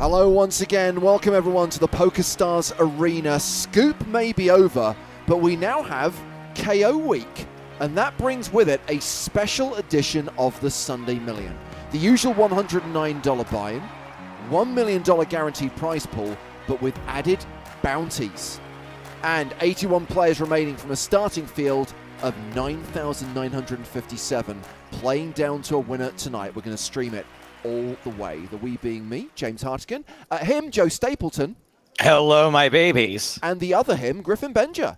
Hello once again, welcome everyone to the PokerStars Arena. Scoop may be over, but we now have KO week, and that brings with it a special edition of the Sunday Million. The usual $109 buy-in, $1 million guaranteed prize pool, but with added bounties. And 81 players remaining from a starting field of 9,957, playing down to a winner tonight. We're going to stream it all the way. The we being me, James Hartigan. Him, Joe Stapleton. Hello, my babies. And the other him, Griffin Benja.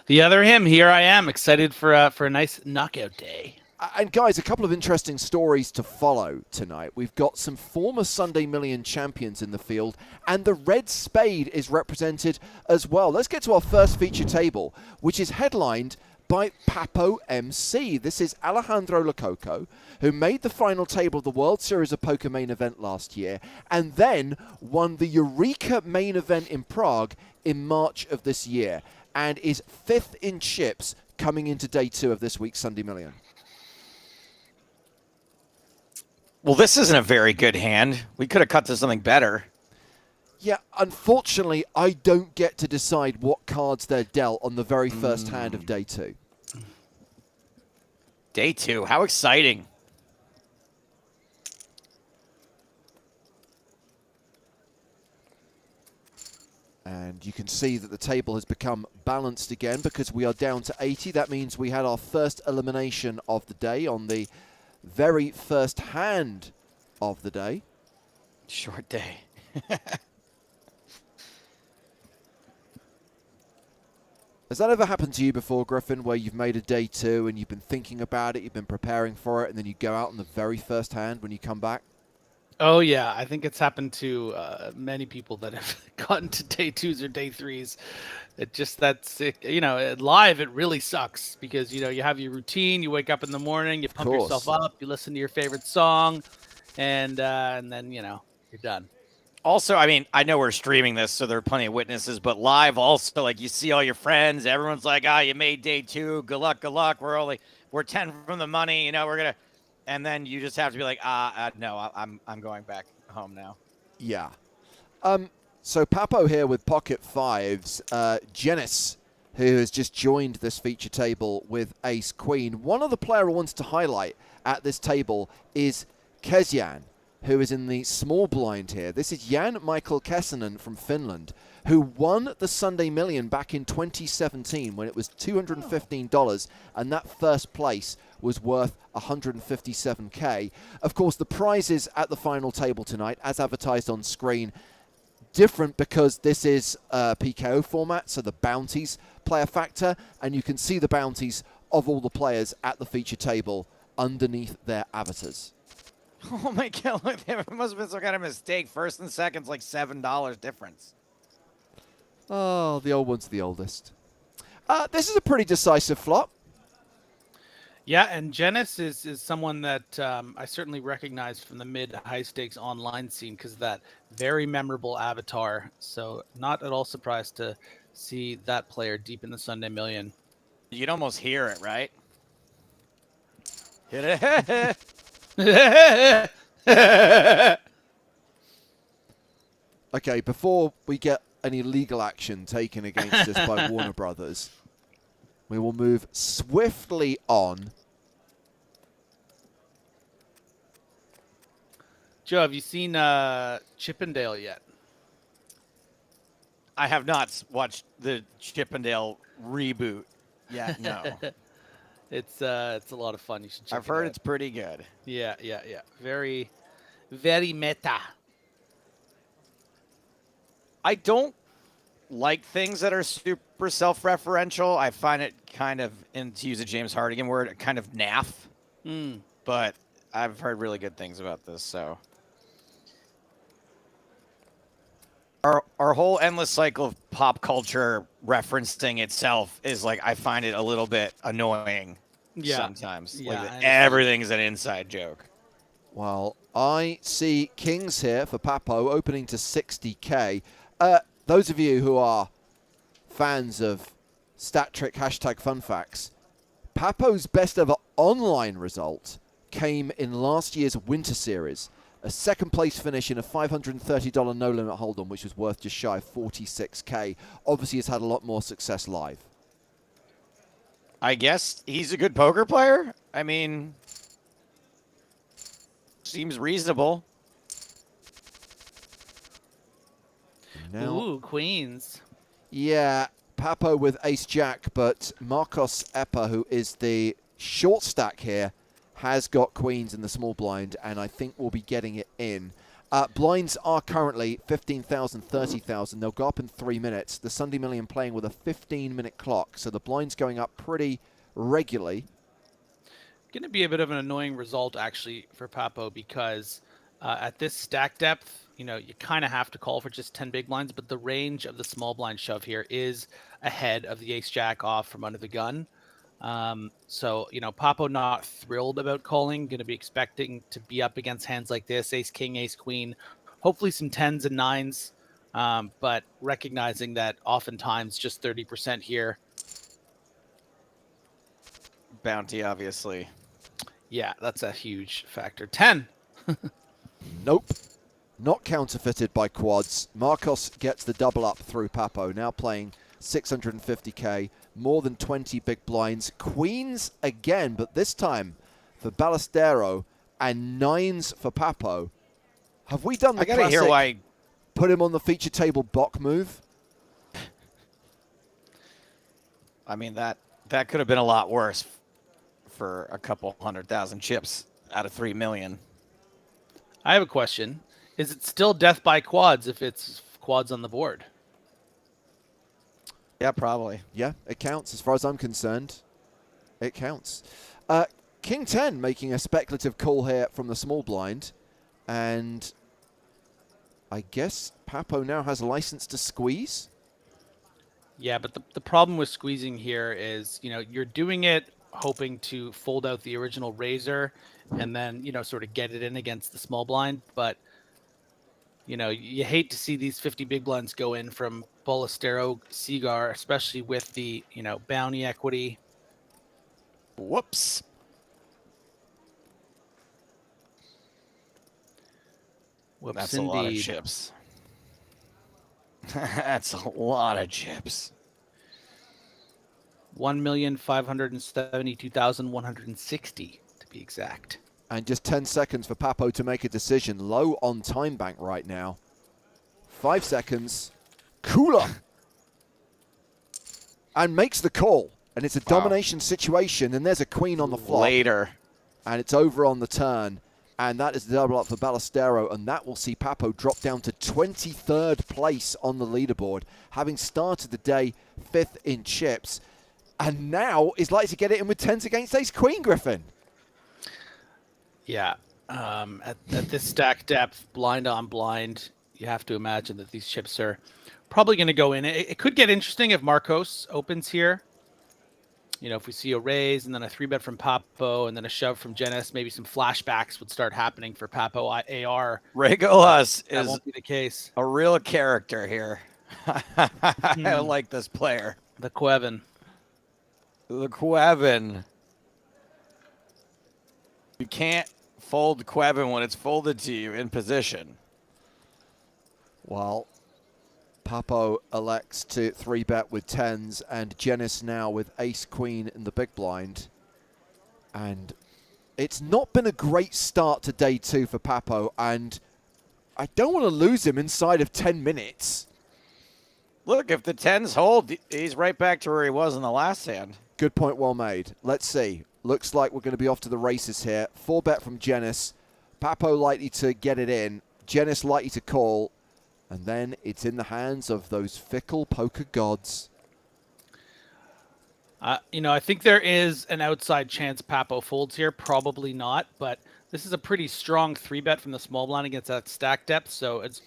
The other him, here I am, excited for a nice knockout day. And guys, a couple of interesting stories to follow tonight. We've got some former Sunday Million champions in the field, and the red spade is represented as well. Let's get to our first feature table, which is headlined by Papo MC. This is Alejandro Lococo, who made the final table of the World Series of Poker main event last year, and then won the Eureka main event in Prague in March of this year, and is 5th in chips coming into day 2 of this week's Sunday Million. Well, this isn't a very good hand. We could have cut to something better. Yeah, unfortunately, I don't get to decide what cards they're dealt on the very first hand of day 2. Day 2, how exciting. And you can see that the table has become balanced again because we are down to 80. That means we had our first elimination of the day on the very first hand of the day. Short day. Has that ever happened to you before, Griffin, where you've made a day 2 and you've been thinking about it, you've been preparing for it, and then you go out on the very first hand when you come back? Oh, yeah. I think it's happened to many people that have gotten to day 2s or day 3s. It just, live, it really sucks because, you have your routine. You wake up in the morning, you pump yourself up, you listen to your favorite song, and then, you're done. Also, I mean, I know we're streaming this, so there are plenty of witnesses, but live also, like, you see all your friends. Everyone's like, you made day 2. Good luck, good luck. We're 10 from the money. We're going to, and then you just have to be like, no, I'm going back home now. Yeah. So Papo here with pocket 5s. Janice, who has just joined this feature table with ace queen. One other player I wanted to highlight at this table is Kezjan, who is in the small blind here. This is Jan Michael Kessanen from Finland, who won the Sunday Million back in 2017 when it was $215, and that first place was worth $157K. Of course, the prizes at the final table tonight, as advertised on screen, different because this is a PKO format, so the bounties play a factor, and you can see the bounties of all the players at the feature table underneath their avatars. Oh my God, look, there must have been some kind of mistake. First and second's like $7 difference. Oh, the old one's the oldest. This is a pretty decisive flop. Yeah, and Janice is someone that I certainly recognize from the mid-high stakes online scene because of that very memorable avatar. So not at all surprised to see that player deep in the Sunday Million. You'd almost hear it, right? Hit it. Okay, before we get any legal action taken against us by Warner Brothers, we will move swiftly on. Joe, have you seen Chippendale yet? I have not watched the Chippendale reboot yet, no. It's a lot of fun. You should check it out. I've heard it's pretty good. Yeah. Very, very meta. I don't like things that are super self-referential. I find it kind of, and to use a James Hartigan word, kind of naff. But I've heard really good things about this, so. Our whole endless cycle of pop culture referencing itself is like, I find it a little bit annoying sometimes. Yeah, like everything's an inside joke. Well, I see kings here for Papo opening to 60K. Those of you who are fans of Stat Trick #FunFacts, Papo's best ever online result came in last year's Winter Series. a second place finish in a $530 no limit hold'em, which was worth just shy of 46K. Obviously, has had a lot more success live. I guess he's a good poker player. I mean, seems reasonable. Now, Ooh, queens. yeah, Papo with ace-jack, but Marcos Epa, who is the short stack here, has got queens in the small blind, and I think we'll be getting it in. Blinds are currently 15,000, 30,000. They'll go up in 3 minutes. The Sunday Million playing with a 15-minute clock, so the blind's going up pretty regularly. Going to be a bit of an annoying result, actually, for Papo, because at this stack depth, you know, you kind of have to call for just 10 big blinds, but the range of the small blind shove here is ahead of the ace-jack off from under the gun. So, you know, Papo not thrilled about calling, going to be expecting to be up against hands like this, ace-king, ace-queen, hopefully some 10s and 9s, but recognizing that oftentimes just 30% here. Bounty, obviously. Yeah, that's a huge factor. 10. Nope. Not counterfeited by quads. Marcos gets the double up through Papo, now playing 650K, more than 20 big blinds. Queens again, but this time for Ballestero and 9s for Papo. Have we done the I gotta classic hear why. put him on the feature table Bok move? I mean, that could have been a lot worse for a couple 100,000 chips out of 3 million. I have a question. Is it still death by quads if it's quads on the board? Yeah, probably. Yeah, it counts. As far as I'm concerned, it counts. King 10 making a speculative call here from the small blind. And I guess Papo now has a license to squeeze. Yeah, but the problem with squeezing here is, you know, you're doing it hoping to fold out the original razor and then, you know, sort of get it in against the small blind. But, you know, you hate to see these 50 big blinds go in from Ballestero, Cigar, especially with the, you know, bounty equity. Whoops. Whoops, That's indeed. a lot of chips. That's a lot of chips. 1,572,160 to be exact. And just 10 seconds for Papo to make a decision. Low on time bank right now. 5 seconds. Cooler. And makes the call. And it's a domination situation. And there's a queen on the flop. Later. And it's over on the turn. And that is the double up for Ballestero. And that will see Papo drop down to 23rd place on the leaderboard, having started the day 5th in chips. And now is likely to get it in with 10s against ace queen, Griffin. Yeah. At this stack depth, blind on blind, you have to imagine that these chips are probably going to go in. It could get interesting if Marcos opens here. You know, if we see a raise and then a 3-bet from Papo and then a shove from Genis, maybe some flashbacks would start happening for Papo AR. Regolas That is won't be the case. a real character here. I like this player. The Quevin. The Quevin. You can't fold Quevin when it's folded to you in position. Well, Papo elects to 3-bet with 10s, and Genis now with ace-queen in the big blind. And it's not been a great start to day 2 for Papo, and I don't want to lose him inside of 10 minutes. Look, if the 10s hold, he's right back to where he was in the last hand. Good point, well made. Let's see. Looks like we're going to be off to the races here. 4-bet from Genis. Papo likely to get it in. Genis likely to call. And then it's in the hands of those fickle poker gods. You know, I think there is an outside chance Papo folds here. Probably not, but this is a pretty strong 3-bet from the small blind against that stack depth. So it's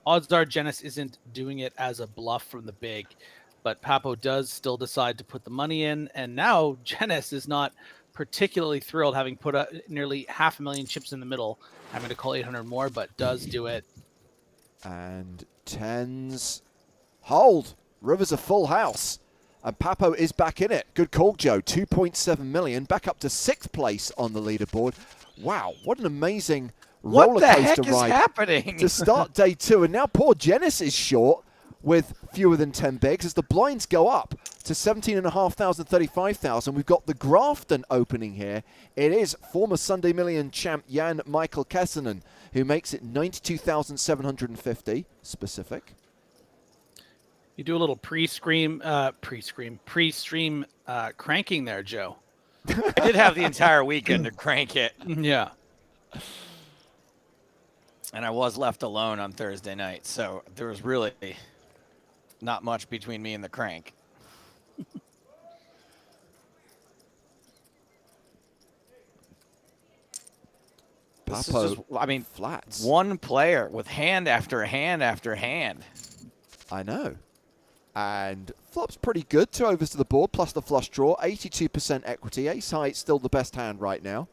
odds are Genis isn't doing it as a bluff from the big. But Papo does still decide to put the money in. And now Genis is not particularly thrilled, having put nearly 500,000 chips in the middle, having to call 800 more, but does do it. And 10s hold. River's a full house. And Papo is back in it. Good call, Joe. 2.7 million. Back up to 6th place on the leaderboard. Wow, what an amazing What roller the coaster heck is ride happening? to start day 2. And now poor Genis is short with fewer than 10 bigs as the blinds go up to 17,500, 35,000. We've got the Grafton opening here. It is former Sunday Million champ Jan Michael Kessinen who makes it 92,750 specific. You do a little pre-stream cranking there, Joe. I did have the entire weekend to crank it. Yeah. And I was left alone on Thursday night, so there was really not much between me and the crank. This is just, I mean, flats. One player with hand after hand after hand. I know. And flop's pretty good. 2 overs to the board plus the flush draw. 82% equity. Ace high, still the best hand right now.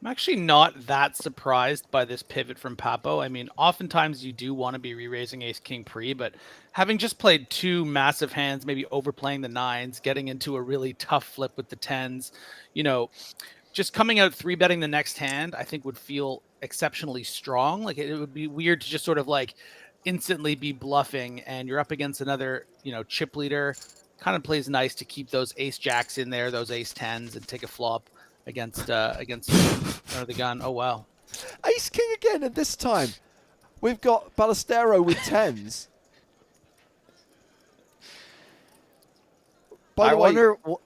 I'm actually not that surprised by this pivot from Papo. I mean, oftentimes you do want to be re-raising ace-king pre, but having just played 2 massive hands, maybe overplaying the 9s, getting into a really tough flip with the 10s, you know, just coming out 3-betting the next hand, I think would feel exceptionally strong. Like it would be weird to just sort of like instantly be bluffing and you're up against another, you know, chip leader. Kind of plays nice to keep those ace jacks in there, those ace 10s, and take a flop against under the gun. Oh wow. Ace king again, and this time we've got Ballestero with 10s. By I the way, wonder what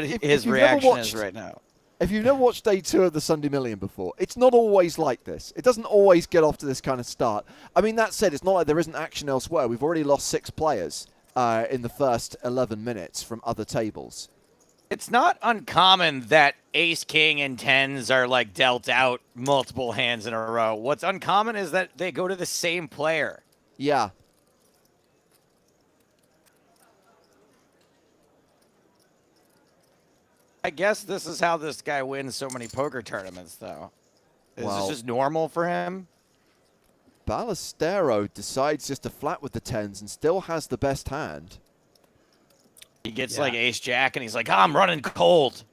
if his you've reaction never is right now. If you've never watched day 2 of the Sunday Million before, it's not always like this. It doesn't always get off to this kind of start. I mean, that said, it's not like there isn't action elsewhere. We've already lost 6 players in the first 11 minutes from other tables. It's not uncommon that ace, king, and 10s are like dealt out multiple hands in a row. What's uncommon is that they go to the same player. Yeah. I guess this is how this guy wins so many poker tournaments, though. Is Well, this just normal for him? Ballestero decides just to flat with the 10s and still has the best hand. He gets like ace jack and he's like, I'm running cold.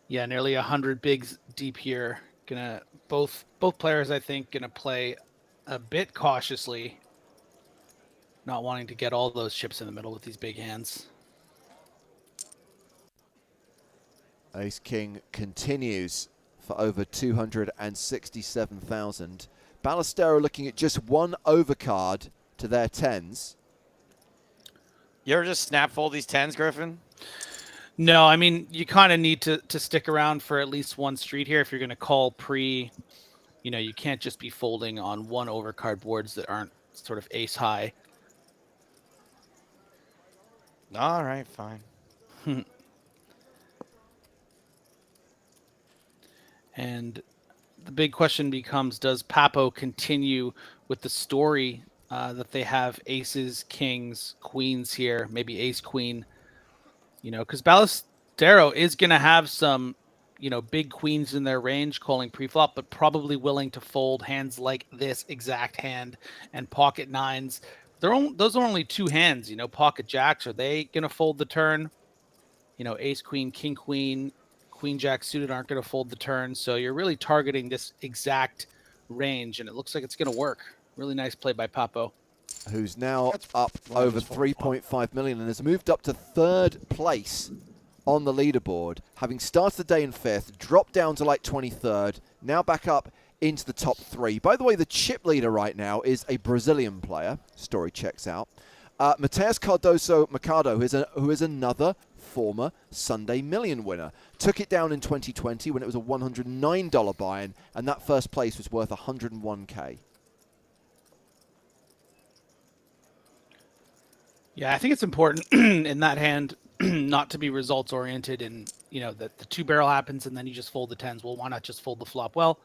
Yeah, nearly 100 bigs deep here. Gonna both players, I think, gonna play a bit cautiously, not wanting to get all those chips in the middle with these big hands. Ace king continues for over 267,000. Ballestero looking at just 1 overcard to their 10s. You ever just snap fold these 10s, Griffin? No, I mean, you kind of need to stick around for at least one street here if you're going to call pre. You know, you can't just be folding on 1 overcard boards that aren't sort of ace high. All right, fine. And the big question becomes, does Papo continue with the story that they have aces, kings, queens here, maybe ace, queen, you know, because Ballestero is going to have some, you know, big queens in their range calling preflop, but probably willing to fold hands like this exact hand and pocket 9s. Those are only 2 hands, you know, pocket jacks. Are they going to fold the turn? You know, ace, queen, king, queen, queen, jack suited aren't going to fold the turn. So you're really targeting this exact range, and it looks like it's going to work. Really nice play by Papo, who's now up over 3.5 million and has moved up to 3rd place on the leaderboard, having started the day in 5th, dropped down to like 23rd, now back up into the top 3. By the way, the chip leader right now is a Brazilian player. Story checks out. Mateus Cardoso Mercado, who is another former Sunday Million winner. Took it down in 2020 when it was a $109 buy-in, and that first place was worth 101K. Yeah, I think it's important in that hand not to be results oriented and, you know, that the 2-barrel happens and then you just fold the 10s. Well, why not just fold the flop? Well,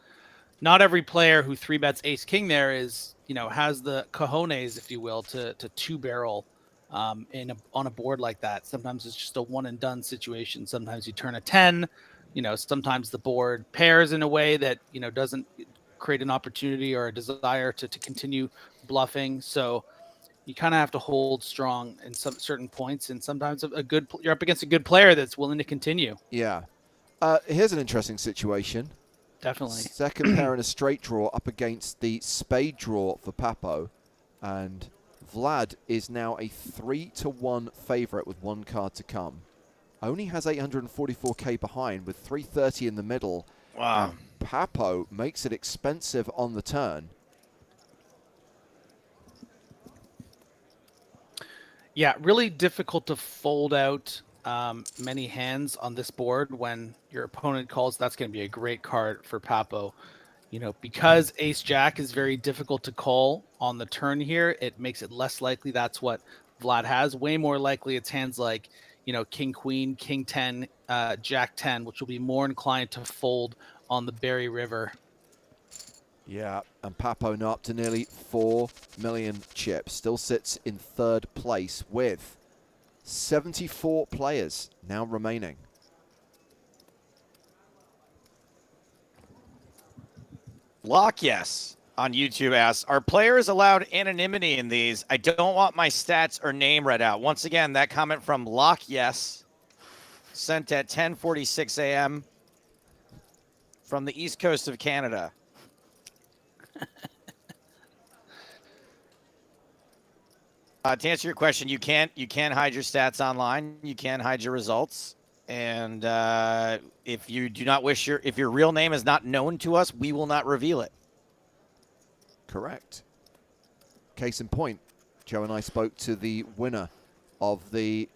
not every player who 3-bets ace king there is, you know, has the cojones, if you will, to 2-barrel on a board like that. Sometimes it's just a one and done situation. Sometimes you turn a 10, you know, sometimes the board pairs in a way that, you know, doesn't create an opportunity or a desire to continue bluffing. So you kind of have to hold strong in some certain points, and sometimes you're up against a good player that's willing to continue. Yeah. Here's an interesting situation. Definitely. Second pair in a straight draw up against the spade draw for Papo. And Vlad is now a 3-1 favorite with one card to come. Only has 844k behind with 330 in the middle. Wow. And Papo makes it expensive on the turn. Yeah, really difficult to fold out many hands on this board when your opponent calls. That's going to be a great card for Papo. You know, because Ace Jack is very difficult to call on the turn here, it makes it less likely that's what Vlad has. Way more likely it's hands like, you know, King Queen, King 10, Jack 10, which will be more inclined to fold on the Berry River. Yeah, and Papo now up to nearly 4 million chips. Still sits in third place with 74 players now remaining. Lock Yes on YouTube asks, are players allowed anonymity in these? I don't want my stats or name read out. Once again, that comment from Lock Yes, sent at 10:46 a.m. from the east coast of Canada. To answer your question, you can't hide your stats online. You can hide your results. And if you do not wish if your real name is not known to us, we will not reveal it. Correct. Case in point, Joe and I spoke to the winner of the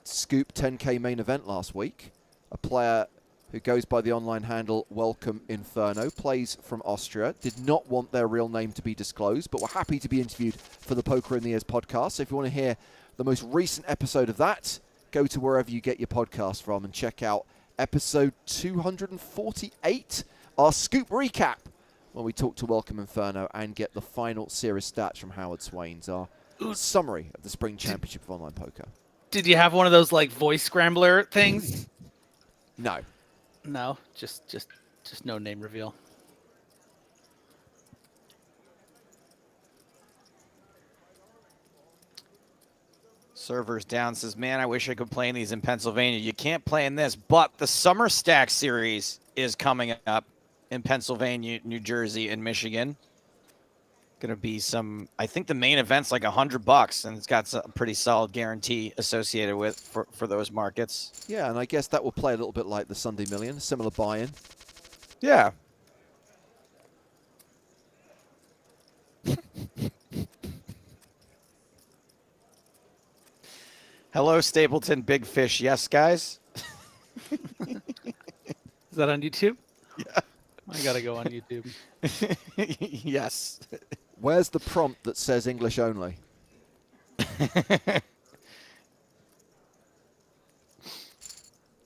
Scoop 10K main event last week. A player who goes by the online handle Welcome Inferno, plays from Austria, did not want their real name to be disclosed, but were happy to be interviewed for the Poker in the Ears podcast. So if you want to hear the most recent episode of that, go to wherever you get your podcast from and check out episode 248, our Scoop recap, when we talk to Welcome Inferno and get the final series stats from Howard Swains, our summary of the Spring Championship of Online Poker. Did you have one of those like voice scrambler things? No. No, just no name reveal. Servers down says, man, I wish I could play in these in Pennsylvania. You can't play in this, but the Summer Stack series is coming up in Pennsylvania, New Jersey, and Michigan. Gonna be some, I think the main event's like $100, and it's got a pretty solid guarantee associated with for those markets. Yeah, and I guess that will play a little bit like the Sunday Million, similar buy-in. Yeah. Hello, Stapleton, Big Fish. Yes, guys. Is that on YouTube? Yeah. I gotta go on YouTube. Yes. Where's the prompt that says English only?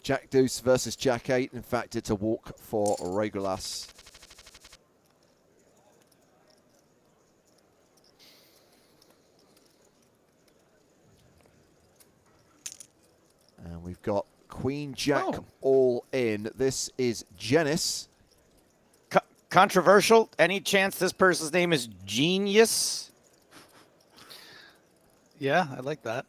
Jack Deuce versus Jack 8. In fact, it's a walk for Regulas. And we've got Queen Jack all in. This is Janice. Controversial. Any chance this person's name is Genius? Yeah, I like that.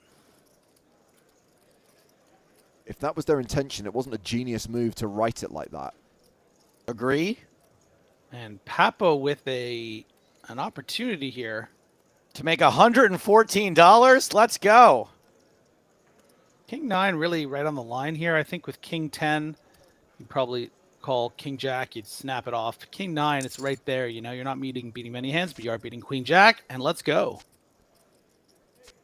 If that was their intention, it wasn't a genius move to write it like that. Agree. And Papo with an opportunity here To make $114. Let's go. King 9 really right on the line here. I think with King 10, you probably call King Jack, you'd snap it off. King 9, it's right there. You know, you're not beating many hands, but you are beating Queen Jack, and let's go.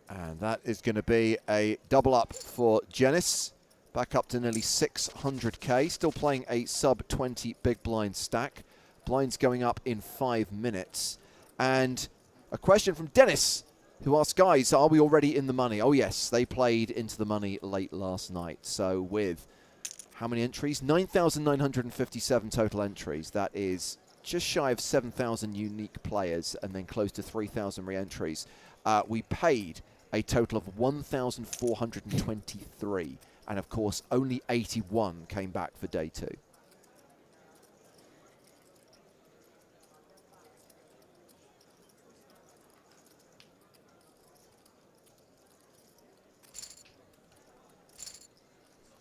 And that is going to be a double up for Janice. Back up to nearly 600k. Still playing a sub-20 big blind stack. Blinds going up in 5 minutes. And a question from Dennis, who asks, guys, are we already in the money? Oh, yes, they played into the money late last night. So with how many entries? 9,957 total entries. That is just shy of 7,000 unique players and then close to 3,000 re-entries. We paid a total of 1,423. And, of course, only 81 came back for day 2.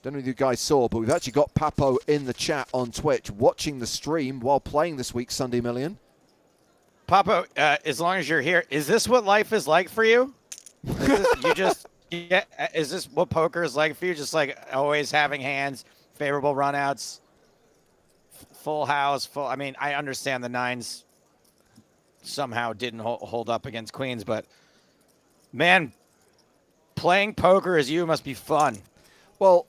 Don't don't know if you guys saw, but we've actually got Papo in the chat on Twitch watching the stream while playing this week's Sunday Million. Papo, as long as you're here, is this what life is like for you? Is this what poker is like for you? Just like always having hands, favorable runouts, full house, full. I mean, I understand the nines somehow didn't hold up against queens, but man, playing poker as you must be fun. Well,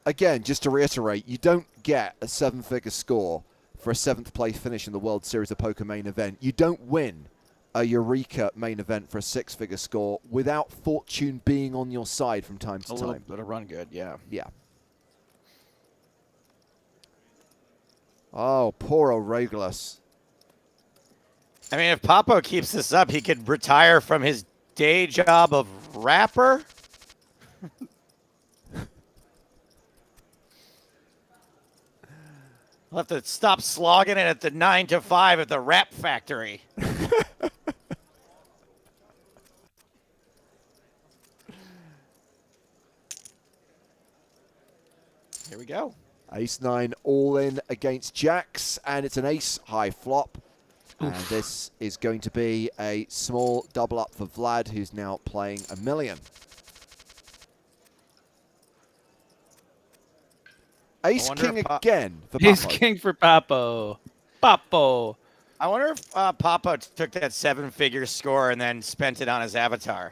again, just to reiterate, you don't get a 7-figure score for a 7th place finish in the World Series of Poker main event. You don't win a Eureka main event for a 6-figure score without fortune being on your side from time to time. A little bit of run good, yeah. Yeah. Oh, poor O'Regulas. I mean, if Papo keeps this up, he could retire from his day job of rapper. I'll have to stop slogging it at the 9 to 5 at the rap factory. Here we go. Ace-9 all in against jacks, and it's an ace-high flop. And this is going to be a small double up for Vlad, who's now playing $1 million. Ace-king again for Papo. Ace-king for Papo. Papo. I wonder if Papo took that 7-figure score and then spent it on his avatar.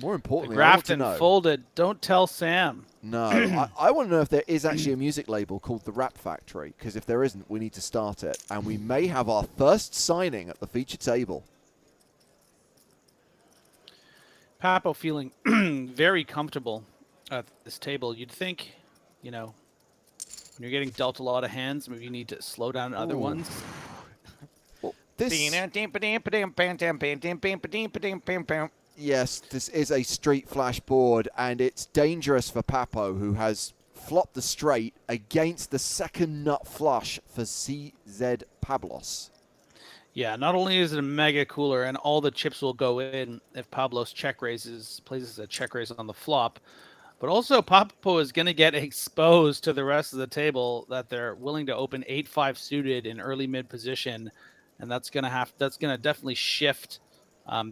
More importantly, Grafton folded. Don't tell Sam. No, I want to know if there is actually a music label called The Rap Factory, because if there isn't, we need to start it. And we may have our first signing at the feature table. Papo feeling very comfortable at this table. You'd think, you know, when you're getting dealt a lot of hands, maybe you need to slow down other ones. Well, yes, this is a street flash board, and it's dangerous for Papo, who has flopped the straight against the second nut flush for CZ Pablos. Yeah, not only is it a mega cooler, and all the chips will go in if Pablos places a check raise on the flop, but also Papo is going to get exposed to the rest of the table that they're willing to open 8-5 suited in early mid position, and that's going to definitely shift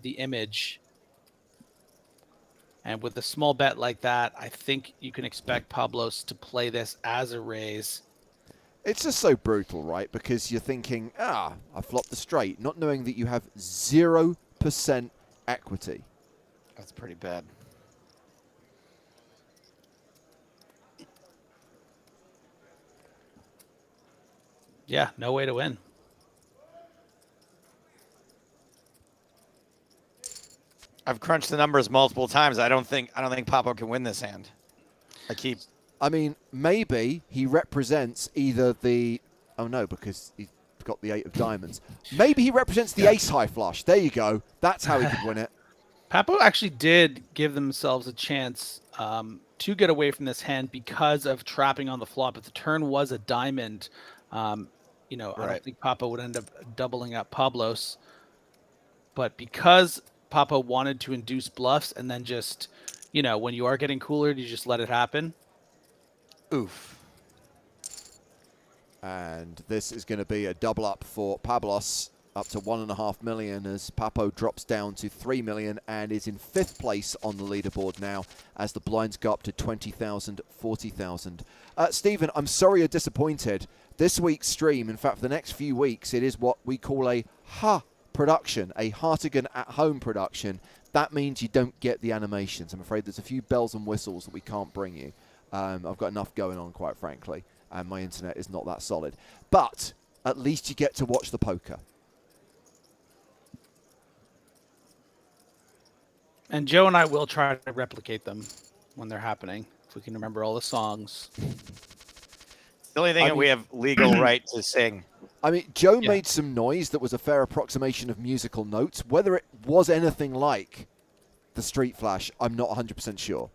the image. And with a small bet like that, I think you can expect Pablos to play this as a raise. It's just so brutal, right? Because you're thinking, I flopped the straight, not knowing that you have 0% equity. That's pretty bad. Yeah, no way to win. I've crunched the numbers multiple times. I don't think Papo can win this hand. I mean, maybe he represents either the... Oh, no, because he's got the 8 of diamonds. Maybe he represents the ace-high flush. There you go. That's how he could win it. Papo actually did give themselves a chance to get away from this hand because of trapping on the flop. If the turn was a diamond, I don't think Papo would end up doubling up Pablos. But because Papo wanted to induce bluffs and then just, when you are getting cooler, you just let it happen. Oof. And this is going to be a double up for Pablos, up to $1.5 million as Papo drops down to $3 million and is in 5th place on the leaderboard now as the blinds go up to 20,000, 40,000. Stephen, I'm sorry you're disappointed. This week's stream, in fact, for the next few weeks, it is what we call a production, a Hartigan at home production. That means you don't get the animations. I'm afraid there's a few bells and whistles that we can't bring you. I've got enough going on, quite frankly, and my internet is not that solid. But at least you get to watch the poker. And Joe and I will try to replicate them when they're happening, if we can remember all the songs. The only thing that we have legal right to sing. I mean, Joe made some noise that was a fair approximation of musical notes. Whether it was anything like the Street Flash, I'm not 100% sure.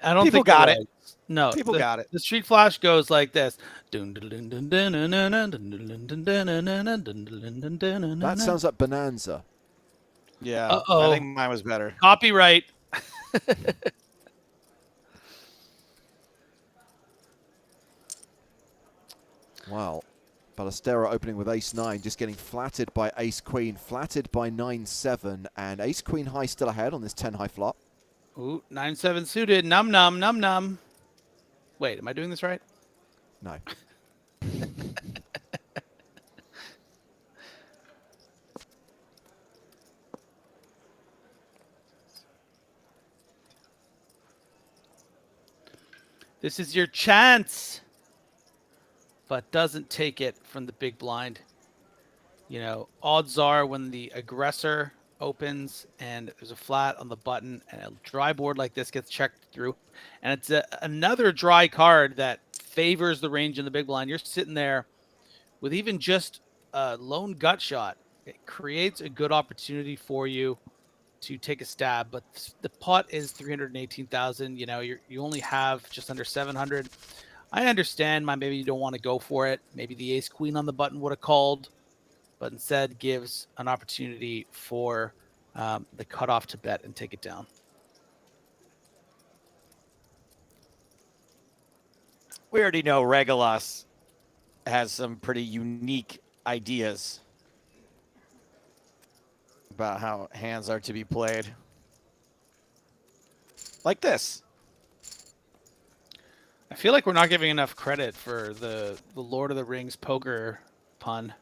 I don't People think got it. No, People got it. The Street Flash goes like this. That That sounds like Bonanza. Yeah. Uh-oh. I think mine was better. Copyright. Wow. Ballestero opening with ace-9, just getting flattered by ace-queen, flattered by 9-7, and ace-queen high still ahead on this 10-high flop. Ooh, 9-7 suited. Num num num num. Wait, am I doing this right? No. This is your chance, but doesn't take it from the big blind. You know, odds are when the aggressor opens and there's a flat on the button and a dry board like this gets checked through, and it's another dry card that favors the range in the big blind. You're sitting there with even just a lone gut shot. It creates a good opportunity for you to take a stab, but the pot is 318,000. You know, you only have just under 700. I understand maybe you don't want to go for it. Maybe the ace queen on the button would have called, but instead gives an opportunity for the cutoff to bet and take it down. We already know Regulus has some pretty unique ideas about how hands are to be played. Like this. I feel like we're not giving enough credit for the Lord of the Rings poker pun.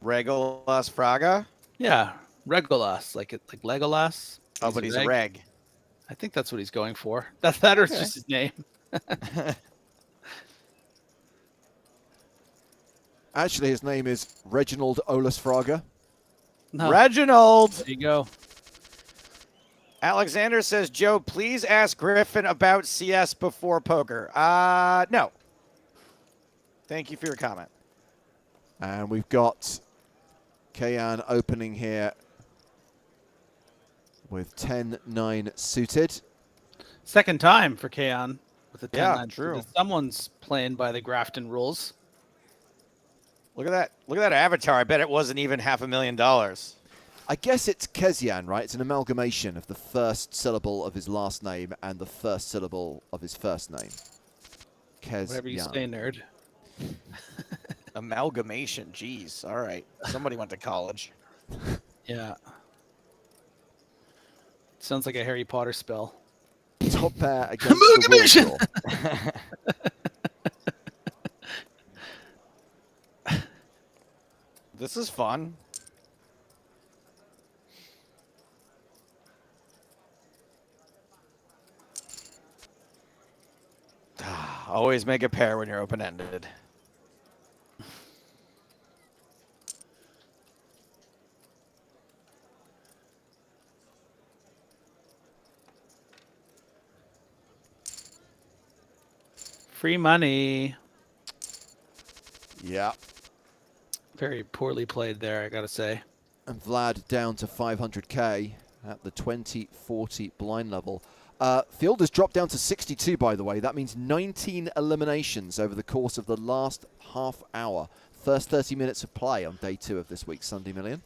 Regulus Fraga? Yeah, Regulus, like Legolas. Oh, but he's a reg. I think that's what he's going for. That or it's Okay. just his name. Actually, his name is Reginald Olus Fraga. No, Reginald! there you go. Alexander says, Joe, please ask Griffin about CS before poker. No. Thank you for your comment. And we've got Kayan opening here with 10-9 suited. Second time for Kaon with a 10-9. Yeah, true. Someone's playing by the Grafton rules. Look at that. Look at that avatar. I bet it wasn't even $500,000. I guess it's Kezian, right? It's an amalgamation of the first syllable of his last name and the first syllable of his first name. Kezian. Whatever you say, nerd. Amalgamation. Jeez. All right. Somebody went to college. Yeah. Sounds like a Harry Potter spell. Top pair against the wheel draw. This is fun. Always make a pair when you're open-ended. Free money. Yeah. Very poorly played there, I gotta say. And Vlad down to 500k at the 20-40 blind level. Field has dropped down to 62, by the way. That means 19 eliminations over the course of the last half hour. First 30 minutes of play on day 2 of this week's Sunday Million.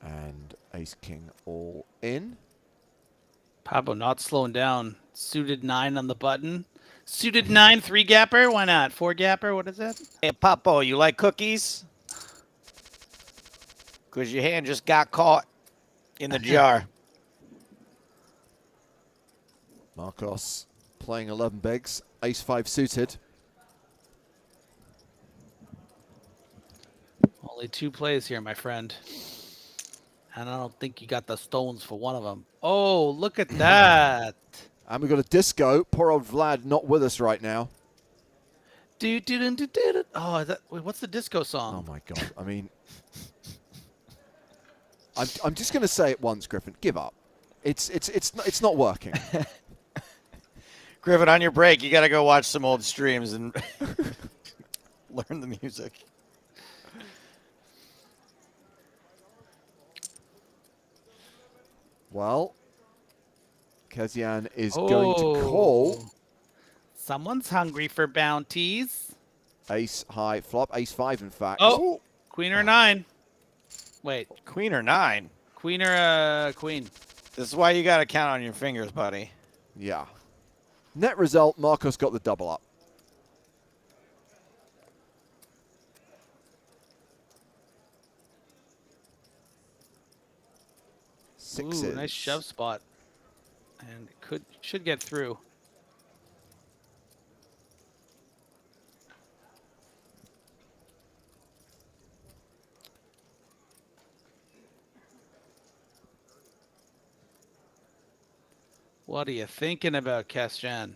And ace-king all in. Pablo not slowing down. Suited 9 on the button. Suited 9, 3-gapper. Why not? 4-gapper. What is that? Hey, Papo, you like cookies? Because your hand just got caught in the jar. Marcos playing 11 bigs. Ace-5 suited. Only 2 plays here, my friend. And I don't think you got the stones for one of them. Oh, look at that. And we've got a disco. Poor old Vlad not with us right now. Oh, wait, what's the disco song? Oh, my God. I mean, I'm just going to say it once, Griffin. Give up. It's not working. Griffin, on your break, you got to go watch some old streams and Learn the music. Well, Kezian is going to call. Someone's hungry for bounties. Ace high flop, ace 5 in fact. Oh, queen or 9. Wait, Queen or 9? queen or queen? This is why you got to count on your fingers, buddy. Yeah. Net result, Marcos got the double up. Sixes. Ooh, nice shove spot. And should get through. What are you thinking about, Kesjan?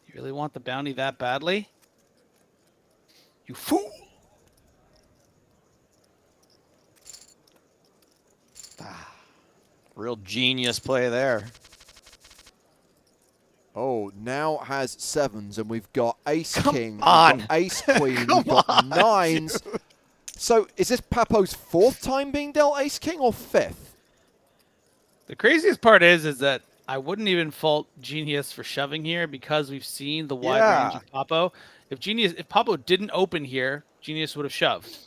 You really want the bounty that badly? You fool! Real genius play there. Oh, now has 7s, and we've got ace king, we've on. got ace queen, we've got 9s. Dude. So is this Papo's 4th time being dealt ace king or 5th? The craziest part is that I wouldn't even fault Genius for shoving here because we've seen the wide range of Papo. If Papo didn't open here, Genius would have shoved.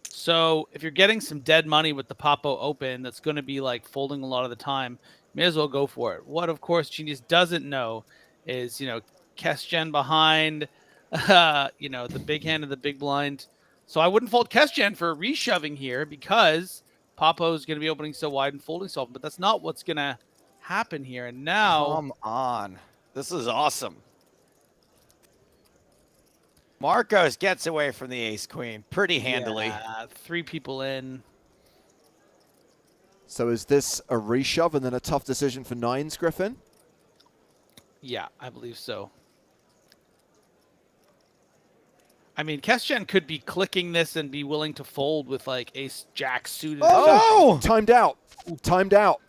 So if you're getting some dead money with the Papo open, that's going to be like folding a lot of the time. May as well go for it. What, of course, Genius doesn't know is, Kesgen behind, the big hand and the big blind. So I wouldn't fault Kesgen for reshoving here because Papo is going to be opening so wide and folding so often. But that's not what's going to happen here. And now... Come on. This is awesome. Marcos gets away from the ace-queen pretty handily. Yeah, 3 people in. So is this a reshove and then a tough decision for 9s, Griffin? Yeah, I believe so. I mean, Kesgen could be clicking this and be willing to fold with like ace jack suited. Oh, timed out. Timed out.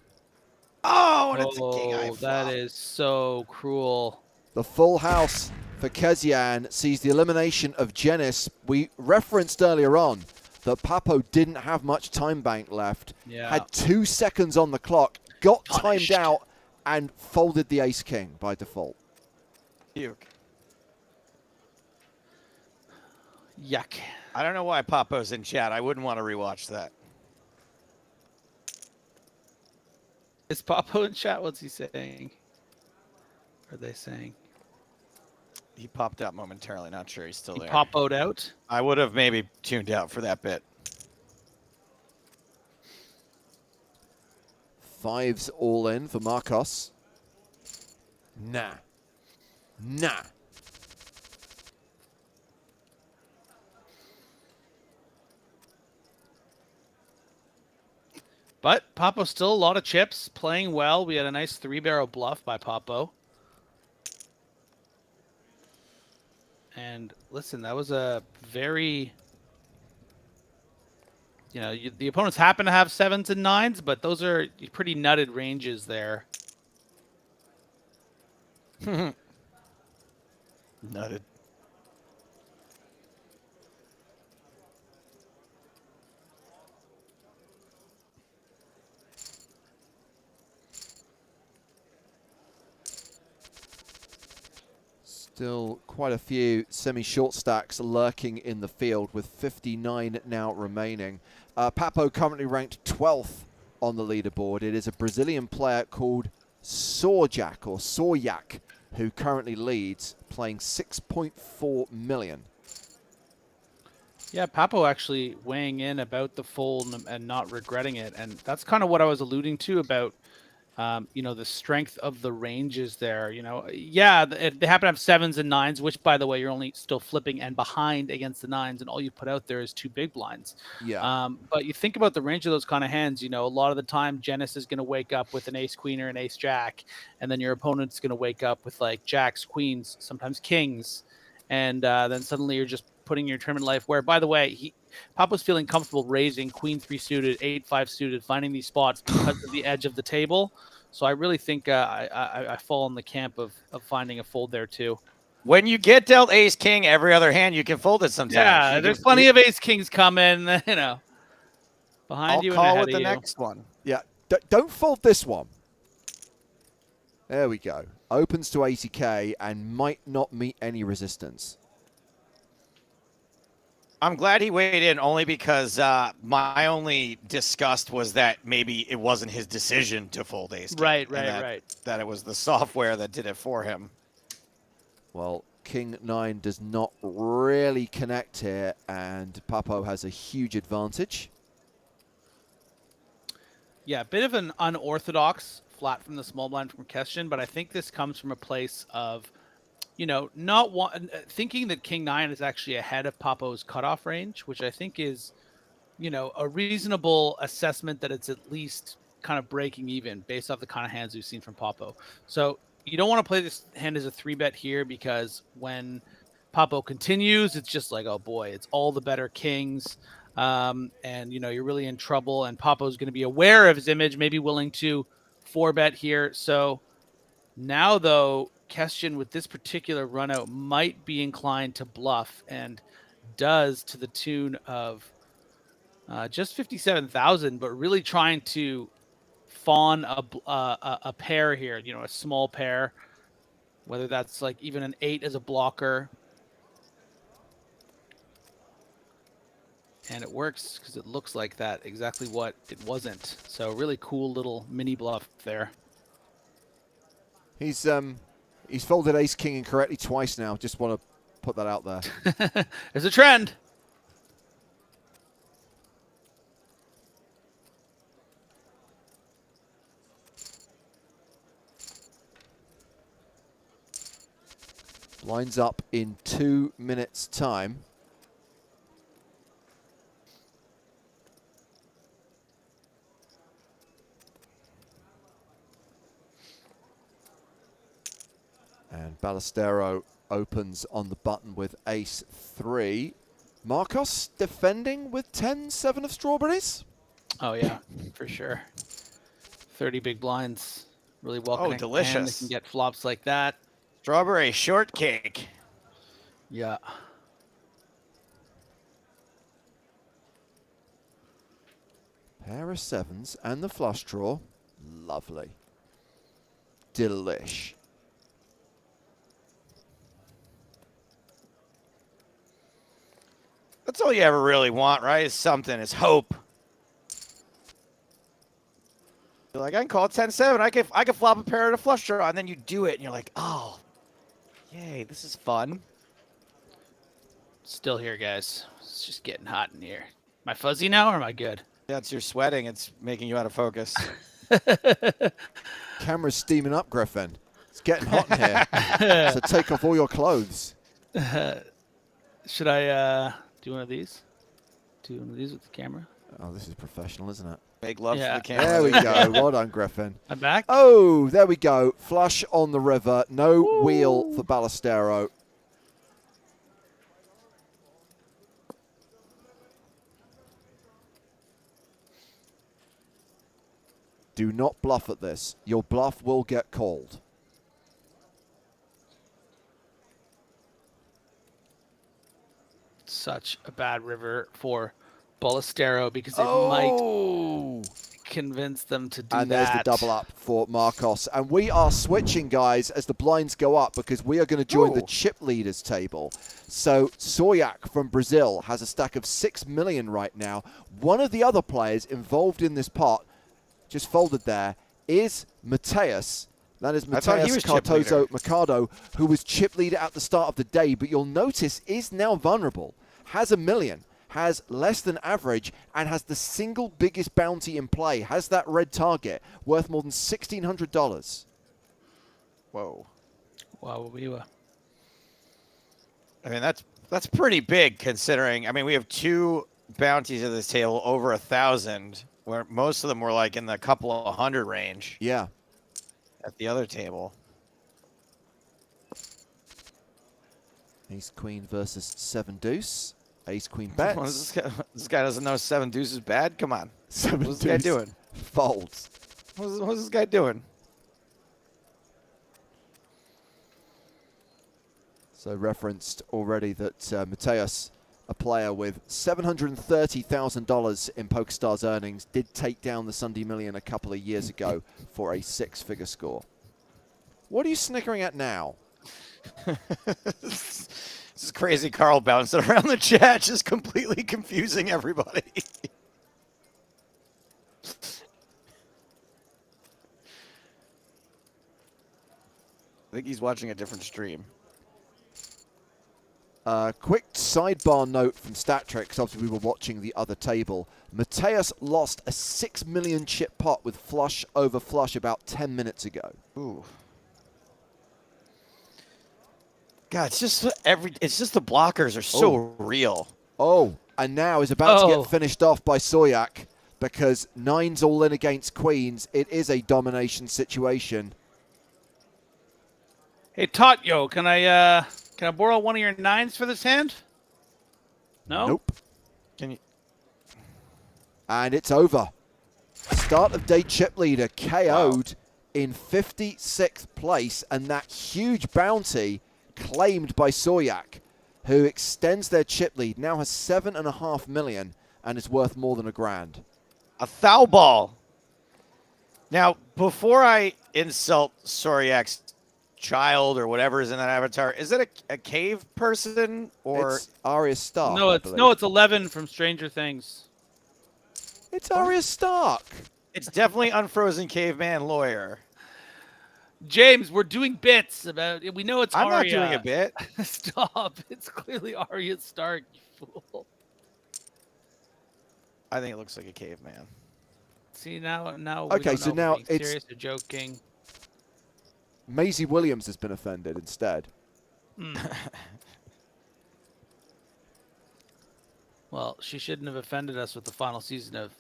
Oh, and it's a king high flop. That is so cruel. The full house for Kezian sees the elimination of Genis. We referenced earlier on that Papo didn't have much time bank left. Yeah. Had 2 seconds on the clock, got Punished. timed out, and folded the ace king by default. Puke. Yuck. I don't know why Papo's in chat. I wouldn't want to rewatch that. Is Papo in chat? What's he saying? What are they saying? He popped out momentarily. Not sure he's still He there. Papo'd out? I would have maybe tuned out for that bit. 5s all in for Marcos. Nah. Nah. But Papo still a lot of chips, playing well. We had a nice 3-barrel bluff by Papo. And listen, that was a very, the opponents happen to have 7s and 9s, but those are pretty nutted ranges there. Nutted. Still quite a few semi-short stacks lurking in the field with 59 now remaining. Papo currently ranked 12th on the leaderboard. It is a Brazilian player called Sorjak or Sorjak who currently leads, playing 6.4 million. Yeah, Papo actually weighing in about the fold and not regretting it. And that's kind of what I was alluding to about the strength of the ranges there. Yeah, they happen to have 7s and 9s, which, by the way, you're only still flipping and behind against the 9s, and all you put out there is 2 big blinds. Yeah. But you think about the range of those kind of hands, a lot of the time, Genis is going to wake up with an ace queen or an ace jack, and then your opponent's going to wake up with like jacks, queens, sometimes kings, and then suddenly you're just putting your tournament life where, by the way, Papo's feeling comfortable raising queen 3 suited, 8-5 suited, finding these spots because of the edge of the table. So I really think I fall in the camp of finding a fold there too. When you get dealt ace king every other hand, you can fold it sometimes. Yeah, You there's can- plenty of ace kings coming, you know, behind I'll you and call ahead with of the you. next one. Yeah, don't fold this one. There we go. Opens to 80k and might not meet any resistance. I'm glad he weighed in only because my only disgust was that maybe it wasn't his decision to fold ace king. Right, and right, right. that it was the software that did it for him. Well, King 9 does not really connect here, and Papo has a huge advantage. Yeah, a bit of an unorthodox flat from the small blind from Keston, but I think this comes from a place of, you know, thinking that King 9 is actually ahead of Papo's cutoff range, which I think is, you know, a reasonable assessment that it's at least kind of breaking even based off the kind of hands we've seen from Papo. So you don't want to play this hand as a 3-bet here, because when Papo continues, it's just like, oh boy, it's all the better kings. And, you know, you're really in trouble, and Papo's going to be aware of his image, maybe willing to 4-bet here. So now, though, Keston with this particular run out might be inclined to bluff, and does, to the tune of just 57,000, but really trying to fawn a pair here, you know, a small pair, whether that's like even an 8 as a blocker. And it works because it looks like that, exactly what it wasn't. So really cool little mini bluff there. He's folded ace king incorrectly twice now. Just want to put that out there. There's a trend. Lines up in 2 minutes' time. And Ballestero opens on the button with ace 3. Marcos defending with 10-7 of strawberries. Oh yeah, for sure. 30 big blinds, really well connected. Delicious. Hand that can get flops like that. Strawberry shortcake. Yeah. Pair of 7s and the flush draw. Lovely. Delish. That's all you ever really want, right? Is something. Is hope. You're like, I can call it 10-7. I can flop a pair of a flush draw, and then you do it, and you're like, oh, yay, this is fun. Still here, guys. It's just getting hot in here. Am I fuzzy now, or am I good? Yeah, it's your sweating. It's making you out of focus. Camera's steaming up, Griffin. It's getting hot in here. So take off all your clothes. Should I do one of these? Do one of these with the camera? Oh, this is professional, isn't it? Make love Yeah. to the camera. There we go. Well done, Griffin. I'm back. Oh, there we go. Flush on the river. No wheel for Ballestero. Do not bluff at this. Your bluff will get called. Such a bad river for Ballestero, because it might convince them to do and that. there's the double up for Marcos. And we are switching, guys, as the blinds go up, because we are going to join the chip leaders table. So Soyak from Brazil has a stack of 6 million right now. One of the other players involved in this pot, just folded there, is Mateus. That is Mateus Cardozo Mercado, who was chip leader at the start of the day, but you'll notice is now vulnerable. Has 1 million. Has less than average, and has the single biggest bounty in play. Has that red target worth more than $1,600. Whoa. Wow, we were. I mean, that's pretty big considering. I mean, we have 2 bounties at this table over 1,000, where most of them were like in the couple of hundred range. Yeah. At the other table. Ace Queen versus 7 Deuce. Ace Queen bets. This guy doesn't know 7 Deuce is bad. Come on. 7 What's this guy doing? Folds. What's this guy doing? So referenced already that Mateus, a player with $730,000 in PokerStars earnings, did take down the Sunday Million a couple of years ago for a 6-figure score. What are you snickering at now? This is crazy. Carl bouncing around the chat, just completely confusing everybody. I think he's watching a different stream. Quick sidebar note from StatTrick, because obviously we were watching the other table. Mateus lost a 6 million chip pot with flush over flush about 10 minutes ago. Ooh. God, it's just the blockers are so real. Oh, and now is about to get finished off by Soyak, because 9's all in against queens. It is a domination situation. Hey, Tatyo, can I borrow one of your 9s for this hand? No? Nope. Can you? And it's over. Start of day chip leader KO'd in 56th place, and that huge bounty claimed by Soyak, who extends their chip lead, now has 7.5 million and is worth more than $1,000. A foul ball. Now, before I insult Soryak's child or whatever is in that avatar, is it a cave person or it's Arya Stark? No, it's 11 from Stranger Things. It's Arya Stark. It's definitely Unfrozen Caveman Lawyer. James, we're doing bits about it. We know it's I'm Arya. not doing a bit. Stop. It's clearly Arya Stark, you fool. I think it looks like a caveman. See, now Okay, so now being it's serious or joking. Maisie Williams has been offended instead. Well, she shouldn't have offended us with the final season of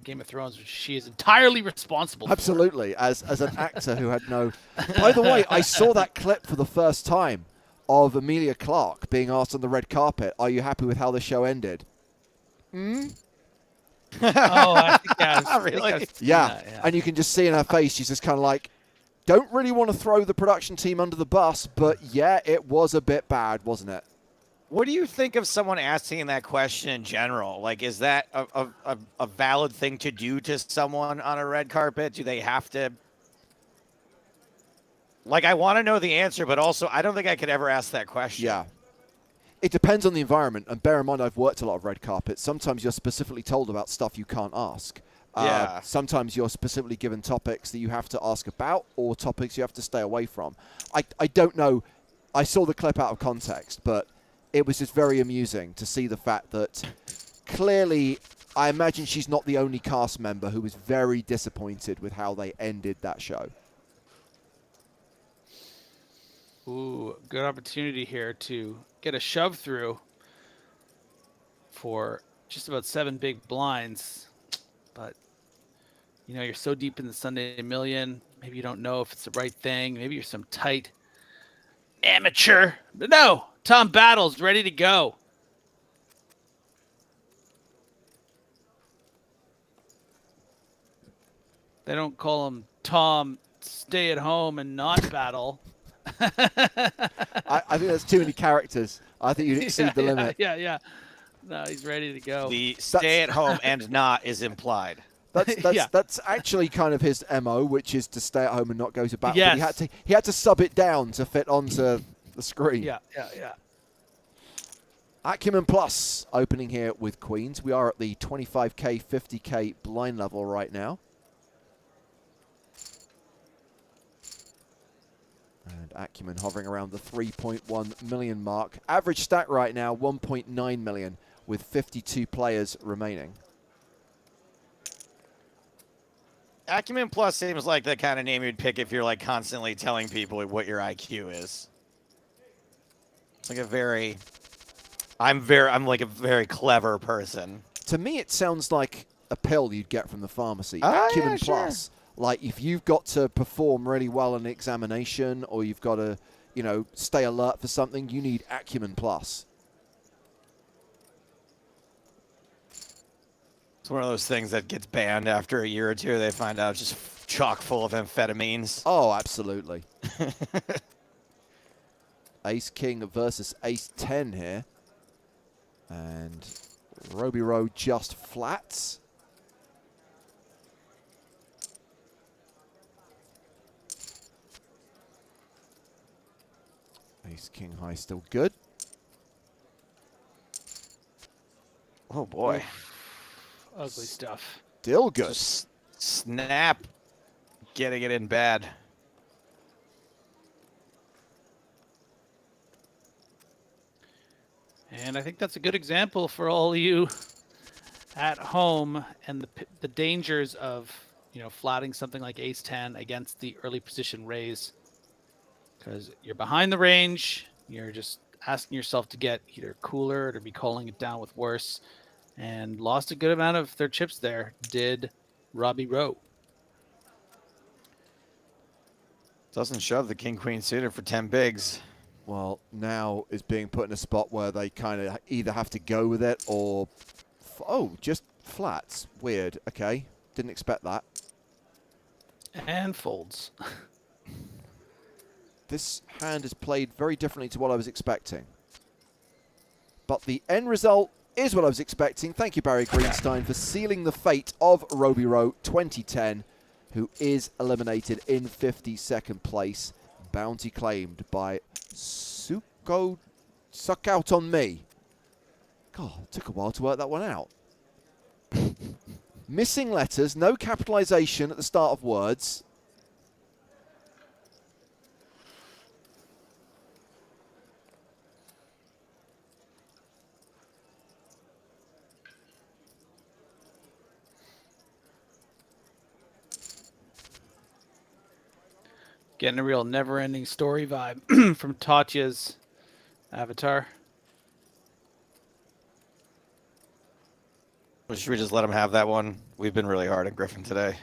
Game of Thrones, which she is entirely responsible for. Absolutely, as an actor who had no... By the way, I saw that clip for the first time of Emilia Clarke being asked on the red carpet, "Are you happy with how the show ended?" Oh, I think Really? Yeah, and you can just see in her face, she's just kind of like, don't really want to throw the production team under the bus, but yeah, it was a bit bad, wasn't it? What do you think of someone asking that question in general? Like, is that a valid thing to do to someone on a red carpet? Do they have to? Like, I want to know the answer, but also I don't think I could ever ask that question. Yeah. It depends on the environment, and bear in mind I've worked a lot of red carpets. Sometimes you're specifically told about stuff you can't ask. Yeah. Sometimes you're specifically given topics that you have to ask about or topics you have to stay away from. I don't know. I saw the clip out of context, but it was just very amusing to see the fact that clearly, I imagine she's not the only cast member who was very disappointed with how they ended that show. Ooh, good opportunity here to get a shove through for just about 7 big blinds. But, you know, you're so deep in the Sunday Million. Maybe you don't know if it's the right thing. Maybe you're some tight amateur. But no, Tom Battle's ready to go. They don't call him Tom Stay at Home and Not Battle. I think there's too many characters. I think you'd exceed the limit. Yeah. No, he's ready to go. The stay at home and not is implied. That's actually kind of his MO, which is to stay at home and not go to battle. Yes. But he had to sub it down to fit onto the screen. Yeah. Acumen Plus opening here with queens. We are at the 25k, 50k blind level right now. And Acumen hovering around the 3.1 million mark. Average stack right now, 1.9 million, with 52 players remaining. Acumen Plus seems like the kind of name you'd pick if you're like constantly telling people what your IQ is. It's like I'm like a very clever person. To me, it sounds like a pill you'd get from the pharmacy. Oh, Acumen yeah, Plus. sure. Like if you've got to perform really well in an examination, or you've got to, you know, stay alert for something, you need Acumen Plus. It's one of those things that gets banned after a year or two. They find out it's just chock full of amphetamines. Oh, absolutely. Ace King versus Ace 10 here. And Roby Rowe just flats. Ace King high still good. Oh boy. Ugly stuff. Still good. Just snap. Getting it in bad. And I think that's a good example for all you at home and the dangers of, you know, flatting something like Ace 10 against the early position raise. Because you're behind the range, you're just asking yourself to get either cooler or to be calling it down with worse. And lost a good amount of their chips there, did Robbie Rowe. Doesn't shove the king-queen suited for 10 bigs. Well, now is being put in a spot where they kind of either have to go with it or... Oh, just flats. Weird. Okay. Didn't expect that. And folds. This hand is played very differently to what I was expecting. But the end result is what I was expecting. Thank you, Barry Greenstein, for sealing the fate of Roby Rowe 2010, who is eliminated in 52nd place. Bounty claimed by Suck Out On Me. God, it took a while to work that one out. Missing letters, no capitalization at the start of words. Getting a real never-ending story vibe from Tatya's avatar. Or should we just let him have that one? We've been really hard on Griffin today.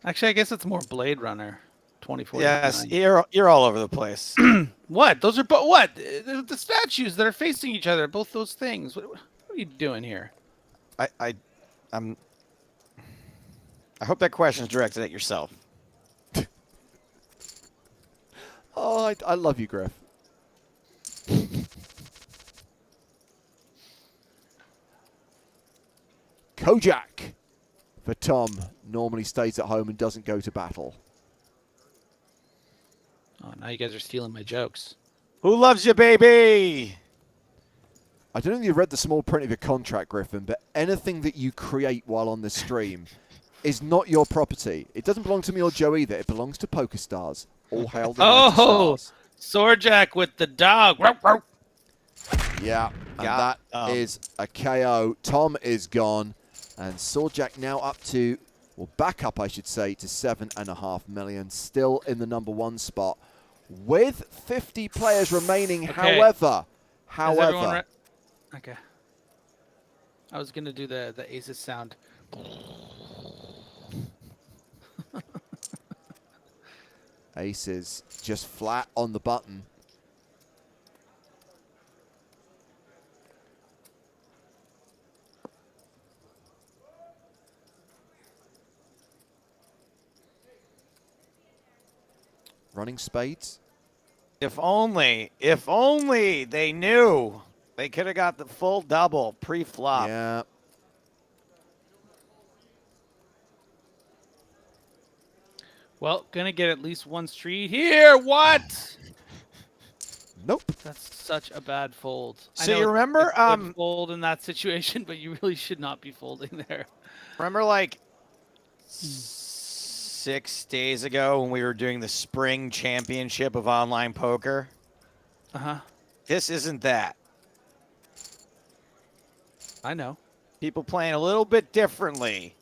Actually, I guess it's more Blade Runner 2049. Yes, you're all over the place. What? Those are what? The statues that are facing each other. Both those things. What are you doing here? I hope that question is directed at yourself. Oh, I love you, Griff. Kojak for Tom. Normally stays at home and doesn't go to battle. Oh, now you guys are stealing my jokes. Who loves you, baby? I don't know if you read the small print of your contract, Griffin, but anything that you create while on this stream is not your property. It doesn't belong to me or Joe either. It belongs to PokerStars. All hail the mighty stars. Swordjack with the dog. Yeah, and that is a KO. Tom is gone, and Swordjack now up to, well, back up, I should say, to 7.5 million. Still in the #1 spot with 50 players remaining. Okay. However, okay. I was gonna do the aces sound. Aces just flat on the button. Running spades. If only they knew. They could have got the full double pre-flop. Yeah. Well, gonna get at least one street here. What? Nope. That's such a bad fold. So I know you remember it's a good fold in that situation, but you really should not be folding there. Remember like 6 days ago when we were doing the spring championship of online poker? Uh-huh. This isn't that. I know. People playing a little bit differently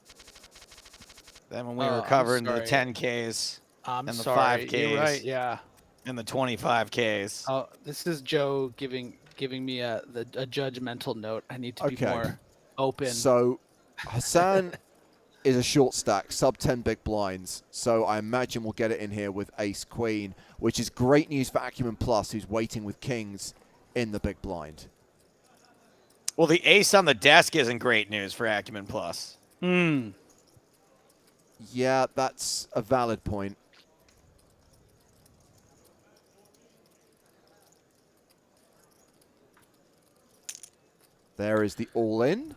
than when we were covering the 10Ks and the sorry. 5Ks. You're right, yeah. And the 25Ks. Oh, this is Joe giving me a judgmental note. I need to be more open. So Hassan is a short stack, sub 10 big blinds. So I imagine we'll get it in here with ace queen, which is great news for Acumen Plus, who's waiting with kings in the big blind. Well, the ace on the desk isn't great news for Acumen Plus. Yeah, that's a valid point. There is the all-in.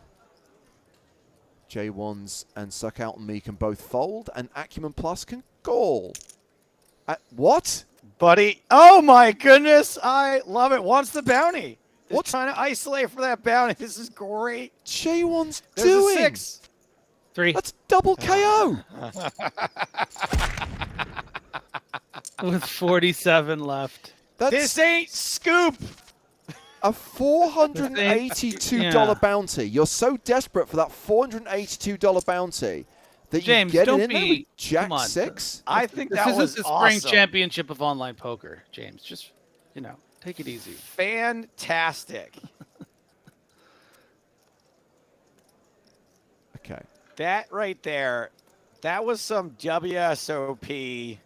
J1s and Suck Out and Me can both fold, and Acumen Plus can call. What? Buddy, oh my goodness, I love it. Wants the bounty. What's trying to isolate for that bounty? This is great. J1's There's doing? a 6. 3. That's double KO. With 47 left. That's This ain't scoop. a $482 Yeah. bounty. You're so desperate for that $482 bounty that James, you get don't it in there be- with Jack come on. 6. I think This that isn't was the awesome. spring championship of online poker, James. Just, take it easy. Fantastic. Okay. That right there, that was some WSOP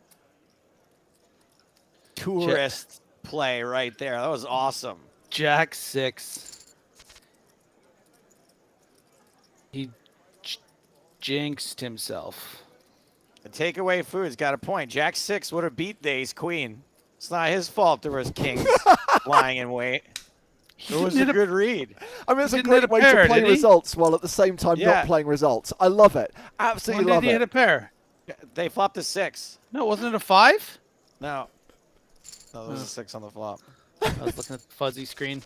tourist play right there. That was awesome. Jack 6. He jinxed himself. The takeaway food's got a point. Jack 6 would have beat the ace queen. It's not his fault there was kings lying in wait. It was a good read. I mean, it's a didn't great hit a way pair, to play did he? results while at the same time Yeah. not playing results. I love it. Absolutely When love did he hit it. a pair? They flopped a 6. No, wasn't it a 5? No. No, there was a 6 on the flop. I was looking at the fuzzy screen.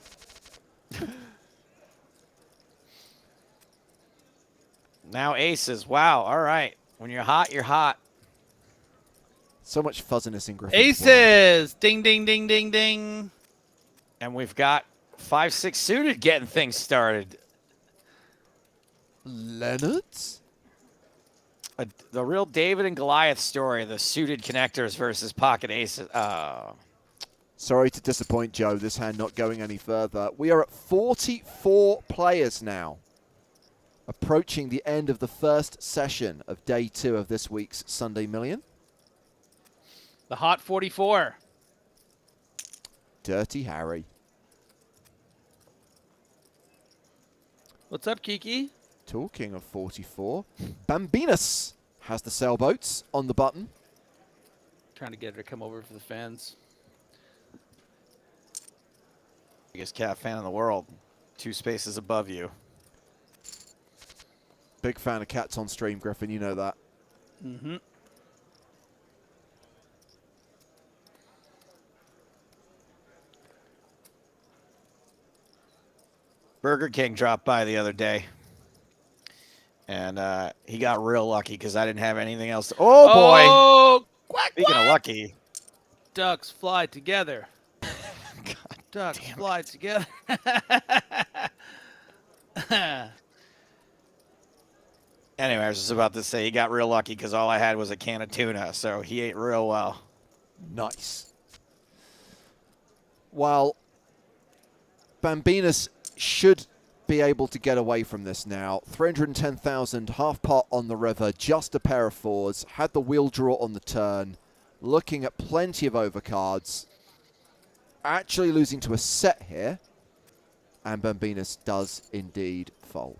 Now aces. Wow. All right. When you're hot, you're hot. So much fuzziness in Griffin. Aces! Ding, ding, ding, ding, ding. And we've got 5-6 suited getting things started. Leonard's? The real David and Goliath story, the suited connectors versus pocket aces. Sorry to disappoint, Joe. This hand not going any further. We are at 44 players now, approaching the end of the first session of day 2 of this week's Sunday Million. The hot 44. Dirty Harry. What's up, Kiki? Talking of 44, Bambinus has the sailboats on the button. Trying to get her to come over for the fans. Biggest cat fan in the world. 2 spaces above you. Big fan of cats on stream, Griffin. You know that. Mm-hmm. Burger King dropped by the other day. And he got real lucky because I didn't have anything else. Oh, boy. Oh, quack, Speaking quack. of lucky. Ducks fly together. God, Ducks damn it. fly together. Anyway, I was just about to say he got real lucky because all I had was a can of tuna. So he ate real well. Nice. While Bambinus should be able to get away from this now. 310,000, half pot on the river, just a pair of 4s. Had the wheel draw on the turn. Looking at plenty of overcards. Actually losing to a set here. And Bambinus does indeed fold.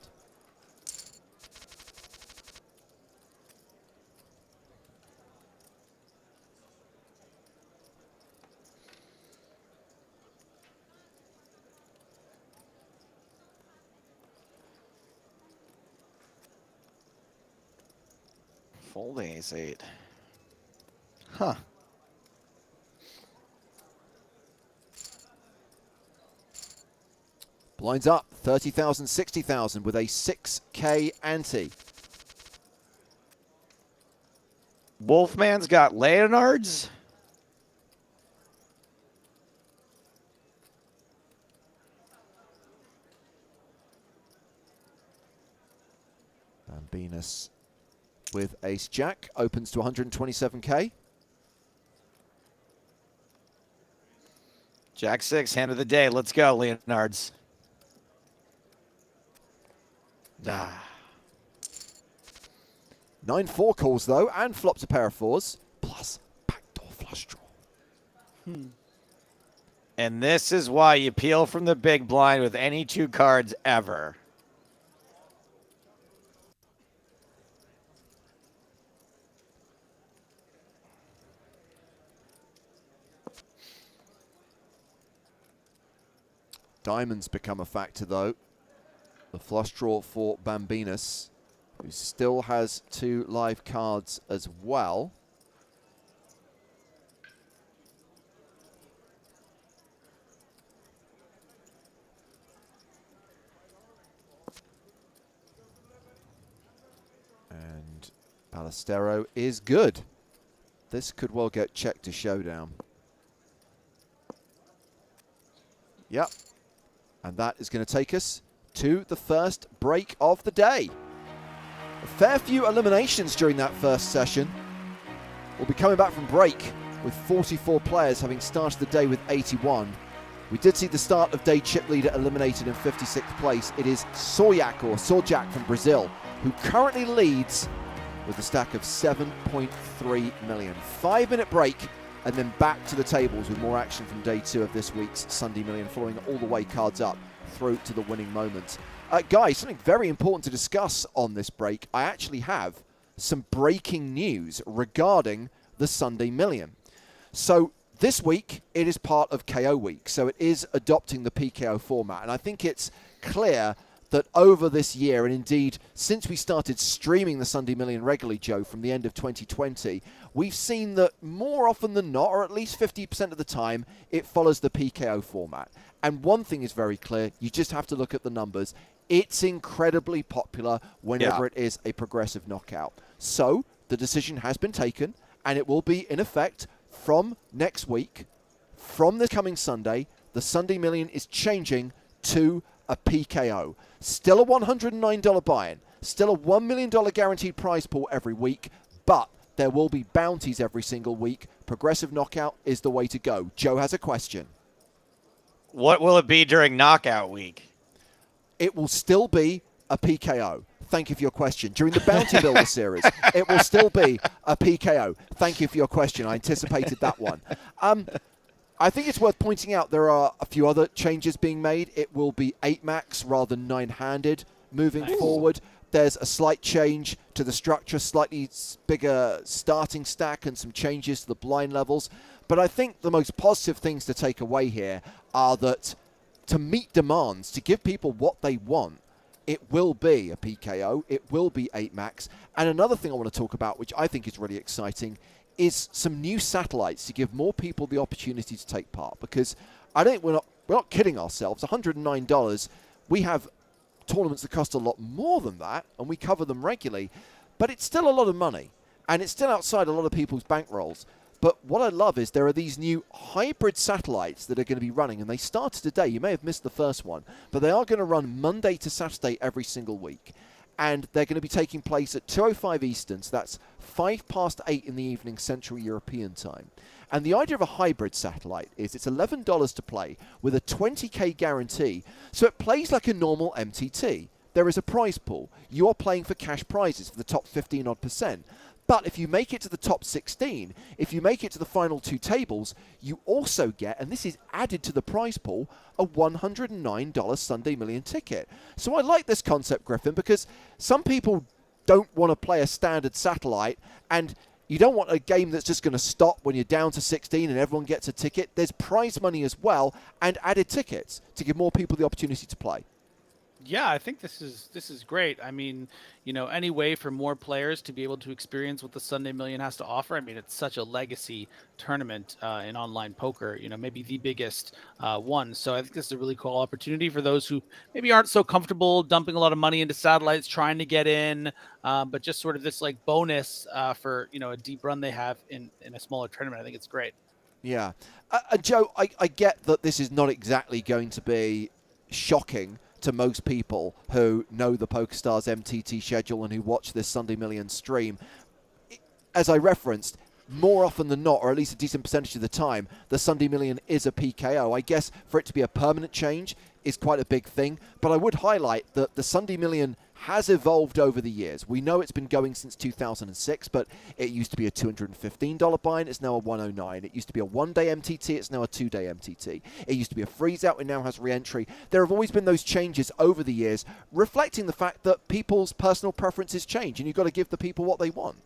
Folding ace 8. Huh. Blinds up, 30,000, 60,000 with a 6K ante. Wolfman's got Leonards. Bambinus with ace jack opens to 127K. Jack 6, hand of the day. Let's go, Leonards. Ah. 9-4 calls though, and flops a pair of 4s, plus backdoor flush draw. And this is why you peel from the big blind with any 2 cards ever. Diamonds become a factor though. The flush draw for Bambinus, who still has 2 live cards as well. And Ballestero is good. This could well get checked to showdown. Yep. And that is going to take us to the first break of the day. A fair few eliminations during that first session. We'll be coming back from break with 44 players having started the day with 81. We did see the start of day chip leader eliminated in 56th place. It is Sorjak from Brazil, who currently leads with a stack of 7.3 million. 5-minute break, and then back to the tables with more action from day 2 of this week's Sunday Million, following all the way cards up through to the winning moment. Guys, something very important to discuss on this break. I actually have some breaking news regarding the Sunday Million. So this week, it is part of KO week, so it is adopting the PKO format, and I think it's clear that over this year, and indeed since we started streaming the Sunday Million regularly, Joe, from the end of 2020, we've seen that more often than not, or at least 50% of the time, it follows the PKO format. And one thing is very clear, you just have to look at the numbers. It's incredibly popular whenever it is a progressive knockout. So the decision has been taken, and it will be in effect from next week. From this coming Sunday, the Sunday Million is changing to a PKO. Still a $109 buy-in, still a $1 million guaranteed prize pool every week, but there will be bounties every single week. Progressive knockout is the way to go. Joe has a question. What will it be during knockout week? It will still be a PKO. Thank you for your question. During the Bounty Builder series, it will still be a PKO. Thank you for your question. I anticipated that one. I think it's worth pointing out there are a few other changes being made. It will be 8 max rather than 9-handed moving forward. There's a slight change to the structure, slightly bigger starting stack and some changes to the blind levels. But I think the most positive things to take away here are that to meet demands, to give people what they want, it will be a PKO, it will be 8 max. And another thing I want to talk about, which I think is really exciting, is some new satellites to give more people the opportunity to take part. Because I think we're not kidding ourselves. $109, we have tournaments that cost a lot more than that, and we cover them regularly. But it's still a lot of money, and it's still outside a lot of people's bankrolls. But what I love is there are these new hybrid satellites that are going to be running, and they started today. You may have missed the first one, but they are going to run Monday to Saturday every single week. And they're going to be taking place at 2:05 Eastern, so that's 8:05 in the evening Central European time. And the idea of a hybrid satellite is it's $11 to play with a 20k guarantee, so it plays like a normal MTT. There is a prize pool. You are playing for cash prizes for the top 15 odd %. But if you make it to the top 16, if you make it to the final 2 tables, you also get, and this is added to the prize pool, a $109 Sunday Million ticket. So I like this concept, Griffin, because some people don't want to play a standard satellite, and you don't want a game that's just going to stop when you're down to 16 and everyone gets a ticket. There's prize money as well and added tickets to give more people the opportunity to play. Yeah, I think this is great. I mean, you know, any way for more players to be able to experience what the Sunday Million has to offer. I mean, it's such a legacy tournament in online poker, you know, maybe the biggest one. So I think this is a really cool opportunity for those who maybe aren't so comfortable dumping a lot of money into satellites, trying to get in, but just sort of this like bonus for, you know, a deep run they have in a smaller tournament. I think it's great. Yeah. Joe, I get that this is not exactly going to be shocking to most people who know the PokerStars MTT schedule and who watch this Sunday Million stream. As I referenced, more often than not, or at least a decent percentage of the time, the Sunday Million is a PKO. I guess for it to be a permanent change is quite a big thing, but I would highlight that the Sunday Million has evolved over the years. We know it's been going since 2006, but it used to be a $215 buy-in, it's now a $109. It used to be a one-day MTT, it's now a two-day MTT. It used to be a freeze-out, it now has re-entry. There have always been those changes over the years, reflecting the fact that people's personal preferences change, and you've got to give the people what they want.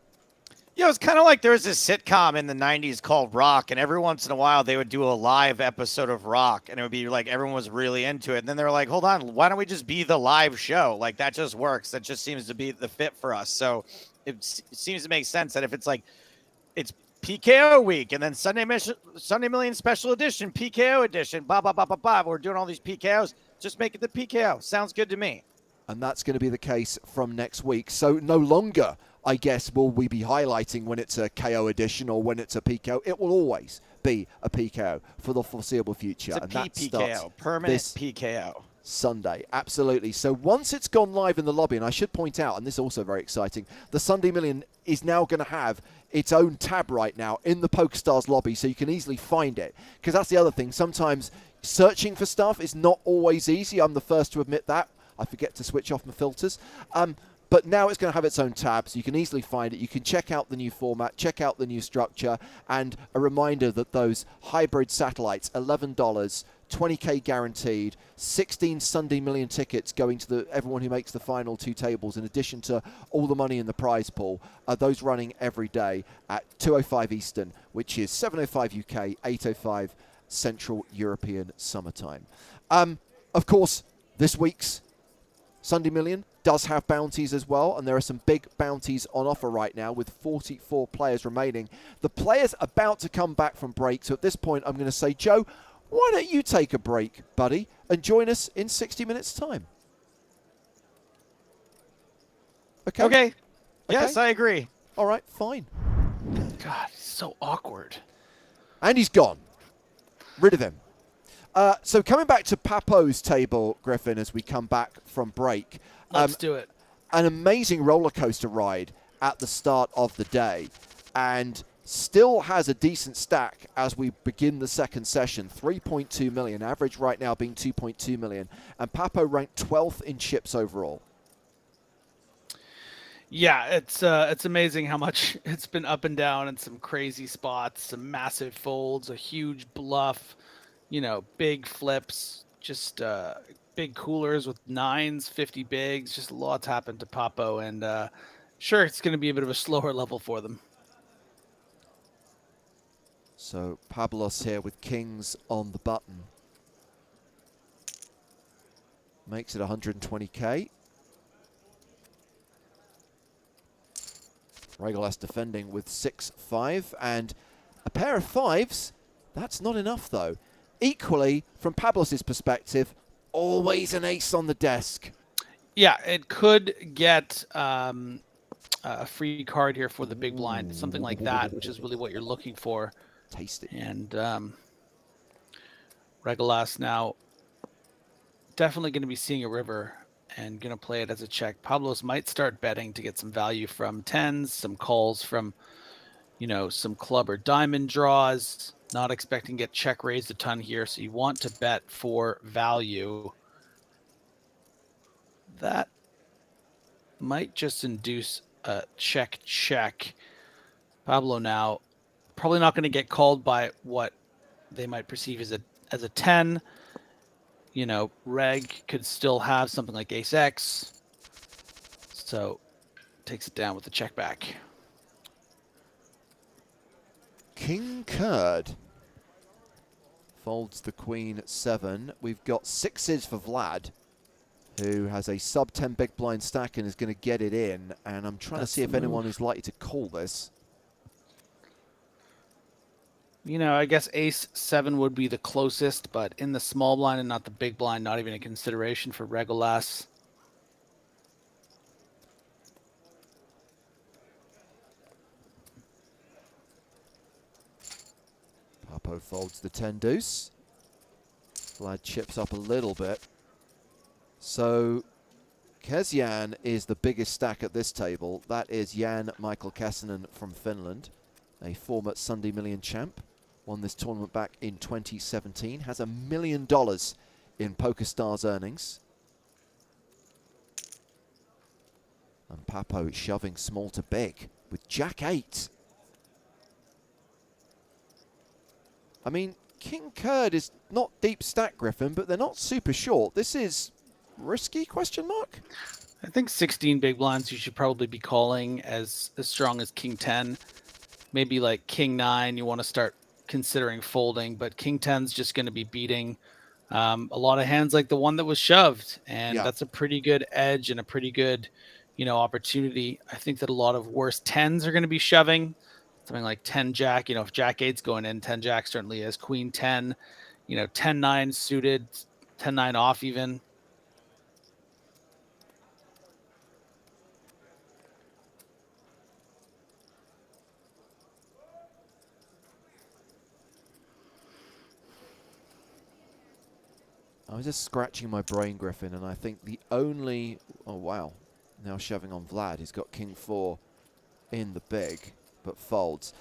Yeah, it was kind of like there was this sitcom in the 90s called Rock, and every once in a while they would do a live episode of Rock, and it would be like everyone was really into it. And then they were like, hold on, why don't we just be the live show? Like, that just works. That just seems to be the fit for us. So it seems to make sense that if it's like, it's PKO week, and then Sunday Million Special Edition, PKO edition, blah, blah, blah, blah, blah. We're doing all these PKOs. Just make it the PKO. Sounds good to me. And that's going to be the case from next week. So no longer, I guess, will we be highlighting when it's a KO edition or when it's a PKO. It will always be a PKO for the foreseeable future. It's a and that PKO, starts permanent this PKO. Sunday. Absolutely. So once it's gone live in the lobby, and I should point out, and this is also very exciting, the Sunday Million is now going to have its own tab right now in the PokerStars lobby, so you can easily find it. Because that's the other thing. Sometimes searching for stuff is not always easy. I'm the first to admit that. I forget to switch off my filters. But now it's going to have its own tab, so you can easily find it. You can check out the new format, check out the new structure, and a reminder that those hybrid satellites, $11, 20K guaranteed, 16 Sunday Million tickets going to everyone who makes the final two tables, in addition to all the money in the prize pool, are those running every day at 2:05 Eastern, which is 7:05 UK, 8:05 Central European Summertime. Of course, this week's Sunday Million does have bounties as well, and there are some big bounties on offer right now with 44 players remaining. The players about to come back from break, so at this point I'm going to say, Joe, why don't you take a break, buddy, and join us in 60 minutes' time? Okay. Yes, I agree. All right, fine. God, he's so awkward. And he's gone. Rid of him. So coming back to Papo's table, Griffin, as we come back from break. Let's do it. An amazing roller coaster ride at the start of the day, and still has a decent stack as we begin the second session. 3.2 million, average right now being 2.2 million, and Papo ranked 12th in chips overall. Yeah, it's amazing how much it's been up and down in some crazy spots, some massive folds, a huge bluff, big flips, just big coolers with nines, 50 bigs, just lots happened to Papo, and sure, it's going to be a bit of a slower level for them. So Pablos here with kings on the button. Makes it 120K. Regalas defending with 6-5 and a pair of fives. That's not enough though. Equally, from Pablos' perspective, always an ace on the desk. Yeah, it could get a free card here for the big blind, something like that, which is really what you're looking for. Tasty. And Regalas now definitely going to be seeing a river and going to play it as a check. Pablos might start betting to get some value from tens, some calls from, some club or diamond draws. Not expecting to get check raised a ton here, so you want to bet for value. That might just induce a check. Pablo now probably not going to get called by what they might perceive as a 10. Reg could still have something like ace X. So takes it down with the check back. King Kurd folds the queen at 7. We've got sixes for Vlad, who has a sub 10 big blind stack and is going to get it in. And I'm trying to see if anyone is likely to call this. I guess ace 7 would be the closest, but in the small blind and not the big blind, not even a consideration for Regalas. Papo folds the 10 deuce. Vlad chips up a little bit. So Kezjan is the biggest stack at this table. That is Jan Michael Kessinen from Finland, a former Sunday Million champ. Won this tournament back in 2017. Has $1 million in PokerStars earnings. And Papo shoving small to big with Jack 8. I mean, King Kurd is not deep stack, Griffin, but they're not super short. This is risky, question mark? I think 16 big blinds you should probably be calling as strong as king 10. Maybe like king 9 you want to start considering folding, but king 10's just going to be beating a lot of hands like the one that was shoved, and Yeah. that's a pretty good edge and a pretty good, opportunity. I think that a lot of worse 10s are going to be shoving. Something like 10 jack, if jack 8's going in, 10 jack certainly is. Queen 10, 10 9 suited, 10 9 off even. I was just scratching my brain, Griffin, and I think the only... Oh, wow. Now shoving on Vlad. He's got king 4 in the big, but folds.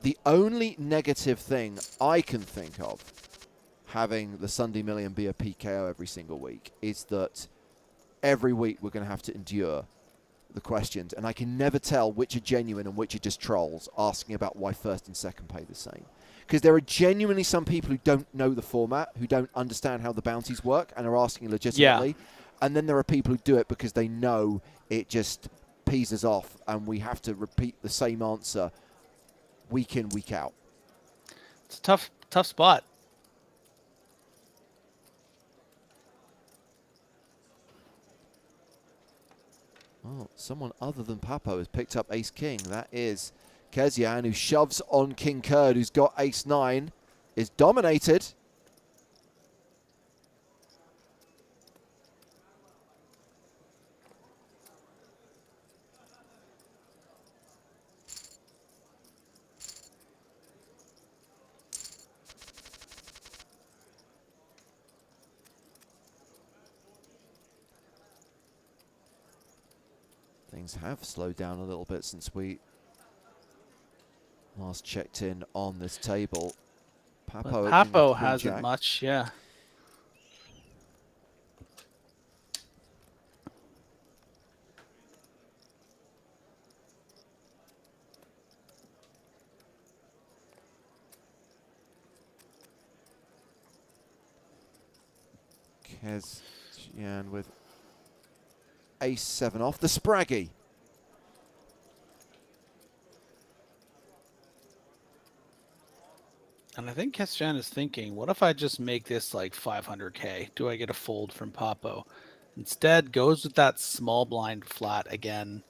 The only negative thing I can think of having the Sunday Million be a PKO every single week is that every week we're going to have to endure the questions, and I can never tell which are genuine and which are just trolls asking about why first and second pay the same. Because there are genuinely some people who don't know the format, who don't understand how the bounties work, and are asking legitimately. Yeah. And then there are people who do it because they know it just pees us off, and we have to repeat the same answer week in, week out. It's a tough spot. Oh, someone other than Papo has picked up ace-king. That is Kezian, who shoves on King Kurd, who's got ace-9, is dominated. Things have slowed down a little bit since we last checked in on this table. Papo hasn't much, yeah. Kezian with ace-7 off the Spraggy. And I think Kezian is thinking, what if I just make this like 500K? Do I get a fold from Papo? Instead, goes with that small blind flat again,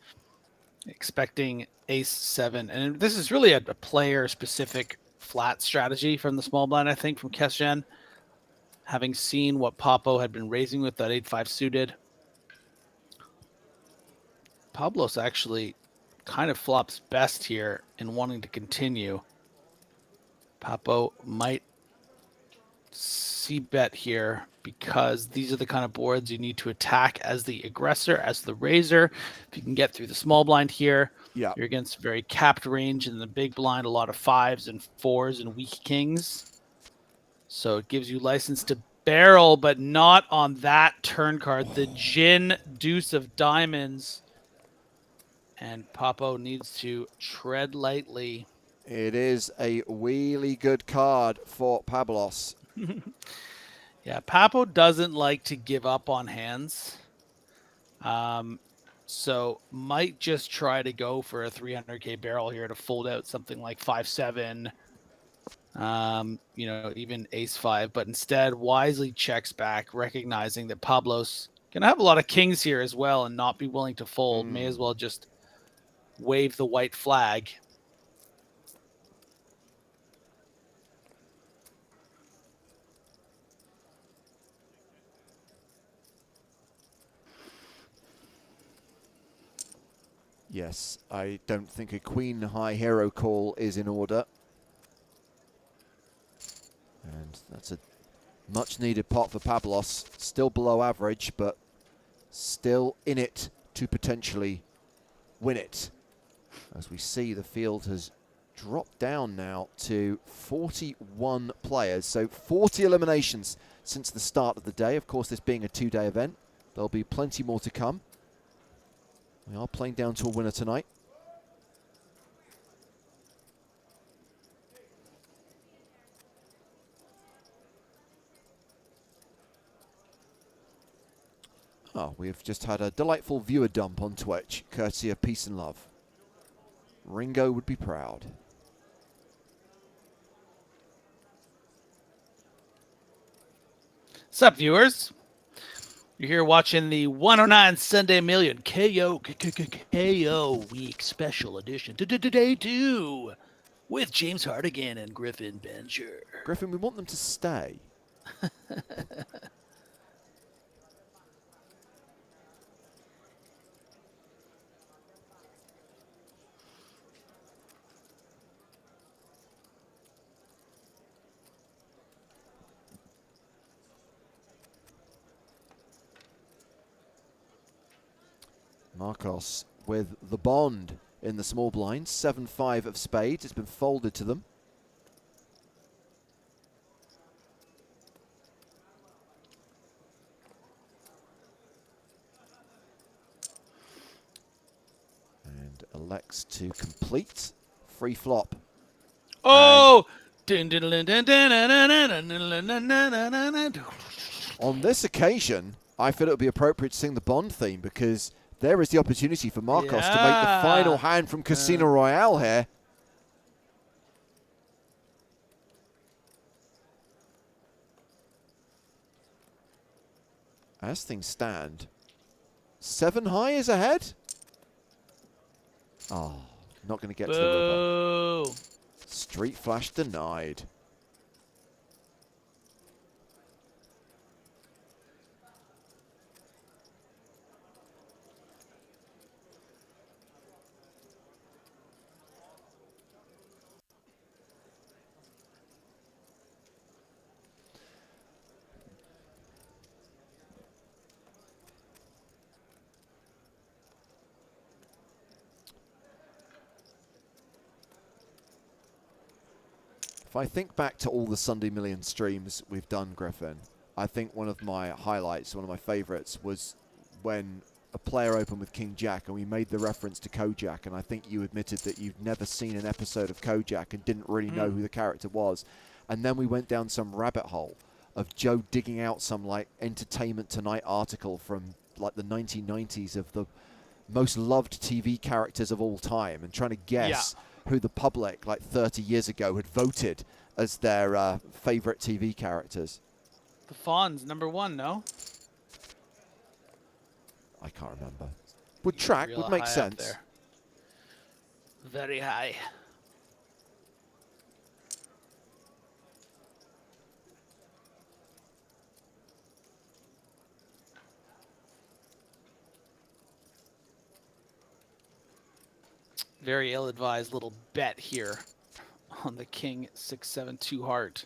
expecting ace-7. And this is really a player-specific flat strategy from the small blind, I think, from Kezian. Having seen what Papo had been raising with that 8-5 suited. Pablos actually kind of flops best here in wanting to continue. Papo might c-bet here because these are the kind of boards you need to attack as the aggressor, as the raiser. If you can get through the small blind here, you're against very capped range in the big blind, a lot of 5s and 4s and weak kings. So it gives you license to barrel, but not on that turn card. The Gin Deuce of Diamonds. And Papo needs to tread lightly. It is a really good card for Pablos. Yeah, Papo doesn't like to give up on hands. So might just try to go for a 300K barrel here to fold out something like 5-7, even ace-5, but instead wisely checks back, recognizing that Pablos gonna have a lot of kings here as well and not be willing to fold. May as well just wave the white flag. Yes, I don't think a queen high hero call is in order. And that's a much needed pot for Pablos. Still below average, but still in it to potentially win it. As we see, the field has dropped down now to 41 players. So 40 eliminations since the start of the day. Of course, this being a 2-day event, there'll be plenty more to come. We are playing down to a winner tonight. Oh, we've just had a delightful viewer dump on Twitch, courtesy of Peace and Love. Ringo would be proud. What's up, viewers? You're here watching the 109 Sunday Million KO Week Special Edition. Day 2 with James Hardigan and Griffin Bencher. Griffin, we want them to stay. Marcos with the bond in the small blind. 7-5 of spades. It's been folded to them. And elects to complete. Free flop. Oh! On this occasion, I feel it would be appropriate to sing the Bond theme because there is the opportunity for Marcos to make the final hand from Casino Royale here. As things stand, 7 high is ahead. Oh, not going to get to the river. Street flash denied. If I think back to all the Sunday Million streams we've done, Griffin, I think one of my highlights, one of my favorites, was when a player opened with King Jack and we made the reference to Kojak, and I think you admitted that you'd never seen an episode of Kojak and didn't really know who the character was. And then we went down some rabbit hole of Joe digging out some like Entertainment Tonight article from like the 1990s of the most loved TV characters of all time and trying to guess who the public like 30 years ago had voted as their favorite TV characters. The Fawn's #1, no? I can't remember. Would track, would make sense. Very high. Very ill-advised little bet here on the King 6-7-2 heart.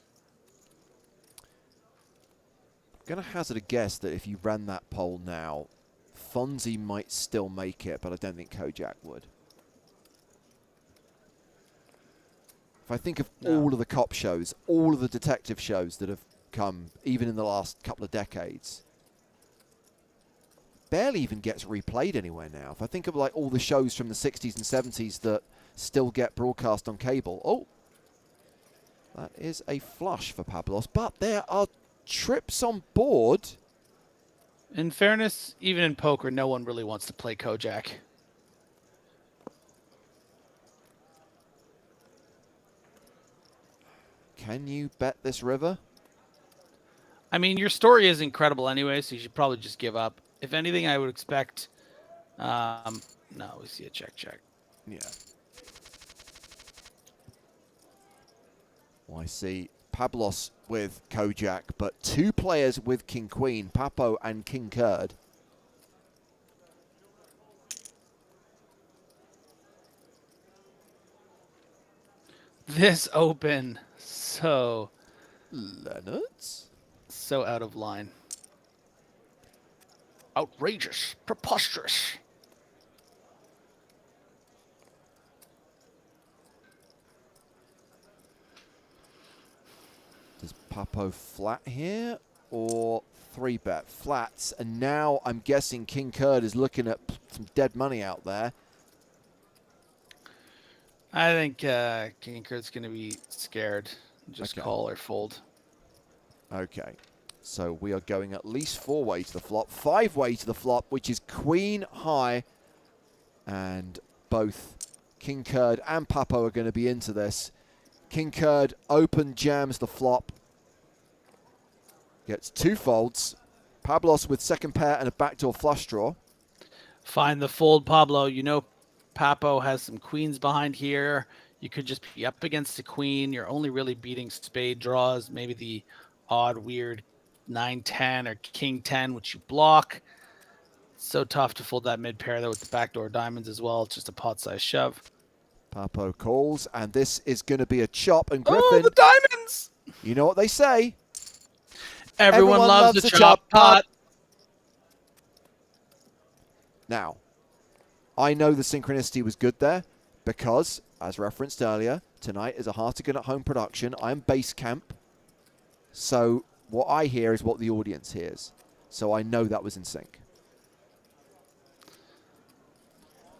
I'm going to hazard a guess that if you ran that poll now, Fonzie might still make it, but I don't think Kojak would. If I think of all of the cop shows, all of the detective shows that have come, even in the last couple of decades, barely even gets replayed anywhere now. If I think of like all the shows from the 60s and 70s that still get broadcast on cable. Oh, that is a flush for Pablos, but there are trips on board. In fairness, even in poker, no one really wants to play Kojak. Can you bet this river? I mean, your story is incredible anyway, so you should probably just give up. If anything, I would expect... no, we see a check. Yeah. Well, I see Pablos with Kojak, but 2 players with King Queen, Papo and King Kurd. This open, so out of line. Outrageous, preposterous. Does Papo flat here or 3-bet? Flats, and now I'm guessing King Kurd is looking at some dead money out there. I think King Kurt's going to be scared. Just call or fold. Okay. So we are going at least 4-way to the flop, 5-way to the flop, which is queen high. And both King Kurd and Papo are going to be into this. King Kurd open jams the flop. Gets 2 folds. Pablos with second pair and a backdoor flush draw. Find the fold, Pablo. You know Papo has some queens behind here. You could just be up against the queen. You're only really beating spade draws, maybe the odd, weird 9-10 or king-10, which you block. So tough to fold that mid pair, though, with the backdoor diamonds as well. It's just a pot-size shove. Papo calls, and this is going to be a chop. And Griffin, Oh, the diamonds! you know what they say. Everyone loves a chop pot. Now, I know the synchronicity was good there because, as referenced earlier, tonight is a Hartigan at home production. I'm base camp. So what I hear is what the audience hears. So I know that was in sync.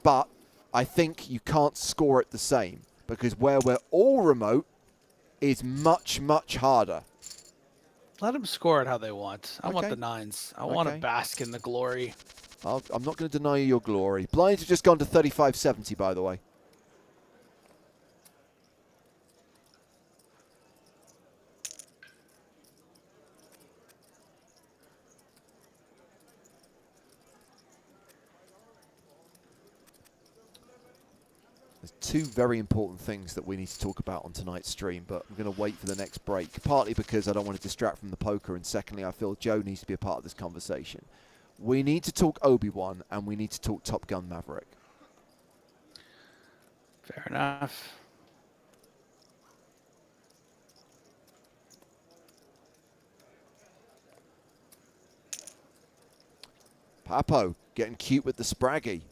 But I think you can't score it the same because where we're all remote is much, much harder. Let them score it how they want. I want Okay. the 9s. I want to bask in the glory. I'm not going to deny you your glory. Blinds have just gone to 35.70, by the way. There's 2 very important things that we need to talk about on tonight's stream, but I'm going to wait for the next break, partly because I don't want to distract from the poker, and secondly, I feel Joe needs to be a part of this conversation. We need to talk Obi-Wan, and we need to talk Top Gun Maverick. Fair enough. Papo getting cute with the Spraggy.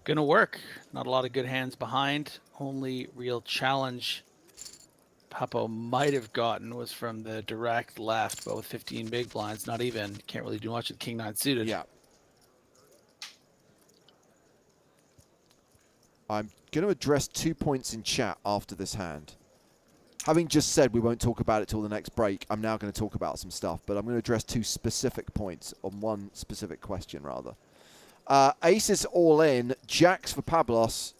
Gonna work. Not a lot of good hands behind. Only real challenge Papo might have gotten was from the direct left, but with 15 big blinds, not even. Can't really do much with King 9 suited. Yeah. I'm going to address 2 points in chat after this hand. Having just said we won't talk about it till the next break, I'm now going to talk about some stuff, but I'm going to address 2 specific points on one specific question, rather. Aces all in, jacks for Pablos.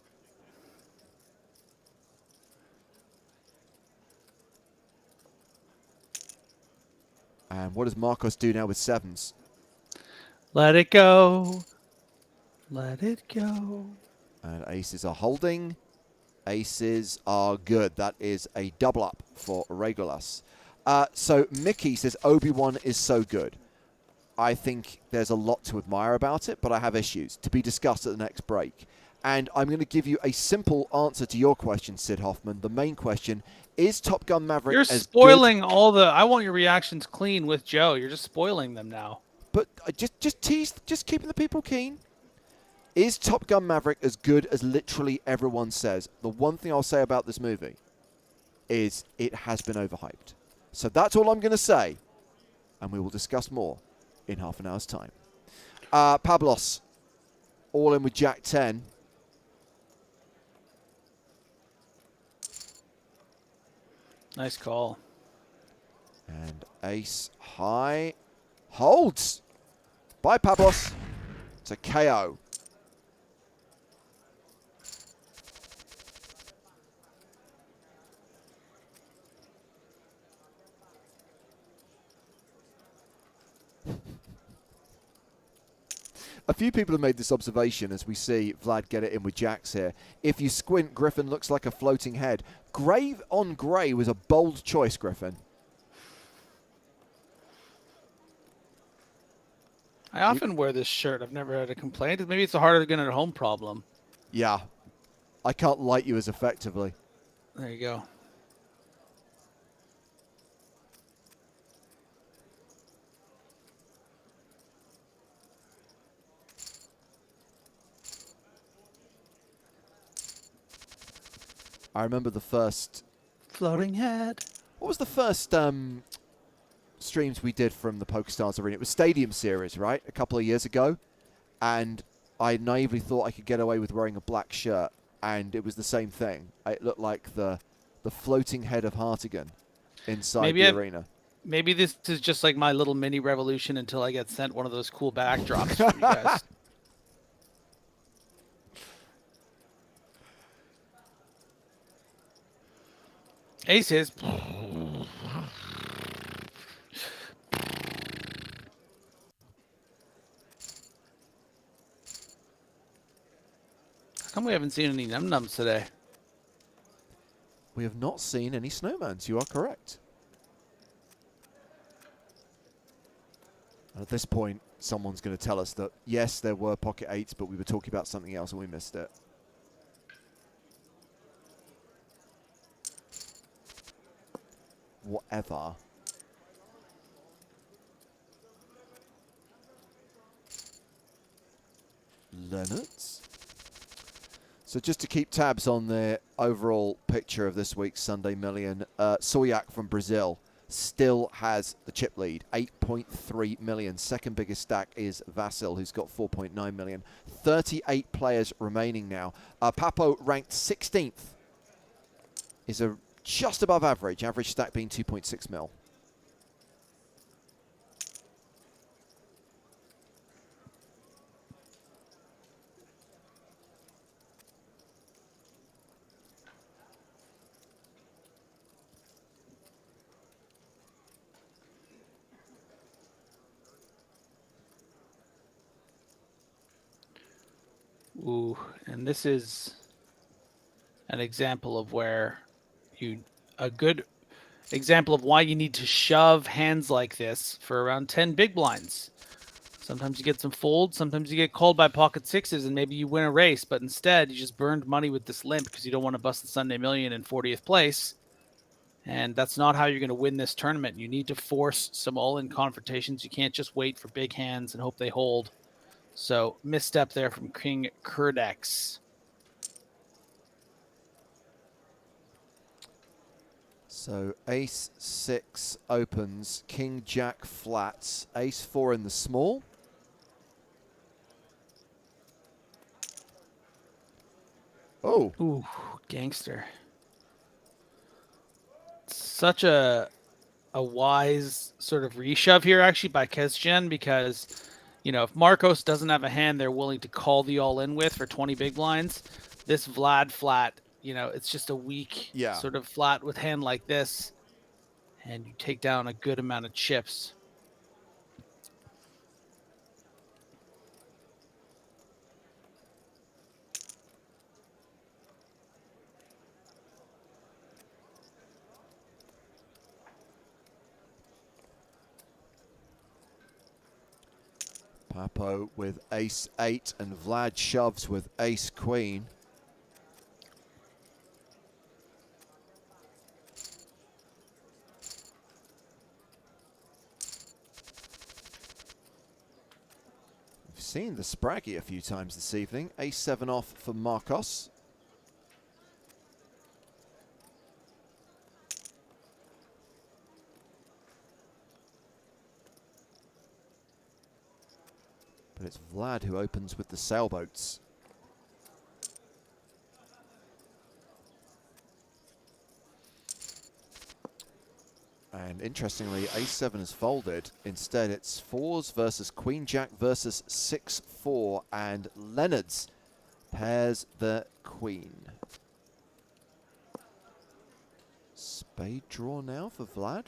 And what does Marcos do now with 7s? Let it go. Let it go. And aces are holding. Aces are good. That is a double up for Regulus. So Mickey says Obi-Wan is so good. I think there's a lot to admire about it, but I have issues to be discussed at the next break. And I'm going to give you a simple answer to your question, Sid Hoffman. The main question, is Top Gun Maverick You're as spoiling all the... I want your reactions clean with Joe. You're just spoiling them now. But just keeping the people keen. Is Top Gun Maverick as good as literally everyone says? The one thing I'll say about this movie is it has been overhyped. So that's all I'm going to say. And we will discuss more in half an hour's time. Pablos, all in with Jack 10. Nice call. And ace high holds by Pablos to KO. A few people have made this observation as we see Vlad get it in with jacks here. If you squint, Griffin looks like a floating head. Grey on grey was a bold choice, Griffin. I often wear this shirt. I've never had a complaint. Maybe it's a harder to get at home problem. Yeah. I can't light you as effectively. There you go. I remember the first... Floating head. What was the first streams we did from the PokerStars Arena? It was Stadium Series, right? A couple of years ago. And I naively thought I could get away with wearing a black shirt. And it was the same thing. It looked like the floating head of Hartigan. inside Maybe the arena. Maybe this is just like my little mini revolution until I get sent one of those cool backdrops from you guys. Aces. How come we haven't seen any num-nums today? We have not seen any snowmans. You are correct. And at this point, someone's going to tell us that, yes, there were pocket eights, but we were talking about something else and we missed it. Whatever. Leonard's. So just to keep tabs on the overall picture of this week's Sunday Million, Soyak from Brazil still has the chip lead, 8.3 million. Second biggest stack is Vasil, who's got 4.9 million. 38 players remaining now. Papo ranked 16th. Is a just above average stack being 2.6 mil. Ooh, and this is an example of where a good example of why you need to shove hands like this for around 10 big blinds. Sometimes you get some folds, sometimes you get called by pocket sixes, and maybe you win a race, but instead you just burned money with this limp because you don't want to bust the Sunday Million in 40th place. And that's not how you're going to win this tournament. You need to force some all-in confrontations. You can't just wait for big hands and hope they hold. So, misstep there from King Kurdex. So, ace 6 opens, king jack flats, ace 4 in the small. Oh. Ooh, gangster. Such a wise sort of reshove here, actually, by Kesgen, because, you know, if Marcos doesn't have a hand they're willing to call the all-in with for 20 big blinds, this Vlad flat, you know, it's just a weak sort of flat with hand like this, and you take down a good amount of chips. Papo with ace 8 and Vlad shoves with ace queen. We've seen the Spraggy a few times this evening. Ace 7 off for Marcos. But it's Vlad who opens with the sailboats. And interestingly, ace-7 is folded. Instead, it's 4s versus queen-jack versus 6-4. And Leonard's pairs the queen. Spade draw now for Vlad.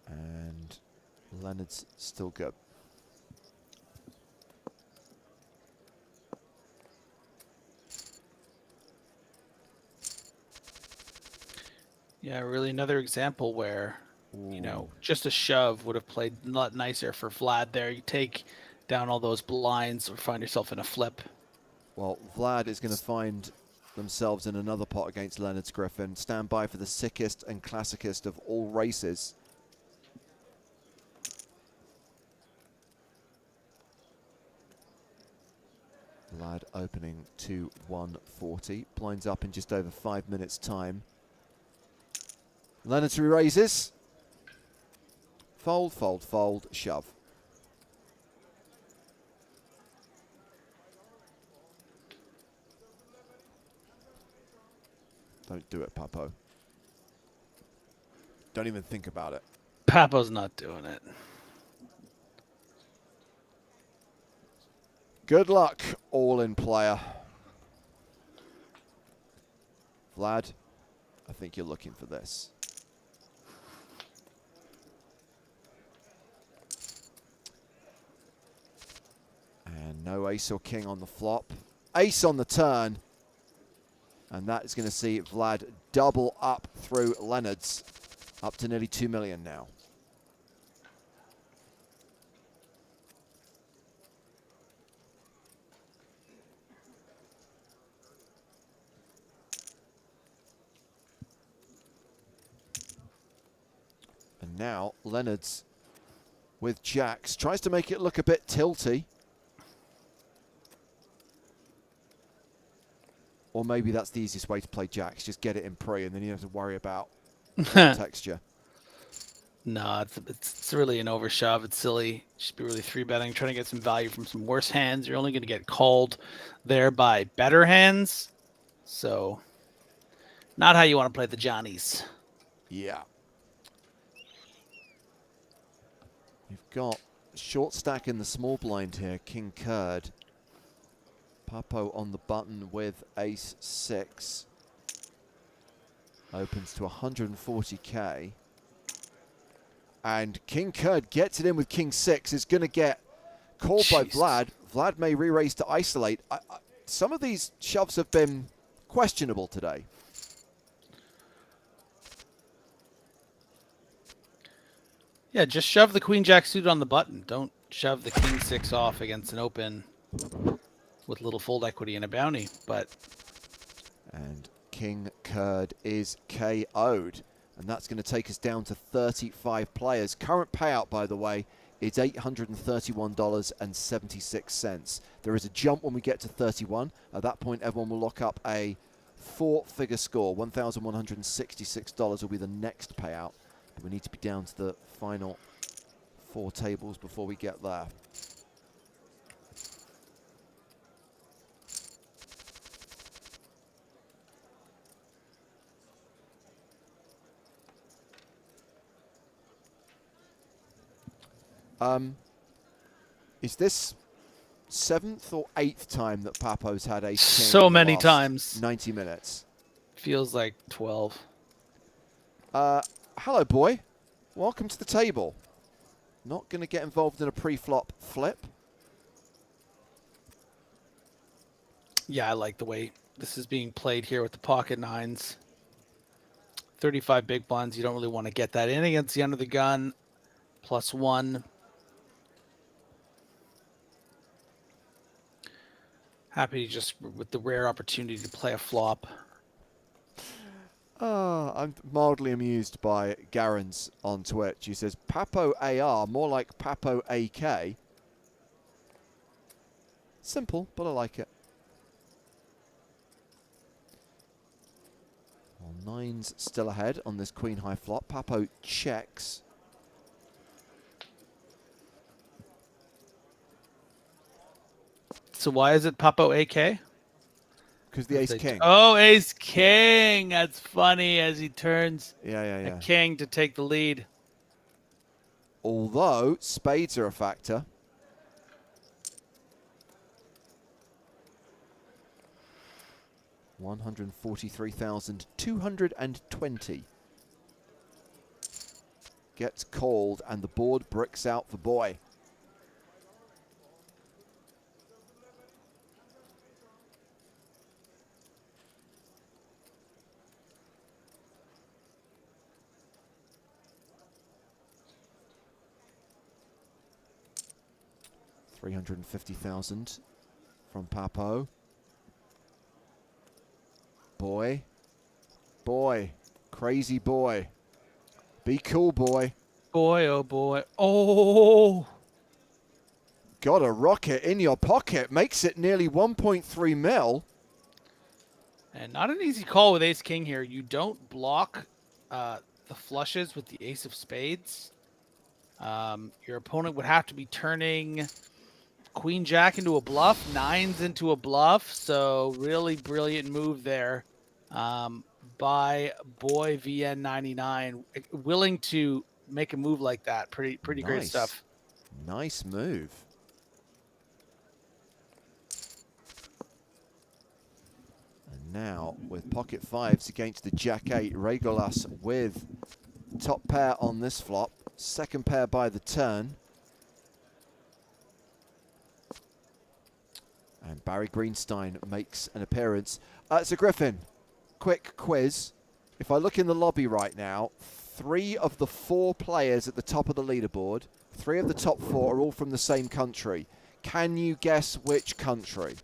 And Leonard's still good. Yeah, really another example where, you know, just a shove would have played a lot nicer for Vlad there. You take down all those blinds or find yourself in a flip. Well, Vlad is going to find themselves in another pot against Leonard's Griffin. Stand by for the sickest and classicest of all races. Vlad opening to 140. Blinds up in just over 5 minutes' time. Leonard's re-raises. Fold, fold, fold, shove. Don't do it, Papo. Don't even think about it. Papo's not doing it. Good luck, all-in player. Vlad, I think you're looking for this. And no ace or king on the flop. Ace on the turn. And that is going to see Vlad double up through Leonard's. Up to nearly 2 million now. And now Leonard's with jacks. Tries to make it look a bit tilty. Or maybe that's the easiest way to play jacks. Just get it in pre and then you don't have to worry about texture. No, it's really an overshove. It's silly. You should be really 3-betting, trying to get some value from some worse hands. You're only going to get called there by better hands. So, not how you want to play the Johnnies. Yeah. You've got short stack in the small blind here, King Curd. Papo on the button with ace 6. Opens to 140k. And King Curd gets it in with King 6. Is going to get called by Vlad. Vlad may re-raise to isolate. Some of these shoves have been questionable today. Yeah, just shove the Queen Jack suited on the button. Don't shove the King 6 off against an open with little fold equity and a bounty. And King Curd is KO'd. And that's going to take us down to 35 players. Current payout, by the way, is $831.76. There is a jump when we get to 31. At that point, everyone will lock up a 4-figure score. $1,166 will be the next payout. But we need to be down to the final 4 tables before we get there. Is this 7th or 8th time that Papo's had ace king? So many times. 90 minutes. Feels like 12. Hello, boy. Welcome to the table. Not going to get involved in a pre-flop flip. Yeah, I like the way this is being played here with the pocket nines. 35 big blinds. You don't really want to get that in against the under the gun. +1. Happy just with the rare opportunity to play a flop. I'm mildly amused by Garen's on Twitch. He says, Papo AR, more like Papo AK. Simple, but I like it. Well, 9's still ahead on this queen high flop. Papo checks. So why is it Papo AK? Because the ace king. Oh, ace king. That's funny as he turns Yeah. a king to take the lead. Although spades are a factor. $143,220. Gets called and the board bricks out for boy. $350,000 from Papo. Boy. Crazy boy. Be cool, boy. Boy, oh boy. Oh! Got a rocket in your pocket. Makes it nearly 1.3 mil. And not an easy call with ace king here. You don't block the flushes with the ace of spades. Your opponent would have to be turning queen jack into a bluff, 9s into a bluff. So really brilliant move there by boy VN99, willing to make a move like that. Pretty great Nice. stuff. Nice move. And now with pocket fives against the Jack 8, Regolas with top pair on this flop, second pair by the turn. And Barry Greenstein makes an appearance. So Griffin, quick quiz. If I look in the lobby right now, 3 of the 4 players at the top of the leaderboard, 3 of the top 4 are all from the same country. Can you guess which country?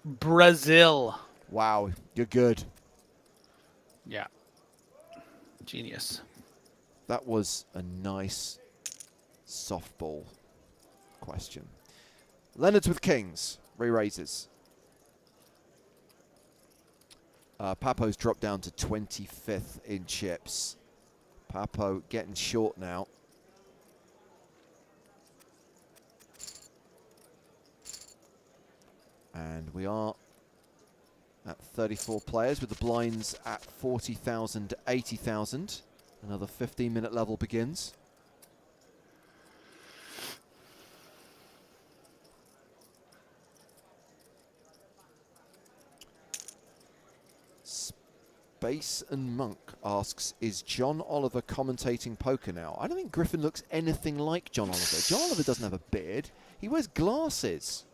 Brazil. Wow, you're good. Yeah. Genius. That was a nice softball question. Leonard's with kings, re-raises. Papo's dropped down to 25th in chips. Papo getting short now. And we are at 34 players with the blinds at 40,000 to 80,000. Another 15-minute level begins. Space and Monk asks, is John Oliver commentating poker now? I don't think Griffin looks anything like John Oliver. John Oliver doesn't have a beard. He wears glasses.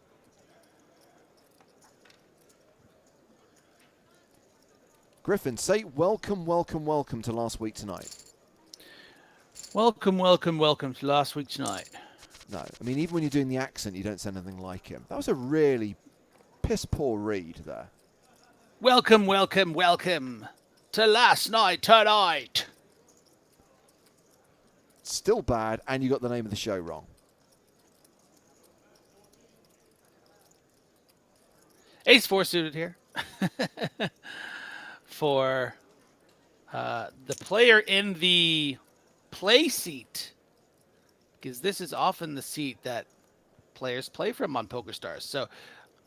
Griffin, say welcome, welcome, welcome to Last Week Tonight. Welcome, welcome, welcome to Last Week Tonight. No, I mean, even when you're doing the accent, you don't sound anything like him. That was a really piss-poor read there. Welcome, welcome, welcome to Last Night Tonight. Still bad, and you got the name of the show wrong. Ace-4 suited here. For the player in the play seat, because this is often the seat that players play from on PokerStars. So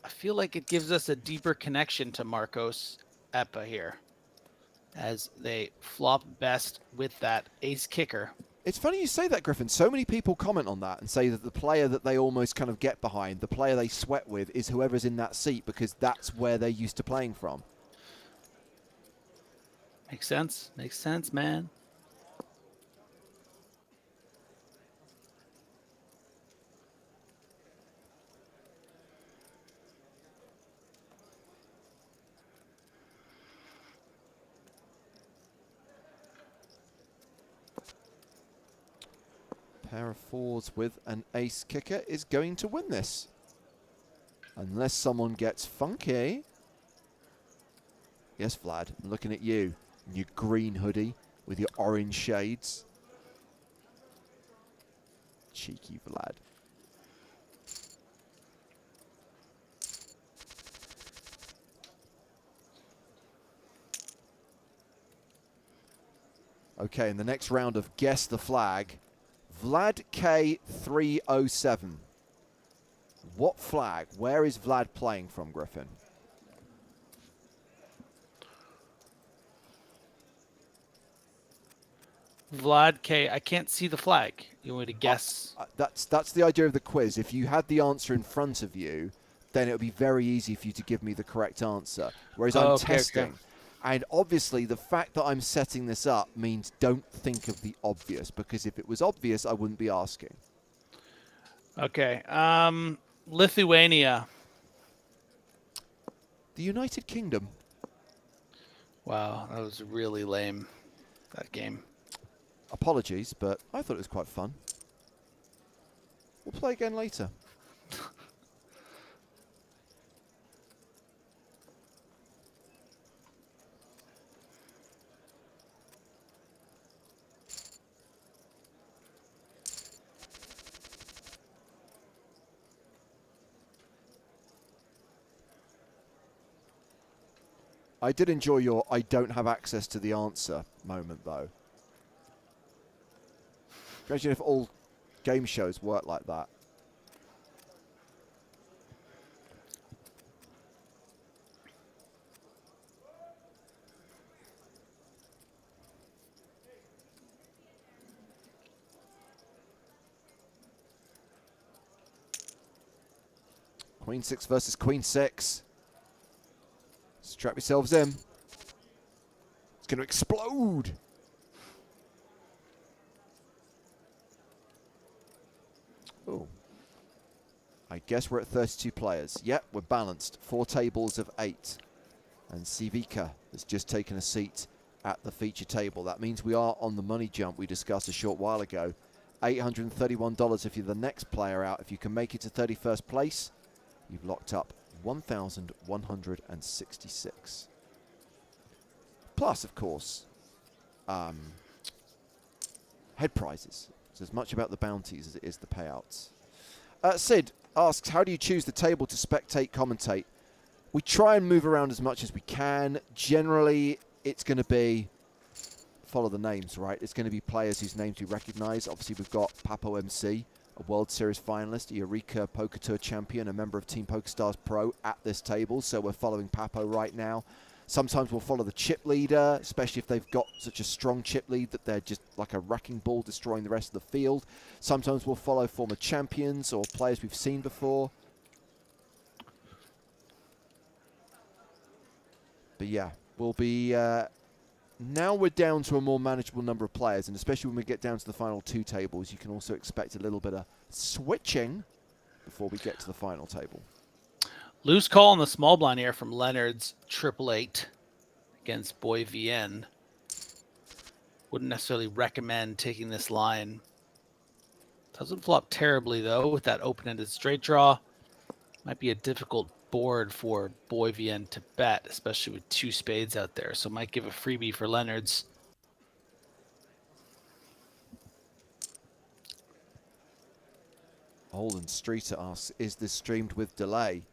I feel like it gives us a deeper connection to Marcos Epa here as they flop best with that ace kicker. It's funny you say that, Griffin. So many people comment on that and say that the player that they almost kind of get behind, the player they sweat with, is whoever's in that seat because that's where they're used to playing from. Makes sense. Makes sense, man. Pair of 4s with an ace kicker is going to win this. Unless someone gets funky. Yes, Vlad, I'm looking at you in your green hoodie with your orange shades. Cheeky Vlad. Okay, in the next round of Guess the Flag, Vlad K307. What flag? Where is Vlad playing from, Griffin? Vlad K. I can't see the flag. You want me to guess? That's the idea of the quiz. If you had the answer in front of you, then it would be very easy for you to give me the correct answer. Whereas I'm testing. Okay. And obviously, the fact that I'm setting this up means don't think of the obvious, because if it was obvious, I wouldn't be asking. Okay. Lithuania. The United Kingdom. Wow, that was really lame, that game. Apologies, but I thought it was quite fun. We'll play again later. I did enjoy your I don't have access to the answer moment, though. Imagine if all game shows worked like that. Queen 6 versus Queen 6. Strap yourselves in. It's going to explode. Oh. I guess we're at 32 players. Yep, we're balanced. 4 tables of 8. And Civica has just taken a seat at the feature table. That means we are on the money jump we discussed a short while ago. $831 if you're the next player out. If you can make it to 31st place, you've locked up 1,166. Plus, of course, head prizes. It's as much about the bounties as it is the payouts. Sid asks, how do you choose the table to spectate, commentate? We try and move around as much as we can. Generally, it's going to be, follow the names, right? It's going to be players whose names we recognize. Obviously, we've got Papo MC, a World Series finalist, a Eureka Poker Tour champion, a member of Team PokerStars Pro at this table. So we're following Papo right now. Sometimes we'll follow the chip leader, especially if they've got such a strong chip lead that they're just like a wrecking ball destroying the rest of the field. Sometimes we'll follow former champions or players we've seen before. But yeah, we'll be... now we're down to a more manageable number of players, and especially when we get down to the final 2 tables, you can also expect a little bit of switching before we get to the final table. Loose call on the small blind here from Leonard's 888 against Boy VN. Wouldn't necessarily recommend taking this line. Doesn't flop terribly, though, with that open-ended straight draw. Might be a difficult board for Boy VN to bet, especially with 2 spades out there. So might give a freebie for Leonard's. Holden Streeter asks, is this streamed with delay?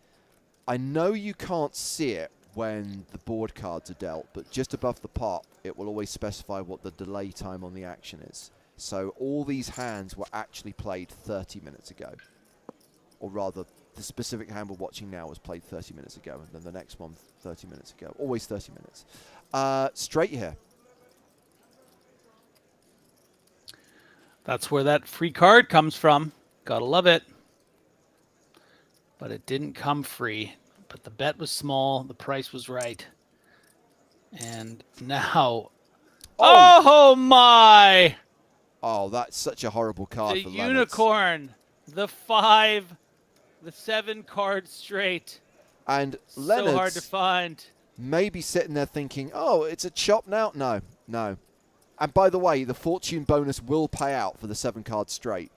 I know you can't see it when the board cards are dealt, but just above the pot, it will always specify what the delay time on the action is. So all these hands were actually played 30 minutes ago. Or rather, the specific hand we're watching now was played 30 minutes ago, and then the next one 30 minutes ago. Always 30 minutes. Straight here. That's where that free card comes from. Gotta love it. But it didn't come free. But the bet was small. The price was right. And now... Oh my! Oh, that's such a horrible card The for Leonard. unicorn. The 5. The 7 card straight. And Leonard so hard to find. Maybe sitting there thinking, oh, it's a chop now. No, no. And by the way, the fortune bonus will pay out for the 7 card straight.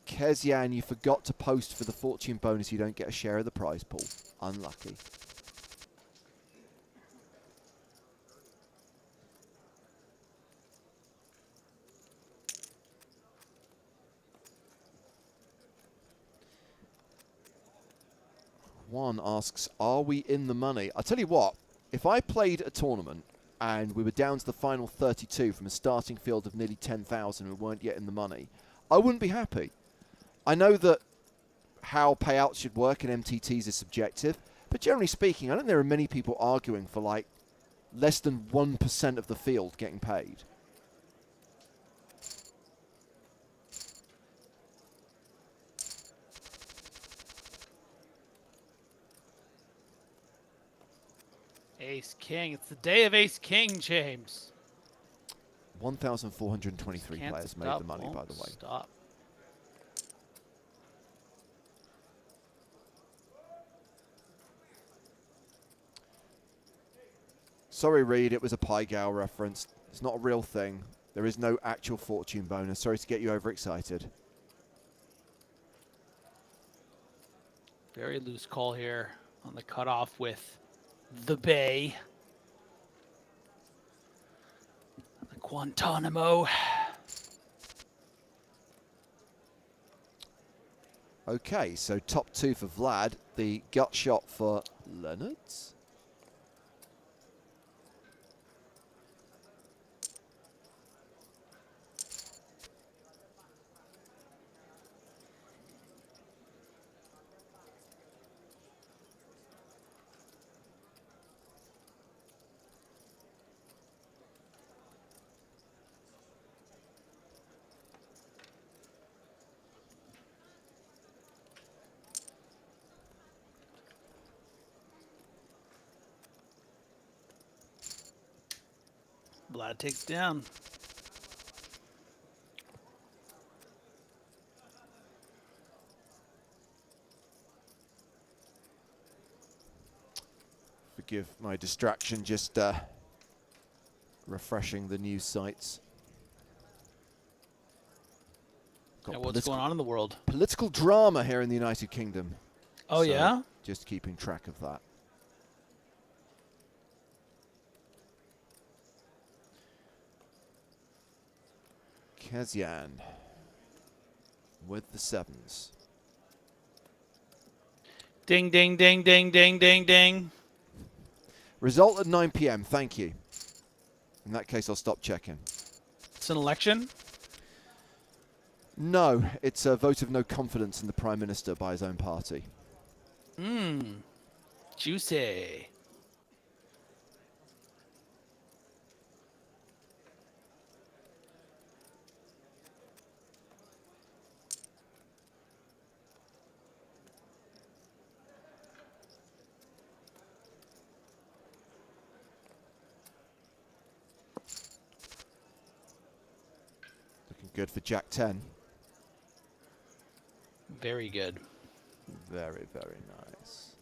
Kezian, you forgot to post for the fortune bonus. You don't get a share of the prize pool. Unlucky. Juan asks, are we in the money? I'll tell you what, if I played a tournament and we were down to the final 32 from a starting field of nearly 10,000 and we weren't yet in the money, I wouldn't be happy. I know that how payouts should work in MTTs is subjective, but generally speaking, I don't think there are many people arguing for like less than 1% of the field getting paid. Ace King. It's the day of Ace King, James. 1,423 players made the money, by the way. Stop. Sorry, Reed, it was a Pai Gow reference. It's not a real thing. There is no actual fortune bonus. Sorry to get you overexcited. Very loose call here on the cutoff with the Bay. The Guantanamo. Okay, so top 2 for Vlad. The gut shot for Leonard. that takes down. Forgive my distraction, just refreshing the news sites. Got What's going on in the world? Political drama here in the United Kingdom. Oh, So yeah? just keeping track of that. Kezian with the sevens. Ding, ding, ding, ding, ding, ding, ding. Result at 9 p.m. Thank you. In that case, I'll stop checking. It's an election? No, it's a vote of no confidence in the Prime Minister by his own party. Juicy. Looking good for Jack 10. Very good. Very, very nice.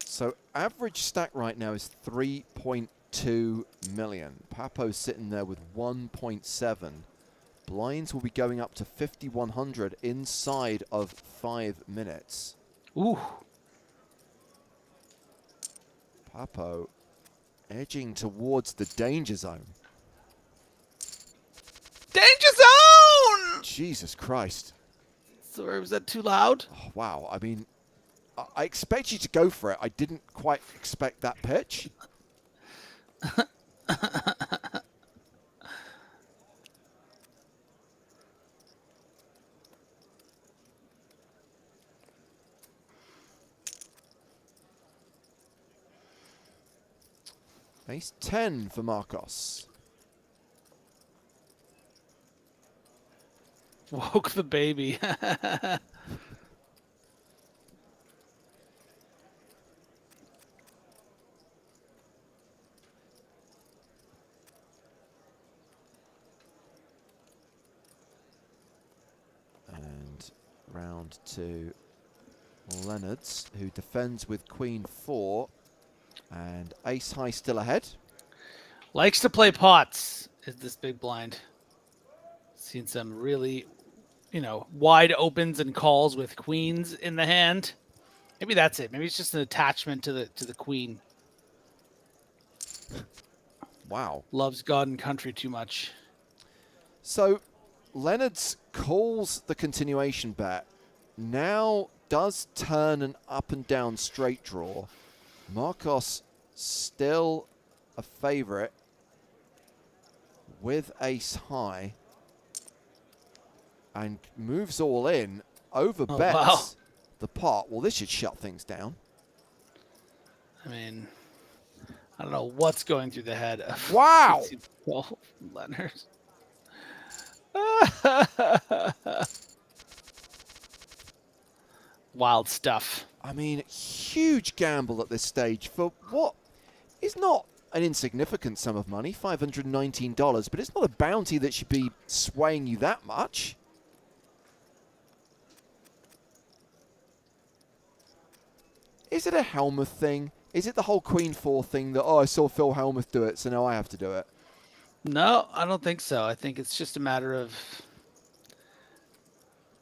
So average stack right now is 3.2 million. Papo's sitting there with 1.7. Blinds will be going up to 5,100 inside of 5 minutes. Ooh. Papo edging towards the danger zone. Danger zone! Jesus Christ. Sorry, was that too loud? Oh, wow. I mean, I expect you to go for it. I didn't quite expect that pitch. Ace 10 for Marcos. Woke the baby. And round to Leonard's, who defends with Queen 4. And ace high still ahead. Likes to play pots, is this big blind. Seen some really, wide opens and calls with queens in the hand. Maybe that's it. Maybe it's just an attachment to the queen. Wow. Loves God and country too much. So Leonard's calls the continuation bet. Now does turn an up and down straight draw. Marcos still a favorite with ace high and moves all in, over bets the pot. Well, this should shut things down. I mean, I don't know what's going through the head of Wow. Leonard. Wild stuff. I mean, huge gamble at this stage for what is not an insignificant sum of money, $519, but it's not a bounty that should be swaying you that much. Is it a Helmuth thing? Is it the whole Queen 4 thing that, oh, I saw Phil Helmuth do it, so now I have to do it? No, I don't think so. I think it's just a matter of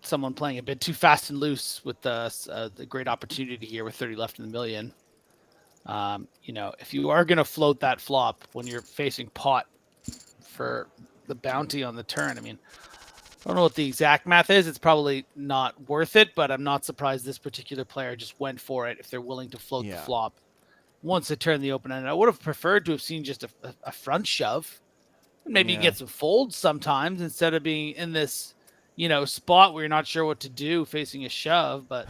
someone playing a bit too fast and loose with the great opportunity here with 30 left in the million. If you are going to float that flop when you're facing pot for the bounty on the turn, I mean, I don't know what the exact math is. It's probably not worth it, but I'm not surprised this particular player just went for it if they're willing to float the flop once they turn the open end. I would have preferred to have seen just a front shove. Maybe you get some folds sometimes instead of being in this spot where you're not sure what to do facing a shove. But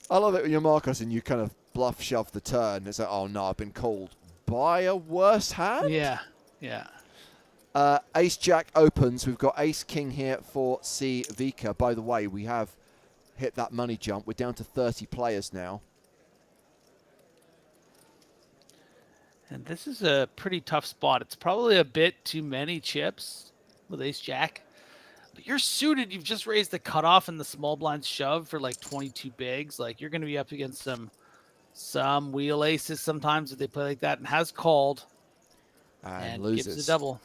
I love it when you're Marcos and you kind of bluff shove the turn. It's like, oh no, I've been called by a worse hand. Yeah, yeah. Ace Jack opens. We've got Ace King here for C Vika. By the way, we have hit that money jump. We're down to 30 players now. And this is a pretty tough spot. It's probably a bit too many chips with Ace Jack. But you're suited. You've just raised the cutoff and the small blind shove for like 22 bigs. Like you're going to be up against some wheel aces sometimes if they play like that, and has called And gives loses. the double.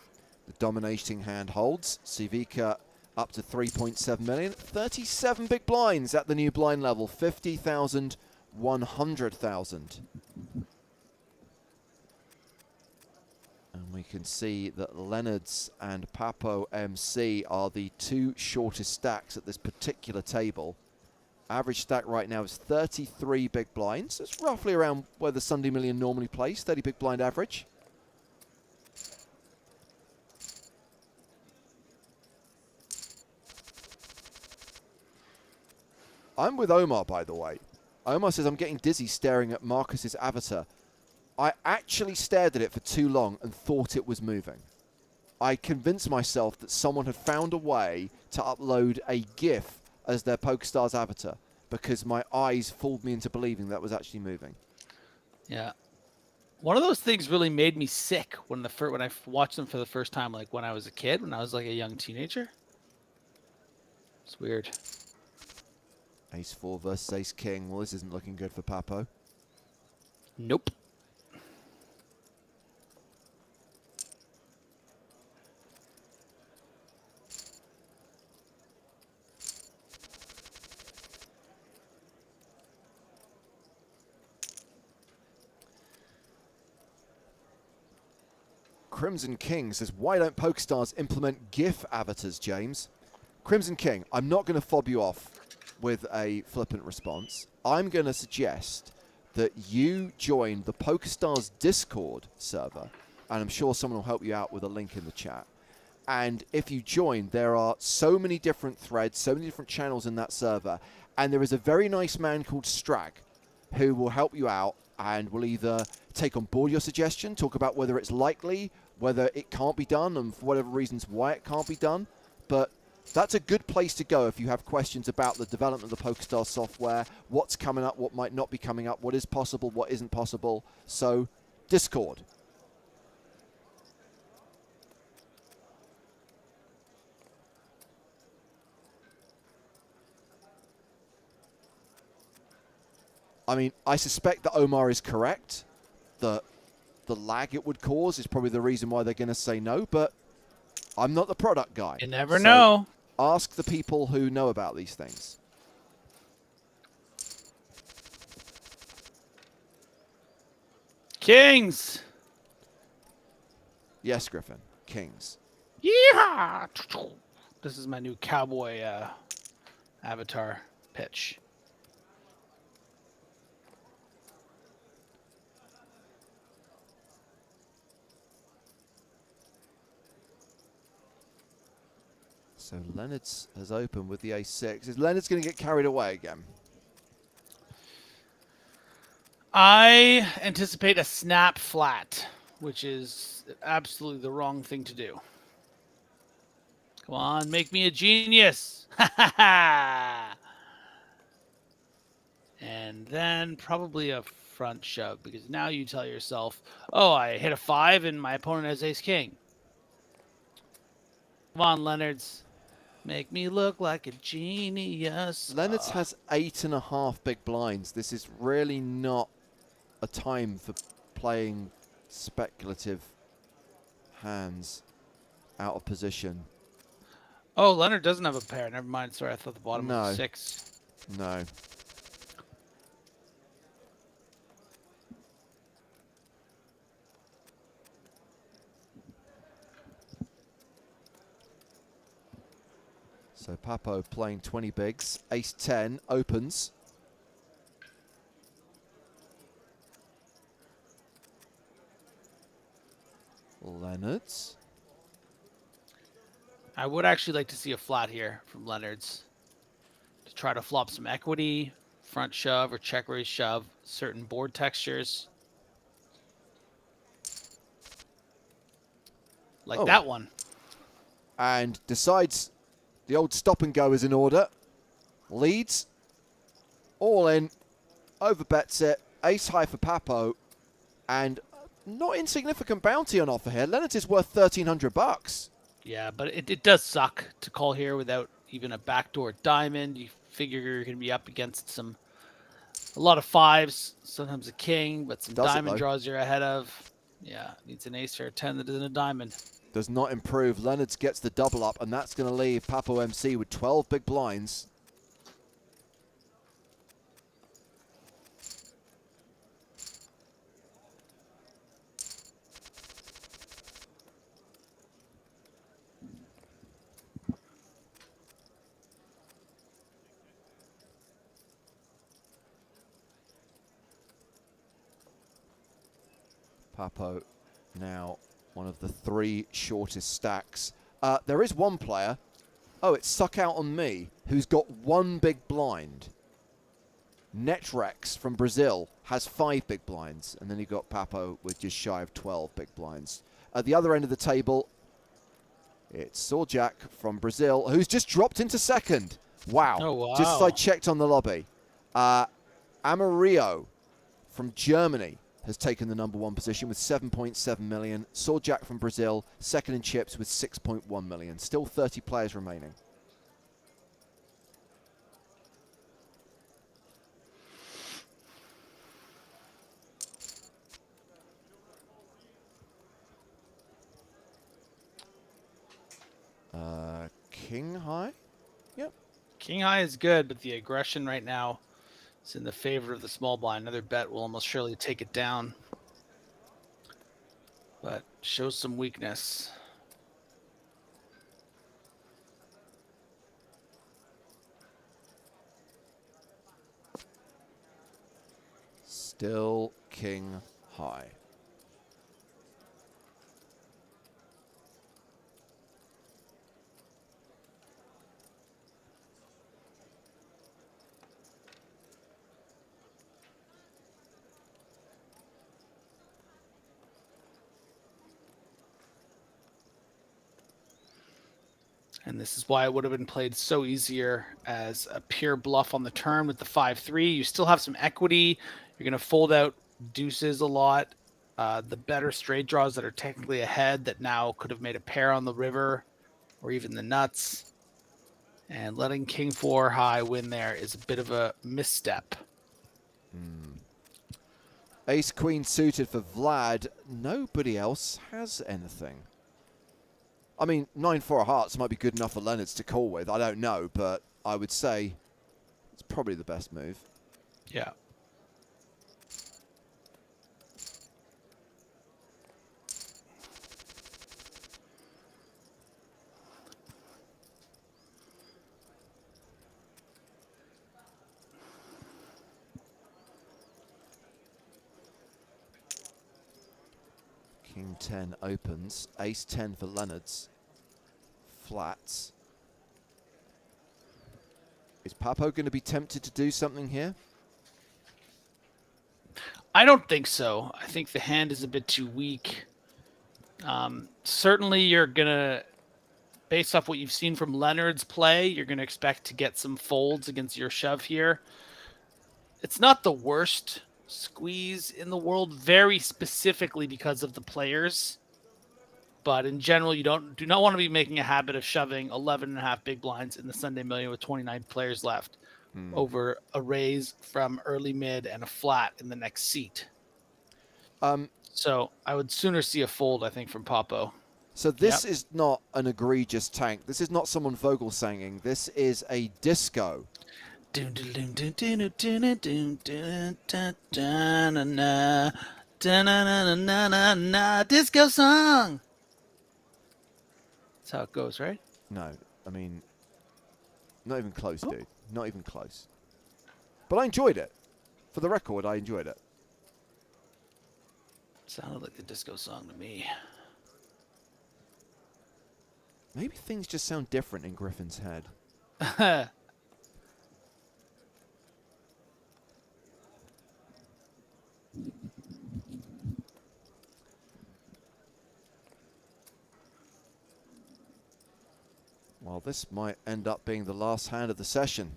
The dominating hand holds. Civica up to 3.7 million. 37 big blinds at the new blind level. 50,000, 100,000. And we can see that Leonard's and Papo MC are the two shortest stacks at this particular table. Average stack right now is 33 big blinds. It's roughly around where the Sunday Million normally plays, 30 big blind average. I'm with Omar, by the way. Omar says, I'm getting dizzy staring at Marcus's avatar. I actually stared at it for too long and thought it was moving. I convinced myself that someone had found a way to upload a GIF as their PokerStars avatar because my eyes fooled me into believing that was actually moving. Yeah. One of those things really made me sick when I watched them for the first time, like when I was a kid, when I was like a young teenager. It's weird. Ace 4 versus Ace King. Well, this isn't looking good for Papo. Nope. Crimson King says, why don't PokerStars implement GIF avatars, James? Crimson King, I'm not going to fob you off with a flippant response. I'm going to suggest that you join the PokerStars Discord server, and I'm sure someone will help you out with a link in the chat. And if you join, there are so many different threads, so many different channels in that server, and there is a very nice man called Strag who will help you out and will either take on board your suggestion, talk about whether it's likely, whether it can't be done, and for whatever reasons why it can't be done. But that's a good place to go if you have questions about the development of the PokerStars software, what's coming up, what might not be coming up, what is possible, what isn't possible. So, Discord. I mean, I suspect that Omar is correct. The lag it would cause is probably the reason why they're going to say no, but I'm not the product guy. You never know. Ask the people who know about these things. Kings. Yes, Griffin. Kings. Yeehaw! This is my new cowboy avatar pitch. So Leonard's has opened with the ace-6. Is Leonard's going to get carried away again? I anticipate a snap flat, which is absolutely the wrong thing to do. Come on, make me a genius. And then probably a front shove, because now you tell yourself, oh, I hit a 5 and my opponent has ace-king. Come on, Leonard's. Make me look like a genius. Leonard's has 8.5 big blinds. This is really not a time for playing speculative hands out of position. Oh, Leonard doesn't have a pair. Never mind. Sorry, I thought the bottom was 6. No. So Papo playing 20 bigs. Ace-10 opens. Leonard's. I would actually like to see a flat here from Leonard's to try to flop some equity, front shove or check raise shove certain board textures. Like that one. And decides the old stop and go is in order. Leads. All in. Overbets it. Ace high for Papo. And not insignificant bounty on offer here. Leonard is worth $1,300. Yeah, but it does suck to call here without even a backdoor diamond. You figure you're going to be up against a lot of fives, sometimes a king, but some diamond draws you're ahead of. Yeah, needs an ace or a 10 that isn't a diamond. Does not improve. Leonard's gets the double up, and that's going to leave Papo MC with 12 big blinds. Papo now one of the 3 shortest stacks. There is one player. Oh, it's Suck Out on Me, who's got 1 big blind. Netrex from Brazil has 5 big blinds. And then you've got Papo with just shy of 12 big blinds. At the other end of the table, it's Sorjak from Brazil, who's just dropped into second. Wow. Oh, wow. Just as I checked on the lobby. Amarillo from Germany has taken the #1 position with 7.7 million. Sorjak from Brazil, second in chips with 6.1 million. Still 30 players remaining. King high? Yep. King high is good, but the aggression right now is in the favor of the small blind. Another bet will almost surely take it down, but shows some weakness. Still king high. And this is why it would have been played so easier as a pure bluff on the turn with the 5-3. You still have some equity. You're going to fold out deuces a lot. The better straight draws that are technically ahead that now could have made a pair on the river or even the nuts. And letting king 4 high win there is a bit of a misstep. Ace queen suited for Vlad. Nobody else has anything. I mean, 9-4 hearts might be good enough for Leonard's to call with. I don't know, but I would say it's probably the best move. Yeah. King 10 opens. Ace 10 for Leonard's. Flats. Is Papo going to be tempted to do something here? I don't think so. I think the hand is a bit too weak. Certainly you're going to, based off what you've seen from Leonard's play, you're going to expect to get some folds against your shove here. It's not the worst squeeze in the world, very specifically because of the players. But in general, you do not want to be making a habit of shoving 11.5 big blinds in the Sunday Million with 29 players left over a raise from early mid and a flat in the next seat. So I would sooner see a fold, I think, from Papo. So this is not an egregious tank. This is not someone Vogelsanging. This is a disco. Disco song. That's how it goes, right? No, I mean, not even close, dude. Not even close. But I enjoyed it. For the record, I enjoyed it. Sounded like the disco song to me. Maybe things just sound different in Griffin's head. Well, this might end up being the last hand of the session.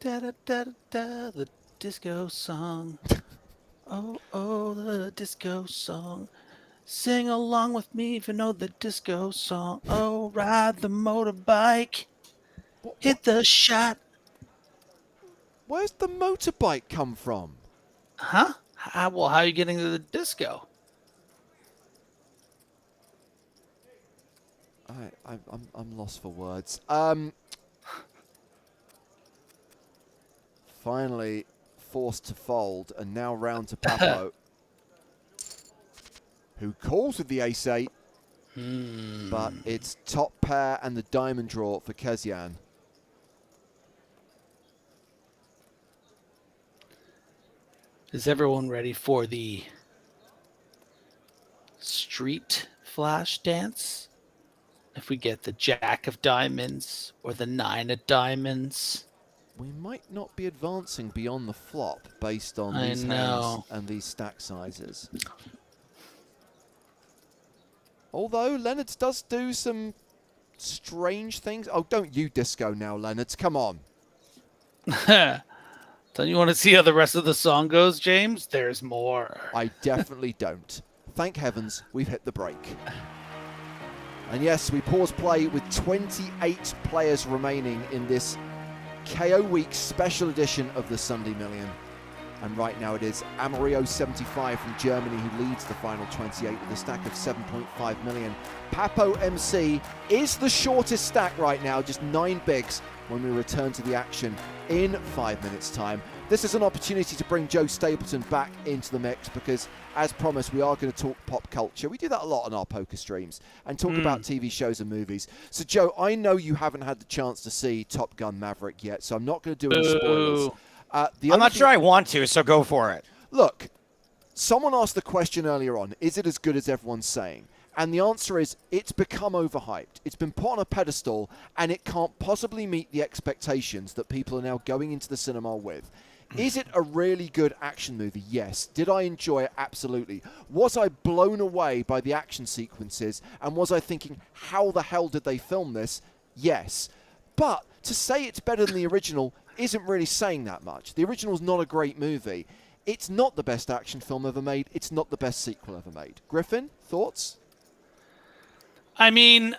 Da da da da, the disco song. Oh, oh, the disco song. Sing along with me if you know the disco song. Oh, ride the motorbike. Hit the shot. Where's the motorbike come from? Huh? How are you getting to the disco? I'm lost for words. Finally forced to fold, and now round to Papo, who calls with the ace-8, but it's top pair and the diamond draw for Kezian. Is everyone ready for the street flash dance? If we get the jack of diamonds or the 9 of diamonds. We might not be advancing beyond the flop based on I these hands know. and these stack sizes. Although Leonard's does do some strange things. Oh, don't you disco now, Leonard's. Come on. Don't you want to see how the rest of the song goes, James? There's more. I definitely don't. Thank heavens we've hit the break. And yes, we pause play with 28 players remaining in this KO Week special edition of the Sunday Million. And right now it is Amario75 from Germany who leads the final 28 with a stack of 7.5 million. Papo MC is the shortest stack right now, just 9 bigs when we return to the action in 5 minutes' time. This is an opportunity to bring Joe Stapleton back into the mix because, as promised, we are going to talk pop culture. We do that a lot on our poker streams and talk about TV shows and movies. So, Joe, I know you haven't had the chance to see Top Gun Maverick yet, so I'm not going to do any spoilers. I'm not sure I want to, so go for it. Look, someone asked the question earlier on, is it as good as everyone's saying? And the answer is, it's become overhyped. It's been put on a pedestal, and it can't possibly meet the expectations that people are now going into the cinema with. Is it a really good action movie? Yes. Did I enjoy it? Absolutely. Was I blown away by the action sequences? And was I thinking, how the hell did they film this? Yes. But to say it's better than the original isn't really saying that much. The original's not a great movie. It's not the best action film ever made. It's not the best sequel ever made. Griffin, thoughts? I mean,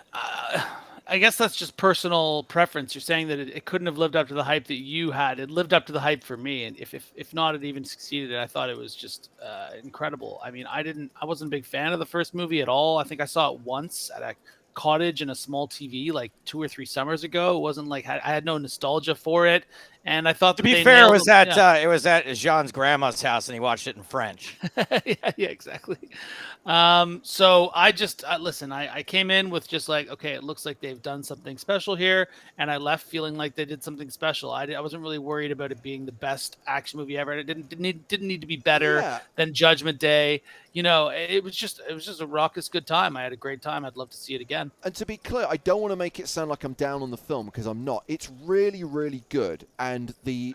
I guess that's just personal preference. You're saying that it couldn't have lived up to the hype that you had. It lived up to the hype for me, and if not, it even succeeded. I thought it was just incredible. I mean, I wasn't a big fan of the first movie at all. I think I saw it once at a cottage and a small TV like 2 or 3 summers ago. It wasn't like I had no nostalgia for it, and I thought to be fair, it was at Jean's grandma's house, and he watched it in French. yeah, exactly. So I just listen. I came in with just like, okay, it looks like they've done something special here, and I left feeling like they did something special. I wasn't really worried about it being the best action movie ever. It didn't need to be better than Judgment Day. You know, it was just a raucous good time. I had a great time. I'd love to see it again. And to be clear, I don't want to make it sound like I'm down on the film because I'm not. It's really, really good, and the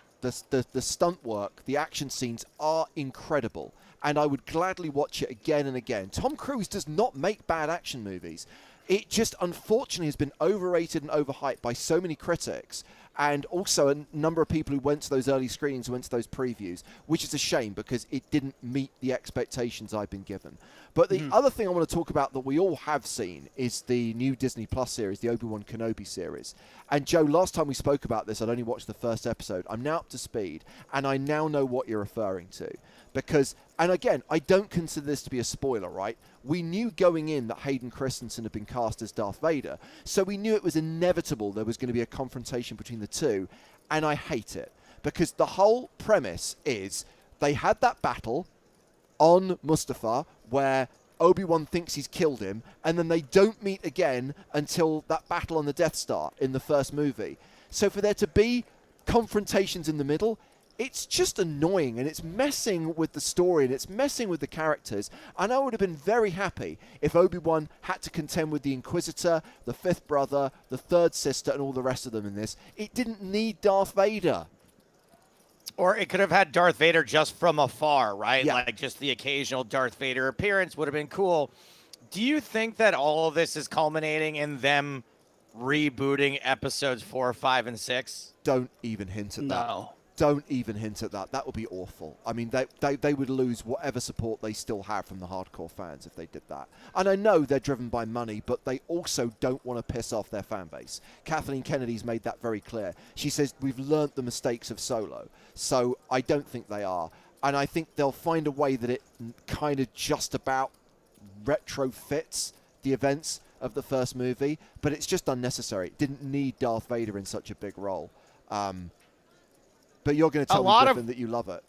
stunt work, the action scenes are incredible. And I would gladly watch it again and again. Tom Cruise does not make bad action movies. It just, unfortunately, has been overrated and overhyped by so many critics. And also a number of people who went to those early screenings, went to those previews, which is a shame because it didn't meet the expectations I've been given. But the other thing I want to talk about that we all have seen is the new Disney Plus series, the Obi-Wan Kenobi series. And Joe, last time we spoke about this, I'd only watched the first episode. I'm now up to speed, and I now know what you're referring to. Because, and again, I don't consider this to be a spoiler, right? We knew going in that Hayden Christensen had been cast as Darth Vader, so we knew it was inevitable there was going to be a confrontation between the two, and I hate it. Because the whole premise is they had that battle on Mustafar where Obi-Wan thinks he's killed him, and then they don't meet again until that battle on the Death Star in the first movie. So for there to be confrontations in the middle, it's just annoying, and it's messing with the story, and it's messing with the characters. And I would have been very happy if Obi-Wan had to contend with the Inquisitor, the fifth brother, the third sister, and all the rest of them in this. It didn't need Darth Vader. Or it could have had Darth Vader just from afar, right? Yeah. Like just the occasional Darth Vader appearance would have been cool. Do you think that all of this is culminating in them rebooting episodes 4, 5, and 6? Don't even hint at that. No. Don't even hint at that. That would be awful. I mean, they would lose whatever support they still have from the hardcore fans if they did that. And I know they're driven by money, but they also don't want to piss off their fan base. Kathleen Kennedy's made that very clear. She says, we've learnt the mistakes of Solo. So I don't think they are. And I think they'll find a way that it kind of just about retrofits the events of the first movie, but it's just unnecessary. It didn't need Darth Vader in such a big role. But you're going to tell me, Griffin, that you love it.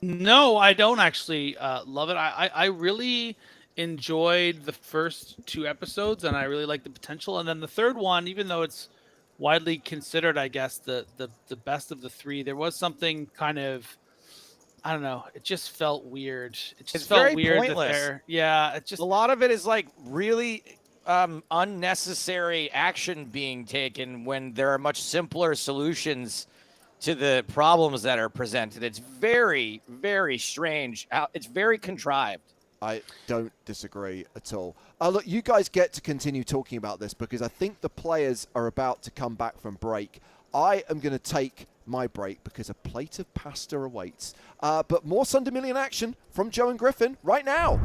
No, I don't actually love it. I really enjoyed the first 2 episodes, and I really like the potential. And then the third one, even though it's widely considered, I guess, the best of the 3, there was something kind of, I don't know, it just felt weird. It just felt very weird. pointless. Yeah, it just, A lot of it is like really unnecessary action being taken when there are much simpler solutions to the problems that are presented. It's very, very strange. It's very contrived. I don't disagree at all. Look, you guys get to continue talking about this because I think the players are about to come back from break. I am going to take my break because a plate of pasta awaits. But more Sunday Million action from Joe and Griffin right now.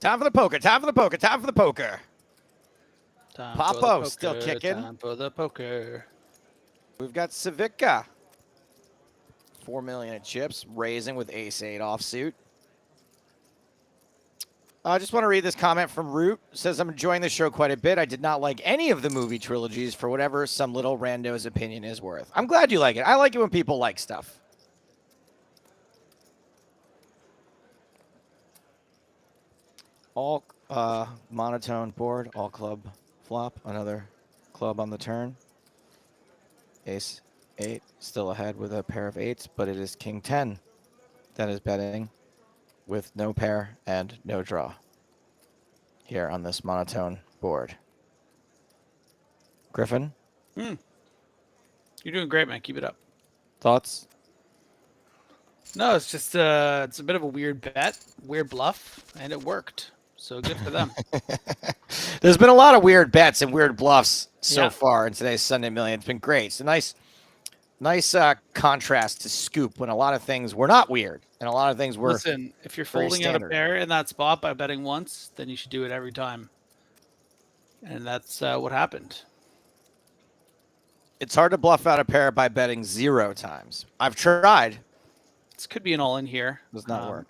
Time for the poker. Time for the poker. Time for the poker. time Papo for the poker, still kicking. Time for the poker. We've got Civica. 4 million at chips, raising with ace-8 offsuit. I just want to read this comment from Root. It says, I'm enjoying the show quite a bit. I did not like any of the movie trilogies for whatever some little rando's opinion is worth. I'm glad you like it. I like it when people like stuff. All monotone board, all club flop, another club on the turn. Ace 8 still ahead with a pair of 8s, but it is King 10 that is betting with no pair and no draw here on this monotone board. Griffin, You're doing great, man. Keep it up. thoughts? No, it's just it's a bit of a weird bet, weird bluff, and it worked. So good for them. There's been a lot of weird bets and weird bluffs so Yeah. far in today's Sunday Million. It's been great. It's a nice contrast to Scoop when a lot of things were not weird and a lot of things were. Listen, if you're very folding out a standard. pair in that spot by betting once, then you should do it every time. And that's what happened. It's hard to bluff out a pair by betting 0 times. I've tried. This could be an all-in here. Does not work.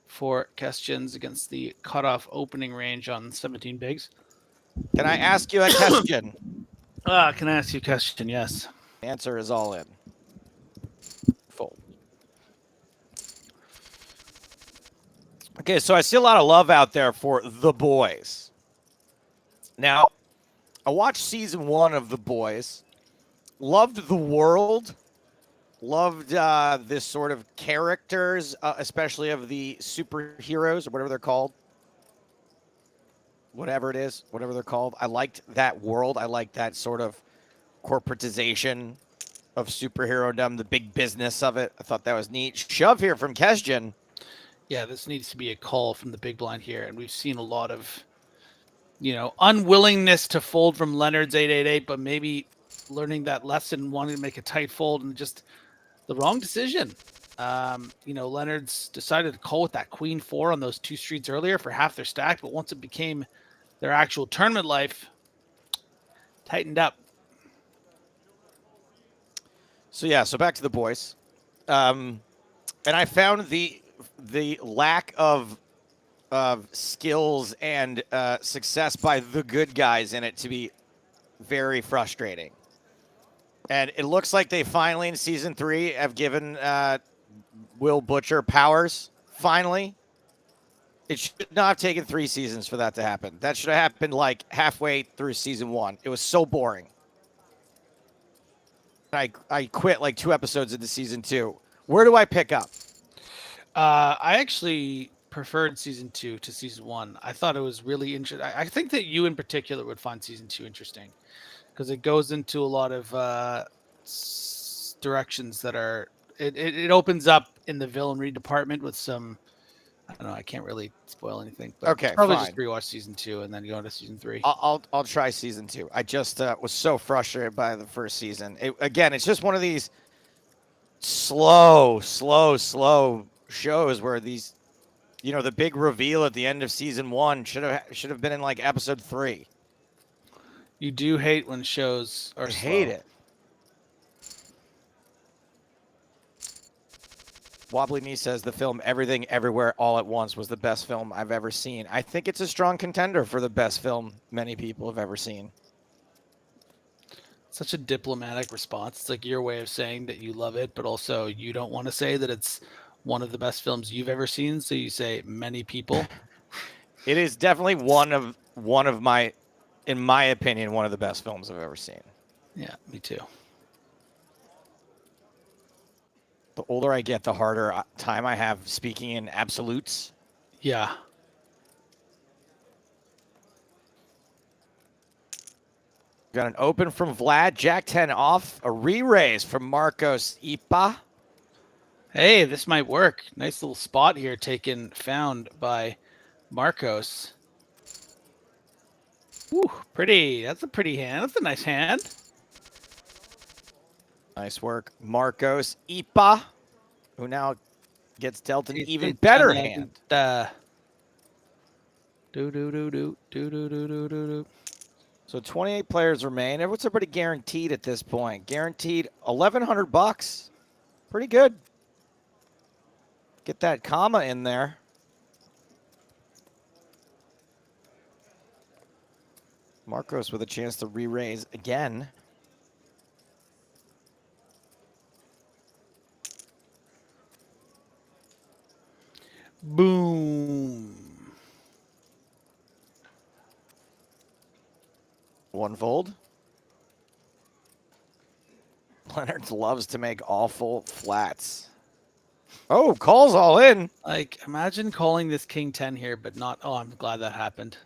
For questions against the cutoff opening range on 17 bigs. Can I ask you a question? Can I ask you a question? Yes. The answer is all in. Fold. Okay, so I see a lot of love out there for The Boys. Now, I watched season 1 of The Boys. Loved the world. Loved this sort of characters, especially of the superheroes or whatever they're called. Whatever it is, whatever they're called. I liked that world. I liked that sort of corporatization of superhero-dom, the big business of it. I thought that was neat. Shove here from Kesjan. Yeah, this needs to be a call from the big blind here. And we've seen a lot of, unwillingness to fold from Leonard's 888, but maybe learning that lesson, wanting to make a tight fold and just the wrong decision. Leonard's decided to call with that queen 4 on those 2 streets earlier for half their stack, but once it became their actual tournament life, tightened up. So back to The Boys. And I found the lack of skills and success by the good guys in it to be very frustrating. And it looks like they finally, in season 3, have given Will Butcher powers. Finally. It should not have taken 3 seasons for that to happen. That should have happened like halfway through season 1. It was so boring. I quit like 2 episodes into season 2. Where do I pick up? I actually preferred season 2 to season 1. I thought it was really interesting. I think that you in particular would find season 2 interesting because it goes into a lot of directions that are. It opens up in the villainry department with some. I don't know. I can't really spoil anything, but Okay, probably fine. just rewatch season 2 and then go into season 3. I'll try season 2. I just was so frustrated by the first season. Again, it's just one of these slow shows where these, the big reveal at the end of season 1 should have been in like episode 3. You do hate when shows are I slow. hate it. Wobbly Knee says the film Everything Everywhere All at Once was the best film I've ever seen. I think it's a strong contender for the best film many people have ever seen. Such a diplomatic response. It's like your way of saying that you love it, but also you don't want to say that it's one of the best films you've ever seen. So you say many people. It is definitely one of my, in my opinion, one of the best films I've ever seen. Yeah, me too. The older I get, the harder time I have speaking in absolutes. Yeah. Got an open from Vlad, Jack 10 off, a re-raise from Marcos Ipa. Hey, this might work. Nice little spot here found by Marcos. Ooh, pretty. That's a pretty hand. That's a nice hand. Nice work, Marcos Ipa, who now gets dealt an even better hand. So 28 players remain. What's everybody guaranteed at this point? Guaranteed $1,100. Pretty good. Get that comma in there. Marcos with a chance to re-raise again. Boom. One fold. Leonard loves to make awful flats. Oh, calls all in. Like, imagine calling this King 10 here, but not. Oh, I'm glad that happened.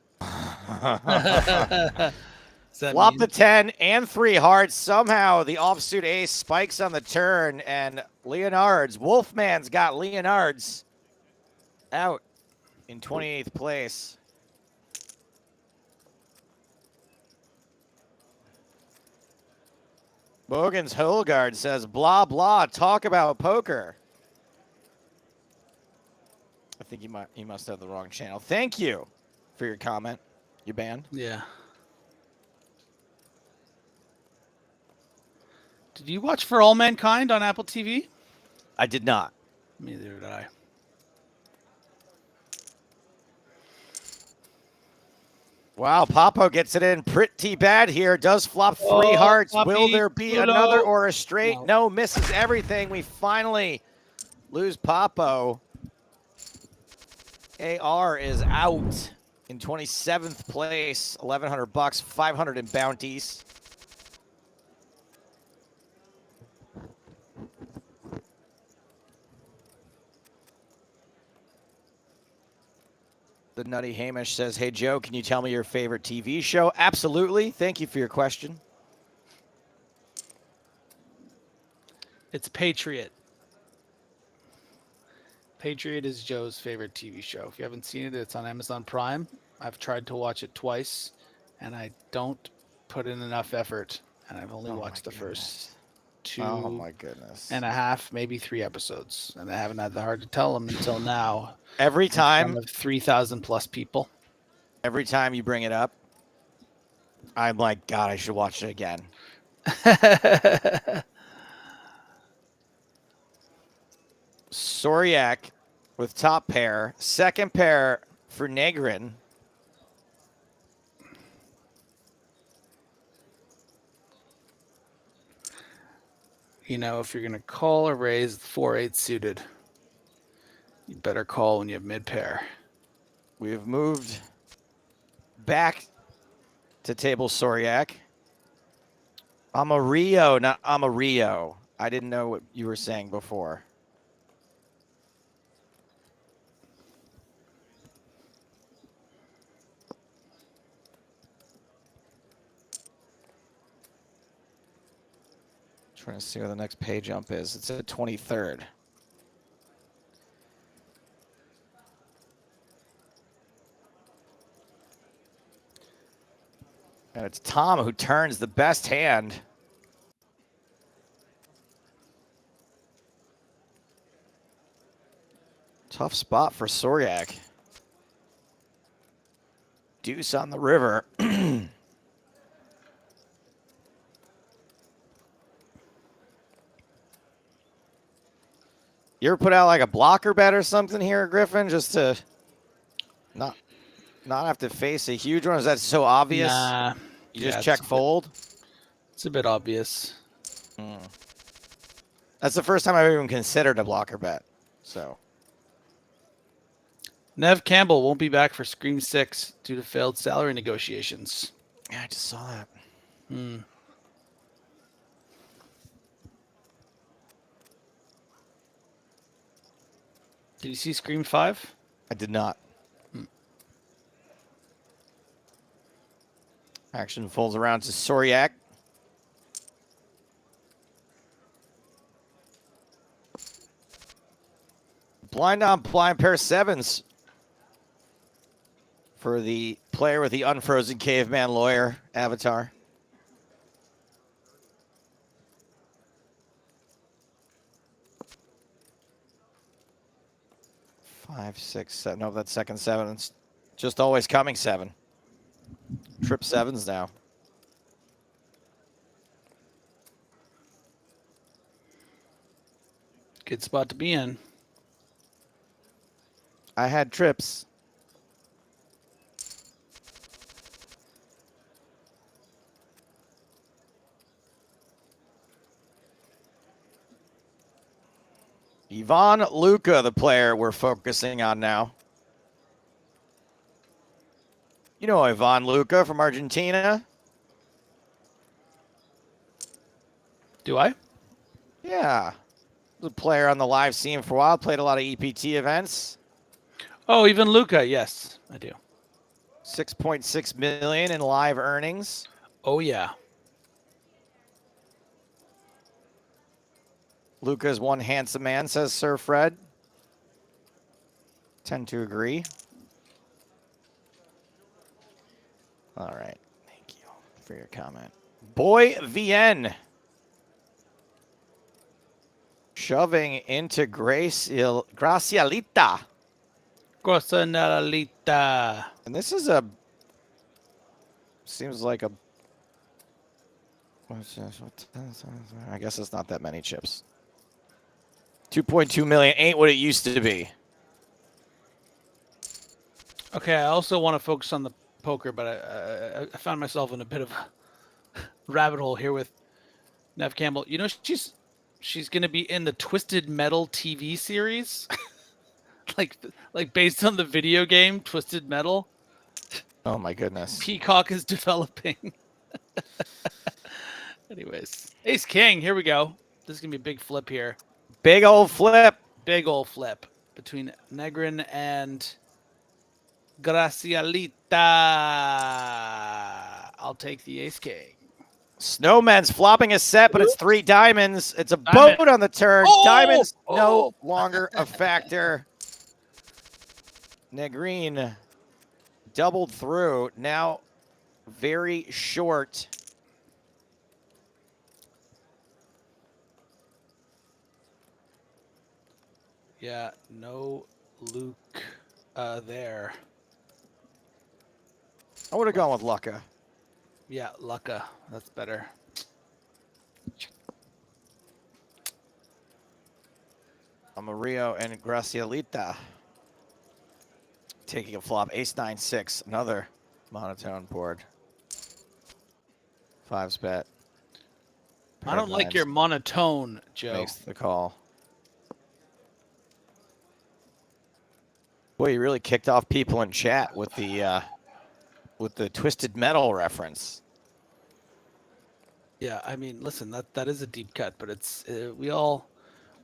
Flop the 10 and 3 hearts. Somehow the offsuit ace spikes on the turn, and Wolfman's got Leonard's out in 28th place. Bogan's Holgard says, blah, blah, talk about poker. I think you must have the wrong channel. Thank you for your comment. You banned? Yeah. Did you watch For All Mankind on Apple TV? I did not. Neither did I. Wow, Papo gets it in pretty bad here. Does flop 3 hearts. Poppy, Will there be Pluto. another or a straight? No, misses everything. We finally lose Papo. AR is out in 27th place. $1,100, 500 in bounties. The Nutty Hamish says, hey, Joe, can you tell me your favorite TV show? Absolutely. Thank you for your question. It's Patriot. Patriot is Joe's favorite TV show. If you haven't seen it, it's on Amazon Prime. I've tried to watch it twice, and I don't put in enough effort. And I've only watched the first 2.5, maybe 3 episodes. And I haven't had the heart to tell them until now. Every time. Of 3,000 plus people. Every time you bring it up, I'm like, God, I should watch it again. Soriak with top pair. Second pair for Negrin. You know, if you're going to call or raise 4-8 suited, you better call when you have mid pair. We have moved back to table Soriak. Amarillo, not Amarillo. I didn't know what you were saying before. Trying to see where the next pay jump is. It's at 23rd. And it's Tom who turns the best hand. Tough spot for Soryak. Deuce on the river. You ever put out like a blocker bet or something here, Griffin, just to not have to face a huge one? Is that so obvious? Nah. You just check fold? It's a bit obvious. That's the first time I've even considered a blocker bet. So Nev Campbell won't be back for Scream 6 due to failed salary negotiations. yeah, I just saw that. Did you see Scream 5? I did not. Action folds around to Soryak. Blind on blind pair of sevens for the player with the unfrozen caveman lawyer avatar. 5, 6, 7. No, that's second seven. It's just always coming seven. Trip sevens now. Good spot to be in. I had trips. Ivan Luca, the player we're focusing on now. You know Ivan Luca from Argentina? Do I? Yeah. Was a player on the live scene for a while. Played a lot of EPT events. Oh, even Luca. Yes, I do. 6.6 million in live earnings. Oh, yeah. Luca is one handsome man, says Sir Fred. Tend to agree. All right. Thank you for your comment. Boy VN. Shoving into Gracialita. Gracialita. And this is seems like a, I guess it's not that many chips. 2.2 million ain't what it used to be. Okay, I also want to focus on the poker, but I found myself in a bit of a rabbit hole here with Nev Campbell. You know, she's going to be in the Twisted Metal TV series. like based on the video game Twisted Metal. Oh my goodness. Peacock is developing. Anyways, Ace King, here we go. This is going to be a big flip here. Big old flip. Big old flip between Negrin and Gracialita. I'll take the Ace King. Snowman's flopping a set, but it's 3 diamonds. It's a boat on the turn. Oh! Diamonds no longer a factor. Negrin doubled through. Now very short. Yeah, no Luke there. I would have gone with Lucca. Yeah, Lucca. That's better. Amarillo and Gracialita. Taking a flop. Ace 9 6. Another monotone board. 5s bet. I don't like your monotone, Joe. Makes the call. Boy, you really kicked off people in chat with the Twisted Metal reference. Yeah, I mean, listen, that is a deep cut, but it's we all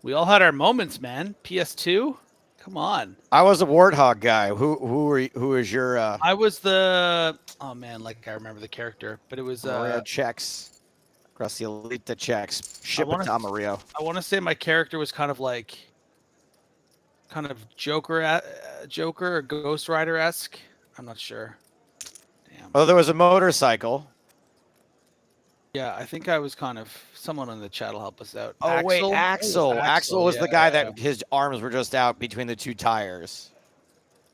had our moments, man. PS2, come on. I was a warthog guy. Who is your I was the oh man, like I remember the character, but it was Mario checks? Gracielita checks. I Ship it want to Mario. to say my character was kind of Joker or Ghost Rider esque. I'm not sure. Damn. Oh, there was a motorcycle. Yeah, I think I was kind of someone in the chat will help us out. Oh wait, Axel. Axel was the guy yeah. that his arms were just out between the two tires.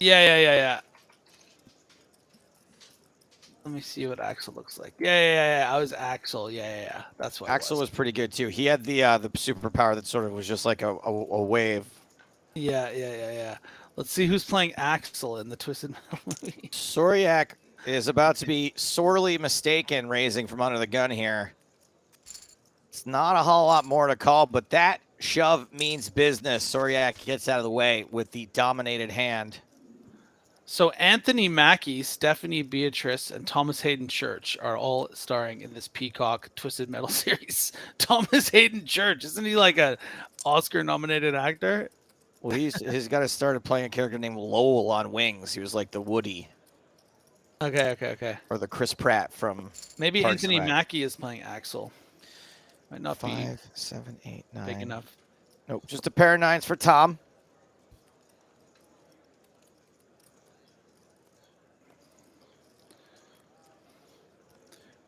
Yeah. Let me see what Axel looks like. Yeah. I was Axel. Yeah. That's what Axel was pretty good too. He had the superpower that sort of was just like a wave. Yeah. Let's see who's playing Axel in the Twisted Metal movie. Soryak is about to be sorely mistaken raising from under the gun here. It's not a whole lot more to call, but that shove means business. Soryak gets out of the way with the dominated hand. So Anthony Mackie, Stephanie Beatrice, and Thomas Hayden Church are all starring in this Peacock Twisted Metal series. Thomas Hayden Church, isn't he like a Oscar-nominated actor? Well, he's got to start playing a character named Lowell on Wings. He was like the Woody. Okay. Or the Chris Pratt from maybe Parks Anthony and Rec. Mackie is playing Axel. Might not 5, 7, 8, 9. be big enough. Nope, just a pair of nines for Tom.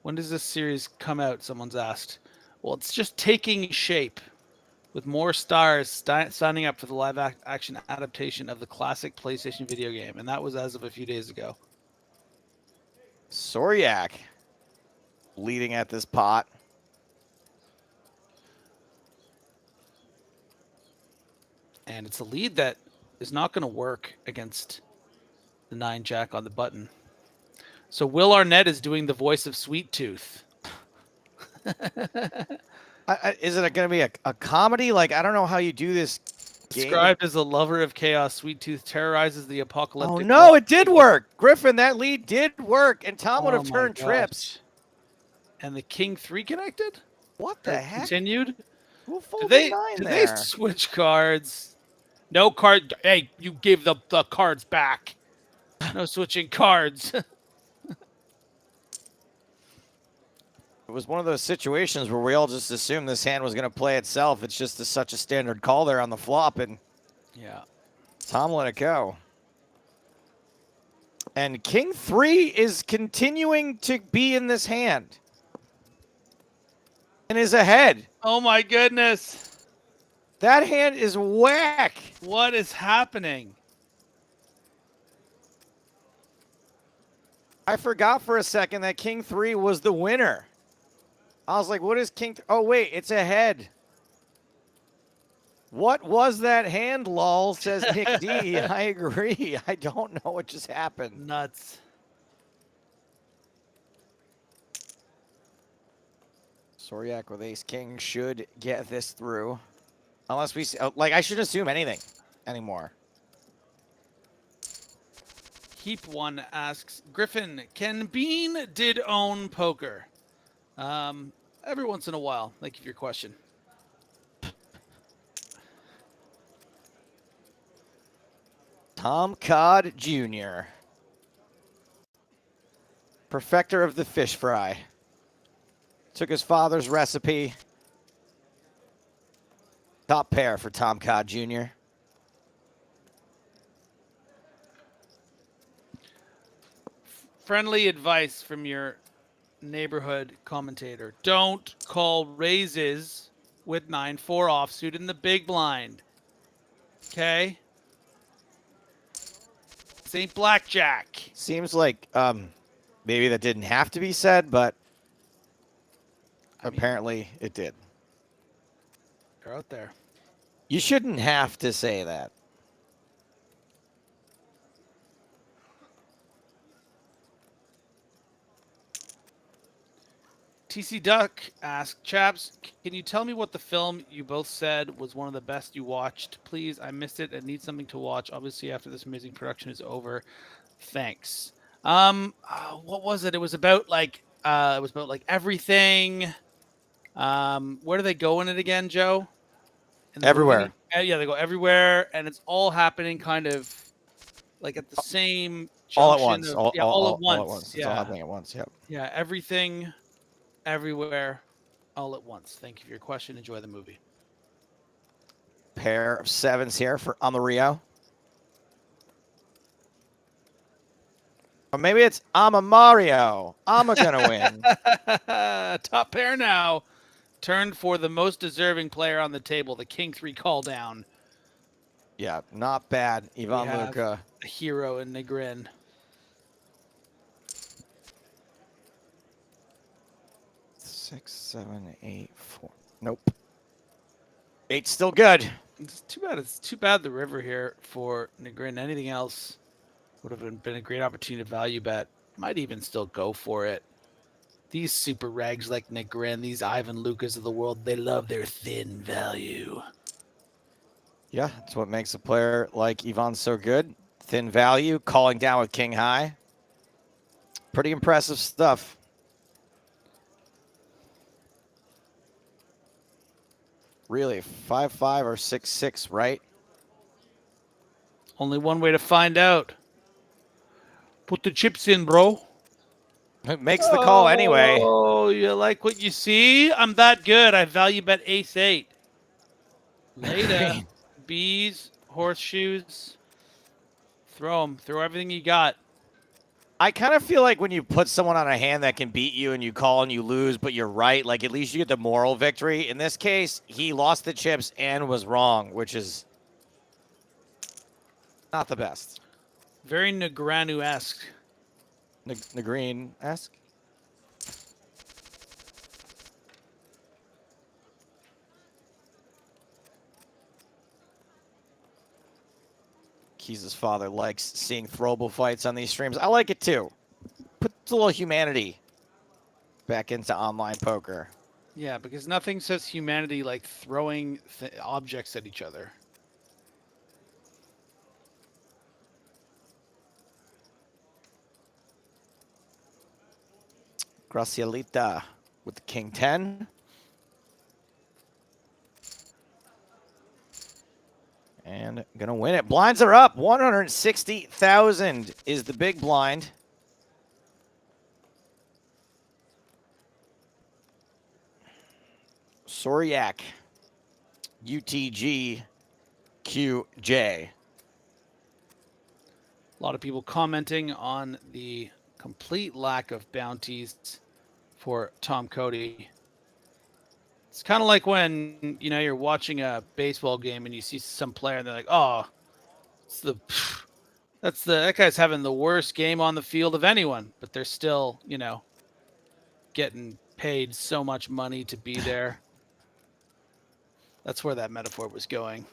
When does this series come out? Someone's asked. Well, it's just taking shape, with more stars signing up for the live action adaptation of the classic PlayStation video game, and that was as of a few days ago. Soryak leading at this pot. And it's a lead that is not going to work against the 9-jack on the button. So Will Arnett is doing the voice of Sweet Tooth. Is it going to be a comedy? Like, I don't know how you do this game. Described as a lover of chaos, Sweet Tooth terrorizes the apocalyptic. Oh, no, it did work. Griffin, that lead did work, and Tom would have turned trips. And the King 3 connected? What the heck? Continued? Who folded Did 9 they there? switch cards? No card. Hey, you gave the cards back. No switching cards. It was one of those situations where we all just assumed this hand was going to play itself. It's just such a standard call there on the flop, and yeah, Tom let it go. And King 3 is continuing to be in this hand and is ahead. Oh my goodness. That hand is whack. What is happening? I forgot for a second that King 3 was the winner. I was like, what is King 3? Oh, wait, it's ahead. What was that hand, lol, says Nick D. I agree. I don't know what just happened. Nuts. Soryak with ace king should get this through. Unless we see, like, I shouldn't assume anything anymore. Heap One asks, Griffin, can Bean did own poker? Every once in a while. Thank you for your question. Tom Codd Jr. Perfecter of the fish fry. Took his father's recipe. Top pair for Tom Codd Jr. Friendly advice from your neighborhood commentator. Don't call raises with 9-4 offsuit in the big blind. Okay? This ain't blackjack. Seems like maybe that didn't have to be said, but apparently it did. They're out there. You shouldn't have to say that. TC Duck asked, Chaps, can you tell me what the film you both said was one of the best you watched? Please, I missed it and need something to watch. Obviously, after this amazing production is over. Thanks. What was it? It was about like everything. Where do they go in it again, Joe? In the Everywhere. movie? Yeah, they go everywhere, and it's all happening kind of like at the same All at junction once. of all at All at once. once. It's all Yeah, happening at once. Yep. yeah, everything, everywhere, all at once. Thank you for your question. Enjoy the movie. Pair of 7s here for Amarillo. Or maybe it's I'm a Mario. I'm gonna win. Top pair now. Turned for the most deserving player on the table, the King 3 call down. Yeah, not bad. We Ivan have Luka. a hero in Negrin. 6, 7, 8, 4. Nope. 8's still good. It's too bad. It's too bad the river here for Negrin. Anything else would have been a great opportunity to value bet. Might even still go for it. These super rags like Negrin, these Ivan Lucas of the world, they love their thin value. Yeah, that's what makes a player like Ivan so good. Thin value, calling down with king high. Pretty impressive stuff. Really, 5-5 or 6-6, right? Only one way to find out. Put the chips in, bro. It makes the call anyway. Oh, you like what you see? I'm that good. I value bet ace 8. Later. Bees, horseshoes. Throw them. Throw everything you got. I kind of feel like when you put someone on a hand that can beat you and you call and you lose, but you're right, like at least you get the moral victory. In this case, he lost the chips and was wrong, which is not the best. Very Negranu-esque. Negreen-esque? Keys' father likes seeing throwable fights on these streams. I like it too. Puts a little humanity back into online poker. Yeah, because nothing says humanity like throwing objects at each other. Gracielita with the king 10. And gonna win it. Blinds are up. 160,000 is the big blind. Soriak, UTG, QJ. A lot of people commenting on the complete lack of bounties for Tom Cody. It's kind of like when, you know, you're watching a baseball game and you see some player and they're like, oh, that guy's having the worst game on the field of anyone, but they're still, you know, getting paid so much money to be there. That's where that metaphor was going.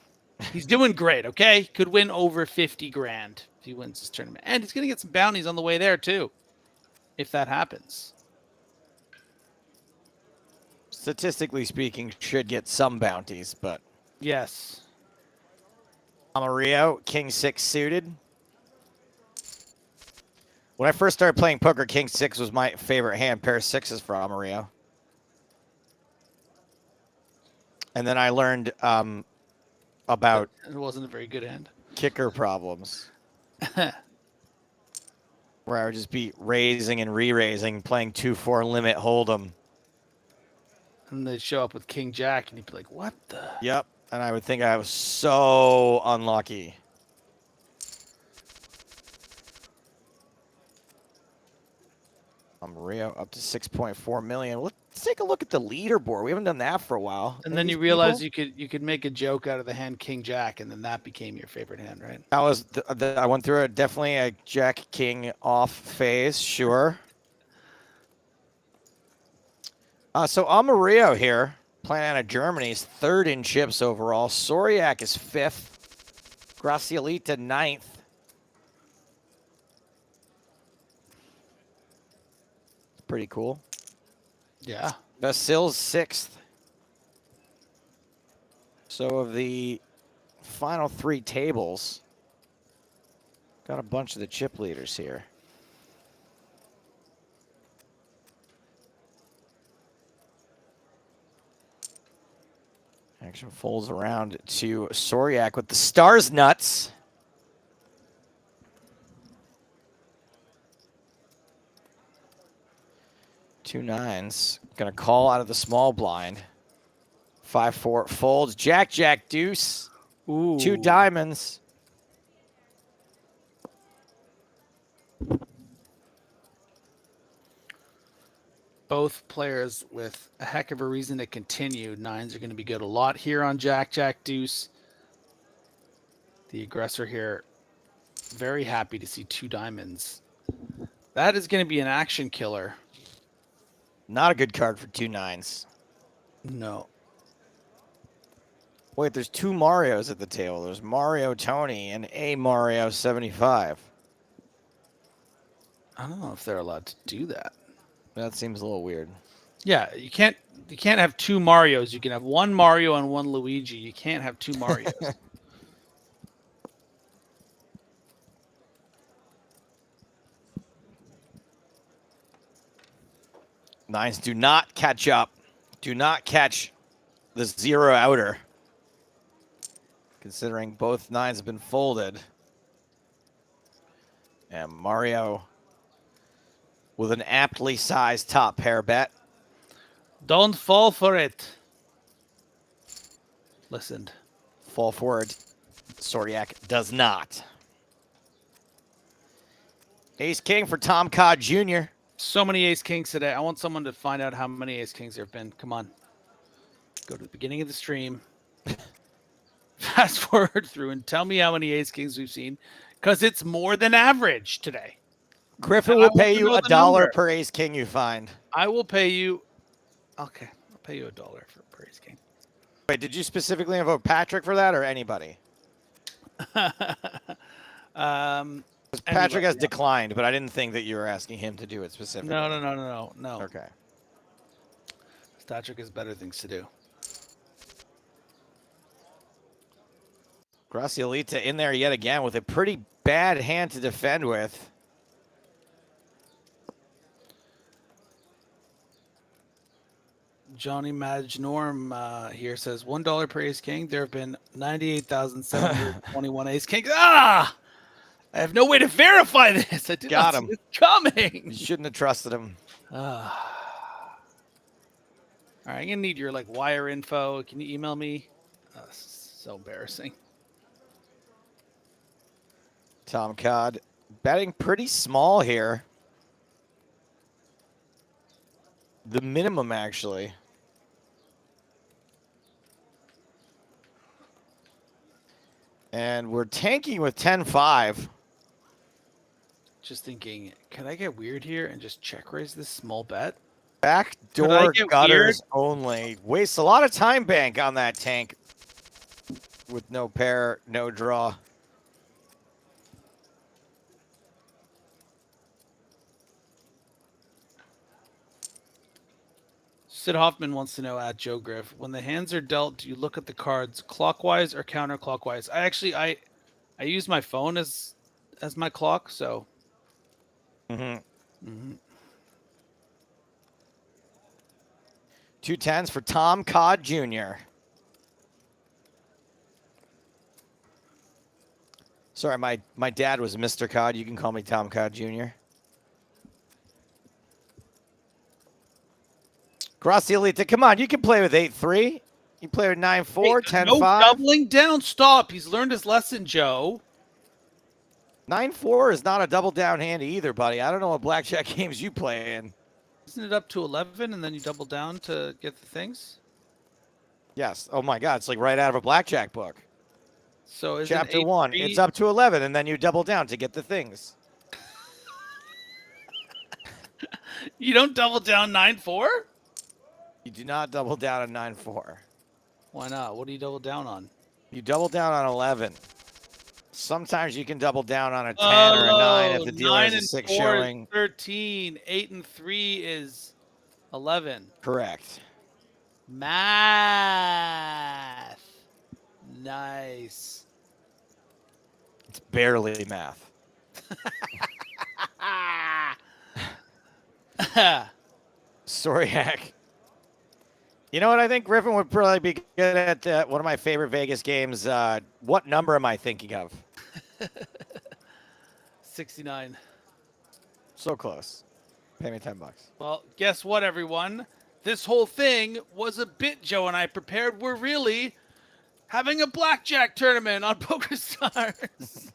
He's doing great, okay? Could win over 50 grand if he wins this tournament. And he's going to get some bounties on the way there, too, if that happens. Statistically speaking, should get some bounties, but. Yes. Amarillo, king 6 suited. When I first started playing poker, king 6 was my favorite hand, pair of 6s for Amarillo. And then I learned about it wasn't a very good hand. Kicker problems. Where I would just be raising and re-raising, playing 2-4 limit hold'em. And they'd show up with King Jack, and he'd be like, what the? Yep, and I would think I was so unlucky. Amarillo up to 6.4 million. Let's take a look at the leaderboard. We haven't done that for a while. And then you realize you could make a joke out of the hand King Jack, and then that became your favorite hand, right? That was I went through definitely a Jack King off phase, sure. So Amarillo here, playing out of Germany, is 3rd in chips overall. Soriak is 5th. Gracielita 9th. Pretty cool. Yeah. Vasil's 6th. So of the final 3 tables, got a bunch of the chip leaders here. Action folds around to Soriak with the stars nuts. Two nines. Gonna call out of the small blind. 5-4 folds. Jack, jack, deuce. Ooh. Two diamonds. Both players with a heck of a reason to continue. Nines are going to be good. A lot here on Jack, Jack, Deuce. The aggressor here, very happy to see two diamonds. That is going to be an action killer. Not a good card for two nines. No. Wait, there's two Marios at the table. There's Mario Tony and a Mario 75. I don't know if they're allowed to do that. That seems a little weird. Yeah, you can't have two Marios. You can have one Mario and one Luigi. You can't have two Marios. Nines do not catch up. Do not catch the zero outer. Considering both nines have been folded. And Mario with an aptly sized top pair bet. Don't fall for it. Listened. Fall forward. Soriak does not. Ace King for Tom Codd Jr. So many ace kings today. I want someone to find out how many ace kings there have been. Come on. Go to the beginning of the stream. Fast forward through and tell me how many ace kings we've seen. Because it's more than average today. Griffin will pay you $1 per ace king you find. I will pay you. Okay. I'll pay you $1 per ace king. Wait, did you specifically invoke Patrick for that or anybody? Patrick has declined, but I didn't think that you were asking him to do it specifically. No. Okay. Patrick has better things to do. Graciolita in there yet again with a pretty bad hand to defend with. Johnny Madge Norm here says $1 per ace king. There have been 98,721 ace kings. Ah! I have no way to verify this. I did not see this coming. You shouldn't have trusted him. All right, I'm gonna need your wire info. Can you email me? So embarrassing. Tom Codd betting pretty small here. The minimum, actually. And we're tanking with 10-5. Just thinking, can I get weird here and just check raise this small bet? Backdoor gutters only. Wastes a lot of time bank on that tank with no pair, no draw. Sid Hoffman wants to know at Joe Griff, when the hands are dealt, do you look at the cards clockwise or counterclockwise? I use my phone as my clock, so. Two tens for Tom Codd Jr. Sorry, my dad was Mr. Codd. You can call me Tom Codd Jr. Graciolita, come on. You can play with 8-3. You play with 9-4, 10-5. No doubling down. Stop. He's learned his lesson, Joe. 9-4 is not a double down hand either, buddy. I don't know what blackjack games you play in. Isn't it up to 11 and then you double down to get the things? Yes. Oh, my God. It's like right out of a blackjack book. So is Chapter 1. It's up to 11, and then you double down to get the things. You don't double down 9-4? You do not double down on 9-4. Why not? What do you double down on? You double down on 11. Sometimes you can double down on a 10 or a 9 if the dealer has a 6 showing. Is 13. 8 and 3 is 11. Correct. Math. Nice. It's barely math. Soriak You know what? I think Griffin would probably be good at one of my favorite Vegas games. What number am I thinking of? 69. So close. Pay me $10. Well, guess what, everyone? This whole thing was a bit Joe and I prepared. We're really having a blackjack tournament on PokerStars.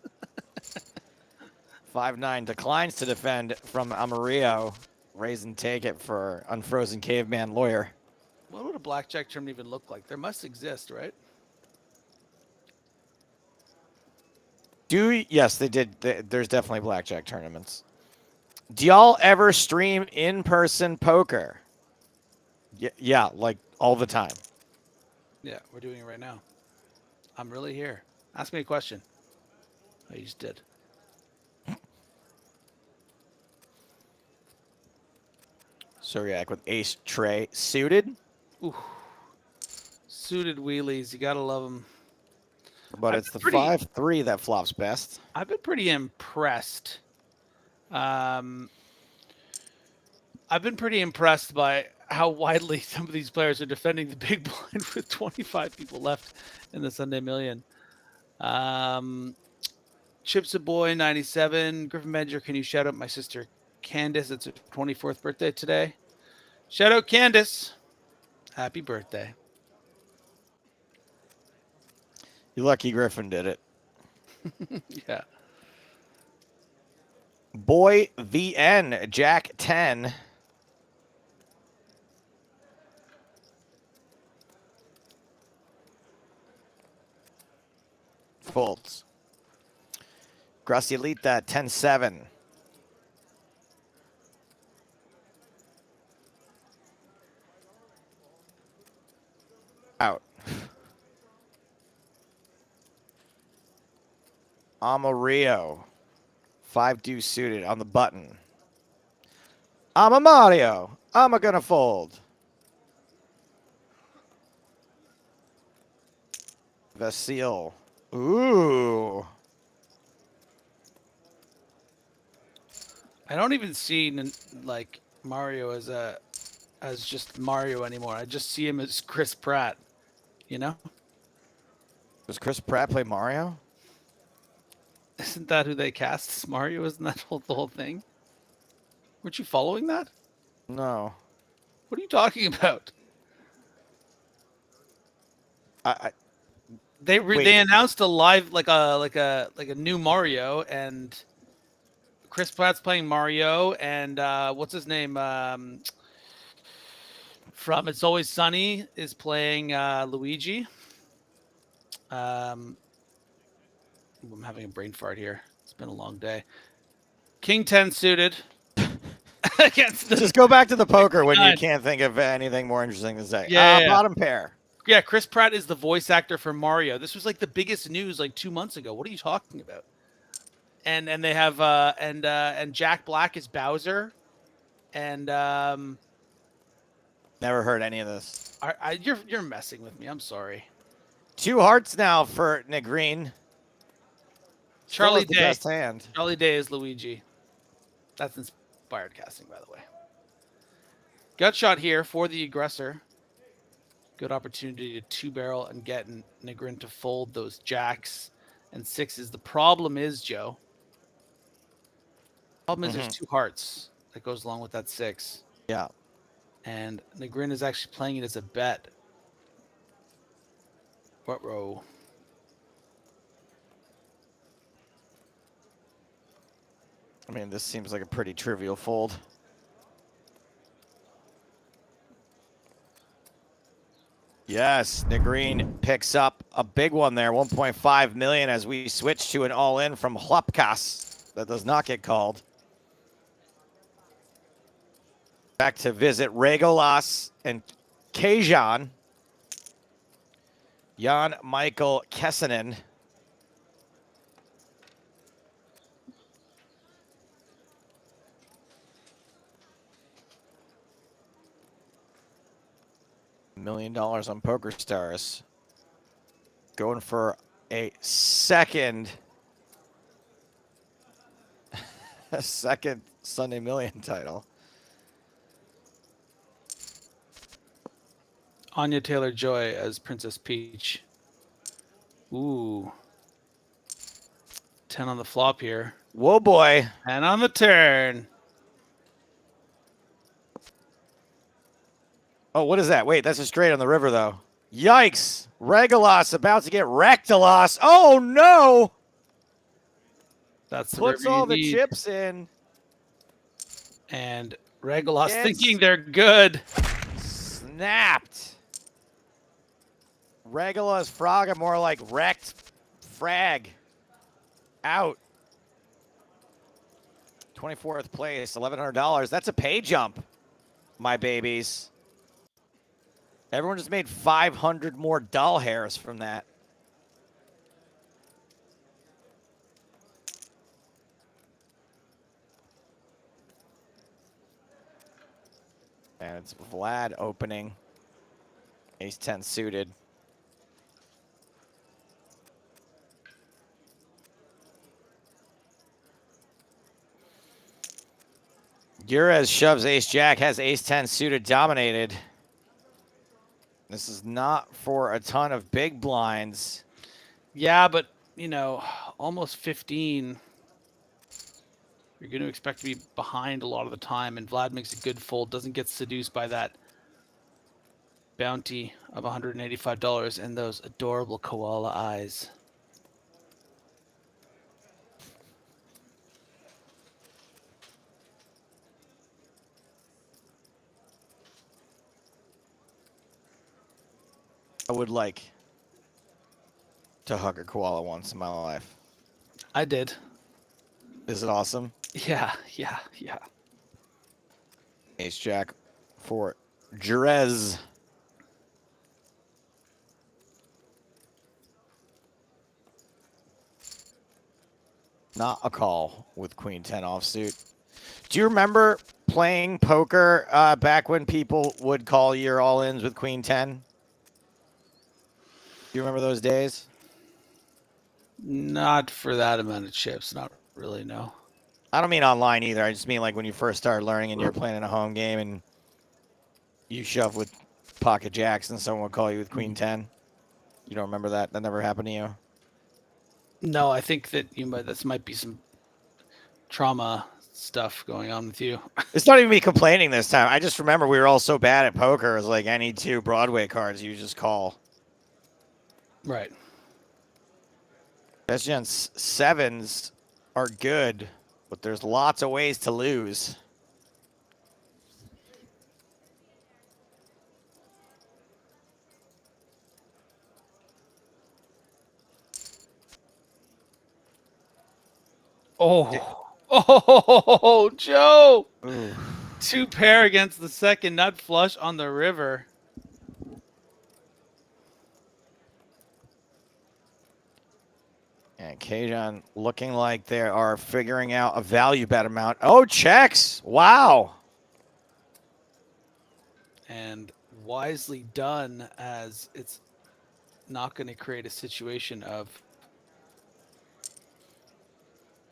5-9 declines to defend from Amarillo. Raise and take it for Unfrozen Caveman Lawyer. What would a blackjack tournament even look like? There must exist, right? Yes, they did. There's definitely blackjack tournaments. Do y'all ever stream in-person poker? Yeah, like all the time. Yeah, we're doing it right now. I'm really here. Ask me a question. Oh, you just did. Suriak with ace tray suited. Ooh. Suited wheelies. You got to love them. But it's the 5-3 that flops best. I've been pretty impressed. I've been pretty impressed by how widely some of these players are defending the big blind with 25 people left in the Sunday Million. Chips a Boy 97. Griffin Benjer, can you shout out my sister Candace? It's her 24th birthday today. Shout out Candace. Happy birthday. You lucky Griffin did it. Yeah. Boy VN, Jack 10. Folds. Gracielita 10-7. Out. Amarillo. 5 deuce suited on the button. I'm a Mario. I'm gonna fold. Vasile. Ooh. I don't even see like Mario as just Mario anymore. I just see him as Chris Pratt. You know? Does Chris Pratt play Mario? Isn't that who they cast as Mario? Isn't that the whole thing? Weren't you following that? No. What are you talking about? They announced a live like a new Mario, and Chris Pratt's playing Mario, and what's his name from It's Always Sunny is playing Luigi. I'm having a brain fart here. It's been a long day. King 10 suited. Against Just go back to the poker when you can't think of anything more interesting to say. Yeah. Bottom pair. Yeah, Chris Pratt is the voice actor for Mario. This was like the biggest news like 2 months ago. What are you talking about? And they have and Jack Black is Bowser, and never heard any of this. You're messing with me. I'm sorry. 2 hearts now for Negreen. Charlie Day. Best hand. Charlie Day is Luigi. That's inspired casting, by the way. Gut shot here for the aggressor. Good opportunity to 2-barrel and get Negrin to fold those jacks and 6s. The problem is, Joe. There's 2 hearts that goes along with that 6. Yeah. And Negrin is actually playing it as a bet. What row? I mean, this seems like a pretty trivial fold. Yes, Negreen picks up a big one there, 1.5 million as we switch to an all-in from Hlupkas. That does not get called. Back to visit Regolas and Kajan. Jan Michael Kessinen. $1 million on PokerStars. Going for a second Sunday Million title. Anya Taylor-Joy as Princess Peach. Ooh. 10 on the flop here. Whoa, boy. And on the turn. Oh, what is that? Wait, that's a straight on the river, though. Yikes. Regulos about to get Rectalos. Oh, no. That's the Puts river you all the need. chips in. And Regulos Gets- thinking they're good. Snapped. Regulus Fraga, more like wrecked frag. Out. 24th place, $1,100. That's a pay jump, my babies. Everyone just made 500 more doll hairs from that. And it's Vlad opening. Ace 10 suited. Urez shoves ace jack, has ace 10 suited dominated. This is not for a ton of big blinds. Yeah, but, you know, almost 15. You're going to expect to be behind a lot of the time, and Vlad makes a good fold, doesn't get seduced by that bounty of $185 and those adorable koala eyes. I would like to hug a koala once in my life. I did. Is it awesome? Yeah. Ace jack for Jerez. Not a call with queen 10 offsuit. Do you remember playing poker back when people would call your all-ins with queen 10? Do you remember those days? Not for that amount of chips. Not really, no. I don't mean online either. I just mean like when you first started learning and you're playing in a home game and you shove with pocket jacks and someone would call you with queen 10. You don't remember that? That never happened to you? No, I think that this might be some trauma stuff going on with you. It's not even me complaining this time. I just remember we were all so bad at poker. It was like any two Broadway cards you just call. Right. SGN sevens are good, but there's lots of ways to lose. Oh, Joe! Ooh. 2 pair against the second nut flush on the river. And Kajan looking like they are figuring out a value bet amount. Oh, checks. Wow. And wisely done, as it's not going to create a situation of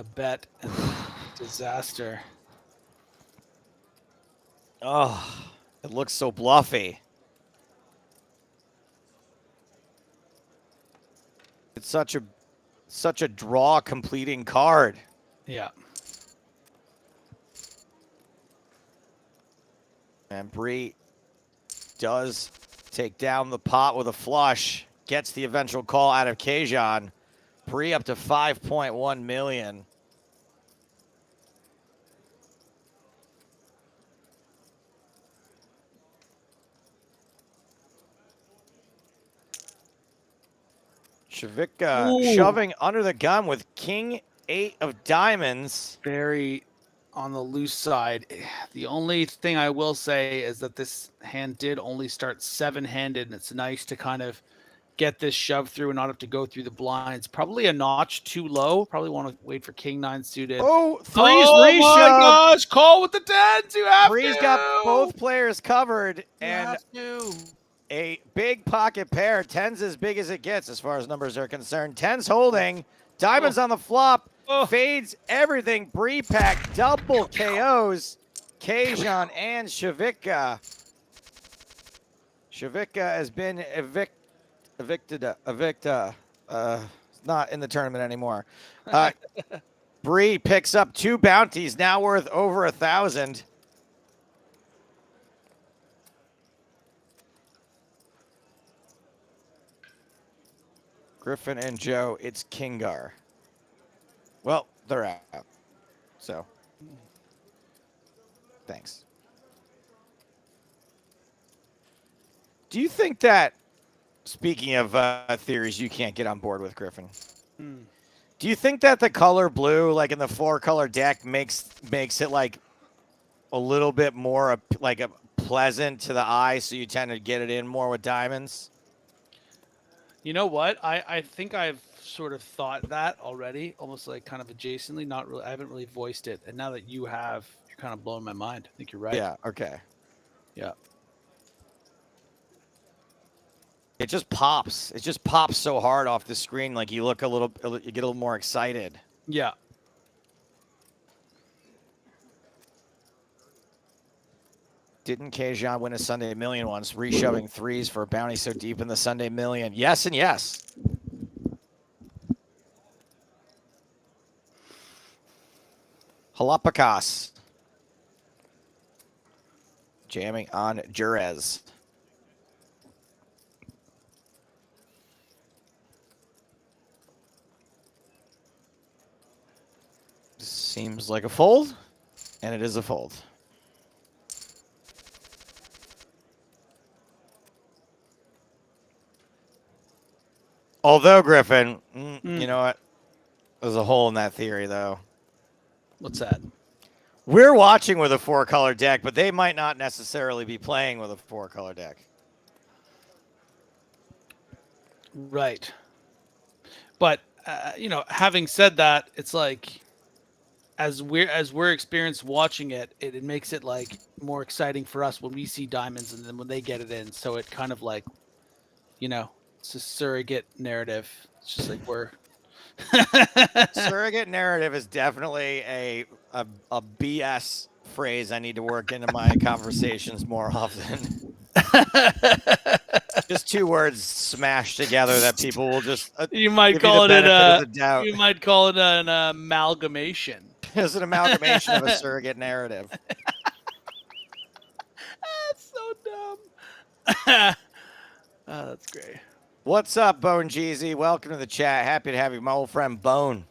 a bet and disaster. Oh, it looks so bluffy. It's such a draw completing card. Yeah. And Bree does take down the pot with a flush. Gets the eventual call out of Kajan. Bree up to 5.1 million. Shavika shoving under the gun with king 8 of diamonds. Very on the loose side. The only thing I will say is that this hand did only start 7-handed, and it's nice to kind of get this shoved through and not have to go through the blinds. Probably a notch too low. Probably want to wait for king 9 suited. Oh, three's my gosh, call with the 10s. You have Three's to. got both players covered, and have to. a big pocket pair. 10's as big as it gets as far as numbers are concerned. 10's holding. Diamonds on the flop. Fades everything. Bree pack double KOs. Kajan and Shavika. Shavika has been evicted. Not in the tournament anymore. Bree picks up 2 bounties, now worth over 1,000. Griffin and Joe, it's Kingar. Well, they're out. So, thanks. Do you think that, speaking of theories you can't get on board with, Griffin, do you think that the color blue, like in the 4-color deck, makes it like a little bit more like a pleasant to the eye, so you tend to get it in more with diamonds? You know what? I think I've sort of thought that already, almost like kind of adjacently. Not really. I haven't really voiced it, and now that you have, you're kind of blowing my mind. I think you're right. Yeah. Okay. Yeah. It just pops. It just pops so hard off the screen. Like you get a little more excited. Yeah. Didn't Kajan win a Sunday Million once, reshoving 3s for a bounty so deep in the Sunday Million? Yes and yes. Halapakas. Jamming on Jerez. Seems like a fold, and it is a fold. Although, Griffin, you know what? There's a hole in that theory, though. What's that? We're watching with a 4-color deck, but they might not necessarily be playing with a 4-color deck. Right. But having said that, it's like as we're experienced watching it, it makes it like more exciting for us when we see diamonds and then when they get it in. So it kind of like, it's a surrogate narrative. It's just like we're Surrogate narrative is definitely a BS phrase I need to work into my conversations more often. Just 2 words smashed together that people will just you might call it you might call it an amalgamation. It's an amalgamation of a surrogate narrative. That's so dumb. Oh, that's great. What's up, Bone Jeezy? Welcome to the chat. Happy to have you, my old friend Bone.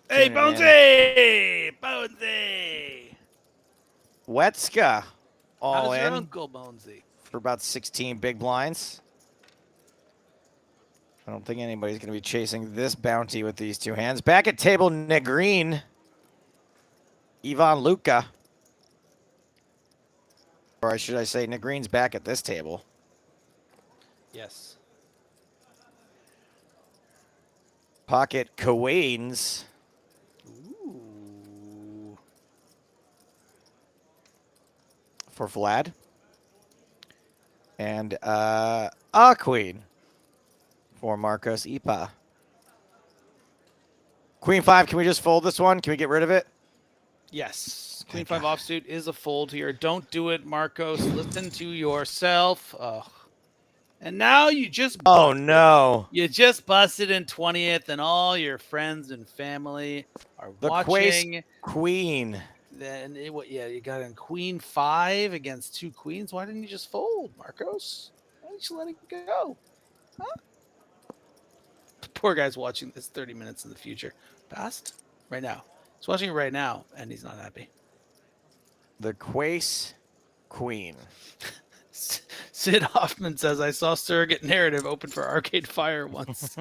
Hey, Bonesy! Bonesy! Wetska, all How's in. your Uncle Bonesy? For about 16 big blinds. I don't think anybody's going to be chasing this bounty with these 2 hands. Back at table, Negreen. Ivan Luca. Or should I say Negreen's back at this table. Yes. Pocket Queens. Ooh. For Vlad. And a queen for Marcos Ipa. Queen 5, can we just fold this one? Can we get rid of it? Yes. Queen 5 offsuit is a fold here. Don't do it, Marcos. Listen to yourself. Ugh. And now you just Oh, no. You just busted in 20th, and all your friends and family are watching. Queen. Then you got in Queen 5 against 2 queens. Why didn't you just fold, Marcos? Why didn't you let it go? Huh? The poor guy's watching this 30 minutes in the future. Past? Right now. He's watching it right now, and he's not happy. The Quace Queen. Sid Hoffman says, I saw Surrogate Narrative open for Arcade Fire once.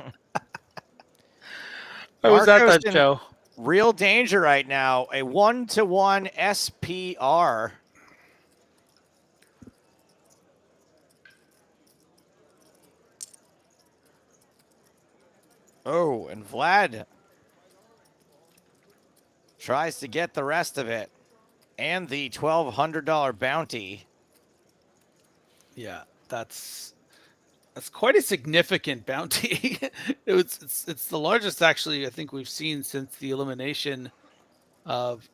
I was at that show. Real danger right now. A 1-to-1 SPR. Oh, and Vlad tries to get the rest of it. And the $1,200 bounty. Yeah, that's quite a significant bounty. It's the largest actually I think we've seen since the elimination of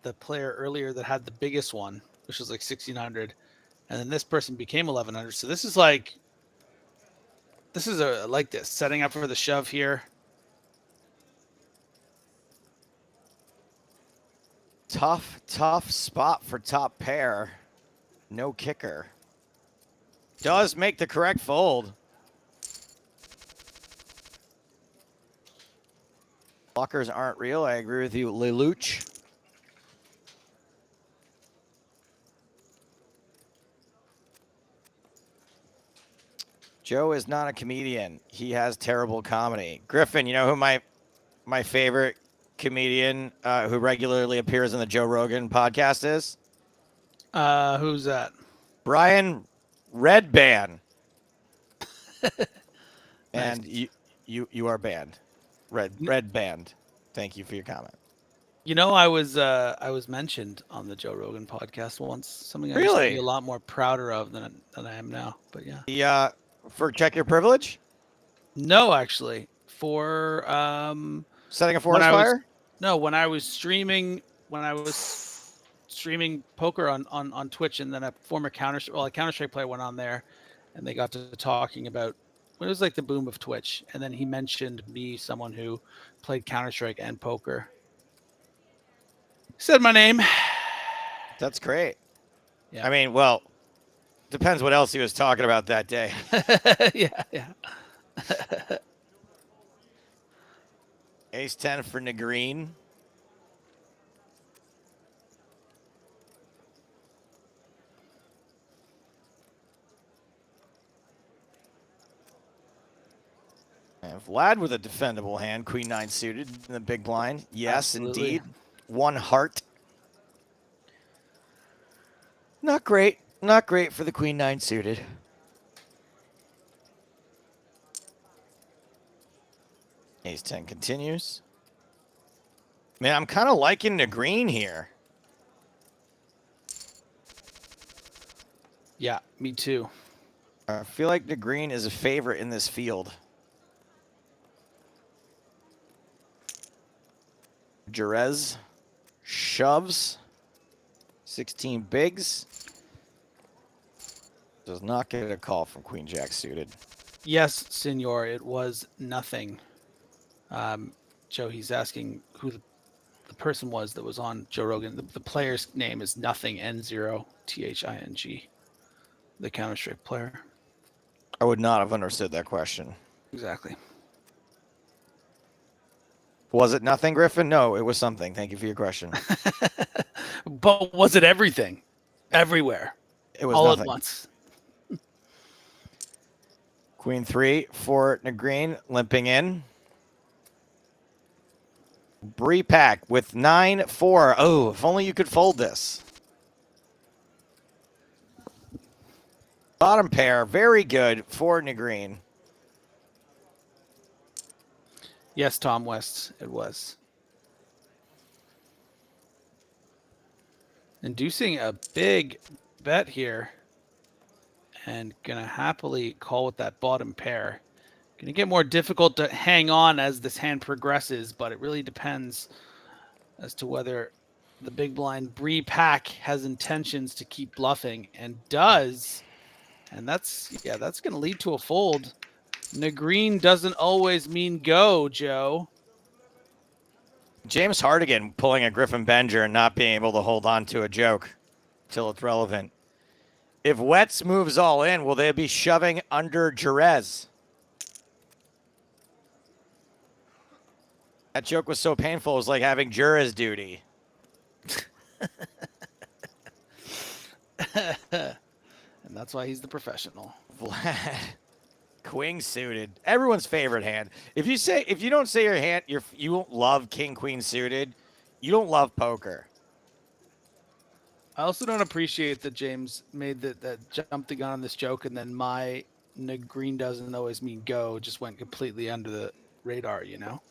the player earlier that had the biggest one, which was like 1,600. and then this person became 1100. So this is like this setting up for the shove here. Tough spot for top pair. No kicker. Does make the correct fold. Blockers aren't real. I agree with you, Lelouch. Joe is not a comedian. He has terrible comedy. Griffin, you know who my favorite comedian who regularly appears on the Joe Rogan podcast is? Who's that? Brian Redban. And Nice. you are banned. Red band. Thank you for your comment. You know, I was mentioned on the Joe Rogan podcast once. Something I used to Really? be a lot more prouder of than I am now. But yeah. The for check your privilege? No, actually, for Setting a when forest I was fire? no when I was streaming poker on Twitch, and then a former Counter-Strike player went on there, and they got to talking about it was like the boom of Twitch, and then he mentioned me, someone who played Counter-Strike and poker. Said my name. That's great. Yeah. I mean, well, depends what else he was talking about that day. yeah. Ace 10 for Negreen. And Vlad with a defendable hand, Queen 9 suited in the big blind. Yes, Absolutely. indeed. One heart. Not great. Not great for the Queen 9 suited. Ace 10 continues. Man, I'm kind of liking the green here. Yeah, me too. I feel like the green is a favorite in this field. Jerez shoves. 16 bigs. Does not get a call from Queen Jack suited. Yes, senor, it was nothing. Joe, he's asking who the person was that was on Joe Rogan. The player's name is Nothing N0 THING. The Counter-Strike player. I would not have understood that question. Exactly. Was it nothing, Griffin? No, it was something. Thank you for your question. But was it everything? Everywhere. It was all nothing. at once. Queen 3 for Negreen, limping in. Bree pack with 9-4. Oh, if only you could fold this. Bottom pair, very good for Negreen. Yes, Tom West, it was. Inducing a big bet here. And gonna happily call with that bottom pair. Gonna get more difficult to hang on as this hand progresses, but it really depends as to whether the big blind Bree pack has intentions to keep bluffing, and does. And that's gonna lead to a fold. Negreen doesn't always mean go, Joe. James Hardigan pulling a Griffin Benger and not being able to hold on to a joke till it's relevant. If Wets moves all in, will they be shoving under Jerez? That joke was so painful, it was like having Jerez duty. And that's why he's the professional. Vlad, Queen suited, everyone's favorite hand. If you don't say your hand, you won't love King Queen suited. You don't love poker. I also don't appreciate that James made that jumped the gun on this joke, and then my Negreen doesn't always mean go just went completely under the radar, you know?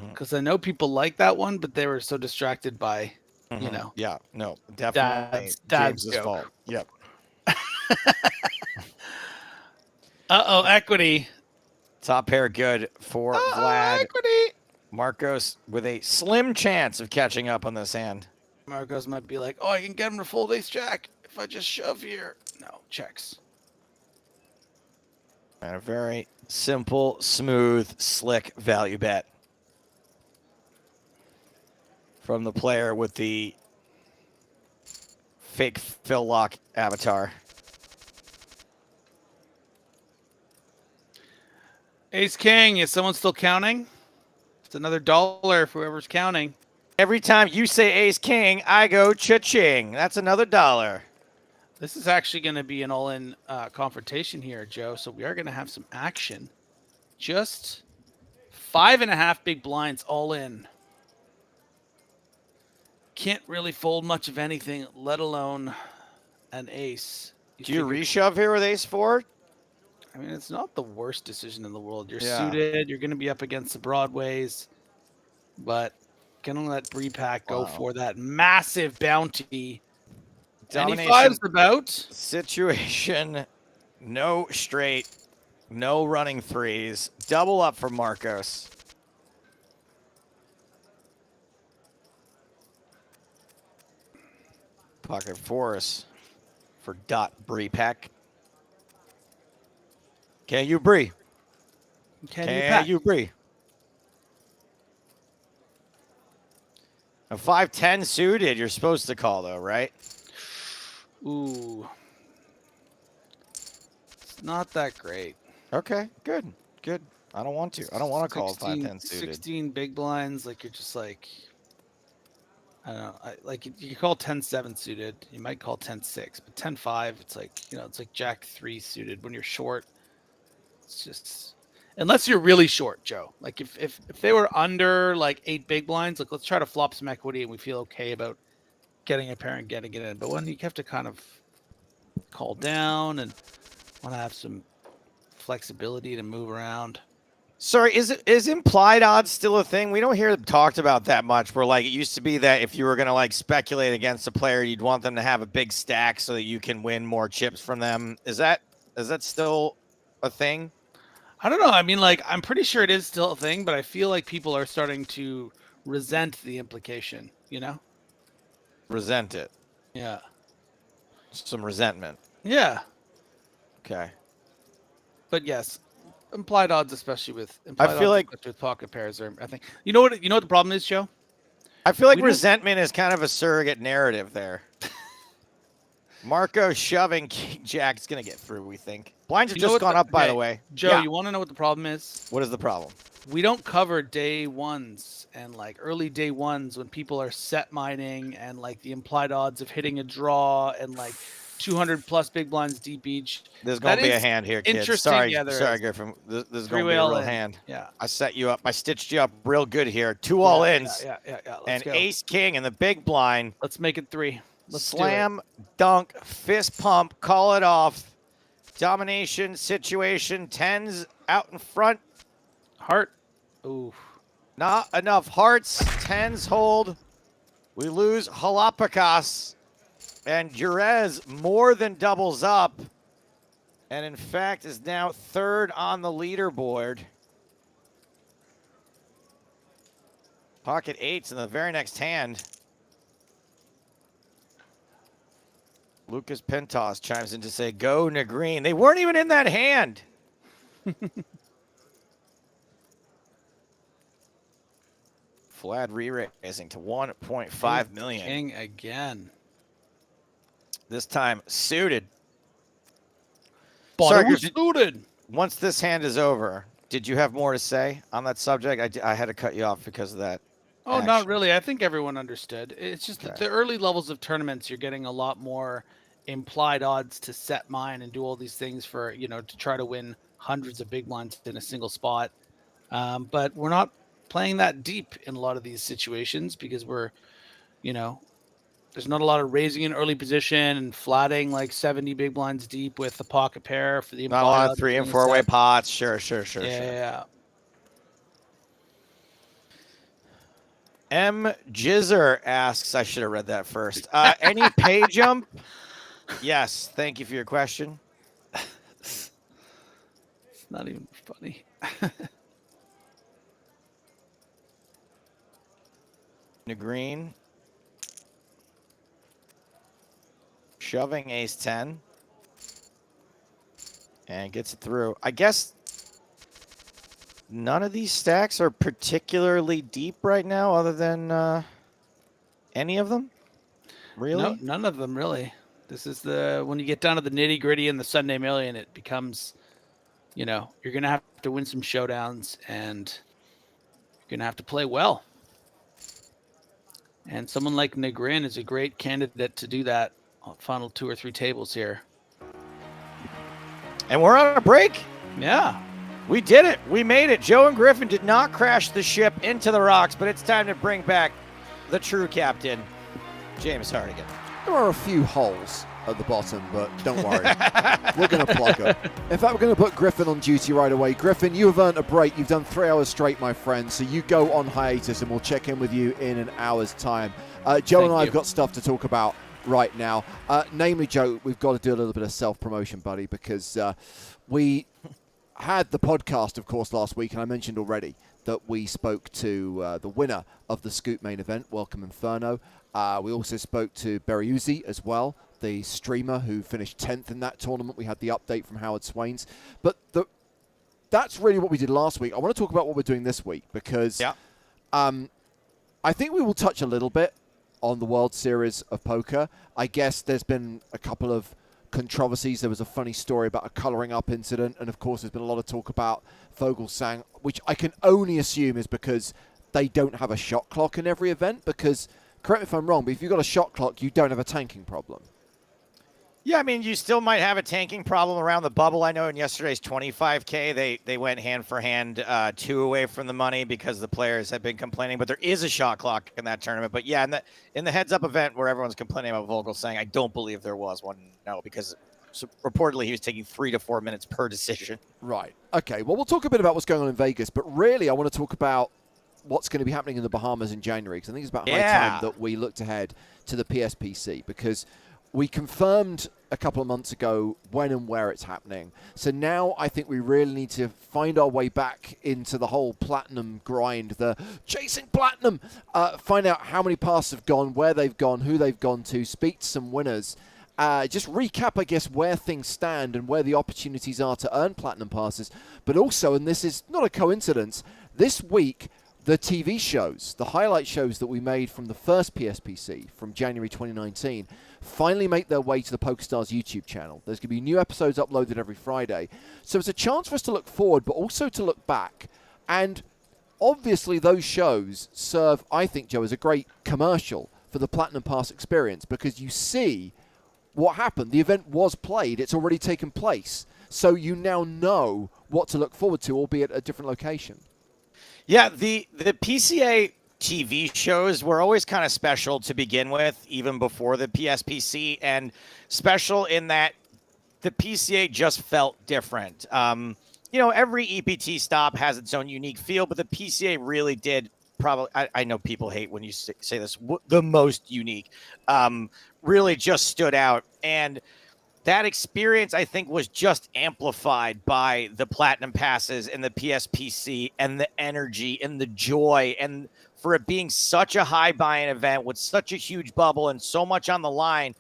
Because I know people like that one, but they were so distracted by, you know. Yeah, no, definitely Dad's James's joke. fault. Yep. Uh-oh, equity. Top pair good for Vlad. Equity. Marcos with a slim chance of catching up on this hand. Marcos might be like, oh, I can get him to fold ace jack if if I just shove here? No, checks. And a very simple, smooth, slick value bet from the player with the fake Phil Lock avatar. Ace King, is someone still counting? It's another $1 for whoever's counting. Every time you say ace king, I go cha-ching. That's another $1. This is actually going to be an all-in confrontation here, Joe. So we are going to have some action. Just 5.5 big blinds all in. Can't really fold much of anything, let alone an ace. Do you reshove here with ace four? I mean, it's not the worst decision in the world. You're Yeah. suited. You're going to be up against the broadways, but gonna let Brepack go for that massive bounty. Domination Any fives about? situation. No straight. No running threes. Double up for Marcos. Pocket fours for Dot Brepack. Can you Bree? Can you Bree? A 5-10 suited, you're supposed to call though, right? Ooh. It's not that great. Okay, good. Good. I don't want to. I don't want to call 5-10 suited. 16 big blinds, like you're just like, I don't know. Like you call 10-7 suited. You might call 10-6, but 10-5, it's like, it's like Jack 3 suited. When you're short, it's just, unless you're really short, Joe. Like if they were under like 8 big blinds, like let's try to flop some equity and we feel okay about getting a pair and getting it in. But when you have to kind of call down and want to have some flexibility to move around. Sorry, is implied odds still a thing? We don't hear them talked about that much. Where like it used to be that if you were gonna like speculate against a player, you'd want them to have a big stack so that you can win more chips from them. Is that still a thing? I don't know. I mean, like I'm pretty sure it is still a thing, but I feel like people are starting to resent the implication. Resent it. Yeah. Some resentment. Yeah. Okay. But yes, implied odds, especially with with pocket pairs, are I think. You know what the problem is, Joe? I feel like resentment is kind of a surrogate narrative there. Marco shoving King Jack's gonna get through, we think. Blinds have just gone up, by the way. Joe, Yeah. you want to know what the problem is? What is the problem? We don't cover day ones and like early day ones when people are set mining and like the implied odds of hitting a draw and like 200 plus big blinds deep each. There's going to be a hand here, kid. Sorry, Griffin. This is going to be a real hand. Yeah. I set you up. I stitched you up real good here. 2 all-ins. Yeah. And ace king in the big blind. Let's make it 3. Let's slam, dunk, fist pump, call it off. Domination situation. 10s out in front. Heart. Ooh. Not enough hearts. 10s hold. We lose Galapagos. And Jerez more than doubles up. And in fact is now 3rd on the leaderboard. Pocket 8s in the very next hand. Lucas Pintos chimes in to say, go Negreen. They weren't even in that hand. Vlad re-raising to 1.5 million. King again. This time suited. Suited. Once this hand is over, did you have more to say on that subject? I had to cut you off because of that. Oh, action. Not really. I think everyone understood. It's just that the early levels of tournaments, you're getting a lot more implied odds to set mine and do all these things for, to try to win hundreds of big blinds in a single spot. But we're not playing that deep in a lot of these situations because we're, there's not a lot of raising in early position and flatting like 70 big blinds deep with the pocket pair for the not a lot of 3 and 4 way pots. Sure. Yeah. M Jizzer asks, I should have read that first. Any pay jump? Yes. Thank you for your question. It's not even funny. Negreen. shoving ace-10. And gets it through. I guess none of these stacks are particularly deep right now other than any of them. Really? No, none of them really. This is when you get down to the nitty gritty in the Sunday Million, it becomes, you're going to have to win some showdowns and you're going to have to play well. And someone like Negrin is a great candidate to do that on final 2 or 3 tables here. And we're on a break. Yeah. We did it. We made it. Joe and Griffin did not crash the ship into the rocks, but it's time to bring back the true captain, James Hardigan. There are a few holes at the bottom, but don't worry. We're going to plug them. In fact, we're going to put Griffin on duty right away. Griffin, you have earned a break. You've done 3 hours straight, my friend, so you go on hiatus, and we'll check in with you in an hour's time. Joe and I have got stuff to talk about right now. Namely, Joe, we've got to do a little bit of self-promotion, buddy, because we had the podcast, of course, last week, and I mentioned already that we spoke to the winner of the Scoop main event, Welcome Inferno. We also spoke to Berriuzzi as well, the streamer who finished 10th in that tournament. We had the update from Howard Swains. But that's really what we did last week. I want to talk about what we're doing this week because I think we will touch a little bit on the World Series of Poker. I guess there's been a couple of controversies. There was a funny story about a colouring up incident, and of course there's been a lot of talk about Vogelsang, which I can only assume is because they don't have a shot clock in every event, because, correct me if I'm wrong, but if you've got a shot clock, you don't have a tanking problem. Yeah, I mean, you still might have a tanking problem around the bubble. I know in yesterday's 25K, they went hand for hand 2 away from the money because the players had been complaining. But there is a shot clock in that tournament. But yeah, in the heads-up event where everyone's complaining about Vogelsang, I don't believe there was one. No, because reportedly he was taking 3 to 4 minutes per decision. Right. Okay, well, we'll talk a bit about what's going on in Vegas. But really, I want to talk about what's going to be happening in the Bahamas in January, because I think it's about high time that we looked ahead to the PSPC, because we confirmed a couple of months ago when and where it's happening. So now I think we really need to find our way back into the whole platinum grind, the chasing platinum, find out how many passes have gone, where they've gone, who they've gone to, speak to some winners. Just recap, I guess, where things stand and where the opportunities are to earn platinum passes. But also, and this is not a coincidence, this week the TV shows, the highlight shows that we made from the first PSPC from January 2019, finally make their way to the PokerStars YouTube channel. There's going to be new episodes uploaded every Friday. So it's a chance for us to look forward, but also to look back. And obviously those shows serve, I think, Joe, as a great commercial for the Platinum Pass experience, because you see what happened. The event was played. It's already taken place. So you now know what to look forward to, albeit at a different location. Yeah, the PCA TV shows were always kind of special to begin with, even before the PSPC, and special in that the PCA just felt different. Every EPT stop has its own unique feel, but the PCA really did probably, I know people hate when you say this, the most unique, really just stood out. And that experience, I think, was just amplified by the Platinum Passes and the PSPC and the energy and the joy, and for it being such a high buy-in event with such a huge bubble and so much on the line,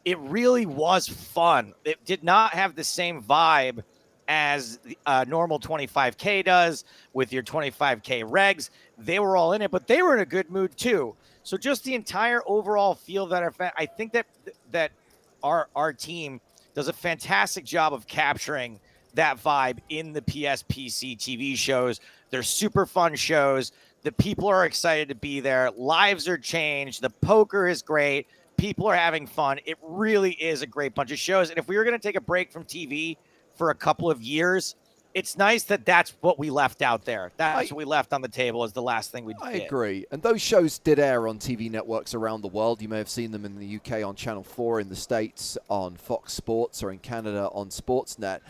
it really was fun. It did not have the same vibe as normal 25K does with your 25K regs. They were all in it, but they were in a good mood too. So just the entire overall feel of that event, I think that our team does a fantastic job of capturing that vibe in the PSPC TV shows. They're super fun shows. The people are excited to be there. Lives are changed. The poker is great. People are having fun. It really is a great bunch of shows. And if we were going to take a break from TV for a couple of years, it's nice that that's what we left out there. That's what we left on the table as the last thing we did. I agree. And those shows did air on TV networks around the world. You may have seen them in the UK on Channel 4, in the States on Fox Sports, or in Canada on Sportsnet.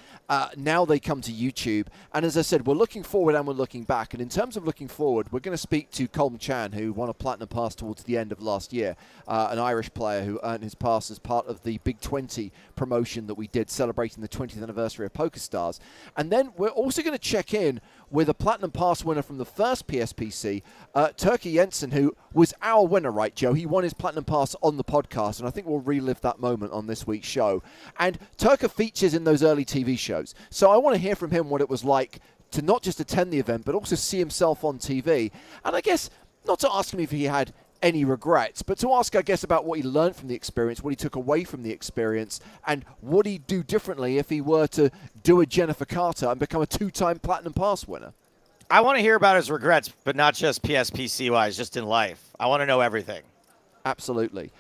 Now they come to YouTube. And as I said, we're looking forward and we're looking back. And in terms of looking forward, we're going to speak to Colm Chan, who won a Platinum Pass towards the end of last year, an Irish player who earned his pass as part of the Big 20 promotion that we did celebrating the 20th anniversary of PokerStars. And then we're also going to check in with a Platinum Pass winner from the first PSPC, Turkey Jensen, who was our winner, right, Joe? He won his Platinum Pass on the podcast, and I think we'll relive that moment on this week's show. And Turka features in those early TV shows, so I want to hear from him what it was like to not just attend the event, but also see himself on TV. And I guess not to ask him if he had any regrets, but to ask, I guess, about what he learned from the experience, what he took away from the experience, and what he'd do differently if he were to do a Jennifer Carter and become a 2-time Platinum Pass winner. I want to hear about his regrets, but not just PSPC-wise, just in life. I want to know everything. Absolutely.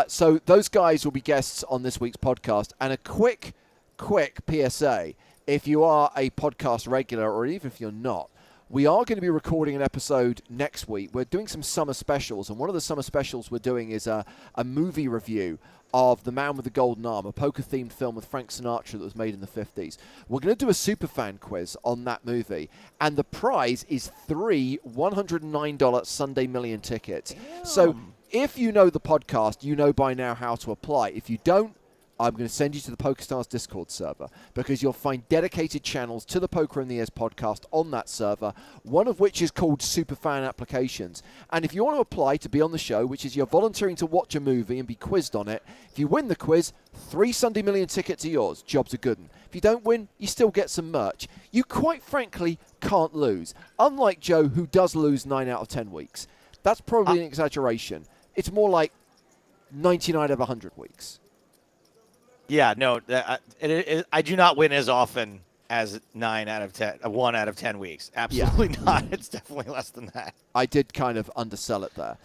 So those guys will be guests on this week's podcast. And a quick PSA, if you are a podcast regular, or even if you're not, we are going to be recording an episode next week. We're doing some summer specials, and one of the summer specials we're doing is a movie review of The Man with the Golden Arm, a poker-themed film with Frank Sinatra that was made in the 50s. We're going to do a superfan quiz on that movie, and the prize is 3 $109 Sunday Million tickets. Damn. So if you know the podcast, you know by now how to apply. If you don't, I'm going to send you to the PokerStars Discord server, because you'll find dedicated channels to the Poker in the Ears podcast on that server, one of which is called Superfan Applications. And if you want to apply to be on the show, which is you're volunteering to watch a movie and be quizzed on it, if you win the quiz, 3 Sunday Million tickets are yours. Job's a good one. If you don't win, you still get some merch. You quite frankly can't lose. Unlike Joe, who does lose 9 out of 10 weeks. That's probably an exaggeration. It's more like 99 out of 100 weeks. Yeah, no, I do not win as often as 1 out of 10 weeks. Absolutely not. It's definitely less than that. I did kind of undersell it there.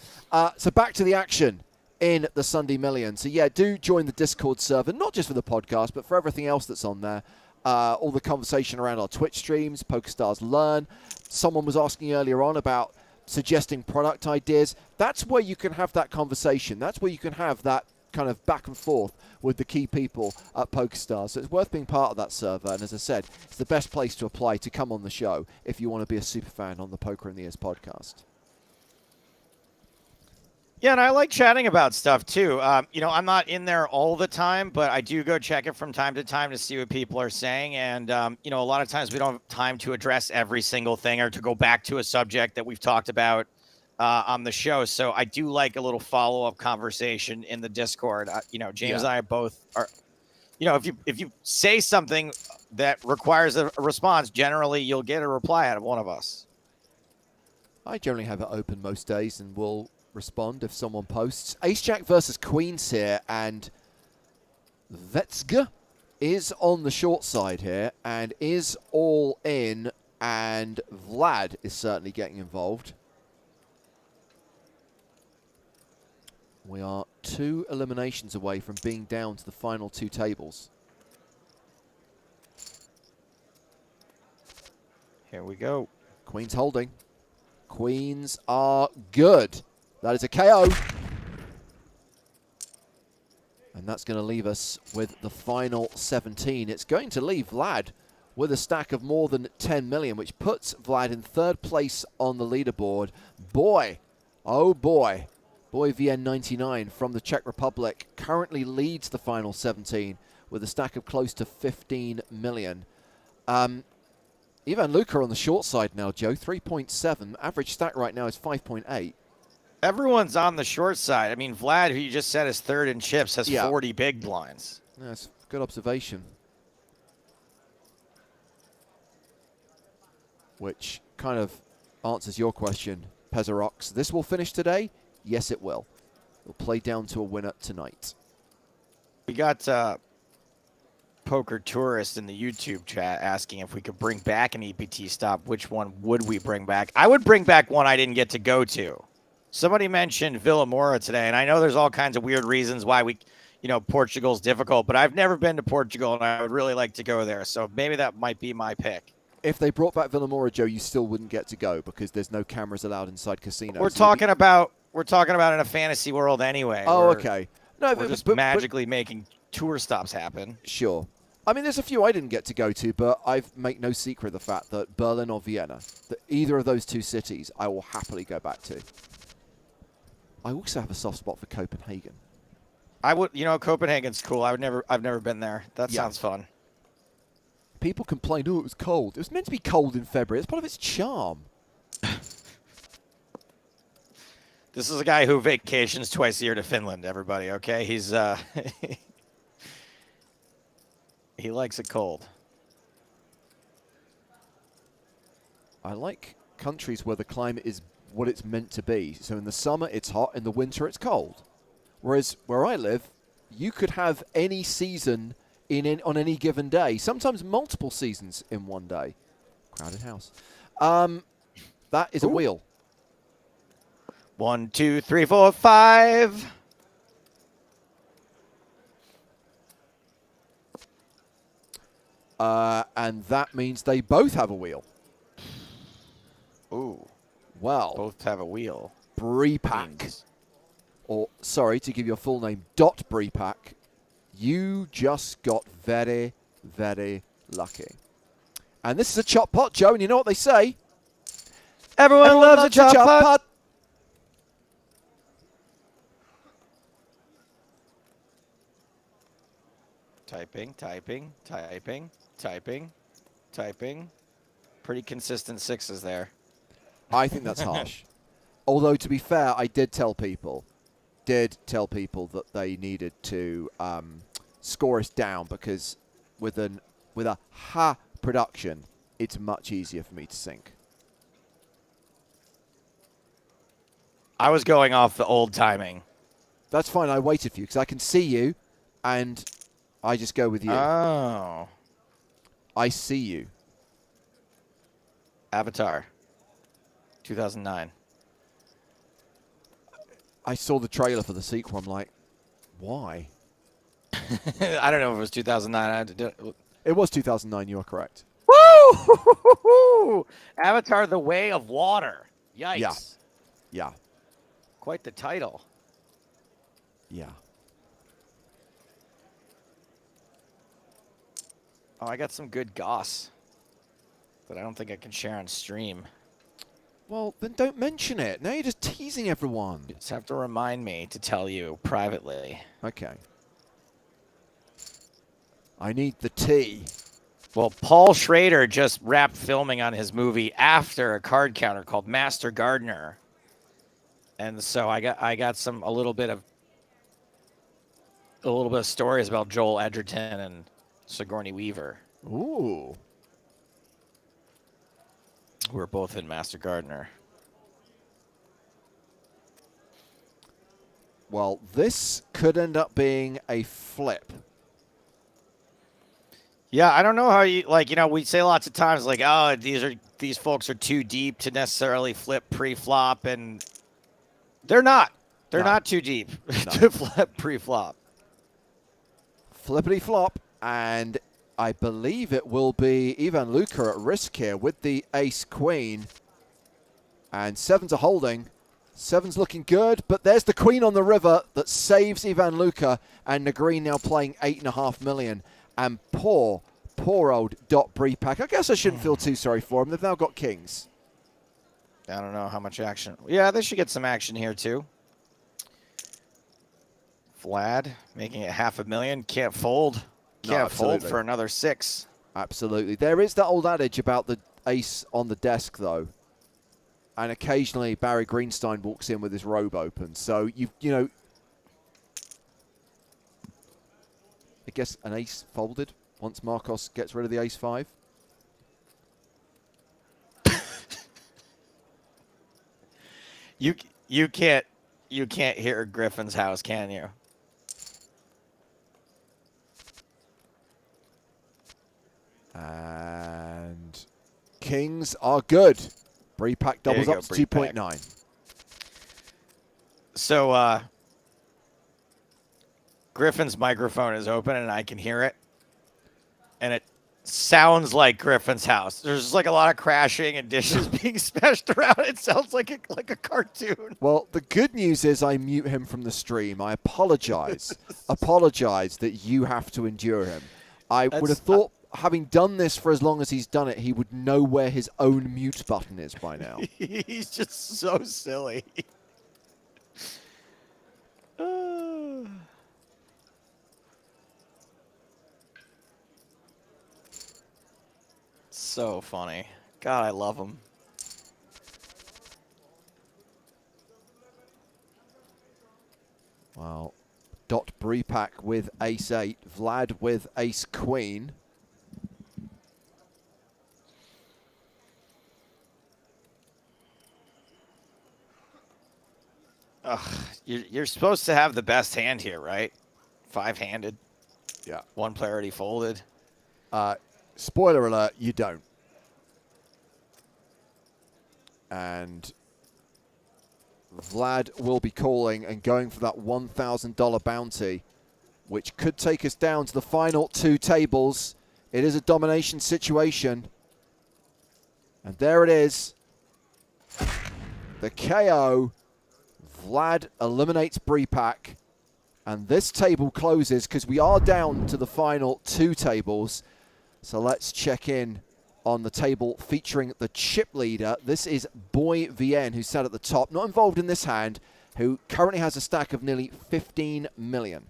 So back to the action in the Sunday Million. So yeah, do join the Discord server, not just for the podcast, but for everything else that's on there. All the conversation around our Twitch streams, PokerStars Learn. Someone was asking earlier on about suggesting product ideas. That's where you can have that conversation. That's where you can have that kind of back and forth with the key people at PokerStars. So it's worth being part of that server. And as I said, it's the best place to apply to come on the show if you want to be a super fan on the Poker in the Ears podcast. Yeah, and I like chatting about stuff too. You know, I'm not in there all the time, but I do go check it from time to time to see what people are saying. And, you know, a lot of times we don't have time to address every single thing or to go back to a subject that we've talked about on the show. So I do like a little follow-up conversation in the Discord. You know, James and I both are, you know, if you say something that requires a response, generally you'll get a reply out of one of us. I generally have it open most days and will respond if someone posts. Ace-Jack versus Queens here, and Vetska is on the short side here and is all in, and Vlad is certainly getting involved. We are 2 eliminations away from being down to the final 2 tables. Here we go. Queens holding. Queens are good. That is a KO. And that's going to leave us with the final 17. It's going to leave Vlad with a stack of more than 10 million, which puts Vlad in 3rd place on the leaderboard. Boy, oh boy. Boy VN99 from the Czech Republic currently leads the final 17 with a stack of close to 15 million. Ivan Luka on the short side now, Joe, 3.7. Average stack right now is 5.8. Everyone's on the short side. I mean, Vlad, who you just said is 3rd in chips, has 40 big blinds. That's a good observation. Which kind of answers your question, Pezarox. This will finish today? Yes, it will. We'll play down to a winner tonight. We got Poker Tourist in the YouTube chat asking if we could bring back an EPT stop. Which one would we bring back? I would bring back one I didn't get to go to. Somebody mentioned Villamora today, and I know there's all kinds of weird reasons why Portugal's difficult, but I've never been to Portugal, and I would really like to go there. So maybe that might be my pick. If they brought back Villamora, Joe, you still wouldn't get to go because there's no cameras allowed inside casinos. We're talking about in a fantasy world anyway. Oh, okay. No, we're just magically making tour stops happen. Sure. I mean, there's a few I didn't get to go to, but I make no secret of the fact that Berlin or Vienna, that either of those 2 cities, I will happily go back to. I also have a soft spot for Copenhagen. I would, Copenhagen's cool. I've never been there. That sounds fun. People complained, oh, it was cold. It was meant to be cold in February. It's part of its charm. This is a guy who vacations twice a year to Finland, everybody, okay? He's he likes it cold. I like countries where the climate is what it's meant to be. So in the summer, it's hot. In the winter, it's cold. Whereas where I live, you could have any season on any given day. Sometimes multiple seasons in one day. Crowded house. That is a wheel. 1, 2, 3, 4, 5. And that means they both have a wheel. Ooh. Well, Both have a wheel. Breepack, or sorry, to give your full name, Dot Breepack, you just got very, very lucky. And this is a chop pot, Joe, and you know what they say? Everyone loves a chop pot. Typing, typing, typing, typing, typing. Pretty consistent sixes there. I think that's harsh. Although, to be fair, I did tell people that they needed to score us down because with a ha production, it's much easier for me to sink. I was going off the old timing. That's fine. I waited for you because I can see you, and I just go with you. Oh. I see you. Avatar. 2009. I saw the trailer for the sequel. I'm like, why? I don't know if it was 2009. I had to do it. It was 2009. You are correct. Woo! Avatar: The Way of Water. Yikes. Yeah. Yeah. Quite the title. Yeah. Oh, I got some good goss that I don't think I can share on stream. Well, then don't mention it. Now you're just teasing everyone. You just have to remind me to tell you privately. Okay. I need the tea. Well, Paul Schrader just wrapped filming on his movie after a card counter called Master Gardener. And so I got a little bit of stories about Joel Edgerton and Sigourney Weaver. Ooh. Who are both in Master Gardener. Well, this could end up being a flip. Yeah, I don't know how we say lots of times like, oh, these folks are too deep to necessarily flip pre-flop, and they're not. They're not too deep to flip pre-flop. Flippity flop, and I believe it will be Ivan Luca at risk here with the ace-queen. And sevens are holding. Seven's looking good, but there's the queen on the river that saves Ivan Luca, and Negrin now playing 8.5 million. And poor old Dot Breepack. I guess I shouldn't feel too sorry for him. They've now got kings. I don't know how much action. Yeah, they should get some action here too. Vlad making it 500,000. Can't fold. Can't fold for another 6. Absolutely. There is that old adage about the ace on the desk, though. And occasionally Barry Greenstein walks in with his robe open. So, you know, I guess an ace folded once Marcos gets rid of the ace-5. You can't hear Griffin's house, can you? And kings are good. Breepack doubles up to 2.9. So Griffin's microphone is open and I can hear it. And it sounds like Griffin's house. There's like a lot of crashing and dishes being smashed around. It sounds like a cartoon. Well, the good news is I mute him from the stream. I apologize. Apologize that you have to endure him. I would have thought, having done this for as long as he's done it, he would know where his own mute button is by now. He's just so silly. So funny. God, I love him. Well, Dot Brepak with ace-8, Vlad with ace-queen. Ugh, you're supposed to have the best hand here, right? 5-handed. Yeah. One player already folded. Spoiler alert, you don't. And Vlad will be calling and going for that $1,000 bounty, which could take us down to the final 2 tables. It is a domination situation. And there it is. The KO. Vlad eliminates Brepak. And this table closes because we are down to the final 2 tables. So let's check in on the table featuring the chip leader. This is Boy VN, who sat at the top, not involved in this hand, who currently has a stack of nearly 15 million.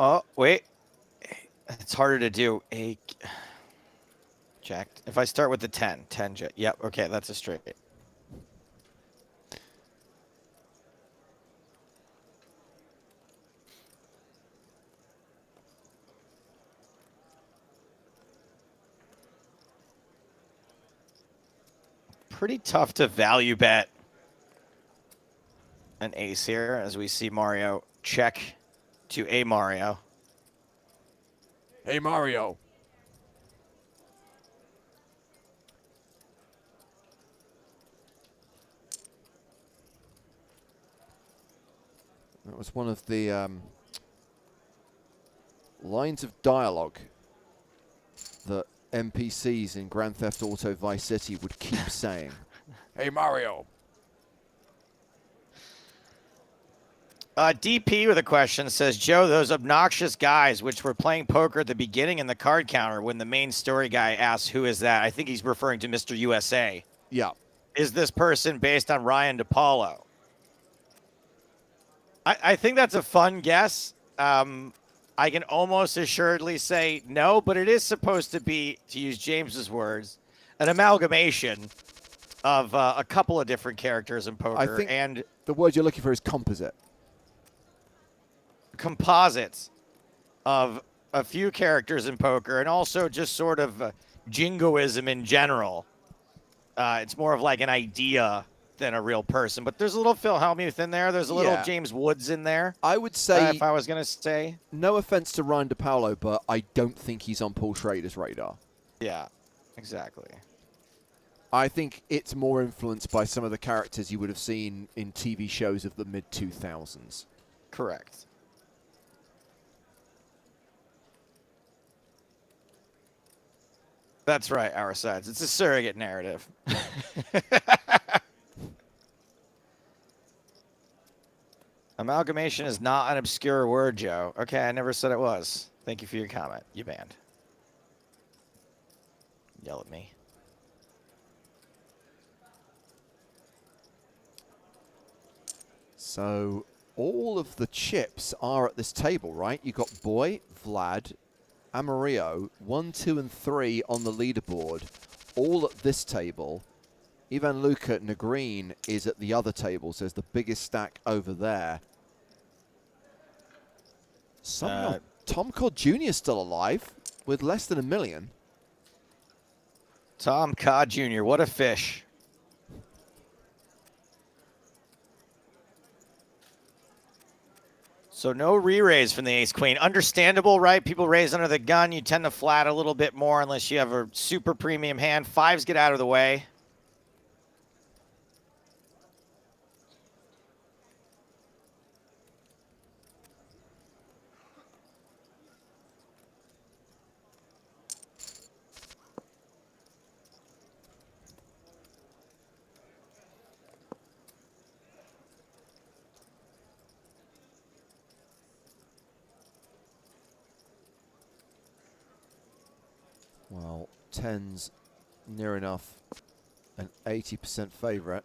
Oh, wait. It's harder to do. Jack. If I start with the 10 jet. Yep, okay, that's a straight. Pretty tough to value bet an ace here as we see Mario check to a Mario. Hey, Mario. That was one of the lines of dialogue that NPCs in Grand Theft Auto Vice City would keep saying. Hey, Mario. DP with a question says, Joe, those obnoxious guys which were playing poker at the beginning in the card counter when the main story guy asks who is that, I think he's referring to Mr. USA. Yeah. Is this person based on Ryan DePaulo? I think that's a fun guess. I can almost assuredly say no, but it is supposed to be, to use James's words, an amalgamation of a couple of different characters in poker. I think and the word you're looking for is composite. Composites of a few characters in poker, and also just sort of jingoism in general. It's more of like an idea than a real person, but there's a little Phil Hellmuth in there. There's a little James Woods in there. I would say, if I was going to say, no offense to Ryan DePaulo, but I don't think he's on Paul Schrader's radar. Yeah, exactly. I think it's more influenced by some of the characters you would have seen in TV shows of the mid-2000s. Correct. That's right, our sides. It's a surrogate narrative. Amalgamation is not an obscure word, Joe. Okay, I never said it was. Thank you for your comment. You banned. Yell at me. So all of the chips are at this table, right? You got Boy, Vlad, Amarillo, 1, 2, and 3 on the leaderboard, all at this table. Ivan Luka Negrin is at the other table, so there's the biggest stack over there. Somehow Tom Codd Jr. is still alive with less than $1 million. Tom Codd Jr., what a fish. So no re-raise from the ace-queen. Understandable, right? People raise under the gun. You tend to flat a little bit more unless you have a super premium hand. Fives get out of the way. Well, 10's near enough an 80% favorite.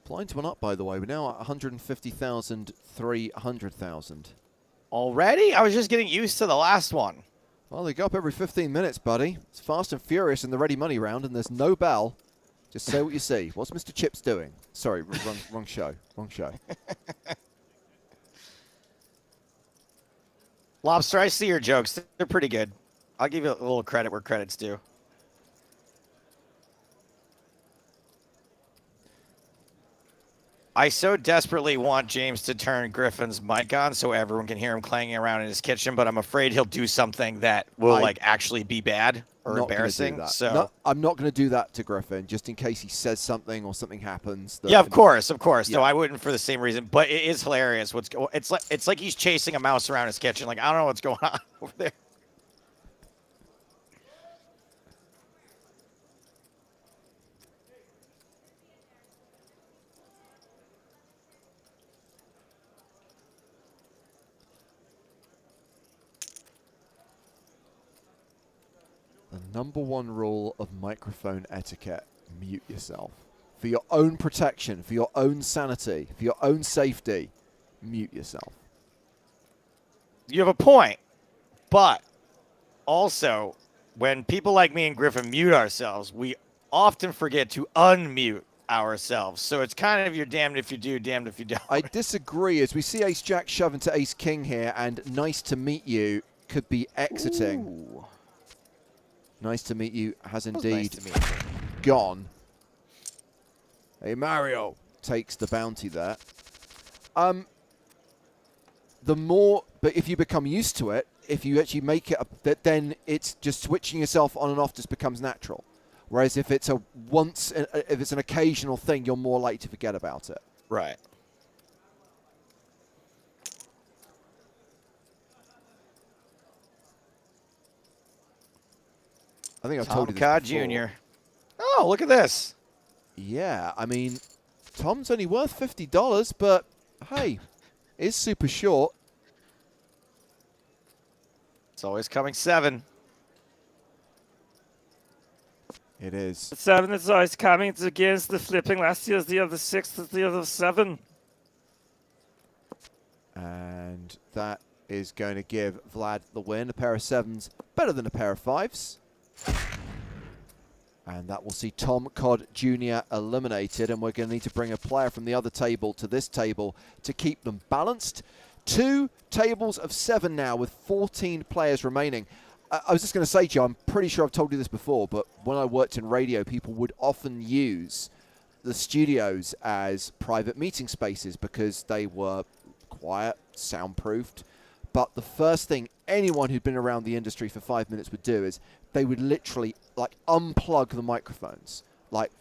Blinds went up, by the way. We're now at 150,000, 300,000. Already? I was just getting used to the last one. Well, they go up every 15 minutes, buddy. It's fast and furious in the ready money round, and there's no bell. Just say what you see. What's Mr. Chips doing? Sorry, wrong show. Wrong show. Lobster, I see your jokes. They're pretty good. I'll give you a little credit where credit's due. I so desperately want James to turn Griffin's mic on so everyone can hear him clanging around in his kitchen, but I'm afraid he'll do something that will like actually be bad or embarrassing. So no, I'm not going to do that to Griffin, just in case he says something or something happens. Yeah, of course. Yeah. No, I wouldn't for the same reason, but it is hilarious. It's like he's chasing a mouse around his kitchen. Like I don't know what's going on over there. The #1 rule of microphone etiquette: mute yourself. For your own protection, for your own sanity, for your own safety, mute yourself. You have a point, but also when people like me and Griffin mute ourselves, we often forget to unmute ourselves. So it's kind of you're damned if you do, damned if you don't. I disagree, as we see Ace-Jack shove into Ace-King here, and nice to meet you could be exiting. Ooh. Nice to meet you has indeed Nice to meet you. gone. Hey, Mario takes the bounty there. But if you become used to it, if you actually make it, then it's just switching yourself on and off just becomes natural. Whereas if it's if it's an occasional thing, you're more likely to forget about it. Right. I think I've Tom told you this Codd before. Jr. Oh, look at this. Yeah, I mean, Tom's only worth $50, but hey, it's super short. It's always coming 7. It is. The 7 is always coming. It's against the flipping. Last year's the other 6, is the other 7. And that is going to give Vlad the win. A pair of 7s better than a pair of 5s. And that will see Tom Codd Jr. eliminated. And we're going to need to bring a player from the other table to this table to keep them balanced. 2 tables of 7 now with 14 players remaining. I was just going to say, Joe, I'm pretty sure I've told you this before, but when I worked in radio, people would often use the studios as private meeting spaces because they were quiet, soundproofed. But the first thing anyone who'd been around the industry for 5 minutes would do is they would literally like unplug the microphones, like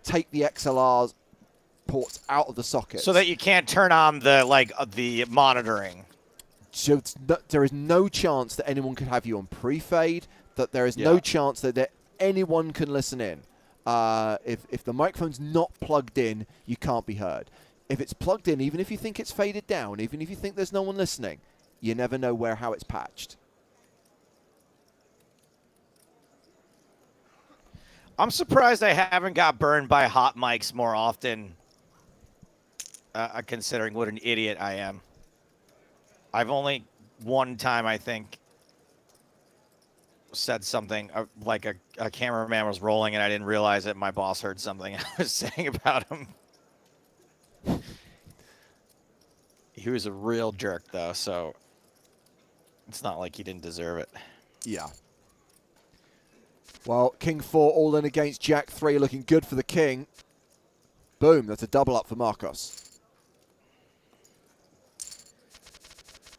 take the XLR ports out of the sockets, So that you can't turn on the monitoring. So there is no chance that anyone could have you on pre-fade, that there is no chance that anyone can listen in. If the microphone's not plugged in, you can't be heard. If it's plugged in, even if you think it's faded down, even if you think there's no one listening, you never know how it's patched. I'm surprised I haven't got burned by hot mics more often, considering what an idiot I am. I've only one time, I think, said something like a cameraman was rolling and I didn't realize it. My boss heard something I was saying about him. He was a real jerk, though, so it's not like he didn't deserve it. Yeah. Well, King 4 all in against Jack 3, looking good for the King. Boom, that's a double up for Marcos.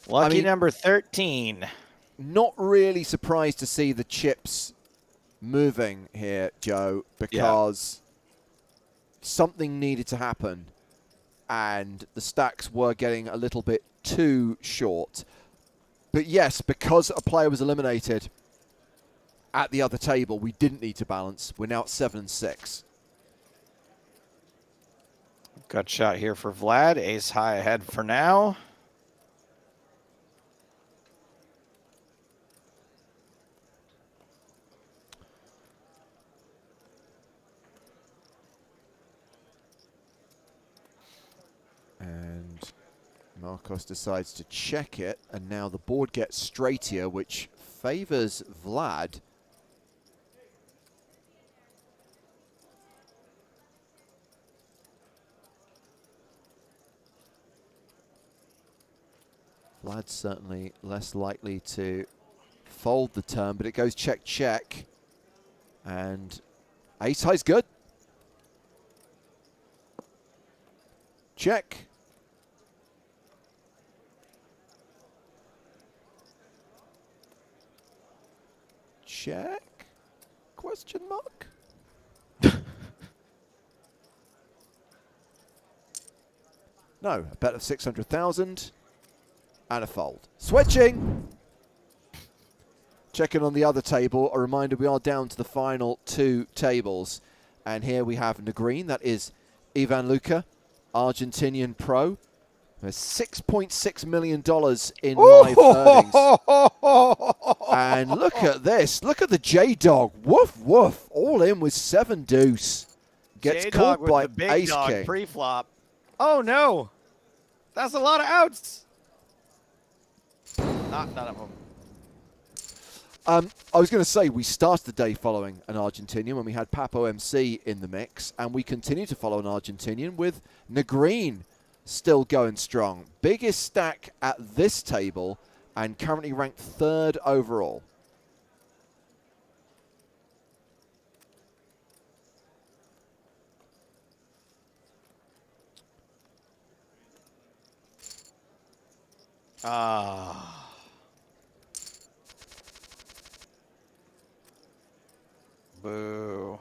Lucky number 13. Not really surprised to see the chips moving here, Joe, because something needed to happen and the stacks were getting a little bit too short. But yes, because a player was eliminated at the other table, we didn't need to balance. We're now at 7 and 6. Gut shot here for Vlad. Ace high ahead for now. Marcos decides to check it, and now the board gets straighter, which favors Vlad. Vlad's certainly less likely to fold the turn, but it goes check, check. And ace high's good. Check. Check? Question mark? No, a bet of 600,000 and a fold. Switching. Checking on the other table. A reminder, we are down to the final 2 tables. And here we have Negreen. That is Ivan Luca, Argentinian pro. There's $6.6 million in live earnings. And look at this. Look at the J-Dog. Woof, woof. All in with 7 deuce. Gets J-Dog caught with by the big ace dog king. pre-flop. Oh, no. That's a lot of outs. None of them. I was going to say, we started the day following an Argentinian when we had Papo MC in the mix, and we continue to follow an Argentinian with Negreen still going strong. Biggest stack at this table, and currently ranked 3rd overall. Boo.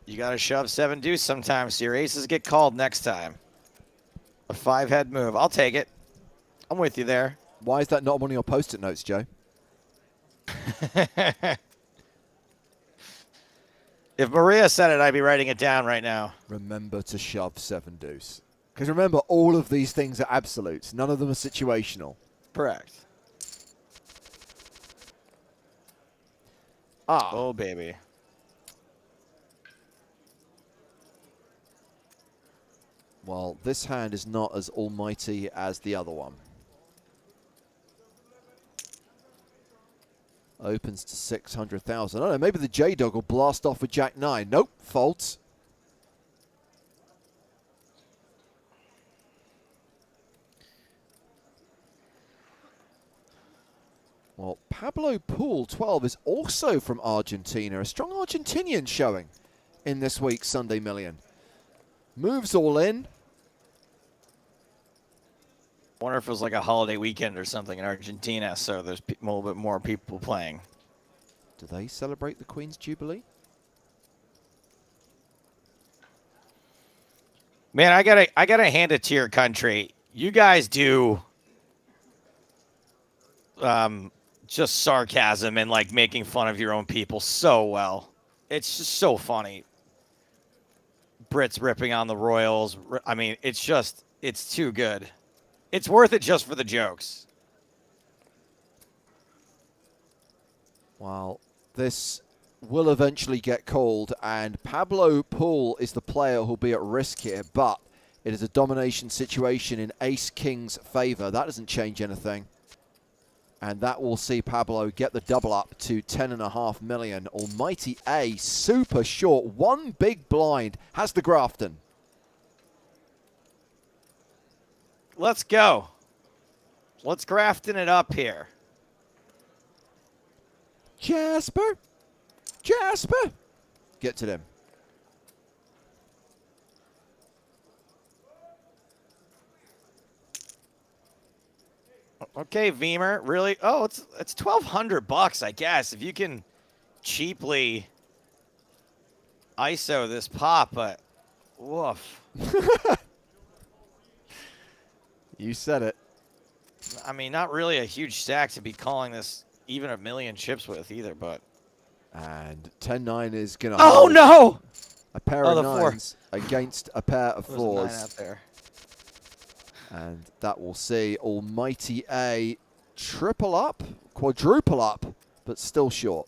You got to shove 7 deuce sometimes so your aces get called next time. A 5-head move. I'll take it. I'm with you there. Why is that not one of your post-it notes, Joe? If Maria said it, I'd be writing it down right now. Remember to shove 7 deuce. Because remember, all of these things are absolutes. None of them are situational. Correct. Oh, baby. Well, this hand is not as almighty as the other one. Opens to 600,000. I don't know, maybe the J-Dog will blast off with Jack-9. Nope, folds. Well, Pablo Pool 12 is also from Argentina. A strong Argentinian showing in this week's Sunday Million. Moves all in. Wonder if it was like a holiday weekend or something in Argentina, so there's a little bit more people playing. Do they celebrate the Queen's Jubilee? Man, I gotta hand it to your country. You guys do just sarcasm and like making fun of your own people so well. It's just so funny. Brits ripping on the Royals. I mean, it's too good. It's worth it just for the jokes. Well, this will eventually get called, and Pablo Pool is the player who'll be at risk here, but it is a domination situation in Ace-King's favor. That doesn't change anything. And that will see Pablo get the double up to 10.5 million. Almighty A, super short. One big blind. Has the Grafton. Let's go. Let's Grafton it up here. Jasper. Jasper. Get to them. Okay, Veemer, really? Oh, it's $1,200, I guess, if you can cheaply ISO this pop, but woof. You said it. I mean, not really a huge stack to be calling this even a million chips with either, but. And 10-9 is going to Oh, no! A pair of nines against a pair of There's a 9 fours. out there. And that will see Almighty A triple up, quadruple up, but still short.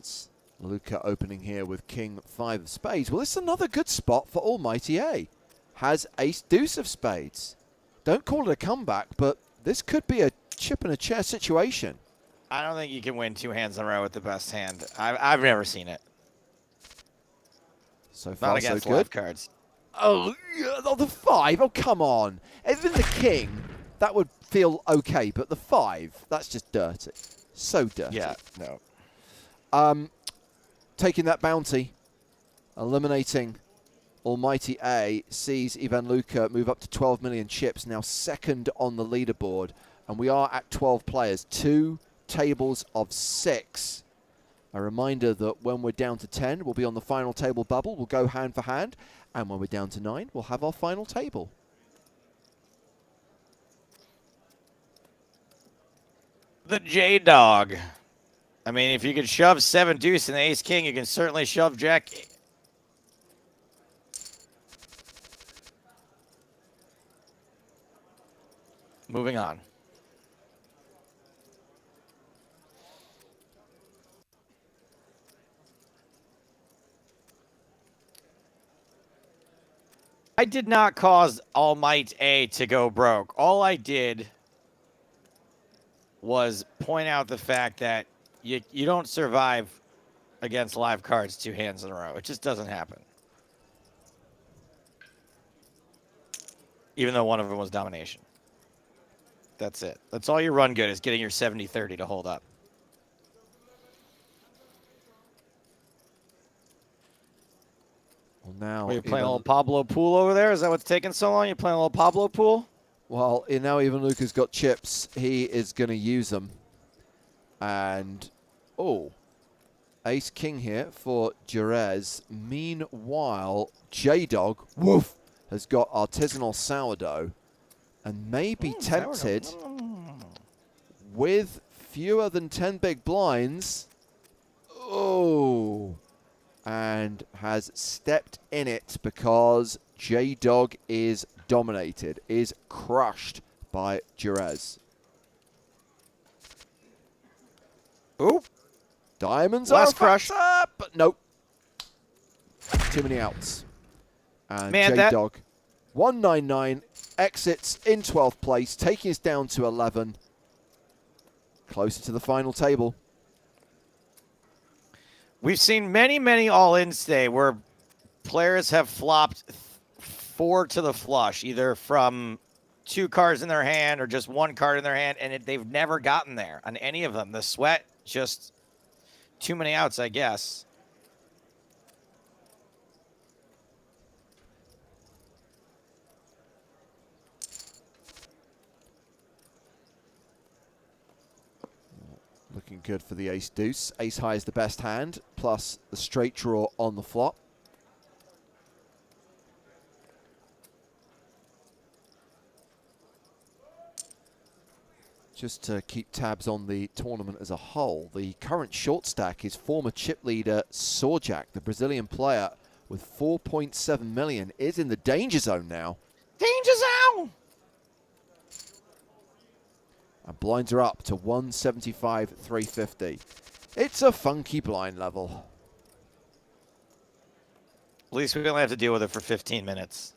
As Luca opening here with king 5 of spades. Well, this is another good spot for Almighty A. Has ace deuce of spades. Don't call it a comeback, but this could be a chip in a chair situation. I don't think you can win 2 hands in a row with the best hand. I've never seen it. So far, Not against so good. live cards. Oh, the 5. Oh, come on. Even the king, that would feel okay, but the 5, that's just dirty. So dirty. Yeah, no. Taking that bounty, eliminating Almighty A, sees Ivan Luca move up to 12 million chips, now second on the leaderboard. And we are at 12 players, 2 tables of 6. A reminder that when we're down to 10, we'll be on the final table bubble. We'll go hand for hand. And when we're down to 9, we'll have our final table. The J-Dog. I mean, if you can shove 7 deuce and the ace king, you can certainly shove jack. Moving on. I did not cause All Might A to go broke. All I did was point out the fact that you don't survive against live cards 2 hands in a row. It just doesn't happen. Even though one of them was domination. That's it. That's all you run good is getting your 70-30 to hold up. Well, now Are you playing a little Pablo pool over there? Is that what's taking so long? You playing a little Pablo pool? Well, now even Luca's got chips. He is going to use them. And, oh, ace king here for Jerez. Meanwhile, J-Dog, woof, has got artisanal sourdough and may be tempted with fewer than 10 big blinds. Oh, and has stepped in it because J-Dog is dominated, is crushed by Jerez. Ooh. Diamonds Last are crush. but nope. Too many outs. And Man, J-Dog, 199, exits in 12th place, taking us down to 11. Closer to the final table. We've seen many, many all-ins today where players have flopped 4 to the flush, either from 2 cards in their hand or just 1 card in their hand, and they've never gotten there on any of them. The sweat, just too many outs, I guess. Looking good for the ace deuce. Ace high is the best hand, plus the straight draw on the flop. Just to keep tabs on the tournament as a whole, the current short stack is former chip leader Sorjak, the Brazilian player with 4.7 million, is in the danger zone now. Danger zone! And blinds are up to 175, 350. It's a funky blind level. At least we only have to deal with it for 15 minutes.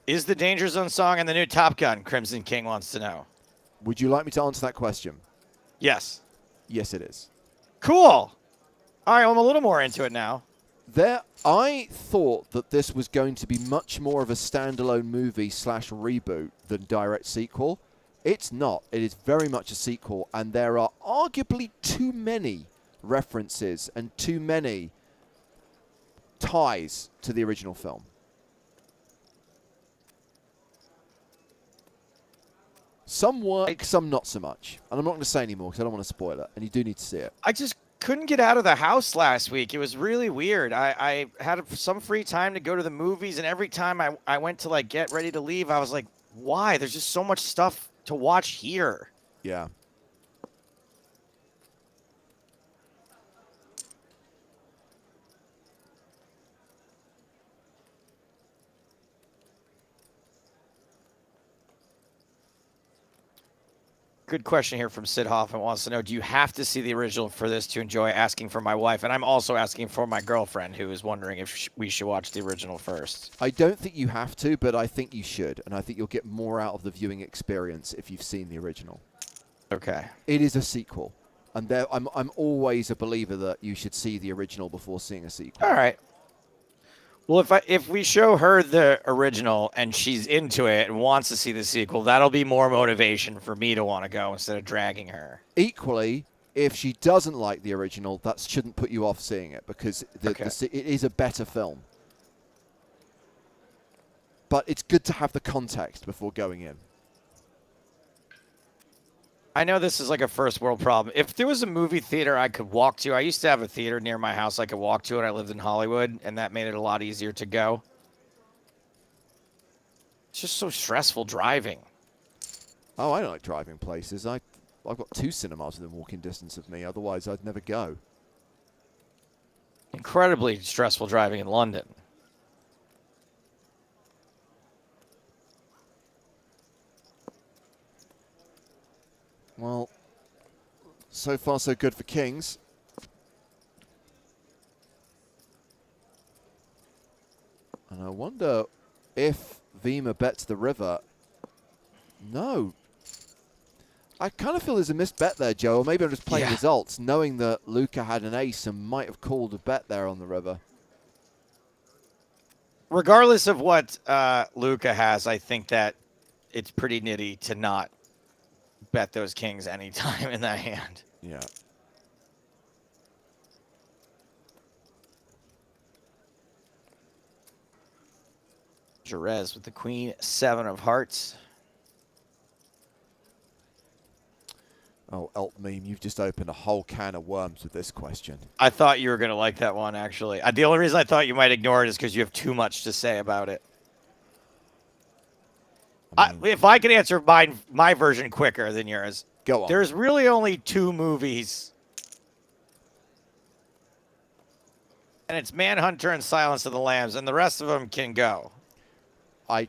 Is the Danger Zone song in the new Top Gun? Crimson King wants to know. Would you like me to answer that question? Yes. Yes, it is. Cool. All right, well, I'm a little more into it now. I thought that this was going to be much more of a standalone movie / reboot than direct sequel. It's not. It is very much a sequel, and there are arguably too many references and too many ties to the original film. Some work, some not so much. And I'm not going to say anymore because I don't want to spoil it, and you do need to see it. I just couldn't get out of the house last week. It was really weird. I had some free time to go to the movies, and every time I went to like get ready to leave, I was like, why? There's just so much stuff to watch here. Yeah. Good question here from Sid Hoffman. Wants to know, do you have to see the original for this to enjoy? Asking for my wife, and I'm also asking for my girlfriend, who is wondering if we should watch the original first. I don't think you have to, but I think you should, and I think you'll get more out of the viewing experience if you've seen the original. Okay. It is a sequel, and I'm always a believer that you should see the original before seeing a sequel. All right. Well, if we show her the original and she's into it and wants to see the sequel, that'll be more motivation for me to want to go instead of dragging her. Equally, if she doesn't like the original, that shouldn't put you off seeing it, because it is a better film. But it's good to have the context before going in. I know this is like a first world problem. If there was a movie theater I could walk to, I used to have a theater near my house I could walk to, and I lived in Hollywood, and that made it a lot easier to go. It's just so stressful driving. Oh, I don't like driving places. I've got 2 cinemas within walking distance of me. Otherwise, I'd never go. Incredibly stressful driving in London. Well, so far so good for Kings. And I wonder if Vima bets the river. No. I kind of feel there's a missed bet there, Joe, or maybe I'm just playing results, knowing that Luca had an ace and might have called a bet there on the river. Regardless of what Luca has, I think that it's pretty nitty to not bet those kings anytime in that hand. Yeah. Jerez with the queen, 7 of hearts. Oh, Elt Meme, you've just opened a whole can of worms with this question. I thought you were going to like that one, actually. The only reason I thought you might ignore it is because you have too much to say about it. If I could answer my version quicker than yours. Go on. There's really only 2 movies. And it's Manhunter and Silence of the Lambs, and the rest of them can go. I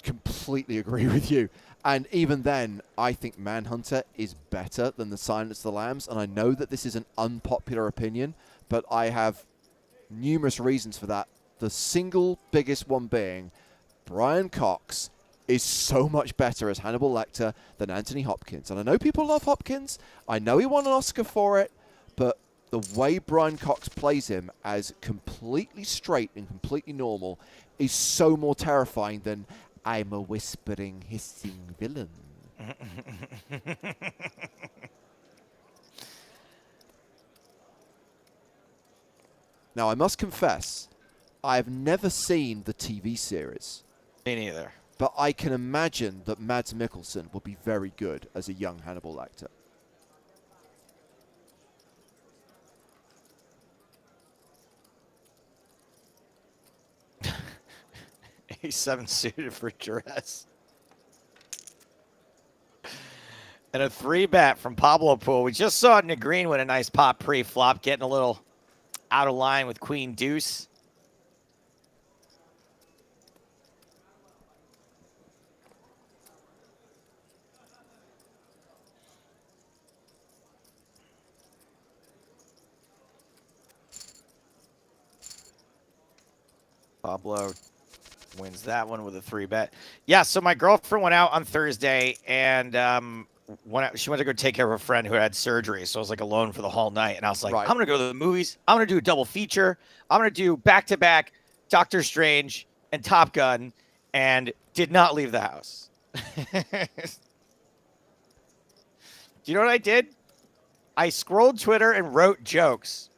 completely agree with you. And even then, I think Manhunter is better than the Silence of the Lambs. And I know that this is an unpopular opinion, but I have numerous reasons for that. The single biggest one being Brian Cox is so much better as Hannibal Lecter than Anthony Hopkins. And I know people love Hopkins. I know he won an Oscar for it. But the way Brian Cox plays him as completely straight and completely normal is so more terrifying than I'm a whispering, hissing villain. Now, I must confess, I've never seen the TV series. Me neither. But I can imagine that Mads Mikkelsen will be very good as a young Hannibal Lecter. A7 suited for Jerez. And a 3-bet from Pablo Pool. We just saw Nick Green win a nice pop pre-flop, getting a little out of line with Queen Deuce. Pablo wins that one with a 3-bet. Yeah, so my girlfriend went out on Thursday and she went to go take care of a friend who had surgery. So I was like alone for the whole night. And I was like, I'm going to go to the movies. I'm going to do a double feature. I'm going to do back-to-back Doctor Strange and Top Gun, and did not leave the house. Do you know what I did? I scrolled Twitter and wrote jokes.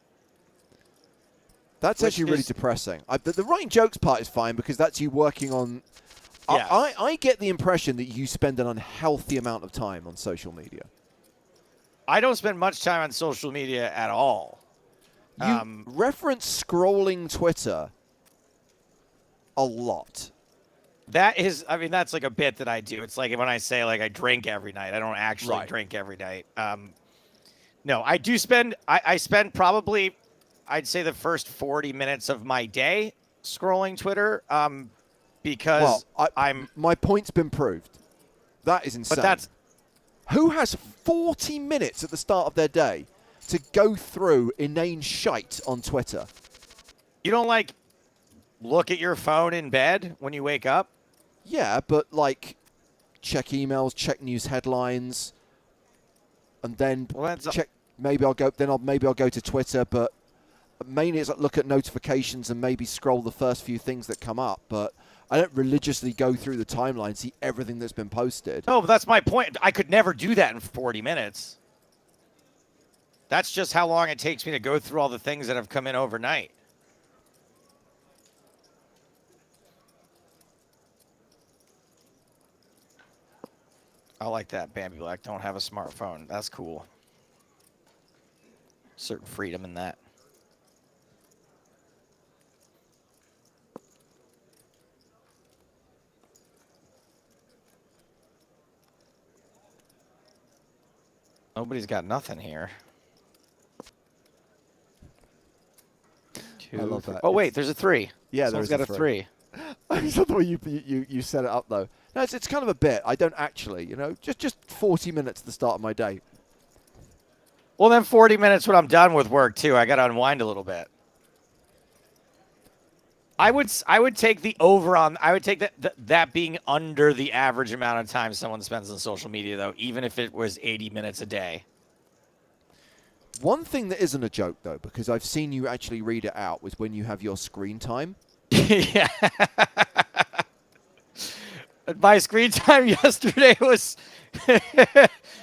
That's actually really depressing. The writing jokes part is fine because that's you working on... Yeah. I get the impression that you spend an unhealthy amount of time on social media. I don't spend much time on social media at all. You reference scrolling Twitter a lot. That is, I mean, that's like a bit that I do. It's like when I say like I drink every night. I don't actually drink every night. No, I do spend, I spend probably... I'd say the first 40 minutes of my day scrolling Twitter because my point's been proved. That is insane. But Who has 40 minutes at the start of their day to go through inane shite on Twitter? You don't like look at your phone in bed when you wake up? Yeah, but like check emails, check news headlines, and then Well, check. Maybe I'll go to Twitter, but mainly it's like look at notifications and maybe scroll the first few things that come up. But I don't religiously go through the timeline, see everything that's been posted. no, but that's my point. I could never do that in 40 minutes. That's just how long it takes me to go through all the things that have come in overnight. I like that, Bambi Black. Don't have a smartphone. That's cool. Certain freedom in that. Nobody's got nothing here. I love that. Oh, wait, there's a 3. Yeah, Someone's there's got a 3. I just love the way you set it up, though. No, it's kind of a bit. I don't actually, just 40 minutes at the start of my day. Well, then 40 minutes when I'm done with work, too. I got to unwind a little bit. I would take the over on. I would take that being under the average amount of time someone spends on social media, though, even if it was 80 minutes a day. One thing that isn't a joke, though, because I've seen you actually read it out, was when you have your screen time. Yeah. My screen time yesterday was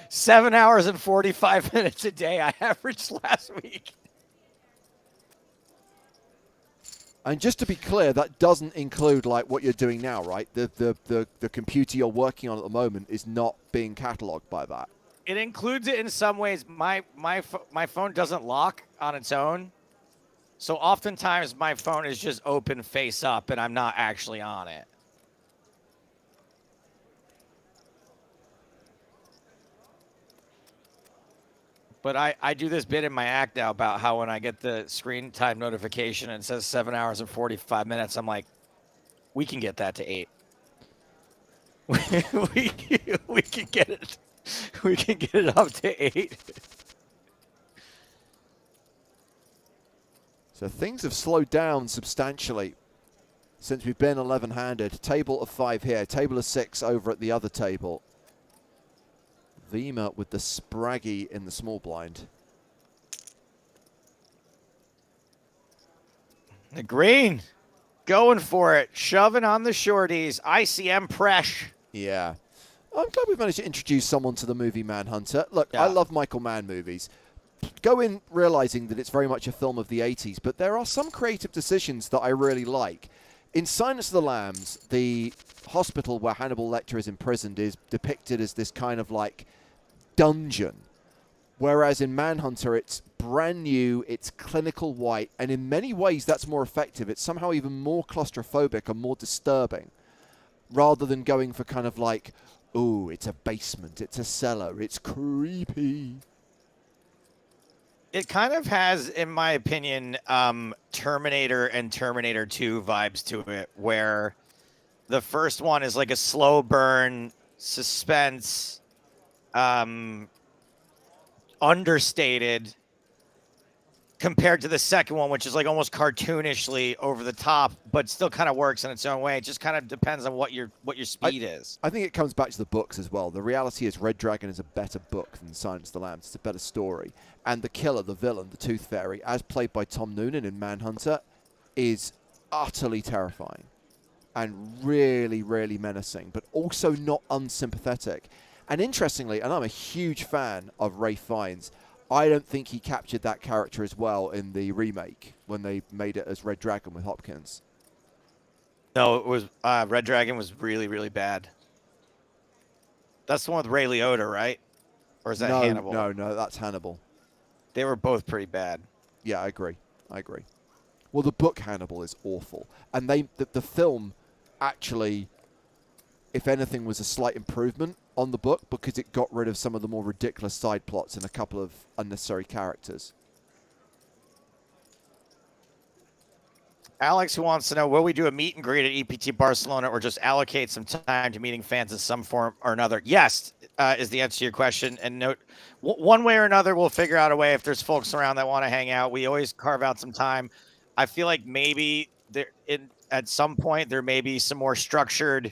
7 hours and 45 minutes a day. I averaged last week. And just to be clear, that doesn't include like what you're doing now, right? The computer you're working on at the moment is not being cataloged by that. It includes it in some ways. My phone doesn't lock on its own. So oftentimes my phone is just open face up and I'm not actually on it. But I do this bit in my act now about how when I get the screen time notification and it says 7 hours and 45 minutes, I'm like, we can get that to 8. we can get it. We can get it up to 8. So things have slowed down substantially since we've been 11-handed. Table of 5 here. Table of 6 over at the other table. Vima with the spraggy in the small blind. The green, going for it, shoving on the shorties. ICM Presh. Yeah. I'm glad we've managed to introduce someone to the movie Manhunter. Look, Yeah. I love Michael Mann movies. Go in realizing that it's very much a film of the 80s, but there are some creative decisions that I really like. In Silence of the Lambs, the hospital where Hannibal Lecter is imprisoned is depicted as this kind of like dungeon, whereas in Manhunter it's brand new, it's clinical white, and in many ways that's more effective. It's somehow even more claustrophobic and more disturbing, rather than going for kind of like, ooh, it's a basement, it's a cellar, it's creepy. It kind of has, in my opinion, Terminator and Terminator 2 vibes to it, where the first one is like a slow burn, suspense, understated, compared to the second one, which is like almost cartoonishly over the top, but still kind of works in its own way. It just kind of depends on what your speed is. I think it comes back to the books as well. The reality is Red Dragon is a better book than Silence of the Lambs. It's a better story. And the killer, the villain, the Tooth Fairy, as played by Tom Noonan in Manhunter, is utterly terrifying and really, really menacing, but also not unsympathetic. And interestingly, and I'm a huge fan of Ralph Fiennes, I don't think he captured that character as well in the remake when they made it as Red Dragon with Hopkins. No, it was Red Dragon was really, really bad. That's the one with Ray Liotta, right? Or is that Hannibal? No, that's Hannibal. They were both pretty bad. Yeah, I agree. Well, the book Hannibal is awful. And the film actually, if anything, was a slight improvement on the book because it got rid of some of the more ridiculous side plots and a couple of unnecessary characters. Alex, who wants to know, will we do a meet and greet at EPT Barcelona or just allocate some time to meeting fans in some form or another? Yes, is the answer to your question. And note, one way or another, we'll figure out a way if there's folks around that want to hang out. We always carve out some time. I feel like maybe at some point there may be some more structured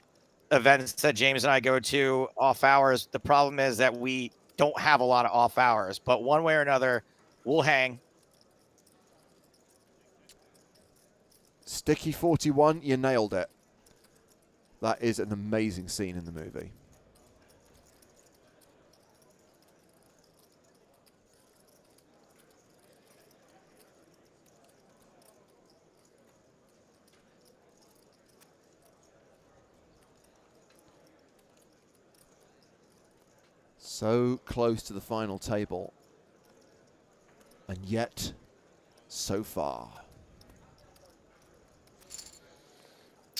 events that James and I go to off hours. The problem is that we don't have a lot of off hours, but one way or another, we'll hang. Sticky 41, you nailed it. That is an amazing scene in the movie. So close to the final table, and yet so far.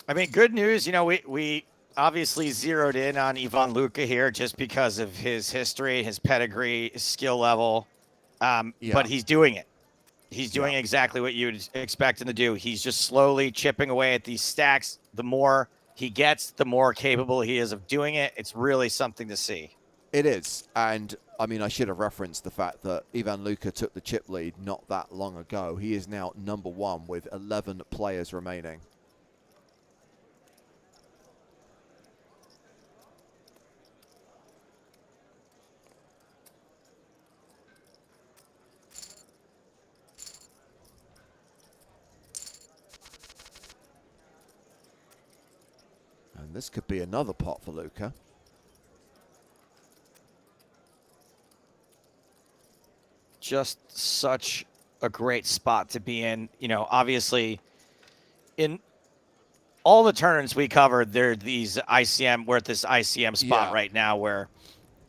I mean, good news, you know, we obviously zeroed in on Ivan Luka here just because of his history, his pedigree, his skill level. But he's doing it. He's doing exactly what you'd expect him to do. He's just slowly chipping away at these stacks. The more he gets, the more capable he is of doing it. It's really something to see. It is. And, I mean, I should have referenced the fact that Ivan Luka took the chip lead not that long ago. He is now number 1 with 11 players remaining. And this could be another pot for Luka. Just such a great spot to be in. You know, obviously, in all the tournaments we covered, there are these ICM, we're at this ICM spot right now where,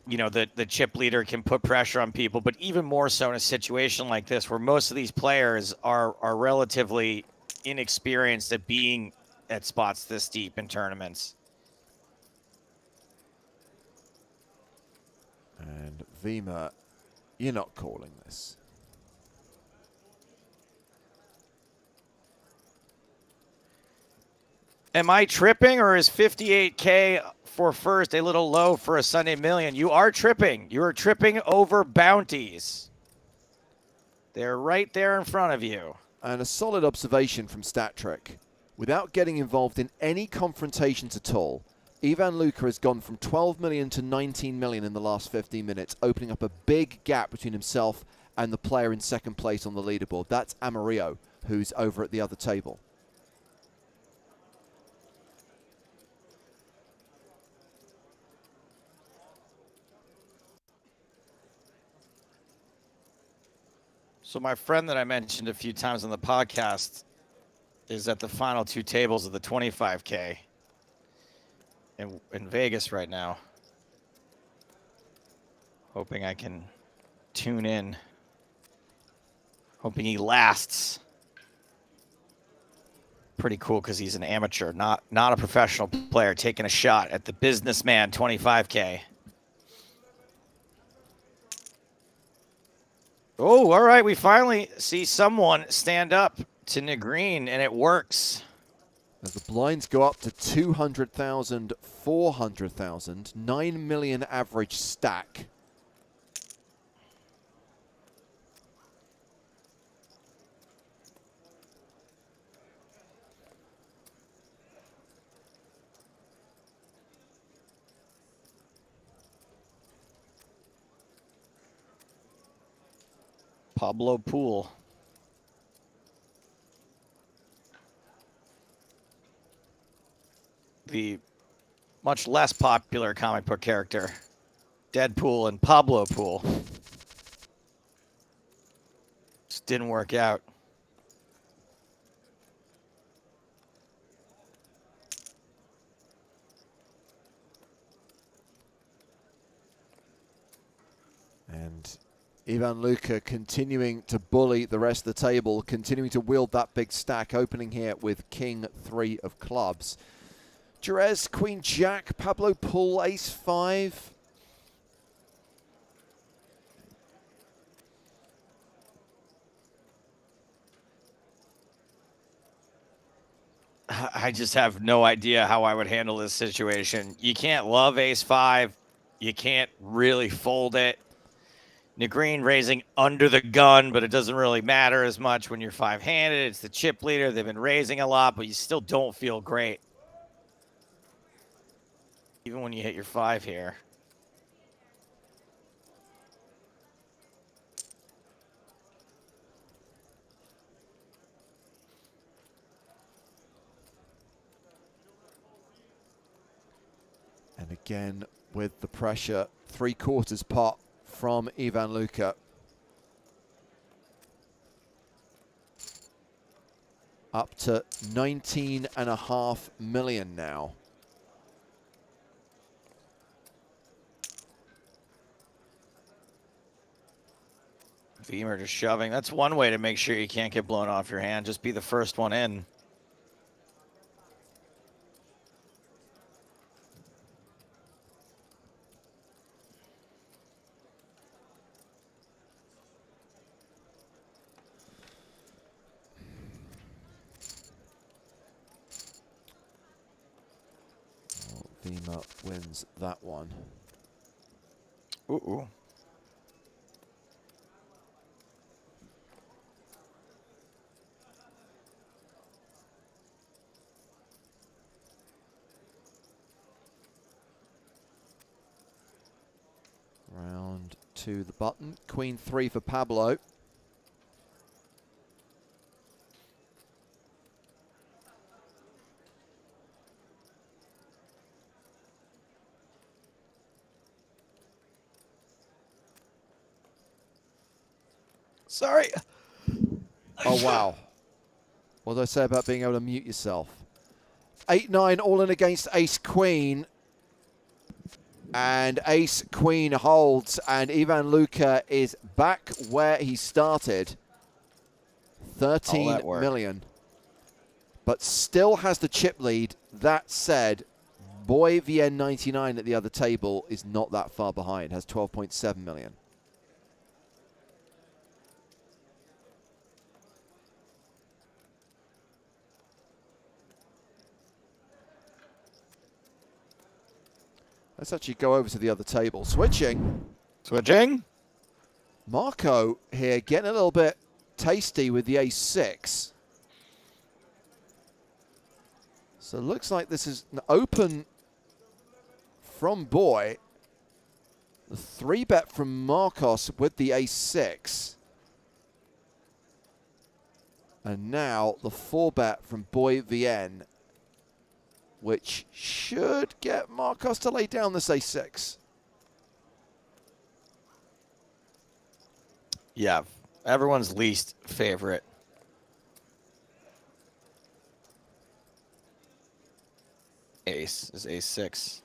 you know, the chip leader can put pressure on people, but even more so in a situation like this where most of these players are relatively inexperienced at being at spots this deep in tournaments. And Vima, you're not calling this. Am I tripping, or is 58K for first a little low for a Sunday million? You are tripping. You are tripping over bounties. They're right there in front of you. And a solid observation from StatTrick. Without getting involved in any confrontations at all, Ivan Luka has gone from 12 million to 19 million in the last 15 minutes, opening up a big gap between himself and the player in second place on the leaderboard. That's Amarillo, who's over at the other table. So my friend that I mentioned a few times on the podcast is at the final 2 tables of the 25K in Vegas right now. Hoping I can tune in. Hoping he lasts. Pretty cool because he's an amateur, not a professional player, taking a shot at the businessman 25K. Oh, all right. We finally see someone stand up to Negreen, and it works. As the blinds go up to 200,000, 400,000, 9 million average stack. Pablo Poole. The much less popular comic book character, Deadpool and Pablo Poole. Just didn't work out. And Ivan Luka continuing to bully the rest of the table, continuing to wield that big stack, opening here with King 3 of clubs. Jerez, Queen Jack, Pablo Poole, Ace 5. I just have no idea how I would handle this situation. You can't love ace-5. You can't really fold it. Green raising under the gun, but it doesn't really matter as much when you're 5-handed. It's the chip leader. They've been raising a lot, but you still don't feel great. Even when you hit your 5 here. And again, with the pressure, 3/4 pot from Ivan Luka. Up to 19.5 million now. Beamer just shoving. That's one way to make sure you can't get blown off your hand. Just be the first one in. Beamer wins that one. Ooh. Round 2 the button. Queen 3 for Pablo. Sorry. Oh, wow. What did I say about being able to mute yourself? 8-9 all in against ace-queen. And ace-queen holds. And Ivan Luka is back where he started. 13 million. But still has the chip lead. That said, Boy VN99 at the other table is not that far behind. Has 12.7 million. Let's actually go over to the other table. Switching. Marco here getting a little bit tasty with the ace-6. So it looks like this is an open from Boy. The 3-bet from Marcos with the ace-6. And now the 4-bet from Boy VN, which should get Marcos to lay down this ace-6. Yeah, everyone's least favorite. Ace is ace-6.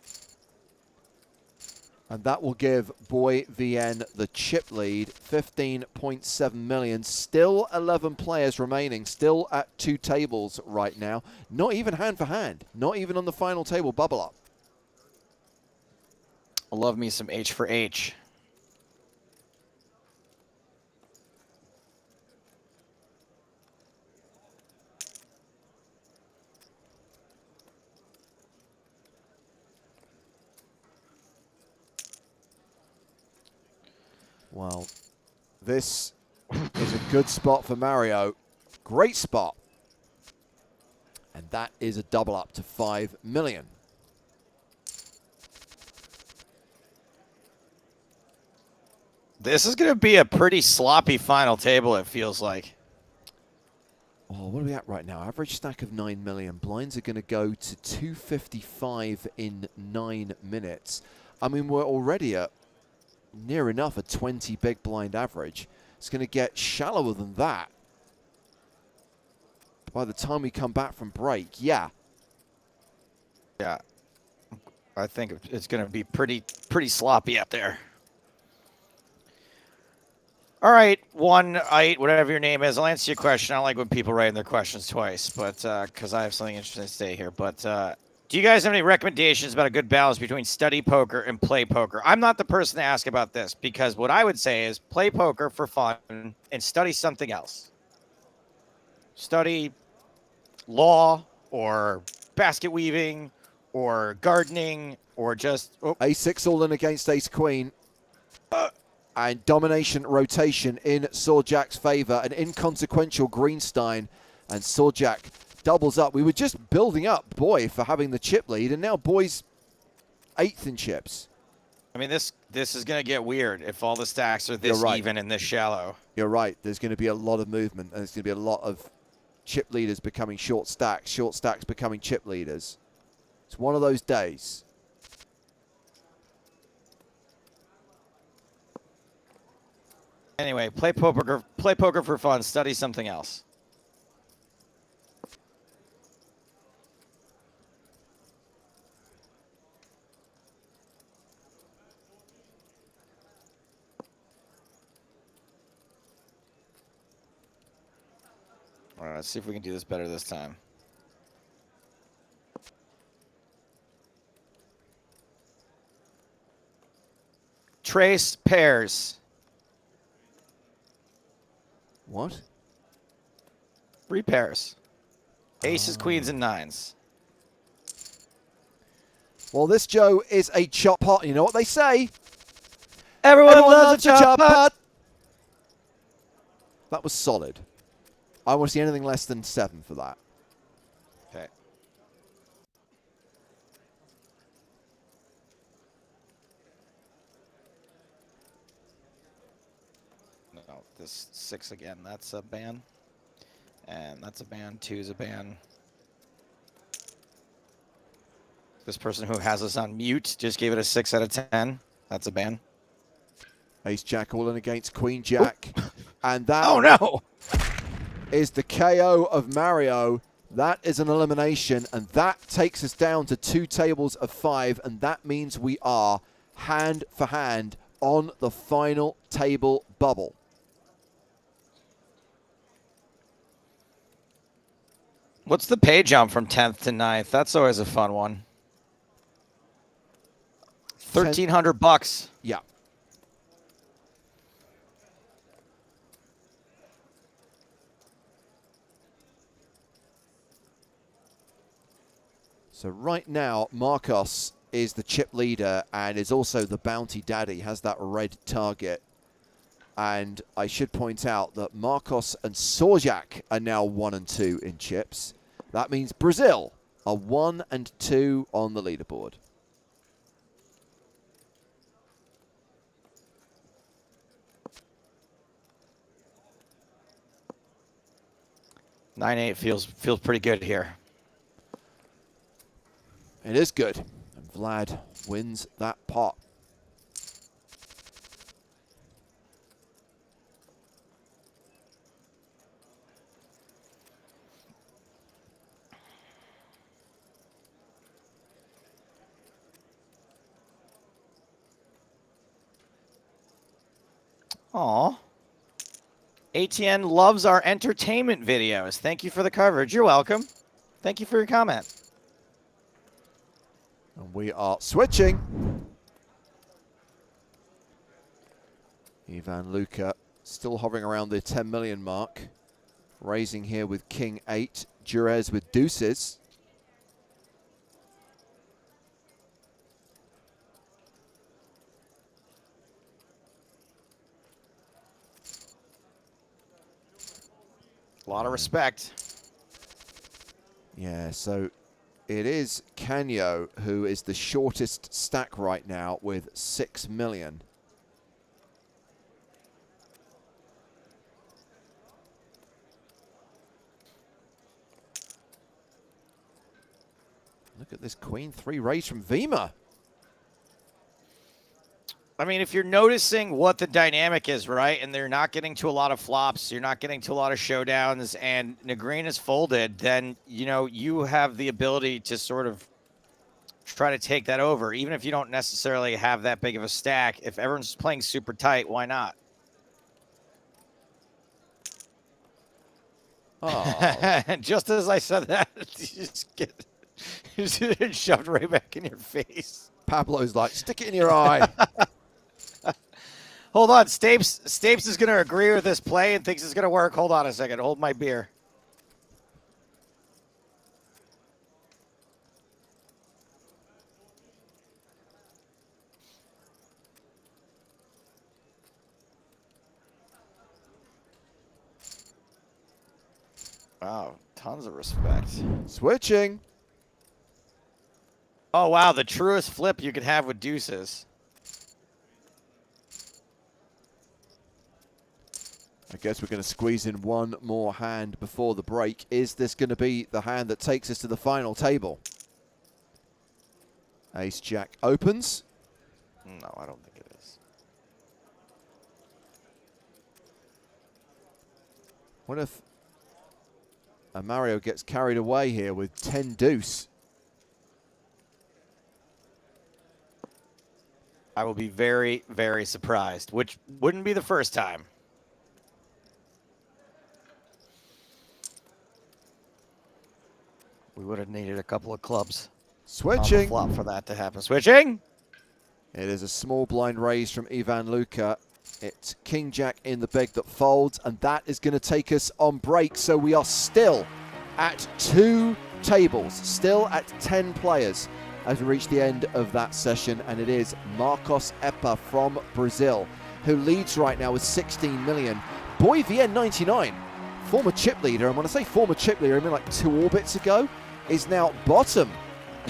And that will give Boy VN the chip lead, 15.7 million. Still 11 players remaining, still at 2 tables right now. Not even hand for hand, not even on the final table bubble up. I love me some H for H. Well, this is a good spot for Mario. Great spot. And that is a double up to 5 million. This is going to be a pretty sloppy final table, it feels like. Oh, what are we at right now? Average stack of 9 million. Blinds are going to go to 255 in 9 minutes. I mean, we're already at near enough a 20 big blind average. It's going to get shallower than that by the time we come back from break. Yeah. Yeah. I think it's going to be pretty sloppy up there. All right, 1-8, whatever your name is. I'll answer your question. I don't like when people write in their questions twice, but because I have something interesting to say here. But do you guys have any recommendations about a good balance between study poker and play poker? I'm not the person to ask about this, because what I would say is play poker for fun and study something else. Study law or basket weaving or gardening or just A6 all in against ace queen. And domination rotation in Sorjak's favor. An inconsequential Greenstein. And Sorjak doubles up. We were just building up Boy for having the chip lead, and now Boy's 8th in chips. I mean, this is going to get weird if all the stacks are this even and this shallow. You're right. There's going to be a lot of movement, and there's going to be a lot of chip leaders becoming short stacks becoming chip leaders. It's one of those days. Anyway, play poker for fun. Study something else. All right, let's see if we can do this better this time. Trace pairs. What? 3 pairs. Aces, queens, and 9s. Well, this, Joe, is a chop pot. You know what they say? Everyone loves a chop pot. That was solid. I want to see anything less than 7 for that. Okay. No, this 6 again. That's a ban. And that's a ban. 2 is a ban. This person who has us on mute just gave it a 6 out of 10. That's a ban. Ace Jack all in against Queen Jack. And that Oh, no. is the KO of Mario. That is an elimination, and that takes us down to 2 tables of 5, and that means we are hand for hand on the final table bubble. What's the pay jump from 10th to 9th? That's always a fun one. 1,300 bucks. Yeah. So right now, Marcos is the chip leader and is also the bounty daddy, has that red target. And I should point out that Marcos and Sorjak are now 1 and 2 in chips. That means Brazil are 1 and 2 on the leaderboard. $9-8 feels pretty good here. It is good. And Vlad wins that pot. Aw. ATN loves our entertainment videos. Thank you for the coverage. You're welcome. Thank you for your comment. And we are switching. Ivan Luka still hovering around the 10 million mark. Raising here with King 8. Jerez with deuces. A lot of respect. Yeah, so it is Canyo who is the shortest stack right now with 6 million. Look at this Queen 3 raise from Vima. I mean, if you're noticing what the dynamic is, right, and they're not getting to a lot of flops, you're not getting to a lot of showdowns, and Negrin is folded, then, you know, you have the ability to sort of try to take that over, even if you don't necessarily have that big of a stack. If everyone's playing super tight, why not? Oh. Just as I said that, you just get shoved right back in your face. Pablo's like, stick it in your eye. Hold on, Stapes is going to agree with this play and thinks it's going to work. Hold on a second. Hold my beer. Wow, tons of respect. Switching. Oh, wow, the truest flip you could have with deuces. I guess we're going to squeeze in one more hand before the break. Is this going to be the hand that takes us to the final table? Ace-Jack opens. No, I don't think it is. What if Mario gets carried away here with 10 deuce? I will be very, very surprised, which wouldn't be the first time. We would have needed a couple of clubs on the Switching. flop for that to happen. Switching. It is a small blind raise from Ivan Luka. It's King Jack in the big that folds, and that is going to take us on break. So we are still at 2 tables, still at 10 players as we reach the end of that session, and it is Marcos Epa from Brazil who leads right now with 16 million. Boy VN99, former chip leader, and when I say former chip leader, I mean like 2 orbits ago, is now bottom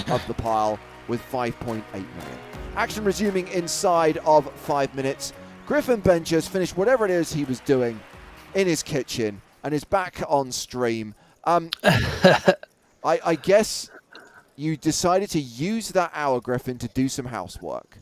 of the pile with 5.8 million. Action resuming inside of 5 minutes. Griffin Benchers finished whatever it is he was doing in his kitchen and is back on stream. I guess you decided to use that hour, Griffin, to do some housework.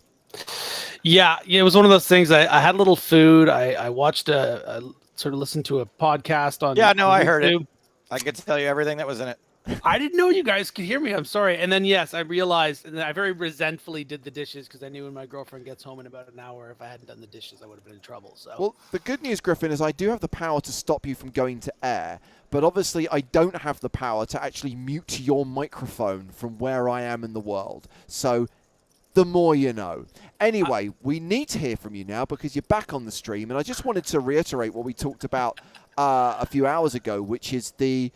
Yeah, it was one of those things. I had a little food. I watched sort of listened to a podcast on. Yeah, no, I heard it. YouTube. I get to tell you everything that was in it. I didn't know you guys could hear me. I'm sorry. And then, yes, I realized, and I very resentfully did the dishes because I knew when my girlfriend gets home in about an hour, if I hadn't done the dishes, I would have been in trouble. So, Well, the good news, Griffin, is I do have the power to stop you from going to air, but obviously I don't have the power to actually mute your microphone from where I am in the world. So the more you know. Anyway, we need to hear from you now because you're back on the stream, and I just wanted to reiterate what we talked about a few hours ago, which is the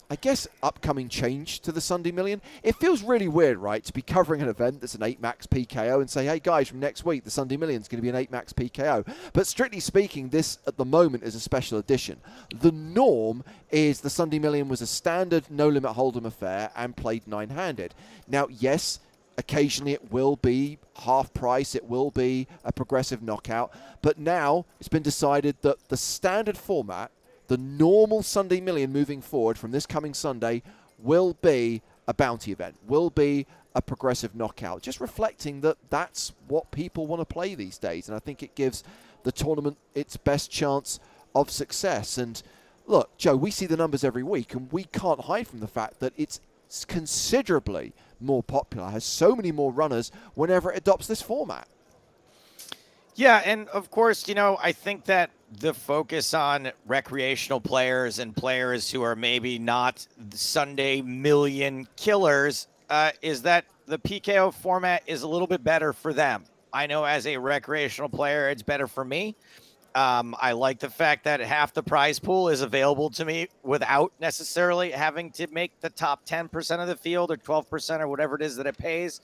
I guess upcoming change to the Sunday Million. It feels really weird, right, to be covering an event that's an 8 max PKO and say, hey guys, from next week the Sunday Million is going to be an 8 max PKO. But strictly speaking, this at the moment is a special edition. The norm is the Sunday Million was a standard no limit hold'em affair and played 9-handed. Now, yes, occasionally it will be half price, it will be a progressive knockout, but now it's been decided that the standard format, the normal Sunday Million moving forward from this coming Sunday, will be a bounty event, will be a progressive knockout, just reflecting that that's what people want to play these days. And I think it gives the tournament its best chance of success. And look, Joe, we see the numbers every week, and we can't hide from the fact that it's considerably more popular, has so many more runners whenever it adopts this format. Yeah, and of course, I think that the focus on recreational players and players who are maybe not Sunday Million killers is that the PKO format is a little bit better for them. I know as a recreational player, it's better for me. I like the fact that half the prize pool is available to me without necessarily having to make the top 10% of the field or 12% or whatever it is that it pays.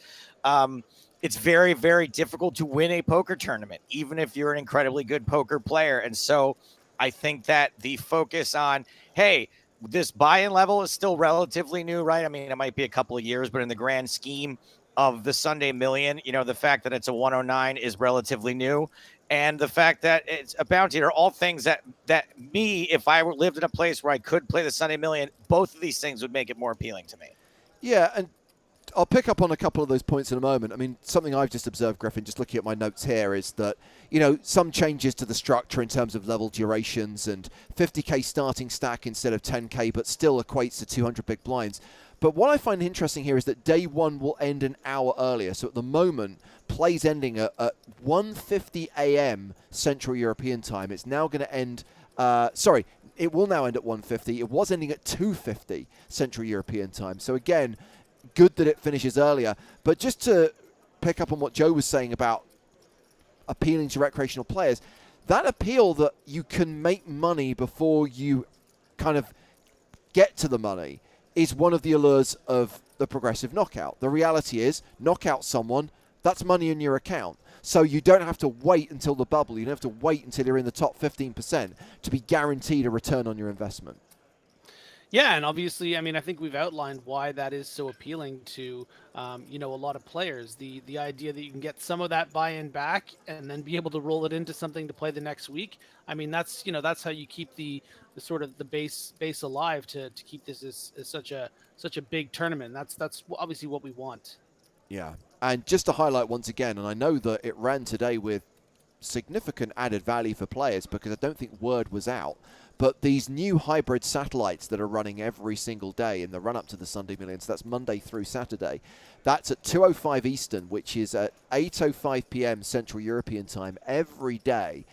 It's very, very difficult to win a poker tournament, even if you're an incredibly good poker player. And so I think that the focus on, hey, this buy-in level is still relatively new, right? I mean, it might be a couple of years, but in the grand scheme of the Sunday Million, the fact that it's a 109 is relatively new. And the fact that it's a bounty are all things that me, if I lived in a place where I could play the Sunday Million, both of these things would make it more appealing to me. Yeah, and I'll pick up on a couple of those points in a moment. I mean, something I've just observed, Griffin, just looking at my notes here, is that, some changes to the structure in terms of level durations and 50k starting stack instead of 10k, but still equates to 200 big blinds. But what I find interesting here is that day one will end an hour earlier. So at the moment, play's ending at 1:50 a.m. Central European time. It's now going to end, it will now end at 1:50. It was ending at 2:50 Central European time. So again, good that it finishes earlier. But just to pick up on what Joe was saying about appealing to recreational players, that appeal that you can make money before you kind of get to the money is one of the allures of the progressive knockout. The reality is, knock out someone, that's money in your account. So you don't have to wait until the bubble. You don't have to wait until you're in the top 15% to be guaranteed a return on your investment. Yeah, and obviously, I mean, I think we've outlined why that is so appealing to, you know, a lot of players. The idea that you can get some of that buy-in back and then be able to roll it into something to play the next week. I mean, that's, you know, that's how you keep the sort of the base alive to keep this as such a big tournament. That's obviously what we want. Yeah. And just to highlight once again, and I know that it ran today with significant added value for players because I don't think word was out. But these new hybrid satellites that are running every single day in the run-up to the Sunday Millions, that's Monday through Saturday, that's at 2:05 Eastern, which is at 8:05 p.m. Central European time every day.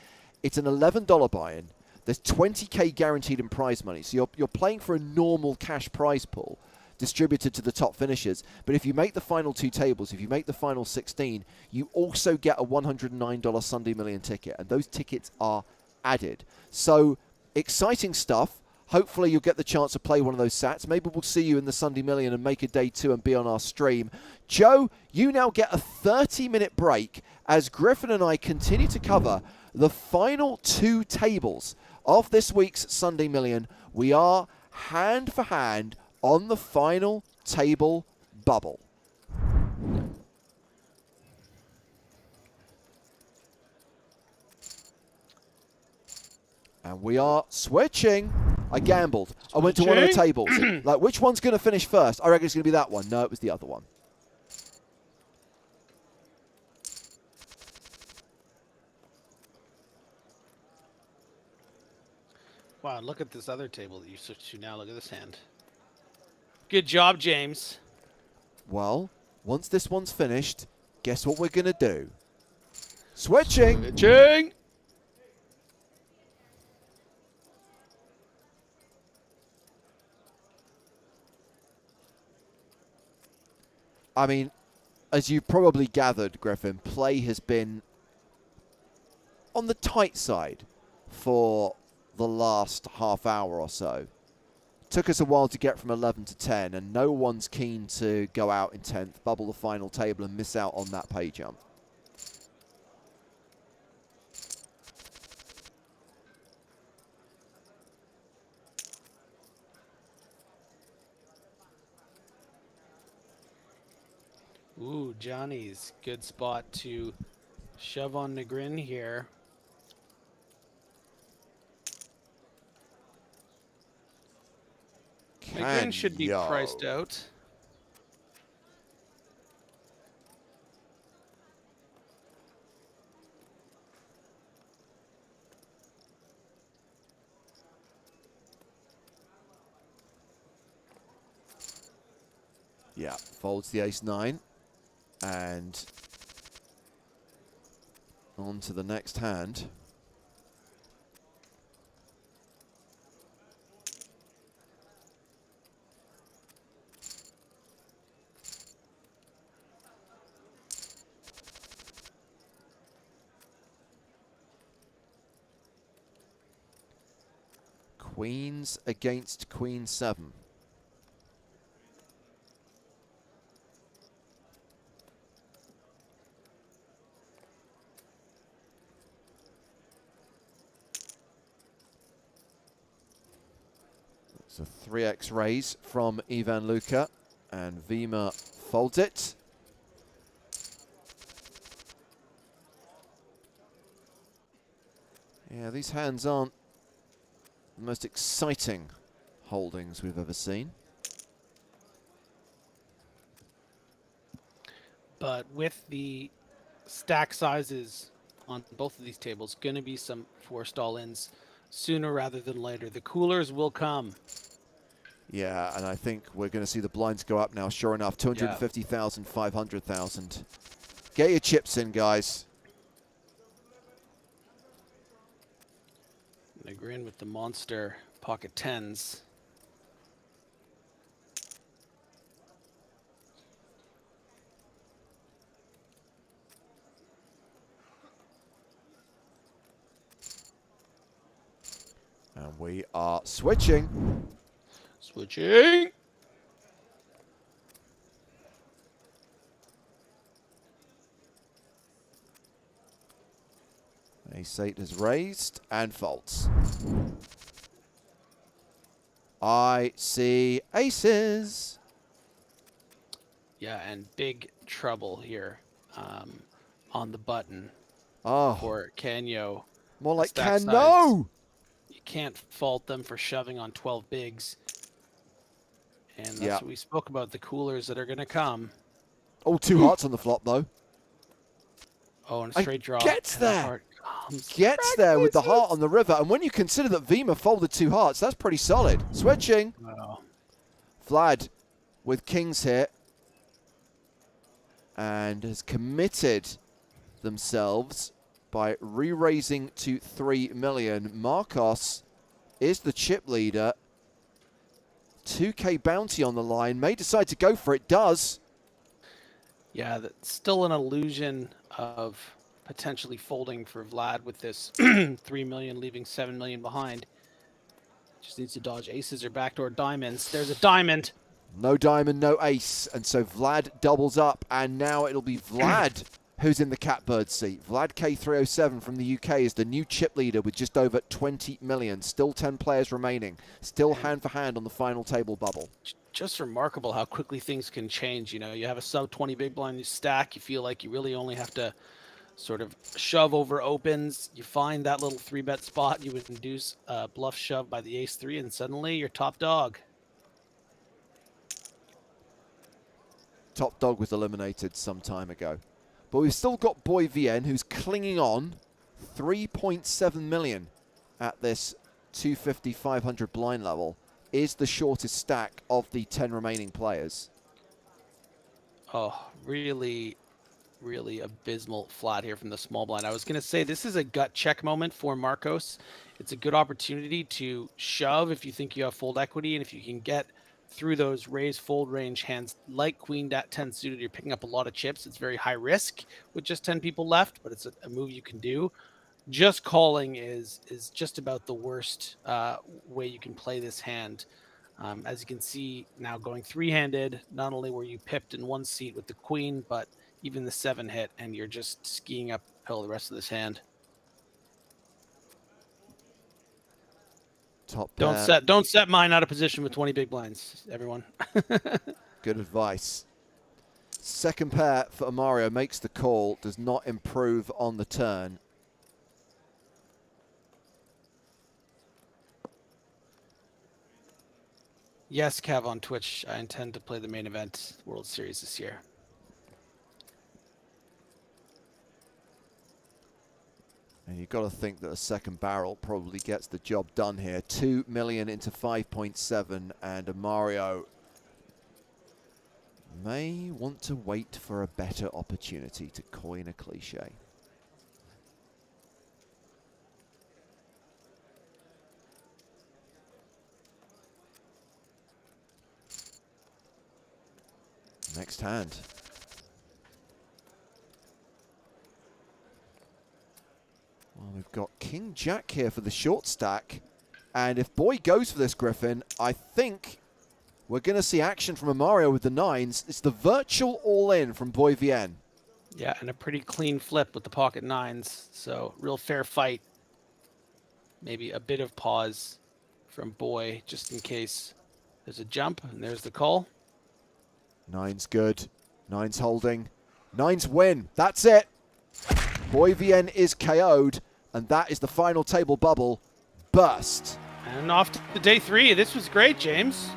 It's an $11 buy-in. There's 20K guaranteed in prize money. So you're playing for a normal cash prize pool distributed to the top finishers. But if you make the final 2 tables, if you make the final 16, you also get a $109 Sunday Million ticket. And those tickets are added. So exciting stuff. Hopefully you'll get the chance to play one of those sats. Maybe we'll see you in the Sunday Million and make a day 2 and be on our stream. Joe, you now get a 30-minute break as Griffin and I continue to cover the final 2 tables of this week's Sunday Million. We are hand for hand on the final table bubble. And we are switching. I gambled. I went to one of the tables. Like, which one's going to finish first? I reckon it's going to be that one. No, it was the other one. Wow, look at this other table that you switched to now. Look at this hand. Good job, James. Well, once this one's finished, guess what we're going to do? Switching. Switching. I mean, as you probably gathered, Griffin, play has been on the tight side for the last half hour or so. Took us a while to get from 11 to 10, and no one's keen to go out in 10th, bubble the final table, and miss out on that pay jump. Ooh, Johnny's good spot to shove on the grin here. Negrin should be priced out. Yeah, folds the ace-9. And on to the next hand. Queens against Queen 7. It's a 3x raise from Ivan Luka, and Vima folds it. Yeah, these hands aren't the most exciting holdings we've ever seen. But with the stack sizes on both of these tables, going to be some forced all-ins sooner rather than later. The coolers will come. Yeah, and I think we're going to see the blinds go up now, sure enough. 250,000, 500,000. Get your chips in, guys. Negrin with the monster pocket tens. And we are switching. Switching. Ace-8 is raised and folds. I see aces. Yeah, and big trouble here on the button Oh, for Canyo. more like stack can size. no. You can't fault them for shoving on 12 bigs. And that's Yeah. what we spoke about, the coolers that are going to come. Oh, 2 hearts on the flop, though. Oh, and a And straight draw. gets and a there. heart comes. Gets there with the heart on the river. And when you consider that Vima folded 2 hearts, that's pretty solid. Switching. Wow. Vlad with kings here. And has committed themselves by re-raising to 3 million. Marcos is the chip leader. 2K bounty on the line. May decide to go for it. Does. Yeah, that's still an illusion of potentially folding for Vlad with this 3 million, leaving 7 million behind. Just needs to dodge aces or backdoor diamonds. There's a diamond. No diamond, no ace. And so Vlad doubles up. And now it'll be Vlad who's in the catbird seat. Vlad K307 from the UK is the new chip leader with just over 20 million. Still 10 players remaining. Still hand for hand on the final table bubble. Just remarkable how quickly things can change. You know, you have a sub 20 big blind stack. You feel like you really only have to sort of shove over opens. You find that little 3-bet spot. You would induce a bluff shove by the ace 3, and suddenly you're top dog. Top dog was eliminated some time ago. But we've still got Boy VN who's clinging on. 3.7 million at this 250, 500 blind level is the shortest stack of the 10 remaining players. Oh, really, really abysmal flat here from the small blind. I was going to say this is a gut check moment for Marcos. It's a good opportunity to shove if you think you have fold equity, and if you can get through those raise fold range hands like queen 10 suited, you're picking up a lot of chips. It's very high risk with just 10 people left, but it's a move you can do. Just calling is just about the worst way you can play this hand. As you can see now, going 3-handed, not only were you pipped in one seat with the queen, but even the 7 hit, and you're just skiing uphill the rest of this hand. Top Don't set mine out of position with 20 big blinds, everyone. Good advice. Second pair for Mario makes the call, does not improve on the turn. Yes, Cav on Twitch, I intend to play the main event World Series this year. And you've got to think that a second barrel probably gets the job done here. 2 million into 5.7, and Mario may want to wait for a better opportunity, to coin a cliche. Next hand. Well, we've got King Jack here for the short stack. And if Boy goes for this, Griffin, I think we're going to see action from a Mario with the 9s. It's the virtual all-in from Boy VN. Yeah, and a pretty clean flip with the pocket 9s. So real fair fight. Maybe a bit of pause from Boy just in case there's a jump, and there's the call. 9's good. 9's holding. 9's win. That's it. Boy VN is KO'd, and that is the final table bubble burst. And off to day 3. This was great, James.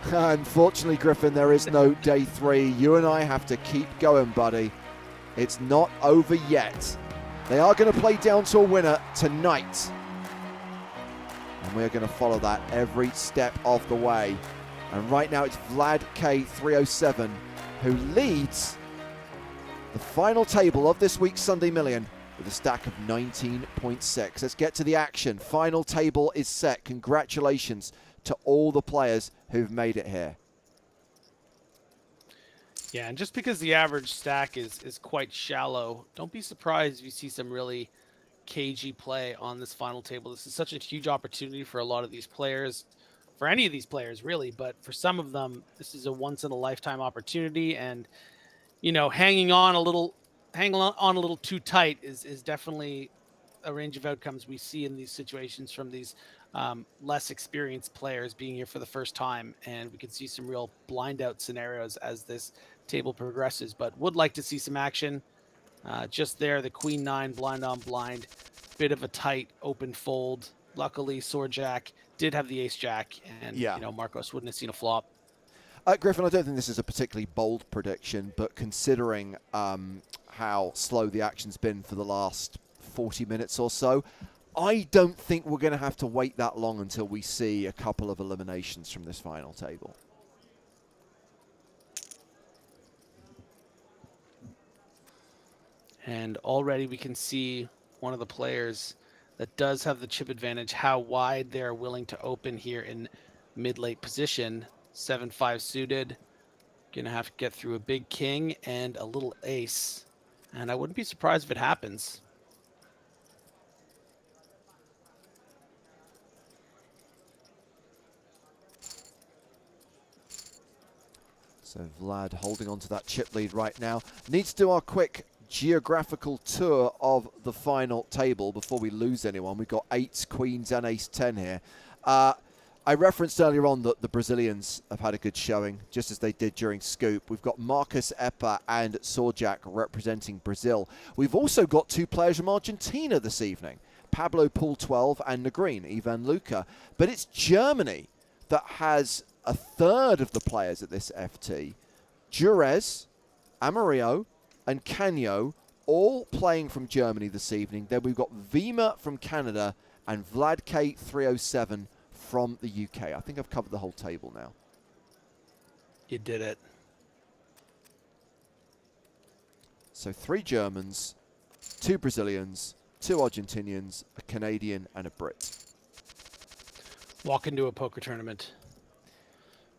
Unfortunately, Griffin, there is no day 3. You and I have to keep going, buddy. It's not over yet. They are going to play down to a winner tonight. And we're going to follow that every step of the way. And right now it's Vlad K307 who leads the final table of this week's Sunday Million with a stack of 19.6. Let's get to the action. Final table is set. Congratulations to all the players who've made it here. Yeah, and just because the average stack is quite shallow, don't be surprised if you see some really cagey play on this final table. This is such a huge opportunity for a lot of these players, for any of these players really, but for some of them, this is a once-in-a-lifetime opportunity, and you know, hanging on a little too tight is definitely a range of outcomes we see in these situations from these less experienced players being here for the first time, and we can see some real blind out scenarios as this table progresses. But would like to see some action. Just there, the Queen 9 blind on blind, bit of a tight open fold. Luckily, Sword Jack did have the Ace Jack, and Yeah. you know, Marcos wouldn't have seen a flop. Griffin, I don't think this is a particularly bold prediction, but considering how slow the action's been for the last 40 minutes or so, I don't think we're going to have to wait that long until we see a couple of eliminations from this final table. And already we can see one of the players that does have the chip advantage, how wide they're willing to open here in mid-late position. 7-5 suited. Gonna have to get through a big king and a little ace. And I wouldn't be surprised if it happens. So Vlad holding on to that chip lead right now. Need to do our quick geographical tour of the final table before we lose anyone. We've got 8s, queens, and ace-10 here. I referenced earlier on that the Brazilians have had a good showing, just as they did during Scoop. We've got Marcus Epa and Sorjak representing Brazil. We've also got 2 players from Argentina this evening, Pablo Pool 12 and Negrin, Ivan Luca. But it's Germany that has a third of the players at this FT. Jurez, Amarillo, and Canyo all playing from Germany this evening. Then we've got Vima from Canada and Vlad K307 from the UK. I think I've covered the whole table now. You did it. So 3 Germans, 2 Brazilians, 2 Argentinians, a Canadian, and a Brit. Walk into a poker tournament.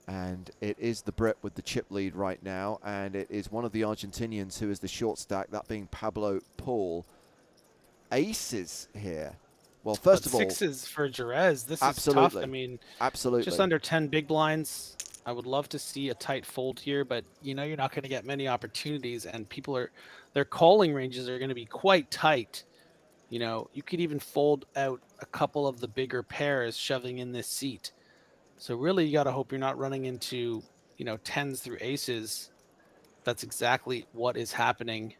And it is the Brit with the chip lead right now, and it is one of the Argentinians who is the short stack, that being Pablo Paul. Aces here. Well, first of all, 6s for Jerez. This absolutely, is tough. I mean, absolutely, just under 10 big blinds. I would love to see a tight fold here, but you know, you're not going to get many opportunities, and their calling ranges are going to be quite tight. You know, you could even fold out a couple of the bigger pairs shoving in this seat. So really, you got to hope you're not running into, you know, 10s through aces. That's exactly what is happening.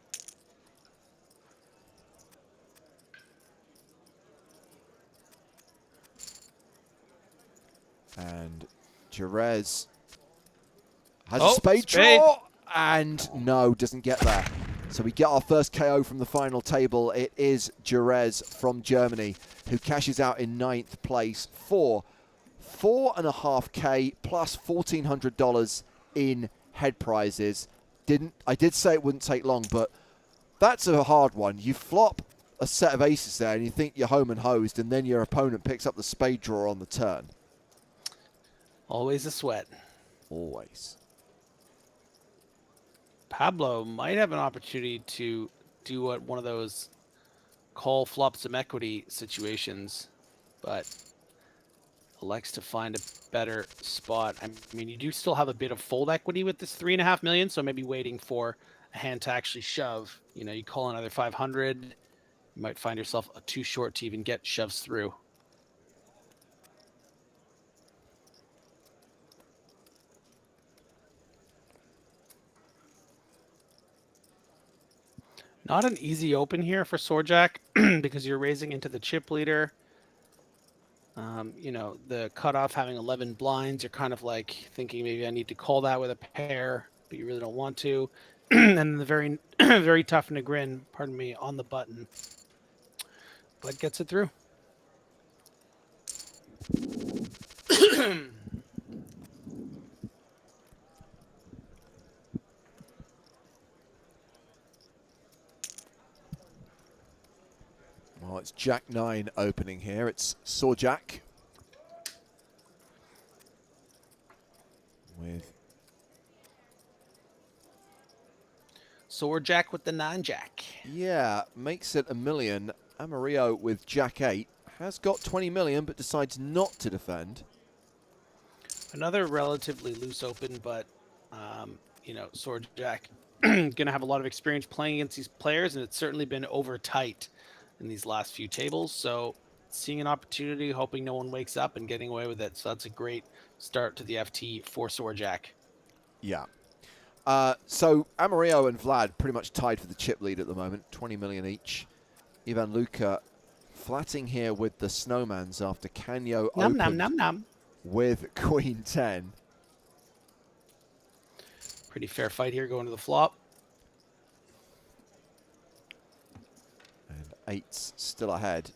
And Jerez has a Oh, spade spade. draw, and no, doesn't get there. So we get our first KO from the final table. It is Jerez from Germany who cashes out in 9th place for $4.5K plus $1,400 in head prizes. I did say it wouldn't take long, but that's a hard one. You flop a set of aces there and you think you're home and hosed, and then your opponent picks up the spade draw on the turn. Always a sweat. Always. Pablo might have an opportunity to do what one of those call flop some equity situations, but elects to find a better spot. I mean, you do still have a bit of fold equity with this 3.5 million, so maybe waiting for a hand to actually shove. You know, you call another 500, you might find yourself too short to even get shoves through. Not an easy open here for Sorjak because you're raising into the chip leader. You know, the cutoff having 11 blinds, you're kind of like thinking maybe I need to call that with a pair, but you really don't want to. And the very, very tough Negrin, pardon me, on the button, but gets it through. Well, it's Jack-9 opening here. It's Sorjak with Sorjak with the 9-jack. Yeah, makes it $1 million. Amarillo with Jack-8 has got 20 million, but decides not to defend. Another relatively loose open, but you know, Sorjak gonna have a lot of experience playing against these players, and it's certainly been over tight in these last few tables. So seeing an opportunity, hoping no one wakes up and getting away with it. So that's a great start to the FT for Sorjak. Yeah. So Amarillo and Vlad pretty much tied for the chip lead at the moment, 20 million each. Ivan Luka flatting here with the Snowmans after Canyo opened with Queen 10. Pretty fair fight here going to the flop. And 8's still ahead.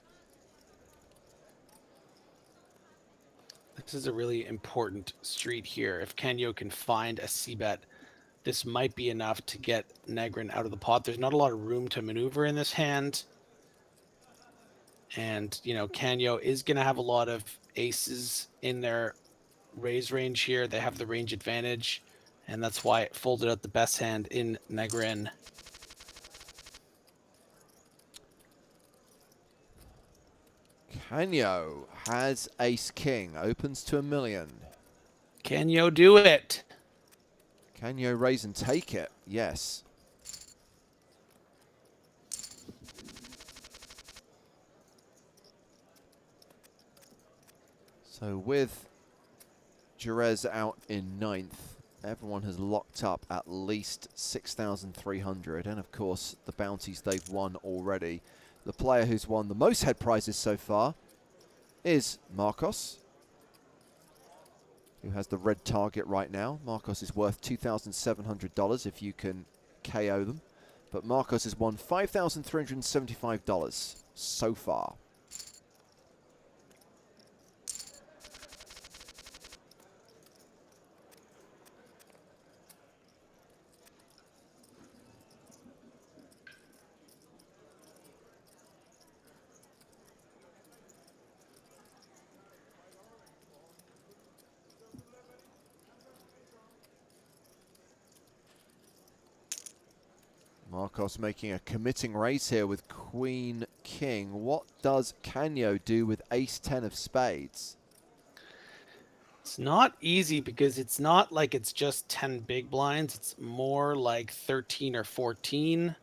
This is a really important street here. If Canyo can find a c-bet, this might be enough to get Negrin out of the pot. There's not a lot of room to maneuver in this hand. And, you know, Canyo is going to have a lot of aces in their raise range here. They have the range advantage, and that's why it folded out the best hand in Negrin. Canyo has ace-king, opens to $1 million. Canyo do it? Canyo raise and take it, yes. So with Jerez out in 9th, everyone has locked up at least 6,300, and of course the bounties they've won already. The player who's won the most head prizes so far is Marcos, who has the red target right now. Marcos is worth $2,700 if you can KO them, but Marcos has won $5,375 so far. Marcos making a committing raise here with Queen King. What does Canyo do with Ace-10 of spades? It's not easy because it's not like it's just 10 big blinds. It's more like 13 or 14.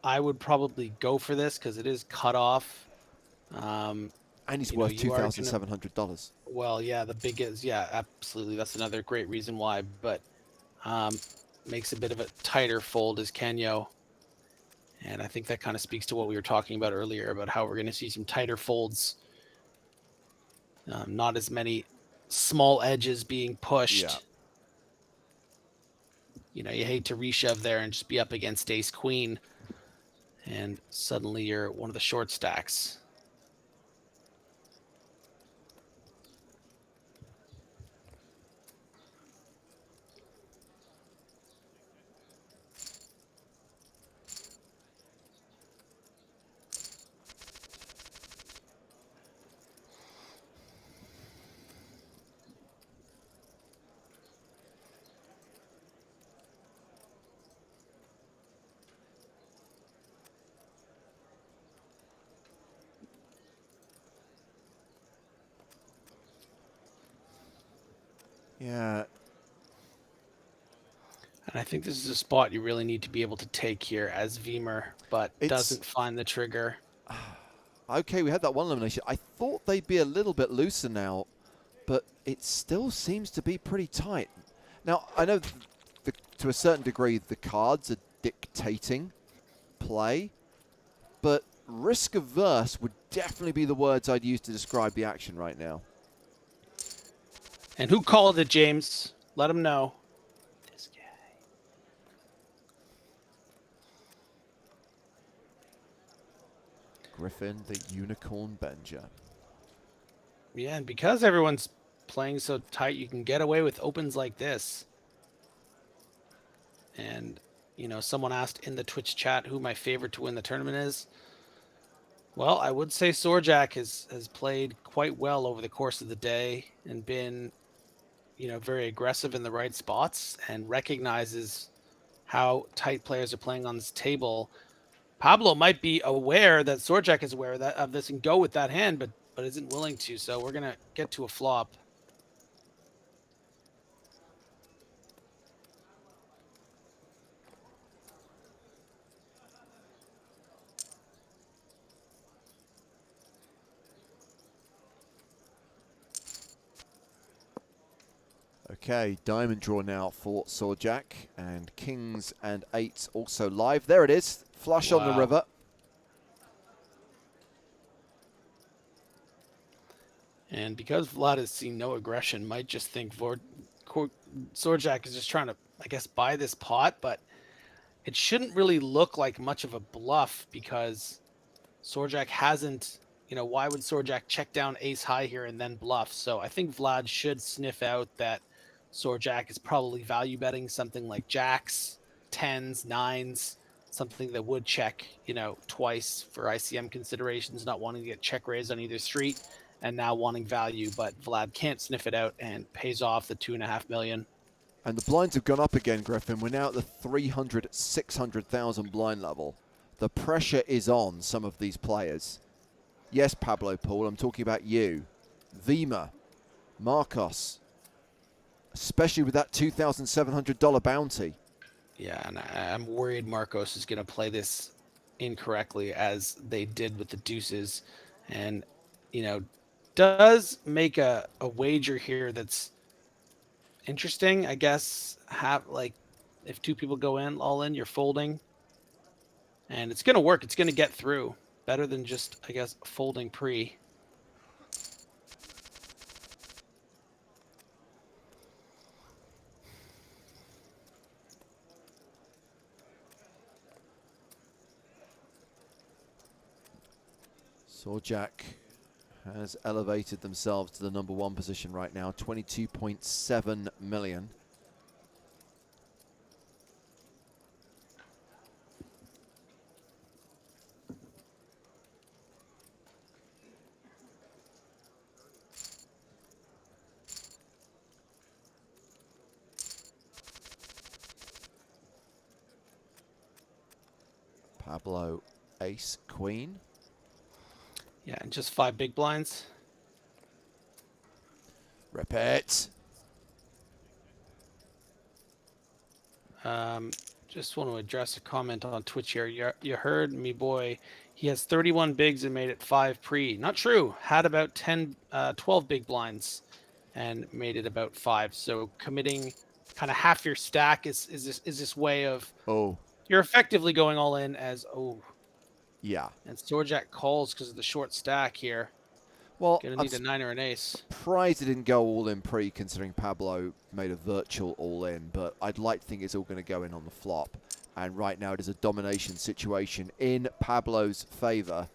I would probably go for this because it is cut off. And he's worth $2,700. Well, yeah, the big is, yeah, absolutely. That's another great reason why, but makes a bit of a tighter fold as Canyo. And I think that kind of speaks to what we were talking about earlier about how we're going to see some tighter folds. Not as many small edges being pushed. Yeah. You know, you hate to reshove there and just be up against ace queen. And suddenly you're one of the short stacks. Yeah. And I think this is a spot you really need to be able to take here as Veemer, but doesn't find the trigger. Okay, we had that one elimination. I thought they'd be a little bit looser now, but it still seems to be pretty tight. Now, I know to a certain degree the cards are dictating play, but risk averse would definitely be the words I'd use to describe the action right now. And who called it, James? Let him know. This guy. Griffin, the unicorn Benja. Yeah, and because everyone's playing so tight, you can get away with opens like this. And, you know, someone asked in the Twitch chat who my favorite to win the tournament is. Well, I would say Sorjak has played quite well over the course of the day and been, you know, very aggressive in the right spots and recognizes how tight players are playing on this table. Pablo might be aware that Sorjak is aware of this and go with that hand, but isn't willing to. So we're going to get to a flop. Okay, diamond draw now for Sorjak, and kings and eights also live. There it is, flush on the Wow. river. And because Vlad has seen no aggression, might just think Sorjak is just trying to, I guess, buy this pot, but it shouldn't really look like much of a bluff because Sorjak hasn't, why would Sorjak check down ace high here and then bluff? So I think Vlad should sniff out that Sorjak is probably value betting something like jacks, tens, nines, something that would check, twice for ICM considerations, not wanting to get check raised on either street and now wanting value, but Vlad can't sniff it out and pays off the 2.5 million. And the blinds have gone up again, Griffin. We're now at the 300, 600,000 blind level. The pressure is on some of these players. Yes, Pablo Paul, I'm talking about you. Vima, Marcos, especially with that $2,700 bounty. Yeah, and I'm worried Marcos is going to play this incorrectly as they did with the deuces. And, does make a wager here that's interesting, I guess. If two people go in, all in, you're folding. And it's going to work. It's going to get through. Better than just, I guess, folding pre. Sorjak has elevated themselves to the number one position right now, 22.7 million. Pablo, ace, queen. Yeah, and just 5 big blinds. Repeat. Just want to address a comment on Twitch here. You heard me, boy. He has 31 bigs and made it 5 pre. Not true. Had about 12 big blinds and made it about 5. So committing kind of half your stack is this way of you're effectively going all in as Yeah. And Sorjak calls because of the short stack here. Well, Gonna need a 9 or an ace. Surprised it didn't go all in pre, considering Pablo made a virtual all in, but I'd like to think it's all going to go in on the flop. And right now it is a domination situation in Pablo's favor.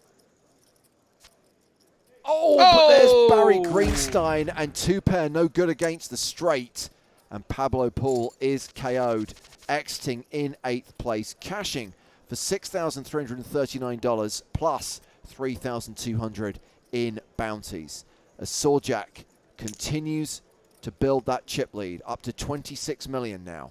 But there's Barry Greenstein and 2-pair no good against the straight. And Pablo Paul is KO'd, exiting in 8th place, cashing for $6,339 plus $3,200 in bounties. As Sorjak continues to build that chip lead up to 26 million now.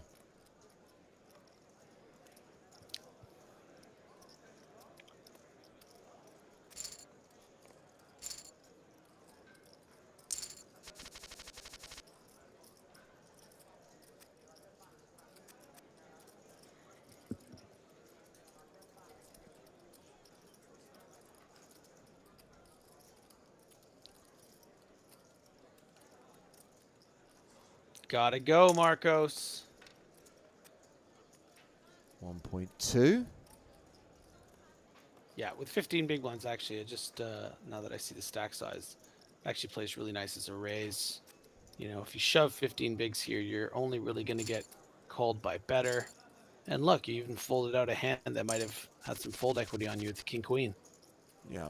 Gotta go, Marcos. 1.2. Yeah, with 15 big blinds, actually, it just, now that I see the stack size, actually plays really nice as a raise. If you shove 15 bigs here, you're only really going to get called by better. And look, you even folded out a hand that might have had some fold equity on you with the king-queen. Yeah.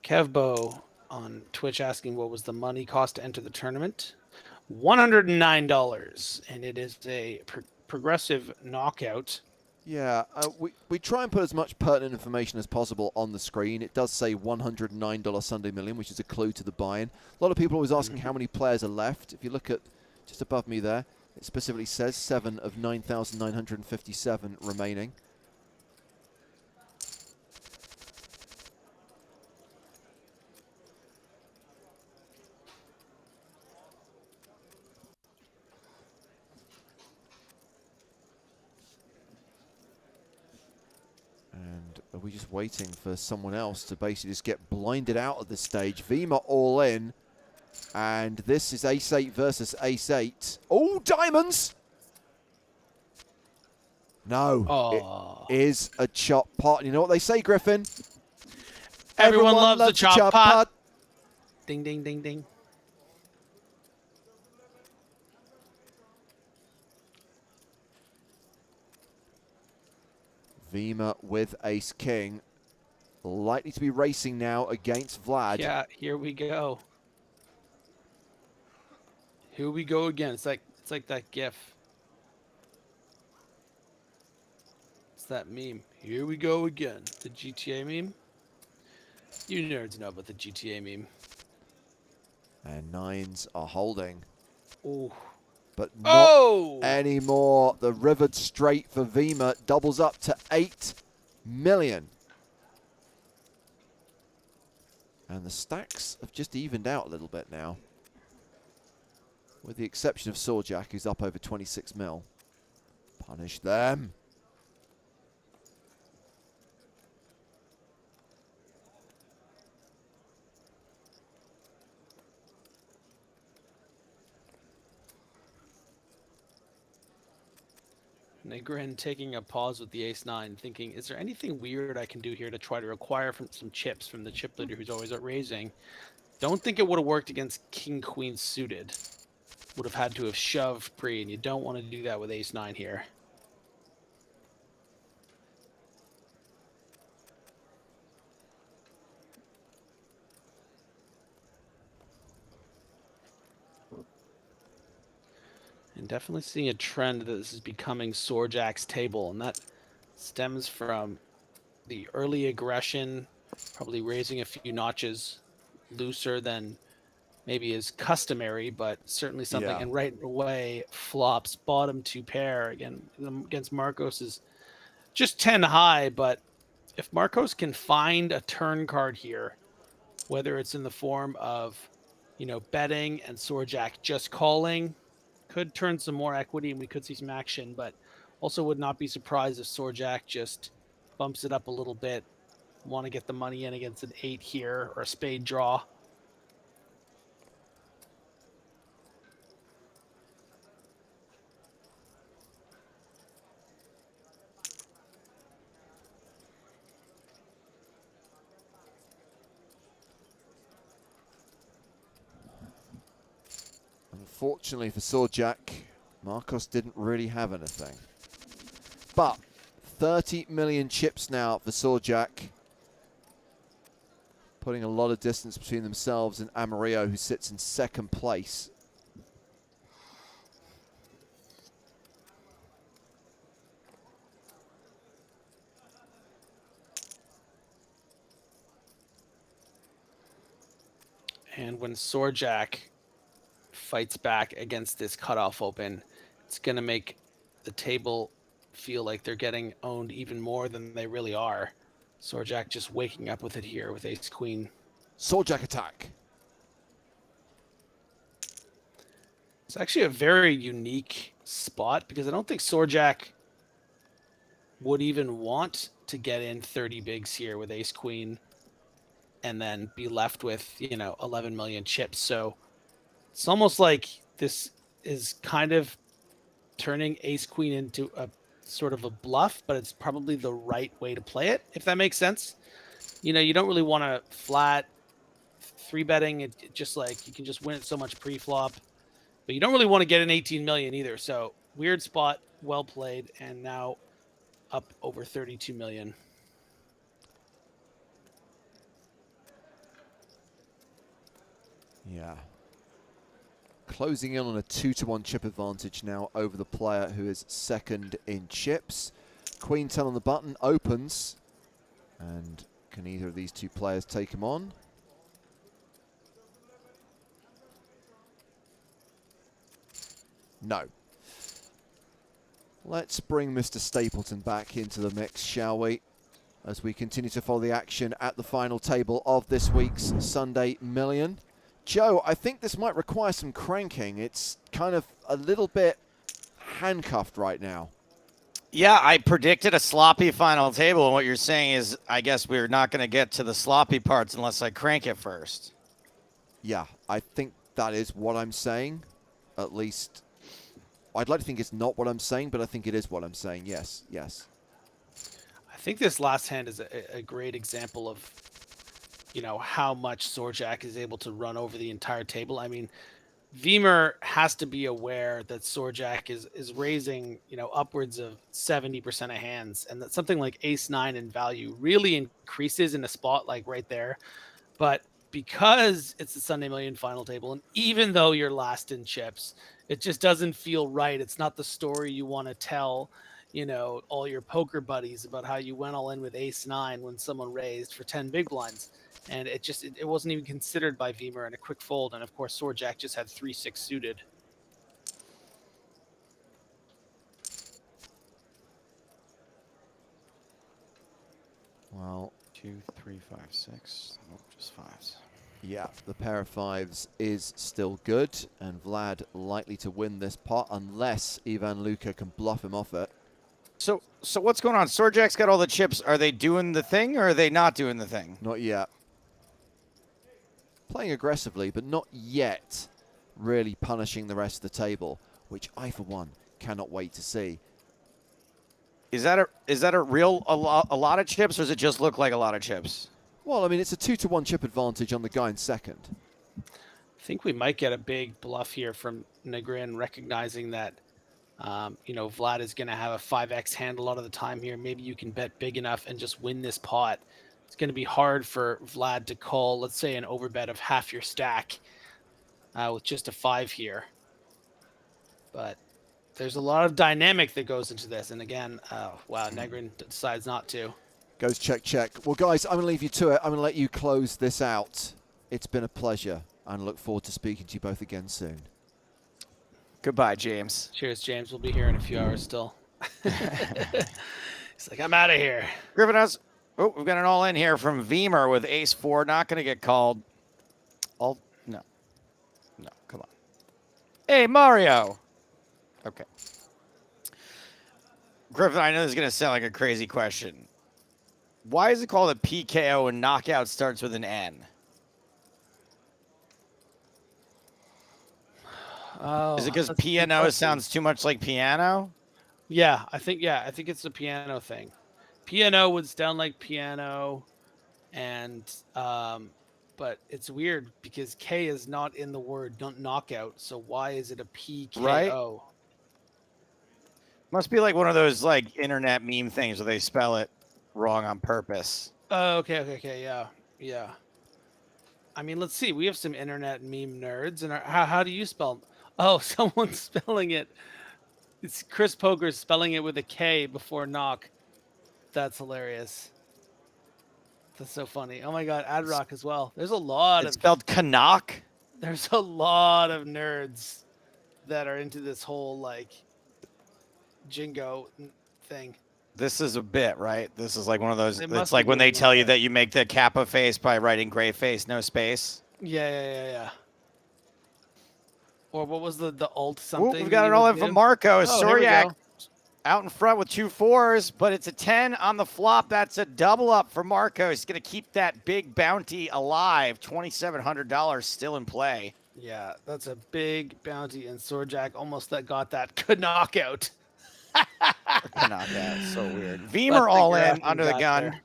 Kevbo on Twitch asking what was the money cost to enter the tournament. $109, and it is a progressive knockout. Yeah, we try and put as much pertinent information as possible on the screen. It does say $109 Sunday Million, which is a clue to the buy-in. A lot of people are always asking how many players are left. If you look at just above me there, it specifically says 7 of 9,957 remaining. are we just waiting for someone else to basically just get blinded out of this stage? Vima all in. And this is ace-8 versus ace-8. Oh, diamonds! No, Oh. it is a chop pot. You know what they say, Griffin? Everyone loves the chop pot. Ding, ding, ding, ding. Vima with ace-king. Likely to be racing now against Vlad. Yeah, here we go. Here we go again. It's like that GIF. It's that meme. Here we go again. The GTA meme. You nerds know about the GTA meme. And nines are holding. Oh. But not Oh! anymore. The rivered straight for Vima doubles up to 8 million. And the stacks have just evened out a little bit now. With the exception of Sawjack, who's up over 26 mil. Punish them. Negrin taking a pause with the ace-9, thinking, is there anything weird I can do here to try to acquire from some chips from the chip leader who's always at raising? Don't think it would have worked against king-queen suited. Would have had to have shoved pre, and you don't want to do that with ace-9 here. And definitely seeing a trend that this is becoming Sawjack's table, and that stems from the early aggression, probably raising a few notches looser than maybe is customary, but certainly something. Yeah. And right away, flops bottom 2 pair again against Marcos is just 10 high. But if Marcos can find a turn card here, whether it's in the form of, you know, betting and Sawjack just calling, could turn some more equity and we could see some action, but also would not be surprised if Sawjack just bumps it up a little bit. Want to get the money in against an 8 here or a spade draw. Unfortunately for Sawjack, Marcos didn't really have anything. But 30 million chips now for Sawjack. Putting a lot of distance between themselves and Amarillo, who sits in second place. And when Sawjack fights back against this cutoff open, it's going to make the table feel like they're getting owned even more than they really are. Sawjack just waking up with it here with ace queen. Sawjack attack. It's actually a very unique spot because I don't think Sawjack would even want to get in 30 bigs here with ace queen and then be left with, you know, 11 million chips. So it's almost like this is kind of turning ace queen into a sort of a bluff, but it's probably the right way to play it, if that makes sense. You know, you don't really want to flat 3-betting it, just like you can just win it so much pre-flop, but you don't really want to get an 18 million either. So weird spot, well played, and now up over 32 million. Yeah. Closing in on a 2-to-1 chip advantage now over the player who is second in chips. Queen 10 on the button, opens. And can either of these two players take him on? No. Let's bring Mr. Stapleton back into the mix, shall we? As we continue to follow the action at the final table of this week's Sunday Million. Joe, I think this might require some cranking. It's kind of a little bit handcuffed right now. Yeah, I predicted a sloppy final table, and what you're saying is, I guess we're not going to get to the sloppy parts unless I crank it first. Yeah, I think that is what I'm saying. At least, I'd like to think it's not what I'm saying, but I think it is what I'm saying. Yes, yes. I think this last hand is a great example of, how much Sorjak is able to run over the entire table. I mean, Vimer has to be aware that Sorjak is raising, upwards of 70% of hands, and that something like Ace 9 in value really increases in a spot like right there. But because it's the Sunday Million final table, and even though you're last in chips, it just doesn't feel right. It's not the story you want to tell, all your poker buddies about how you went all in with Ace 9 when someone raised for 10 big blinds. And it wasn't even considered by Vimer in a quick fold. And of course, Sorjak just had 3-6 suited. Well, 2, 3, 5, 6. Nope, just fives. yeah, the pair of fives is still good, and Vlad likely to win this pot unless Ivan Luka can bluff him off it. So what's going on? Sorjak's got all the chips. Are they doing the thing, or are they not doing the thing? Not yet. Playing aggressively, but not yet really punishing the rest of the table, which I, for one, cannot wait to see. Is that a lot of chips, or does it just look like a lot of chips? Well, I mean, it's a 2-to-1 chip advantage on the guy in second. I think we might get a big bluff here from Negrin, recognizing that, Vlad is going to have a 5x hand a lot of the time here. Maybe you can bet big enough and just win this pot. It's going to be hard for Vlad to call, let's say, an overbet of half your stack with just a 5 here. But there's a lot of dynamic that goes into this. And again, wow, Negrin decides not to. Goes check, check. Well, guys, I'm going to leave you to it. I'm going to let you close this out. It's been a pleasure, and I look forward to speaking to you both again soon. Goodbye, James. Cheers, James. We'll be here in a few hours still. He's like, I'm out of here. Griffin has. Oh, we've got an all in here from Vimer with Ace 4. Not going to get called. No, come on. Hey, Mario. Okay. Griffin, I know this is going to sound like a crazy question. Why is it called a PKO and knockout starts with an N? Oh, Is it because that's a good piano question. sounds too much like piano? Yeah, I think it's a piano thing. Piano would sound like piano, and but it's weird because K is not in the word knockout. So why is it a PKO? Right. Must be like one of those like internet meme things where they spell it wrong on purpose. Oh, okay, yeah. I mean, let's see. We have some internet meme nerds, and how do you spell? Oh, someone's spelling it. It's Chris Poker's spelling it with a K before knock. That's hilarious. That's so funny. Oh my god, Adrock as well. There's a lot It's of spelled Canuck. there's a lot of nerds that are into this whole like Jingo thing. This is a bit, right? This is like one of those. They must It's be like when they doing tell that. you that you make the Kappa face by writing gray face, no space. Yeah. Or what was the alt Ooh, something? we've that got you it all would in from do? Marco. Oh, here we Soryak go. out in front with 2 4s, but it's a 10 on the flop. That's a double up for Marco. He's going to keep that big bounty alive. $2,700 still in play. Yeah, that's a big bounty, and Sorjak almost got that knockout. Knockout. So weird. But Vimer the all in Griffin under the got gun. there.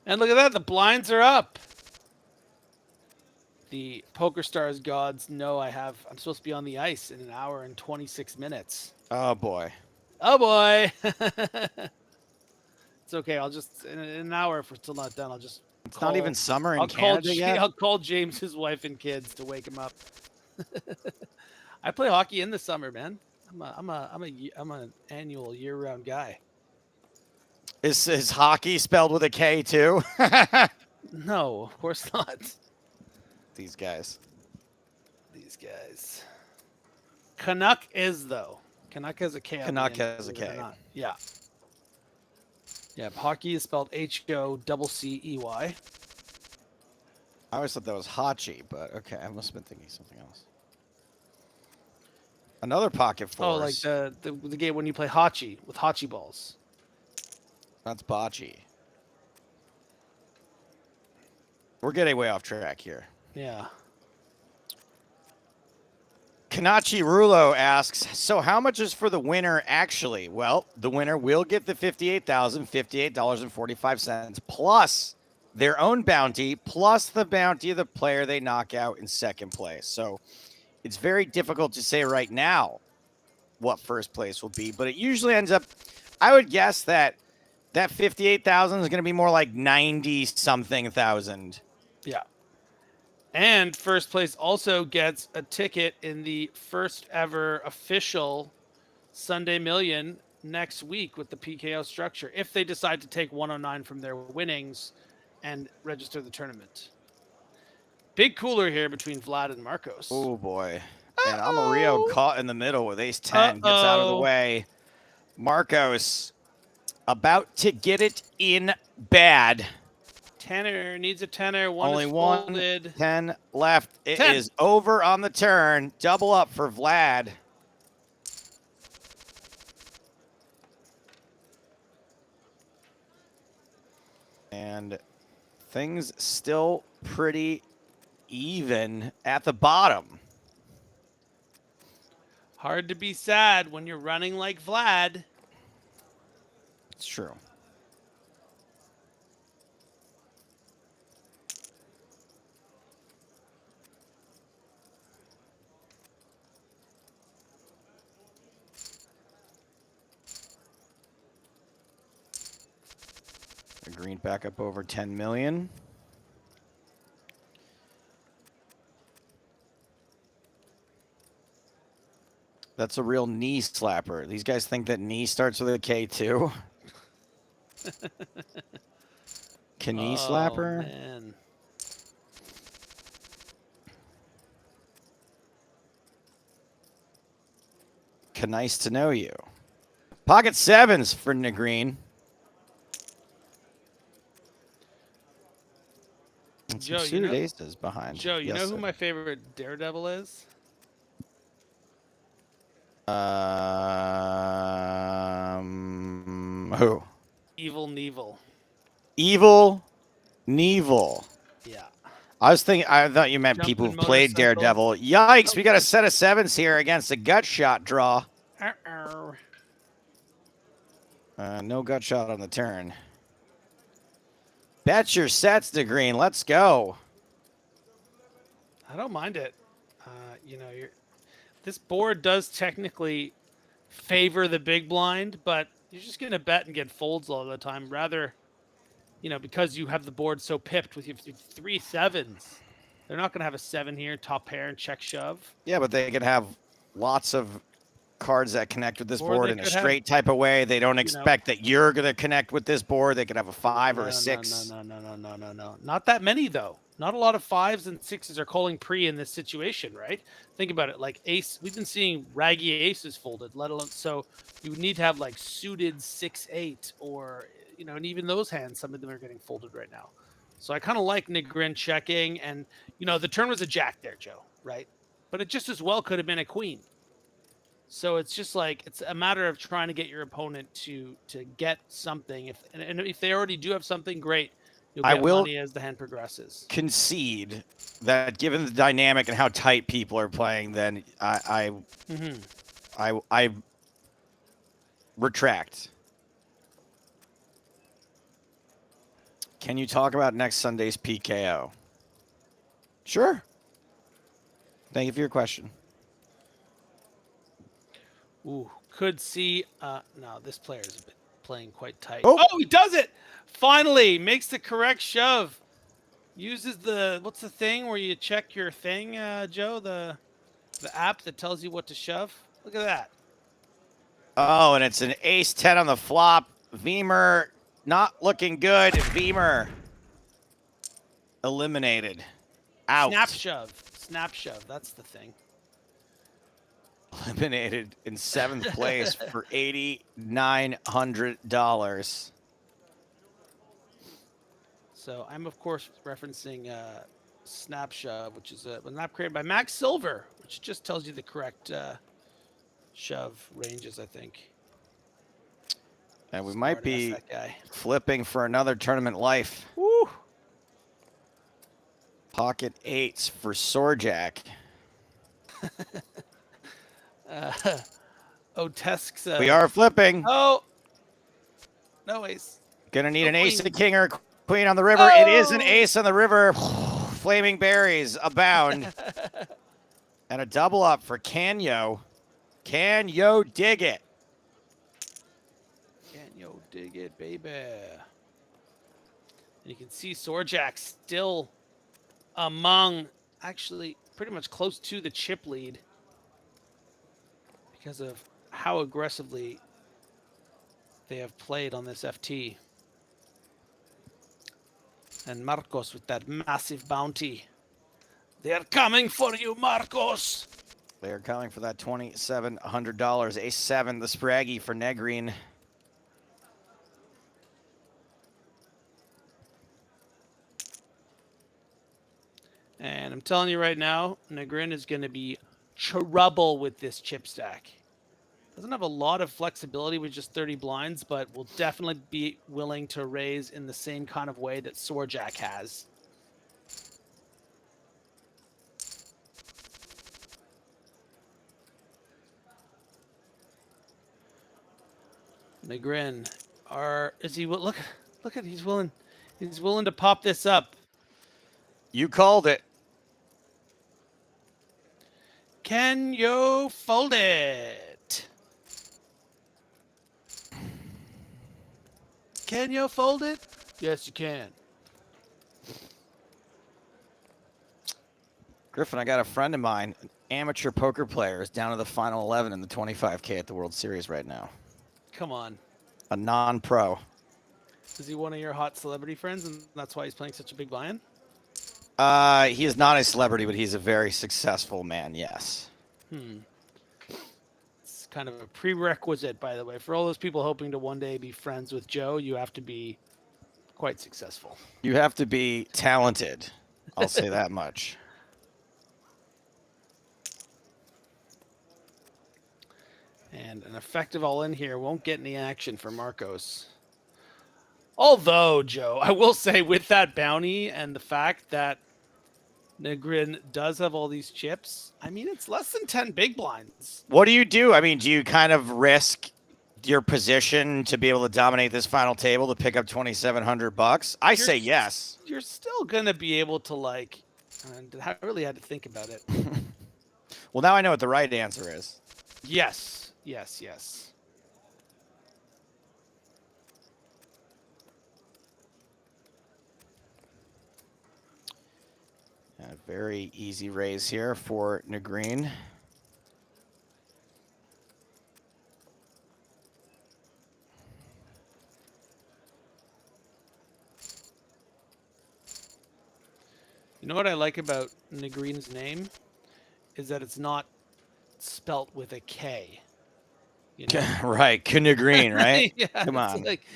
And look at that, the blinds are up. The PokerStars gods know I'm supposed to be on the ice in an hour and 26 minutes. Oh, boy. Oh boy. It's okay. I'll just in an hour if we're still not done. I'll just. It's not even summer in I'll call. Canada yet. I'll call James's wife and kids to wake him up. I play hockey in the summer, man. I'm an annual year-round guy. Is hockey spelled with a K too? No, of course not. These guys. Canuck is though. Canuck has a K. Canuck has a believe it or K. not. Yeah. Yeah, hockey is spelled HOCCEY. I always thought that was Hachi, but okay, I must have been thinking something else. Another pocket force. Oh, like the game when you play Hachi with Hachi balls. That's bocce. We're getting way off track here. Yeah. Kanachi Rulo asks, so how much is for the winner actually? Well, the winner will get the $58,058.45 plus their own bounty, plus the bounty of the player they knock out in second place. So it's very difficult to say right now what first place will be, but it usually ends up, I would guess that 58,000 is going to be more like 90 something thousand. Yeah. And first place also gets a ticket in the first ever official Sunday Million next week with the PKO structure, if they decide to take 109 from their winnings and register the tournament. Big cooler here between Vlad and Marcos. Oh boy. And Amarillo caught in the middle with ace 10, gets out of the way. Marcos about to get it in bad. Tenner needs a tenner. Only is one folded. 10 left. It 10. is over on the turn. Double up for Vlad. And things still pretty even at the bottom. Hard to be sad when you're running like Vlad. It's true. The green back up over 10 million. That's a real knee slapper. These guys think that knee starts with a K too. Knee slapper? Man. Nice to know you. Pocket sevens for Negreen. And some Joe, suited aces behind. Joe, you Yes, know who sir. my favorite Daredevil is? Who? Evil Knievel. Evil Knievel. Yeah. I thought you meant Jumping people who played motorcycle. Daredevil. Yikes, we got a set of sevens here against a gut shot draw. Uh-oh. No gut shot on the turn. Bet your sets to green. Let's go. I don't mind it. This board does technically favor the big blind, but you're just going to bet and get folds all the time. Rather, because you have the board so pipped with your 3 sevens, they're not going to have a 7 here, top pair, and check shove. Yeah, but they could have lots of cards that connect with this Or board they in a could have, straight type of way. They don't expect that you're going to connect with this board. They could have a 5 or a 6. No. Not that many, though. Not a lot of 5s and 6s are calling pre in this situation, right? Think about it. Like ace, we've been seeing raggy aces folded, let alone, so you would need to have like suited 6-8 or, and even those hands, some of them are getting folded right now. So I kind of like Negrin checking, and, the turn was a jack there, Joe, right? But it just as well could have been a queen. So it's just like, it's a matter of trying to get your opponent to get something. And if they already do have something, great. You'll get money as the hand progresses. Concede that given the dynamic and how tight people are playing, then I retract. Can you talk about next Sunday's PKO? Sure. Thank you for your question. Ooh, could see. No, this player's been playing quite tight. Oh. He does it! Finally, makes the correct shove. Uses what's the thing where you check your thing, Joe? The app that tells you what to shove. Look at that. Oh, and it's an ace 10 on the flop. Veemer not looking good. Veemer eliminated. Out. Snap shove. That's the thing. Eliminated in 7th place for $8,900. So I'm of course referencing Snap Shove, which is a app created by Max Silver, which just tells you the correct shove ranges, I think. And we Smart might be ass, that guy. flipping for another tournament life. Woo! Pocket 8s for Sorjak. Otesk's. We are flipping. Oh! No ace. Gonna need No an ace queen. and king or queen on the river. It is an ace on the river. Flaming berries abound. And a double up for Canyo. Can yo dig it? Can yo dig it, baby? And you can see Sorjak still among, actually pretty much close to the chip lead because of how aggressively they have played on this FT. And Marcos with that massive bounty. They're coming for you, Marcos. They're coming for that $2,700. Ace 7, the Spraggy for Negrine. And I'm telling you right now, Negrin is going to be trouble with this chip stack. Doesn't have a lot of flexibility with just 30 blinds, but will definitely be willing to raise in the same kind of way that Sorjak has. Negrin, is he look at he's willing to pop this up. You called it. Can you fold it? Can you fold it? Yes, you can. Griffin, I got a friend of mine, an amateur poker player, is down to the final 11 in the 25K at the World Series right now. Come on. A non-pro. Is he one of your hot celebrity friends, and that's why he's playing such a big buy-in? He is not a celebrity, but he's a very successful man, yes. It's kind of a prerequisite, by the way. For all those people hoping to one day be friends with Joe, you have to be quite successful. You have to be talented. I'll say that much. And an effective all-in here won't get any action for Marcos. Although, Joe, I will say with that bounty and the fact that Negrin does have all these chips, I mean, it's less than 10 big blinds. What do you do? I mean, do you kind of risk your position to be able to dominate this final table to pick up $2,700? I say yes. You're still going to be able to, like, and I really had to think about it. Well, now I know what the right answer is. Yes, yes, yes. A very easy raise here for Negrine. You know what I like about Negrine's name is that it's not spelt with a K. You know? Right, Negrine, right? Yeah, Come on. like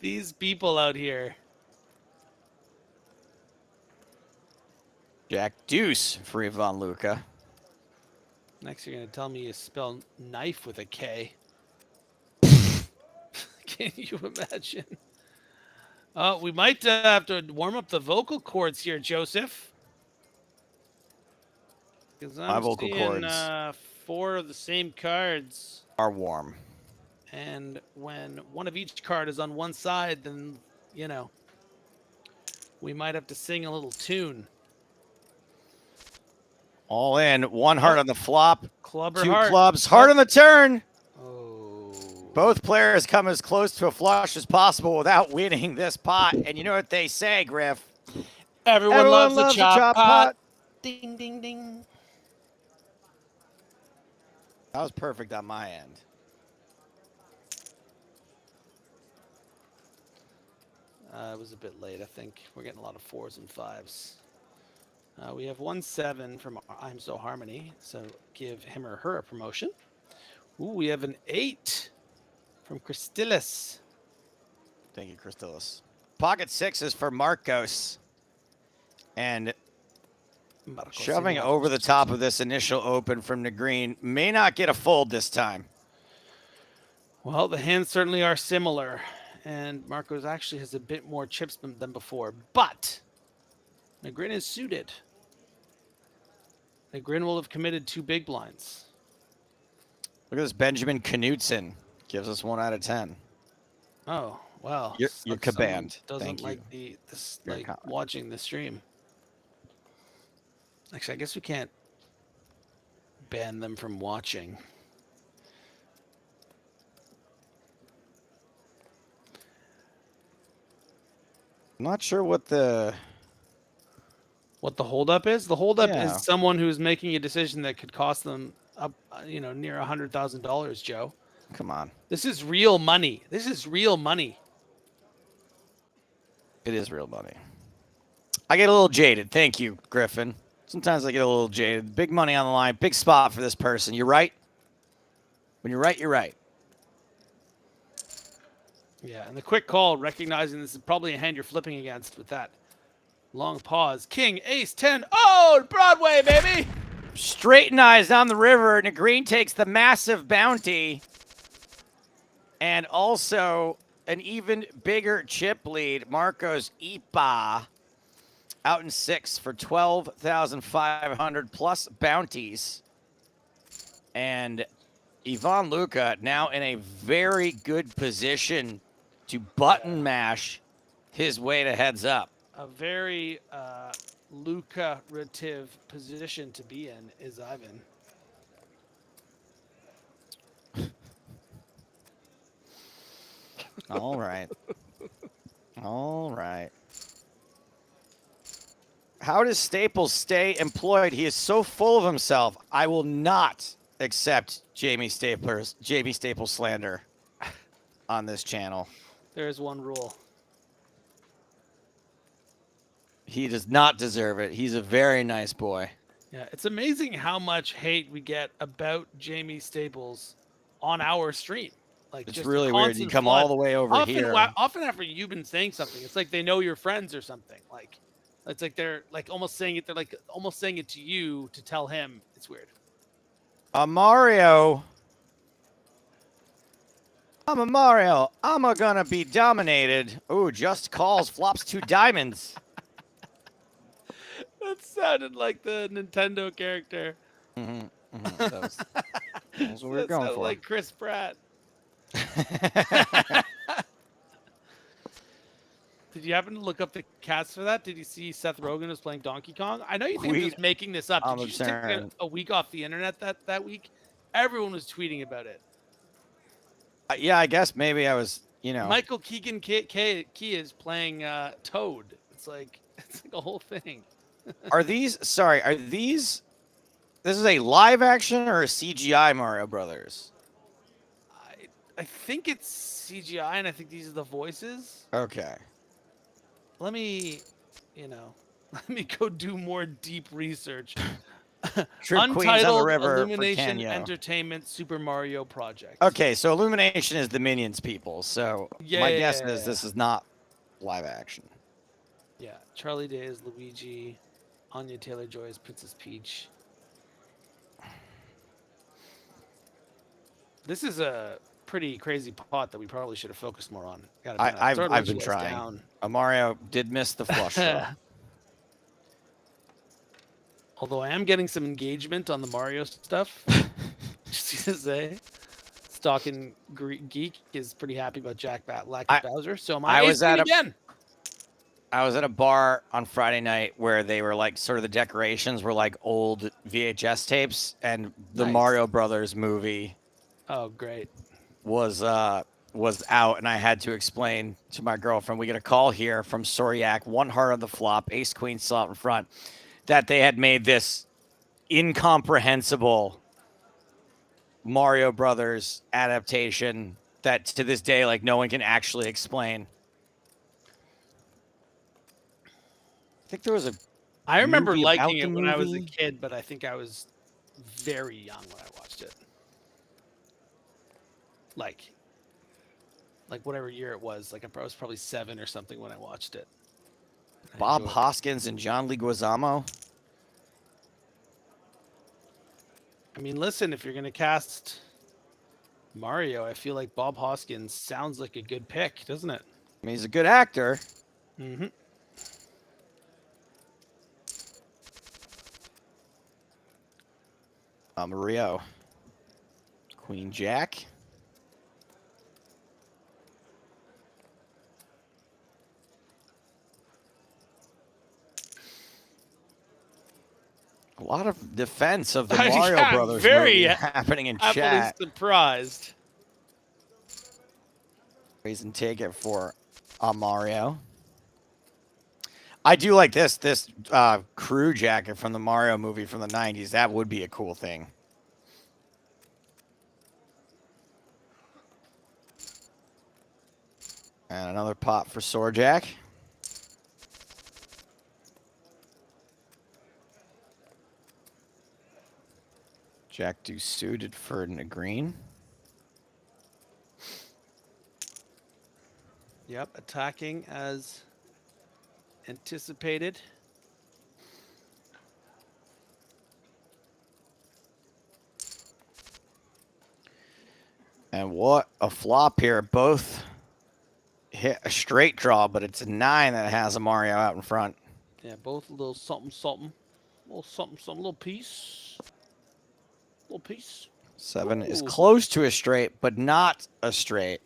these people out here. Jack Deuce for Ivan Luca. Next, you're going to tell me you spell knife with a K. Can you imagine? We might have to warm up the vocal cords here, Joseph. Because I'm vocal seeing cords 4 of the same cards. are warm. And when one of each card is on one side, then, you know, we might have to sing a little tune. All in. 1 heart on the flop. Club or 2 heart? clubs. Heart on the turn. Oh. Both players come as close to a flush as possible without winning this pot. And you know what they say, Griff? Everyone loves a the chop pot. Ding, ding, ding. That was perfect on my end. It was a bit late, I think. We're getting a lot of 4s and 5s. We have 1-7 from I'm So Harmony, so give him or her a promotion. Ooh, we have an 8 from Christillis. Thank you, Christillis. Pocket 6 is for Marcos. And Marcos shoving Marcos. over the top of this initial open from the green may not get a fold this time. Well, the hands certainly are similar, and Marcos actually has a bit more chips than before. But Negrin is suited. Negrin will have committed 2 big blinds. Look at this Benjamin Knudsen. Gives us 1 out of 10. Oh, well. You're someone kabanned. Doesn't Thank like you. like watching the stream. Actually, I guess we can't ban them from watching. I'm not sure what the holdup is. The holdup Yeah. is someone who's making a decision that could cost them up, near $100,000, Joe. Come on. This is real money. This is real money. It is real money. I get a little jaded. Thank you, Griffin. Sometimes I get a little jaded. Big money on the line. Big spot for this person. You're right. When you're right, you're right. Yeah, and the quick call, recognizing this is probably a hand you're flipping against with that long pause. King, ace, 10. Oh, Broadway, baby! Straighten eyes on the river. Negrin takes the massive bounty. And also an even bigger chip lead. Marcos Ipa out in 6 for 12,500 plus bounties. And Ivan Luka now in a very good position to button mash his way to heads up. A very lucrative position to be in is Ivan. All right. All right. How does Staples stay employed? He is so full of himself. I will not accept Jamie Staples slander on this channel. There is one rule. He does not deserve it. He's a very nice boy. Yeah, it's amazing how much hate we get about Jamie Staples on our stream. Like, It's just really a weird. You constant come flood. all the way over often, here. Often after you've been saying something, it's like they know your friends or something. Like, it's like they're like almost saying it. They're like almost saying it to you to tell him. It's weird. Mario. I'm a Mario. I'm gonna be dominated. Ooh, just calls. Flops 2 diamonds. That sounded like the Nintendo character. That's what we were That going sounded for. like Chris Pratt. Did you happen to look up the cast for that? Did you see Seth Rogen was playing Donkey Kong? I know you think I'm just making this up. Did you just take a week off the internet that week? Everyone was tweeting about it. Yeah, I guess maybe I was, Michael Keegan Key is playing Toad. It's like a whole thing. This is a live action or a CGI Mario Brothers? I think it's CGI, and I think these are the voices. Okay. Let me go do more deep research. Trip Queens on the River for Illumination Kenya. Entertainment Super Mario Project. Okay, so Illumination is the Minions people. So my guess is this is not live action. Yeah, Charlie Day is Luigi. Anya Taylor-Joy is Princess Peach. This is a pretty crazy pot that we probably should have focused more on. I've been trying. Mario did miss the flush draw. Although I am getting some engagement on the Mario stuff. Just to say, Stalking Geek is pretty happy about Bowser. So I was at a bar on Friday night where they were like sort of the decorations were like old VHS tapes, and the Mario Brothers movie. Oh, great. Was out, and I had to explain to my girlfriend, we get a call here from Soriak, 1 heart on the flop, ace queen still out in front, that they had made this incomprehensible Mario Brothers adaptation that to this day, like, no one can actually explain. I think there was I remember liking it when I was a kid, but I think I was very young when I watched it. Like, like whatever year it was. Like I was probably 7 or something when I watched it. I Bob enjoyed it. Hoskins and John Leguizamo. I mean, listen, if you're gonna cast Mario, I feel like Bob Hoskins sounds like a good pick, doesn't it? I mean, he's a good actor. Mm-hmm. Mario. Queen Jack. A lot of defense of the Mario I'm Brothers very movie happening in happily chat. surprised. Raise and take it for Mario. I do like this crew jacket from the Mario movie from the 90s. That would be a cool thing. And another pot for Sword Jack. Jack deuce suited for a green. Yep, attacking as anticipated. And what a flop here. Both hit a straight draw, but it's a 9 that has a Mario out in front. Yeah, both a little something, something. A little something, something, little piece. Little piece. 7 is Ooh. close to a straight, but not a straight.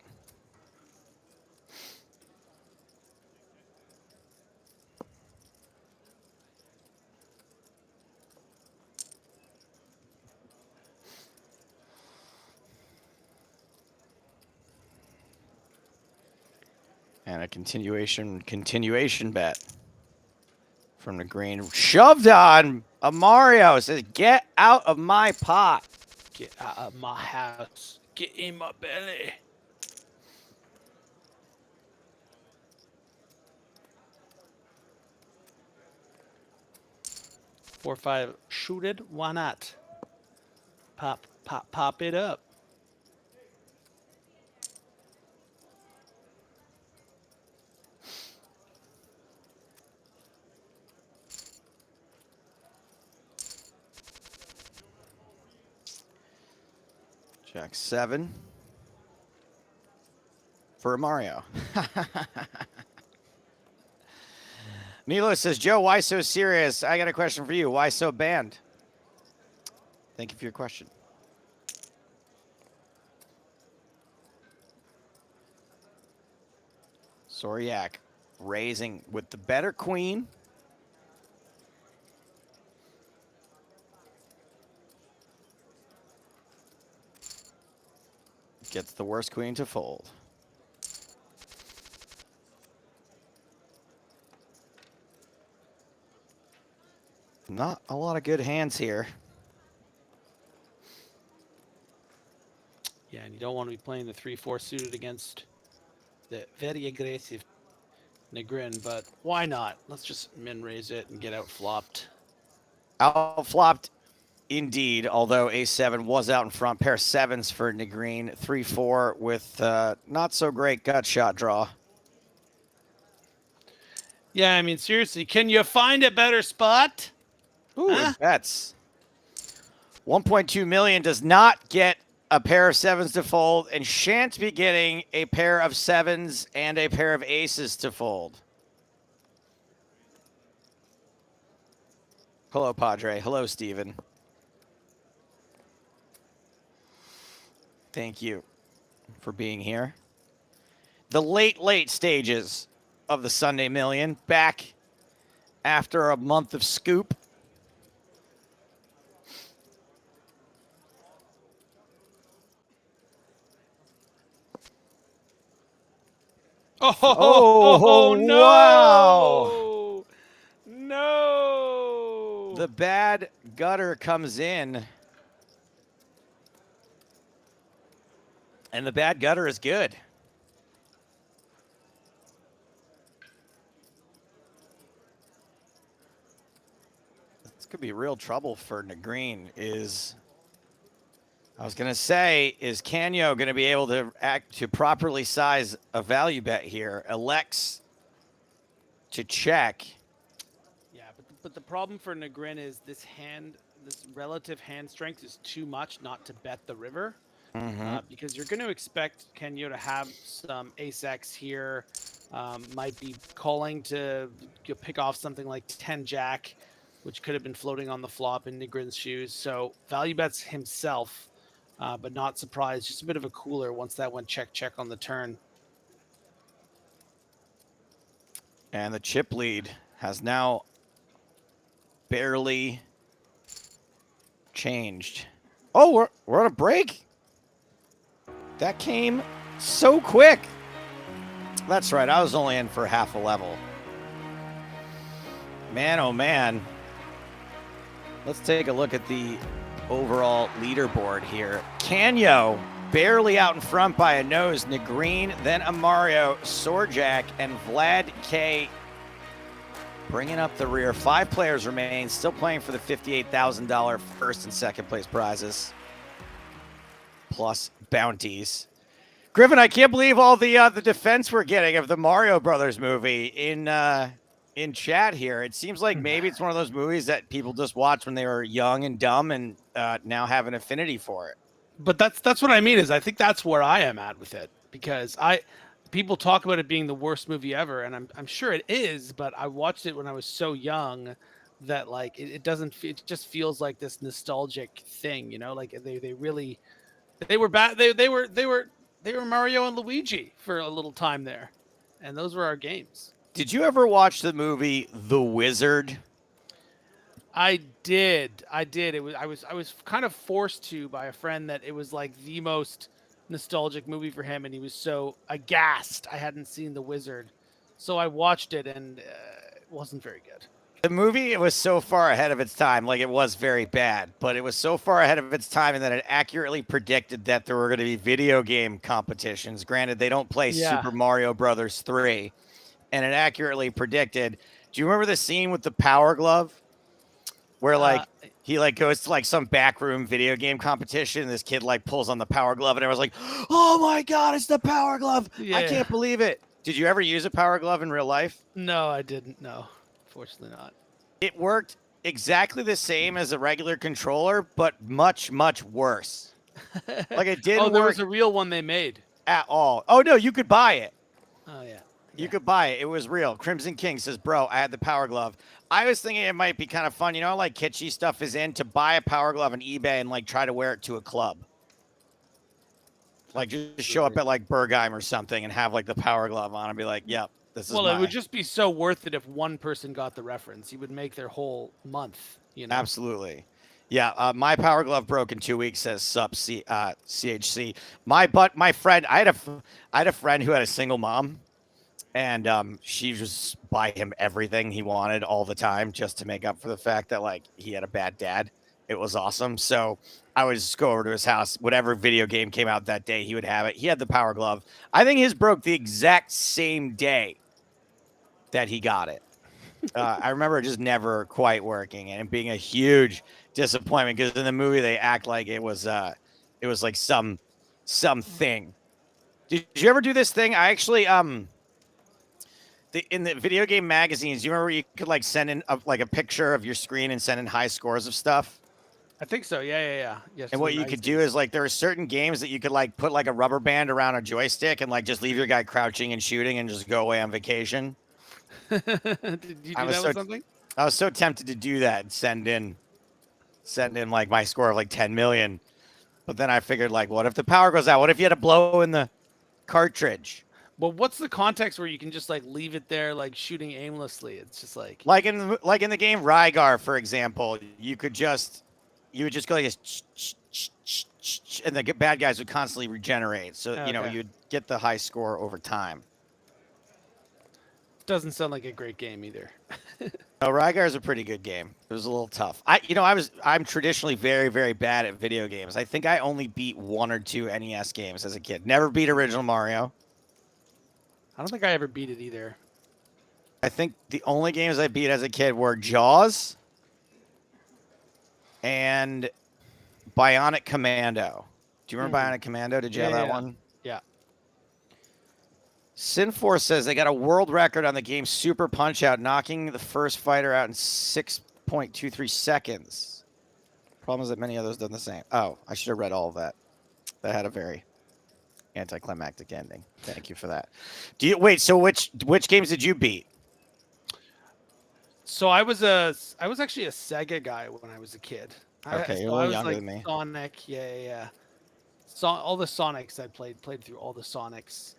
And a continuation bet from the green. Shoved on a Mario. Says, get out of my pot. Get out of my house. Get in my belly. Four, five, shooted. Why not? Pop, pop, pop it up. Jack 7 for a Mario. Nilo says, Joe, why so serious? I got a question for you. Why so banned? Thank you for your question. Soriak raising with the better queen. Gets the worst queen to fold. Not a lot of good hands here. Yeah, and you don't want to be playing the 3-4 suited against the very aggressive Negrin, but why not? Let's just min raise it and get out flopped. Out flopped indeed, although A7 was out in front. Pair 7s for Negreen. 3-4 with not so great gut shot draw. Yeah, I mean, seriously, can you find a better spot? Ooh, Huh? bets. 1.2 million does not get a pair of 7s to fold and shan't be getting a pair of 7s and a pair of aces to fold. Hello, Padre. Hello, Steven. Thank you for being here. The late stages of the Sunday Million, back after a month of scoop. Oh, wow. no! No! The bad gutter comes in. And the bad gutter is good. This could be real trouble for Negreen. Is I was gonna say, is Canyo gonna be able to properly size a value bet here? Elects to check. Yeah, but the problem for Negrin is this relative hand strength is too much not to bet the river. Because you're going to expect Kenyo to have some ace X here, might be calling to pick off something like 10 Jack, which could have been floating on the flop in Nigrin's shoes. So value bets himself, but not surprised. Just a bit of a cooler once that went check on the turn. And the chip lead has now barely changed. Oh, we're on a break. That came so quick. That's right. I was only in for half a level. Man, oh man. Let's take a look at the overall leaderboard here. Canyo barely out in front by a nose. Negrin, then Amario, Sorjak, and Vlad K bringing up the rear. 5 players remain, still playing for the $58,000 first and second place prizes, plus bounties. Griffin, I can't believe all the defense we're getting of the Mario Brothers movie in chat here. It seems like maybe it's one of those movies that people just watched when they were young and dumb and now have an affinity for it. But that's what I mean is I think that's where I am at with it, because people talk about it being the worst movie ever, and I'm sure it is, but I watched it when I was so young that like it just feels like this nostalgic thing, you know, like they were bad. They were Mario and Luigi for a little time there, and those were our games. Did you ever watch the movie The Wizard? I did. I was kind of forced to by a friend that it was like the most nostalgic movie for him, and he was so aghast I hadn't seen The Wizard, so I watched it, and it wasn't very good. The movie, it was so far ahead of its time. Like, it was very bad, but it was so far ahead of its time in that it accurately predicted that there were going to be video game competitions. Granted, they don't play Super Mario Brothers 3, and it accurately predicted. Do you remember the scene with the Power Glove? Where, like, he, like, goes to, like, some backroom video game competition, and this kid, like, pulls on the Power Glove, and everyone's like, oh, my God, it's the Power Glove. Yeah. I can't believe it. Did you ever use a Power Glove in real life? No, I didn't. No, fortunately not. It worked exactly the same as a regular controller, but much, much worse. Like, it didn't work. There was a real one they made. At all. Oh, no, you could buy it. Oh, yeah. You could buy it. It was real. Crimson King says, bro, I had the Power Glove. I was thinking it might be kind of fun, you know, like kitschy stuff is in, to buy a Power Glove on eBay and, like, try to wear it to a club. Like, just show up at, like, Bergheim or something and have, like, the Power Glove on and be like, yep, this is it would just be so worth it if one person got the reference. You would make their whole month, you know? Absolutely. Yeah, my Power Glove broke in 2 weeks, says Sup CHC. My friend, I had a friend who had a single mom, and she just buy him everything he wanted all the time just to make up for the fact that, like, he had a bad dad. It was awesome. So I would just go over to his house. Whatever video game came out that day, he would have it. He had the Power Glove. I think his broke the exact same day that he got it. I remember it just never quite working and being a huge disappointment, because in the movie they act like it was like something. Did you ever do this thing? I actually in the video game magazines, you remember you could, like, send in a picture of your screen and send in high scores of stuff? I think so. Yeah. Yes. And what you could do is, like, there are certain games that you could, like, put, like, a rubber band around a joystick and, like, just leave your guy crouching and shooting and just go away on vacation. Did you do that with something? I was so tempted to do that and send in like my score of like 10 million. But then I figured, like, what if the power goes out? What if you had to blow in the cartridge? Well, what's the context where you can just, like, leave it there, like, shooting aimlessly? It's just like in the game Rygar, for example, you would just go like this, and the bad guys would constantly regenerate. So, you know, you'd get the high score over time. Doesn't sound like a great game either. No, Rygar is a pretty good game. It was a little tough. I'm traditionally very, very bad at video games. I think I only beat 1 or 2 NES games as a kid. Never beat original Mario. I don't think I ever beat it either. I think the only games I beat as a kid were Jaws and Bionic Commando. Do you remember Bionic Commando? Did you have that one? Yeah. Sinforce says they got a world record on the game Super Punch Out, knocking the first fighter out in 6.23 seconds. Problem is that many others done the same. Oh, I should have read all of that. That had a very anticlimactic ending. Thank you for that. So which games did you beat? So I was actually a Sega guy when I was a kid. Okay, you're a little younger than me. Sonic, yeah. All the Sonics I played through all the Sonics.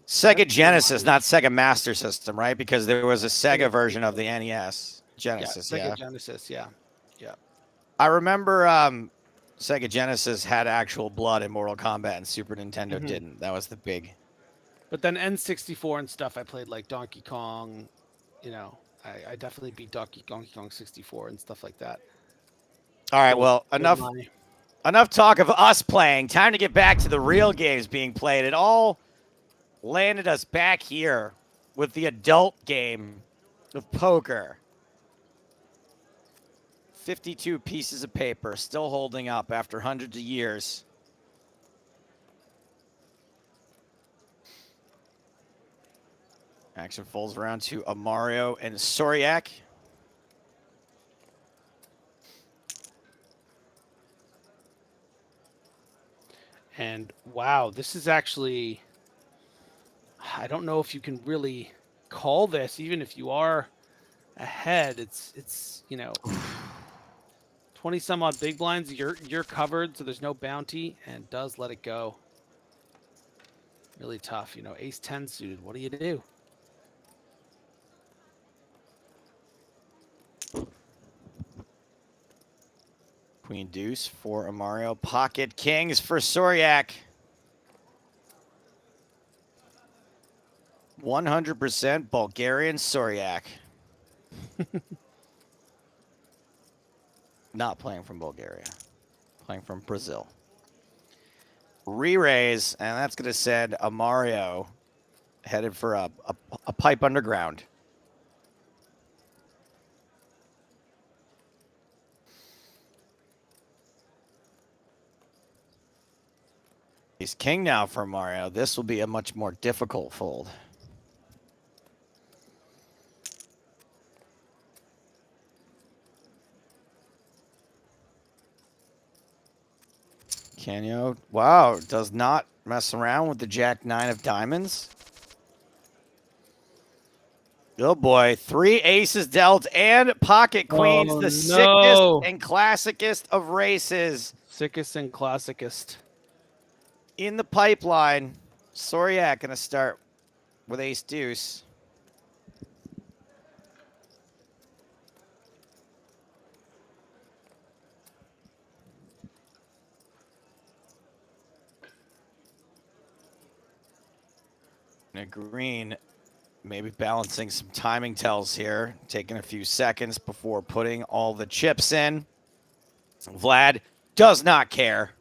Sega Genesis, not Sega Master System, right? Because there was a Sega version of the NES. Genesis, yeah. Sega Genesis, yeah. I remember Sega Genesis had actual blood in Mortal Kombat and Super Nintendo didn't. That was the big. But then N64 and stuff, I played like Donkey Kong. You know, I definitely beat Donkey Kong 64 and stuff like that. All right, well, enough talk of us playing. Time to get back to the real games being played. It all landed us back here with the adult game of poker. 52 pieces of paper still holding up after hundreds of years. Action folds around to Amario and Soriak. And wow, this is actually, I don't know if you can really call this, even if you are ahead. It's 20 some odd big blinds. You're covered, so there's no bounty, and does let it go. Really tough, ace 10 suited. What do you do? Queen deuce for Amario. Pocket kings for Soriak. 100% Bulgarian Soriak. Not playing from Bulgaria. Playing from Brazil. Re-raise, and that's going to send Amario headed for a pipe underground. He's king now for Mario. This will be a much more difficult fold. Canio, wow, does not mess around with the Jack 9 of diamonds. Oh boy, 3 aces dealt and pocket queens, the sickest and classicest of races. Sickest and classicest. In the pipeline, Soriak going to start with ace deuce. And green, maybe balancing some timing tells here, taking a few seconds before putting all the chips in. Vlad does not care.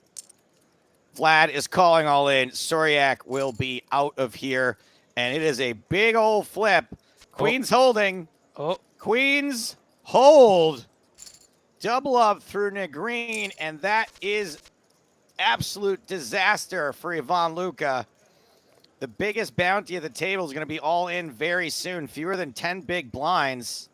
Vlad is calling all in. Soriak will be out of here. And it is a big old flip. Queens holding. Queens hold. Double up through Negreen. And that is absolute disaster for Ivan Luca. The biggest bounty of the table is going to be all in very soon. Fewer than 10 big blinds.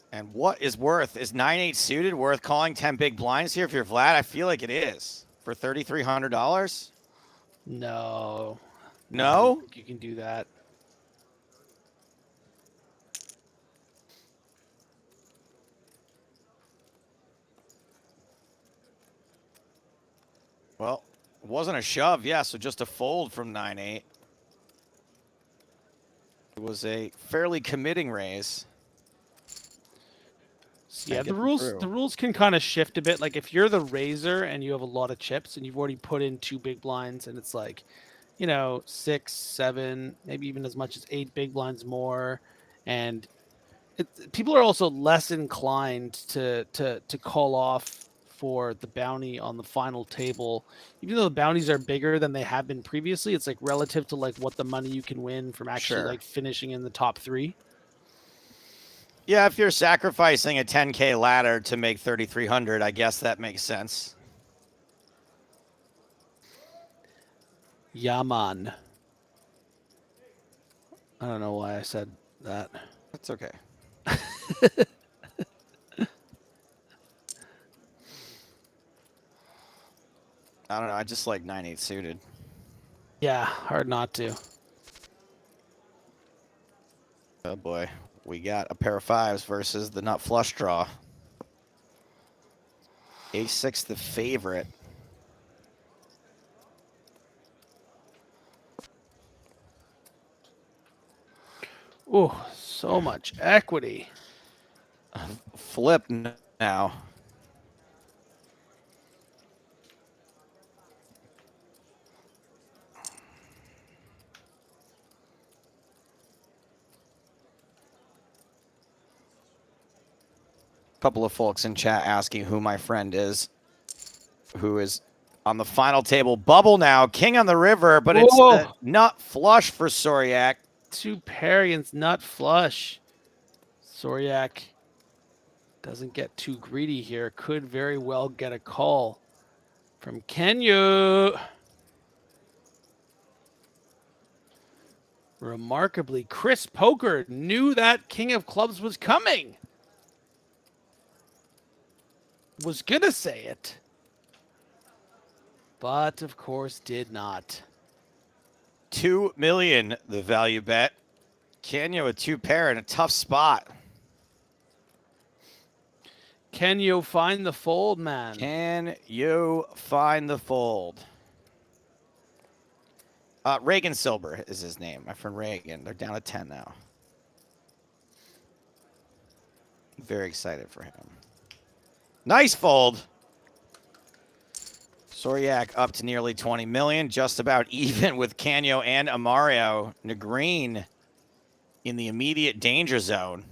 And what is 9-8 suited worth calling 10 big blinds here if you're Vlad? I feel like it is. For $3,300? No. No? I don't think you can do that. Well, it wasn't a shove, yeah, so just a fold from 9-8. It was a fairly committing raise. Yeah, the rules can kind of shift a bit. Like if you're the raiser and you have a lot of chips and you've already put in 2 big blinds and it's like, 6, 7, maybe even as much as 8 big blinds more, and people are also less inclined to call off for the bounty on the final table, even though the bounties are bigger than they have been previously. It's like relative to like what the money you can win from actually like finishing in the top 3. Yeah, if you're sacrificing a 10K ladder to make 3,300, I guess that makes sense. Yaman. I don't know why I said that. That's okay. I don't know. I just like 9/8 suited. Yeah, hard not to. Oh boy, we got a pair of fives versus the nut flush draw. Ace-6 the favorite. Oh, so much equity. Flip now. Couple of folks in chat asking who my friend is, who is on the final table. Bubble now, king on the river, but it's the nut flush for Soryak. 2 Parians, nut flush. Soryak doesn't get too greedy here. Could very well get a call from Kenya. Remarkably, Chris Poker knew that King of Clubs was coming. Was gonna say it, but of course did not. 2 million, the value bet. Kenya with 2 pair in a tough spot. Can you find the fold, man? Can you find the fold? Reagan Silber is his name. My friend Reagan. They're down to 10 now. Very excited for him. Nice fold. Soryak up to nearly 20 million, just about even with Canyo and Amario. Negreen in the immediate danger zone.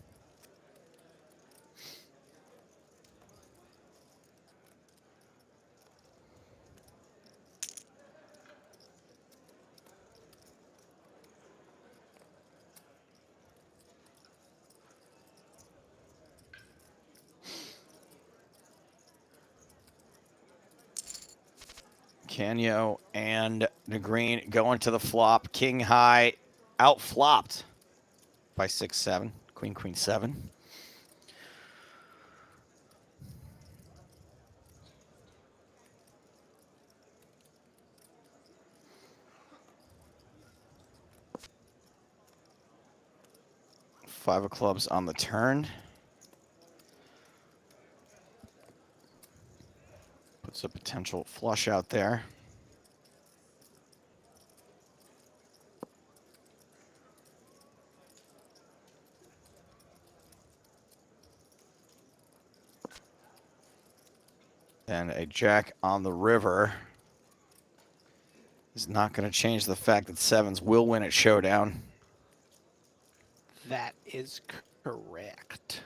Canyo and Negreen going to the flop. King high out flopped by 6-7. Queen, queen, 7. Five of clubs on the turn. Puts a potential flush out there. And a jack on the river is not going to change the fact that 7s will win at showdown. That is correct.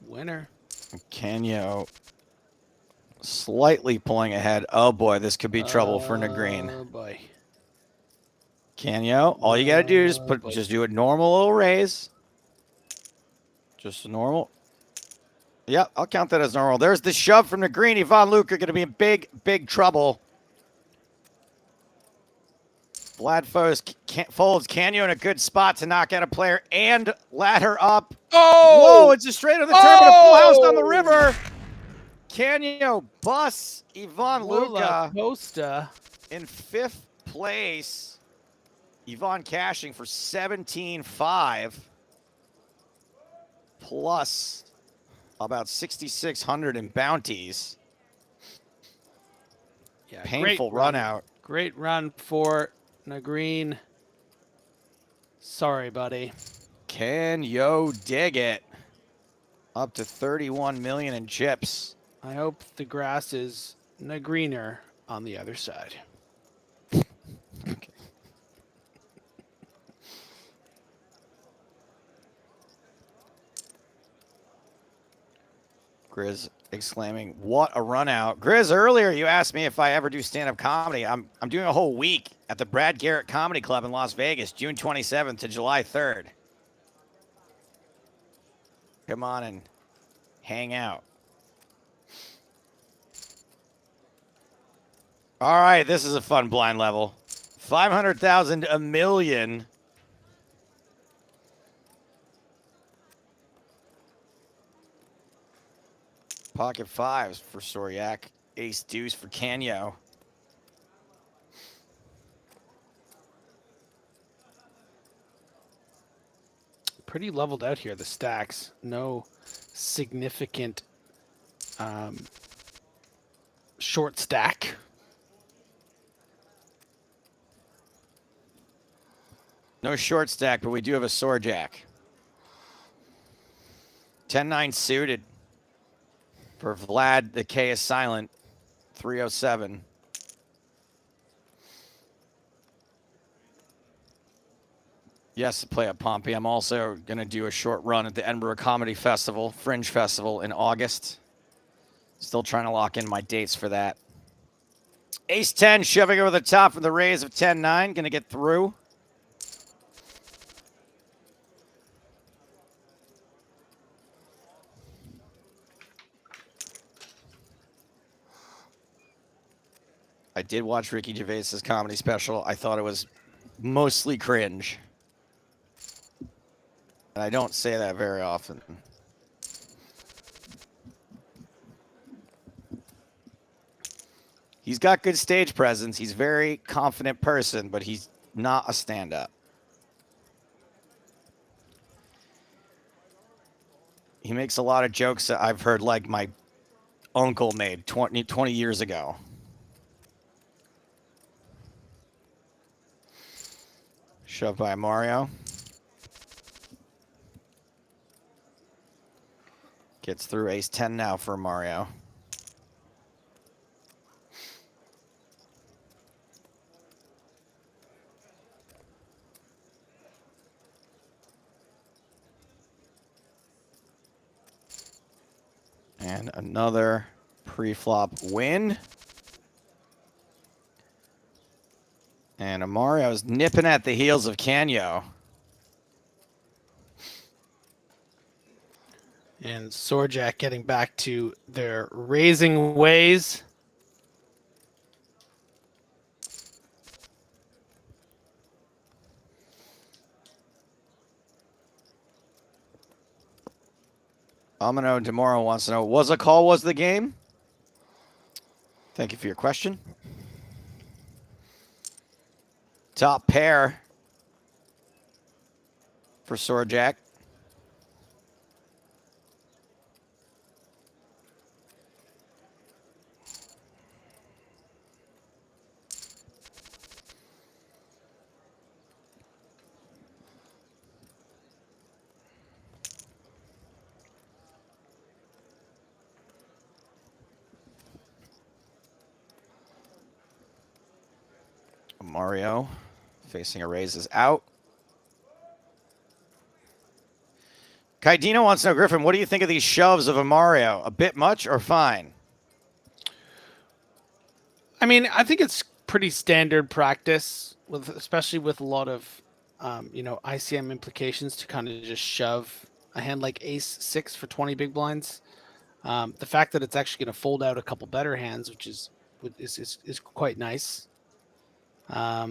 Winner. Canyo slightly pulling ahead. Oh boy, this could be trouble for Negreen. Oh boy. Canyo, all you got to do is just do a normal little raise. Just a normal. Yep, I'll count that as normal. There's the shove from Negreen. Ivan Luca going to be in big, big trouble. Vlad folds Canyo in a good spot to knock out a player and ladder up. Oh! Whoa, it's a straight on the turn, but a full house on the river. Canyo busts Ivan Luca Costa in 5th place. Ivan cashing for 17.5 plus about 6,600 in bounties. Yeah, Painful run out. Great run for Negreen. Sorry, buddy. Can yo dig it? Up to 31 million in chips. I hope the grass is greener on the other side. Okay. Grizz exclaiming, "What a run out!" Grizz, earlier you asked me if I ever do stand-up comedy. I'm doing a whole week at the Brad Garrett Comedy Club in Las Vegas, June 27th to July 3rd. Come on and hang out. All right, this is a fun blind level. 500,000, a million. Pocket fives for Soryak. Ace deuce for Canyo. Pretty leveled out here, the stacks. No significant short stack. No short stack, but we do have a Sorjak. 10-9 suited for Vlad. The K is silent. 307. Yes, to play at Pompey. I'm also going to do a short run at the Edinburgh Comedy Festival, Fringe Festival in August. Still trying to lock in my dates for that. Ace 10 shoving over the top from the raise of 10-9. Going to get through. I did watch Ricky Gervais's comedy special. I thought it was mostly cringe. And I don't say that very often. He's got good stage presence. He's a very confident person, but he's not a stand-up. He makes a lot of jokes that I've heard like my uncle made 20 years ago. Shoved by Mario. Gets through ace 10 now for Mario. And another pre-flop win. And Mario's nipping at the heels of Canyo. And Sorjak getting back to their raising ways. Amino Demoro wants to know, was a call, was the game? Thank you for your question. Top pair for Sorjak. Mario facing a raise is out. Kaidino wants to know, Griffin, what do you think of these shoves of a Mario? A bit much or fine? I mean, I think it's pretty standard practice, with especially with a lot of, ICM implications to kind of just shove a hand like Ace 6 for 20 big blinds. The fact that it's actually going to fold out a couple better hands, which is quite nice. Yeah.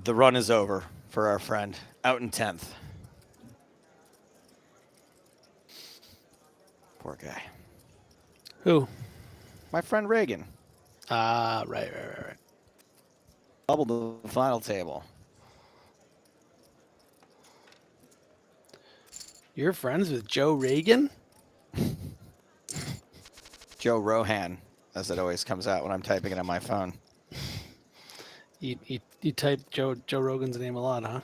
The run is over for our friend out in 10th. Poor guy. Who? My friend Reagan. Right. Doubled the final table. You're friends with Joe Reagan? Joe Rohan, as it always comes out when I'm typing it on my phone. You type Joe Rogan's name a lot, huh?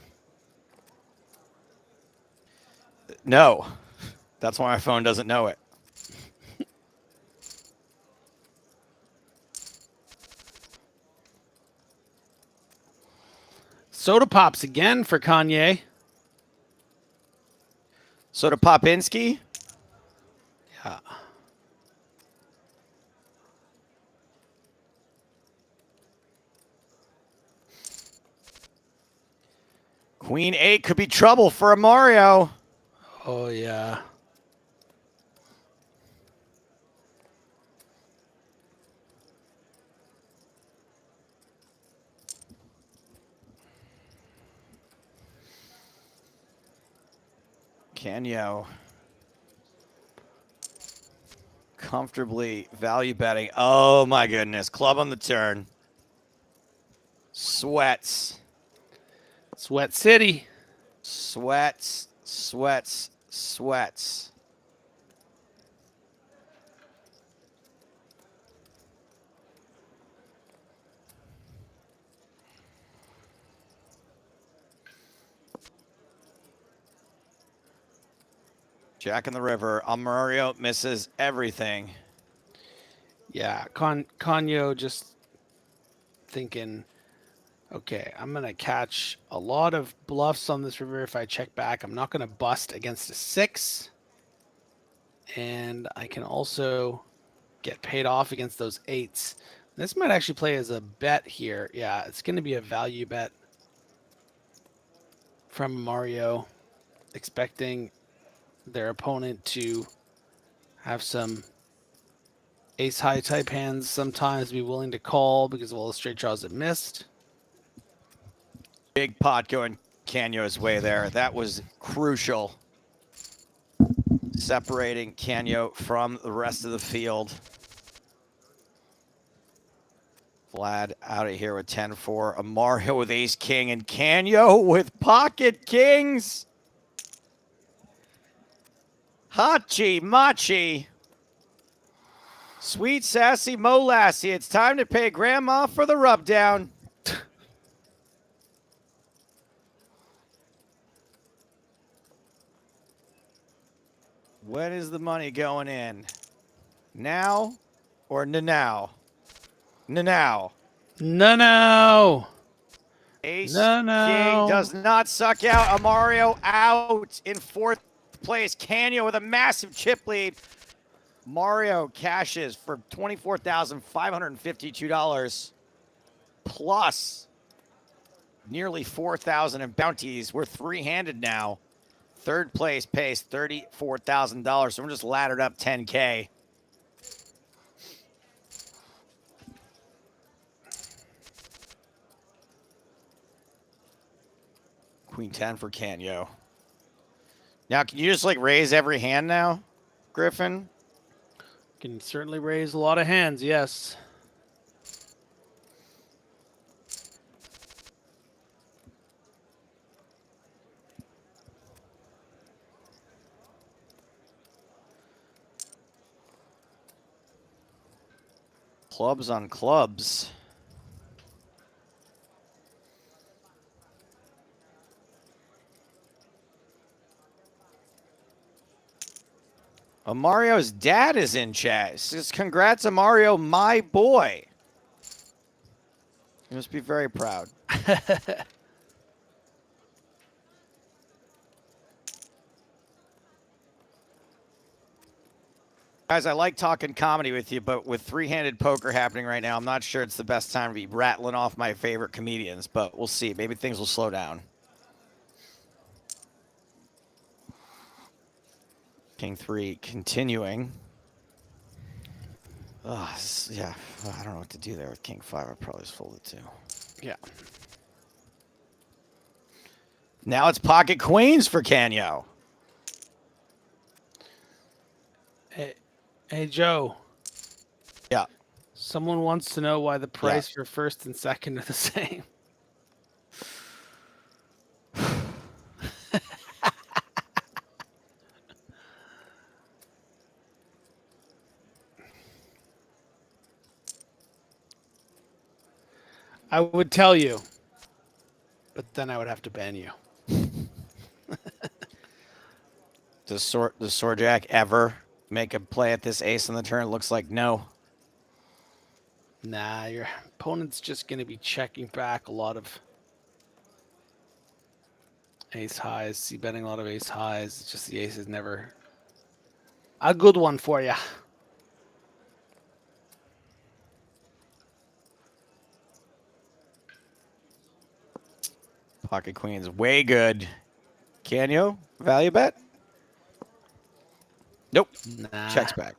No. That's why my phone doesn't know it. soda pops again for Kanye. So to Popinski. Yeah. Queen 8 could be trouble for a Mario. Oh, yeah. Canyo. Comfortably value betting. Oh, my goodness. Club on the turn. Sweats. Sweat City. Sweats. Sweats. Sweats. Jack in the river. Mario misses everything. Yeah, Kanyo just thinking, okay, I'm going to catch a lot of bluffs on this river if I check back. I'm not going to bust against a 6. And I can also get paid off against those 8s. This might actually play as a bet here. Yeah, it's going to be a value bet from Mario, expecting their opponent to have some ace high type hands, sometimes be willing to call because of all the straight draws it missed. Big pot going Canyo's way there. That was crucial. Separating Canyo from the rest of the field. Vlad out of here with 10-4. A Mario with ace king and Canyo with pocket kings. Hachi Machi. Sweet sassy Molassie. It's time to pay grandma for the rub down. When is the money going in? Now or now? Now. No. Ace No. King does not suck out. Mario out in 4th place. Canyo with a massive chip lead. Mario cashes for $24,552 plus nearly $4,000 in bounties. We're 3-handed now. 3rd place pays $34,000. So we're just laddered up 10K. Queen 10 for Canyo. Now, can you just like raise every hand now, Griffin? Can certainly raise a lot of hands, yes. Clubs on clubs. Mario's dad is in chat. Says, congrats, Mario, my boy. You must be very proud. Guys, I like talking comedy with you, but with 3-handed poker happening right now, I'm not sure it's the best time to be rattling off my favorite comedians, but we'll see. Maybe things will slow down. King 3 continuing. Oh, yeah, I don't know what to do there with King 5. I probably just folded too. Yeah. Now it's pocket queens for Canyo. Hey, Joe. Yeah. Someone wants to know why the price for 1st and 2nd are the same. I would tell you, but then I would have to ban you. Does Sword Jack ever make a play at this ace on the turn? Looks like no. Nah, your opponent's just going to be checking back a lot of Ace highs. See betting a lot of ace highs. It's just the ace is never a good one for you. Pocket queen's way good. Can you value bet? Nope. Nah. Checks back.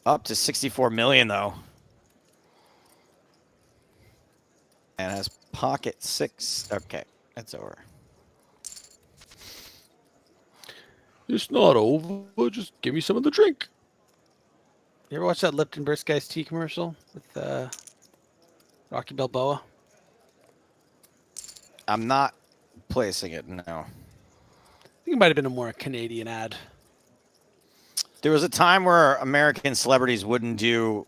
Up to 64 million though. And has pocket 6. Okay, that's over. It's not over. Just give me some of the drink. You ever watch that Lipton Brisk Guys tea commercial with Rocky Balboa? I'm not placing it, no. I think it might have been a more Canadian ad. There was a time where American celebrities wouldn't do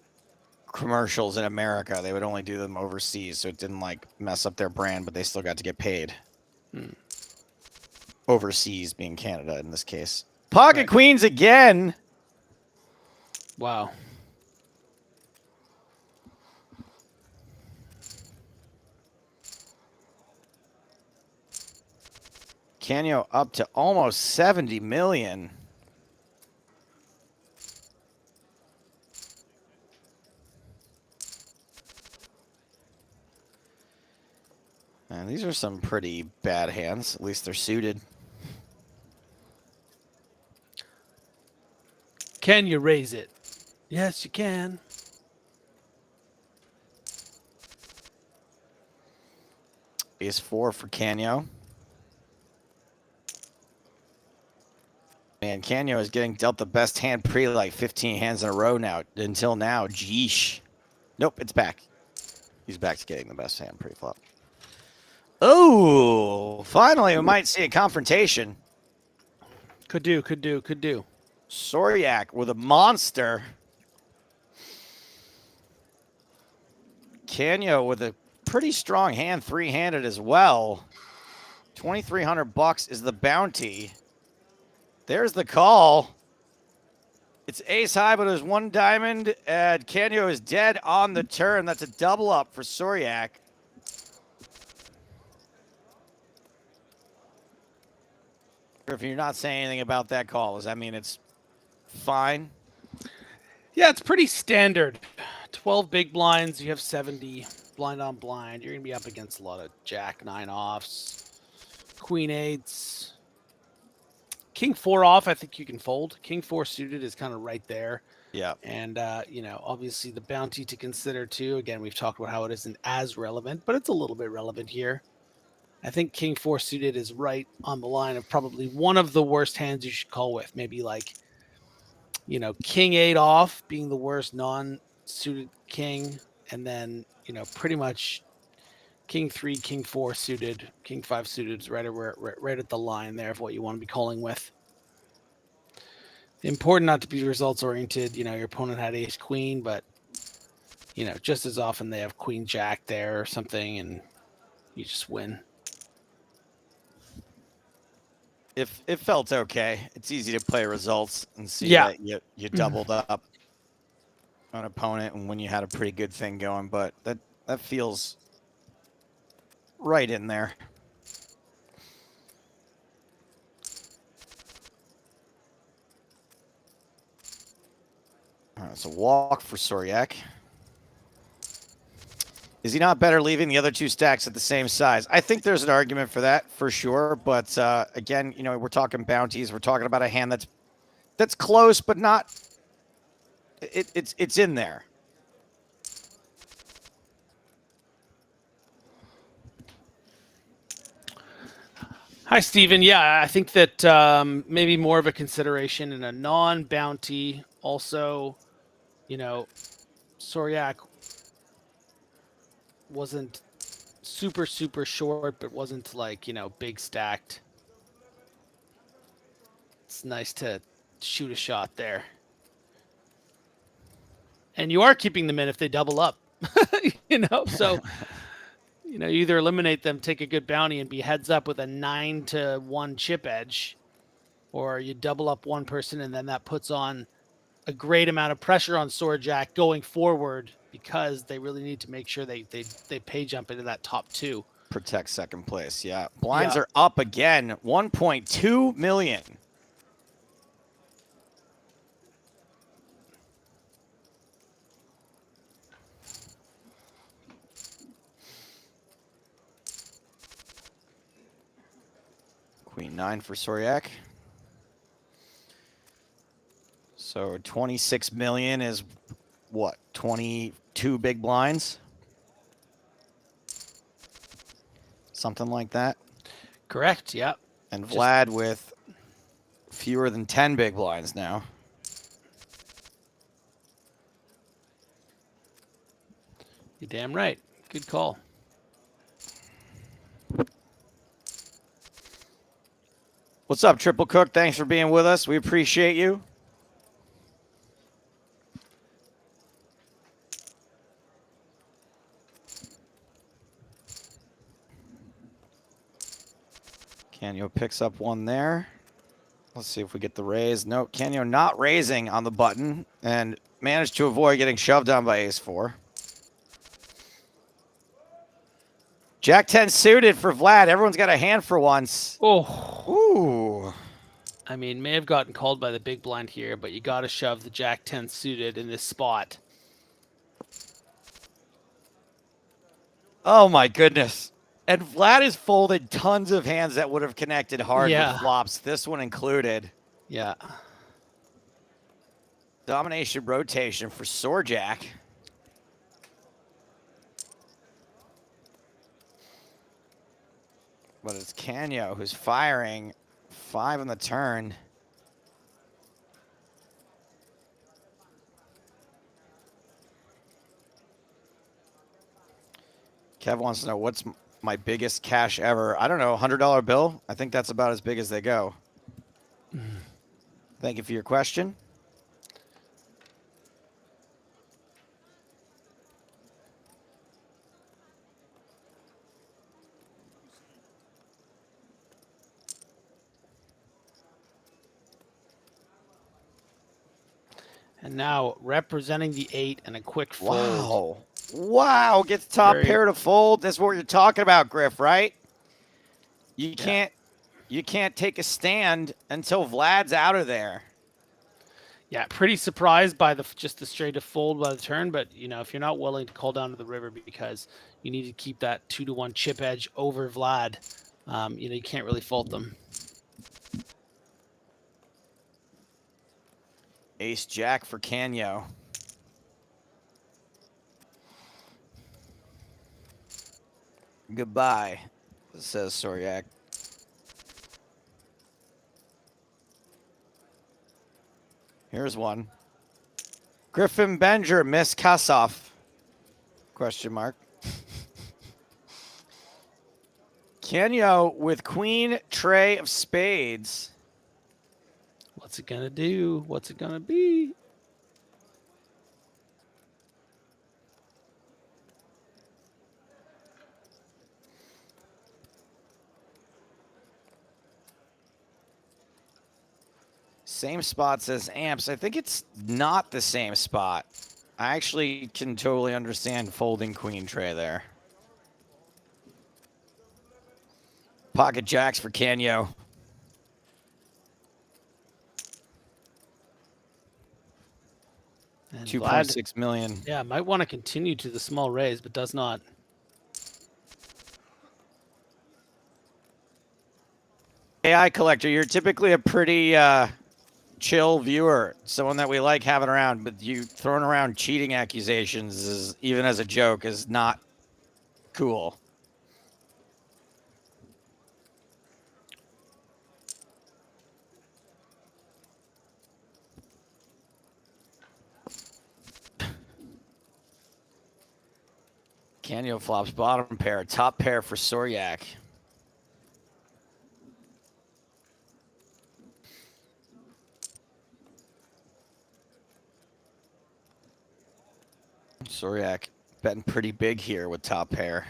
commercials in America. They would only do them overseas, so it didn't like mess up their brand, but they still got to get paid. Overseas being Canada in this case. Pocket Right. queens again. Wow. Canyo up to almost 70 million. And these are some pretty bad hands. At least they're suited. Can you raise it? Yes, you can. Ace 4 for Canyo. Man, Canyo is getting dealt the best hand pre like 15 hands in a row now. Until now, geesh. Nope, it's back. He's back to getting the best hand pre-flop. Oh, finally we might see a confrontation. Could do. Soryak with a monster. Canyo with a pretty strong hand, three-handed as well. 2,300 bucks is the bounty. There's the call. It's ace high, but there's one diamond, and Canyo is dead on the turn. That's a double up for Soryak. Griffin, you're not saying anything about that call. Does that mean it's fine? Yeah, it's pretty standard. 12 big blinds. You have 70 blind on blind. You're going to be up against a lot of jack 9 offs, queen 8s. King 4 off, I think you can fold. King 4 suited is kind of right there. Yeah. And, obviously the bounty to consider too. Again, we've talked about how it isn't as relevant, but it's a little bit relevant here. I think King 4 suited is right on the line of probably one of the worst hands you should call with. Maybe like, King 8 off being the worst non-suited king. And then, pretty much King 3, King 4 suited, King 5 suited is right at the line there of what you want to be calling with. Important not to be results oriented. Your opponent had ace queen, but just as often they have queen jack there or something, and you just win. If it felt okay, it's easy to play results and see that you doubled up an opponent and when you had a pretty good thing going, but that feels right in there. All right, so walk for Soryak. Is he not better leaving the other two stacks at the same size? I think there's an argument for that, for sure. But again, we're talking bounties. We're talking about a hand that's close, but not. It's in there. Hi, Steven. Yeah, I think that maybe more of a consideration in a non-bounty. Also, Soryak wasn't super short, but wasn't like, big stacked. It's nice to shoot a shot there. And you are keeping them in if they double up, so, you either eliminate them, take a good bounty and be heads up with a 9-1 chip edge, or you double up one person and then that puts on a great amount of pressure on Soryak going forward, because they really need to make sure they pay jump into that top 2. protect second place. Yeah. Blinds Yeah. are up again. 1.2 million. Queen 9 for Soryak. So 26 million is what? 22 big blinds? Something like that. Correct. Yeah. And Vlad with fewer than 10 big blinds now. You're damn right. Good call. What's up, Triple Cook? Thanks for being with us. We appreciate you. Canyo picks up one there. Let's see if we get the raise. No, Canyo not raising on the button and managed to avoid getting shoved down by ace-4. Jack 10 suited for Vlad. Everyone's got a hand for once. Oh. Ooh. I mean, may have gotten called by the big blind here, but you got to shove the Jack 10 suited in this spot. Oh, my goodness. And Vlad has folded tons of hands that would have connected hard Yeah. with flops, this one included. Yeah. Domination rotation for Sorjak. But it's Canyo who's firing 5 on the turn. Kev wants to know what's my biggest cash ever. I don't know, $100 bill? I think that's about as big as they go. Thank you for your question. And now representing the 8 and a quick fold. Wow. Wow, gets top Very- pair to fold. That's what you're talking about, Griff, right? You Yeah. can't take a stand until Vlad's out of there. Yeah, pretty surprised by just the straight to fold by the turn, but you know, if you're not willing to call down to the river because you need to keep that 2-1 chip edge over Vlad, you know, you can't really fault them. Ace Jack for Canyo. Goodbye, says Soryak. Here's one. Griffin Benger, Miss Kassoff. Question mark. Canyo with Queen Tray of Spades. What's it gonna do? What's it gonna be? Same spots as amps. I think it's not the same spot. I actually can totally understand folding Queen Tray there. Pocket jacks for Canyo. And 2.6 million. Yeah, might want to continue to the small raise, but does not. AI Collector, you're typically a pretty chill viewer, someone that we like having around, but you throwing around cheating accusations, is, even as a joke, is not cool. Canyo flops bottom pair, top pair for Soryak. Soryak betting pretty big here with top pair.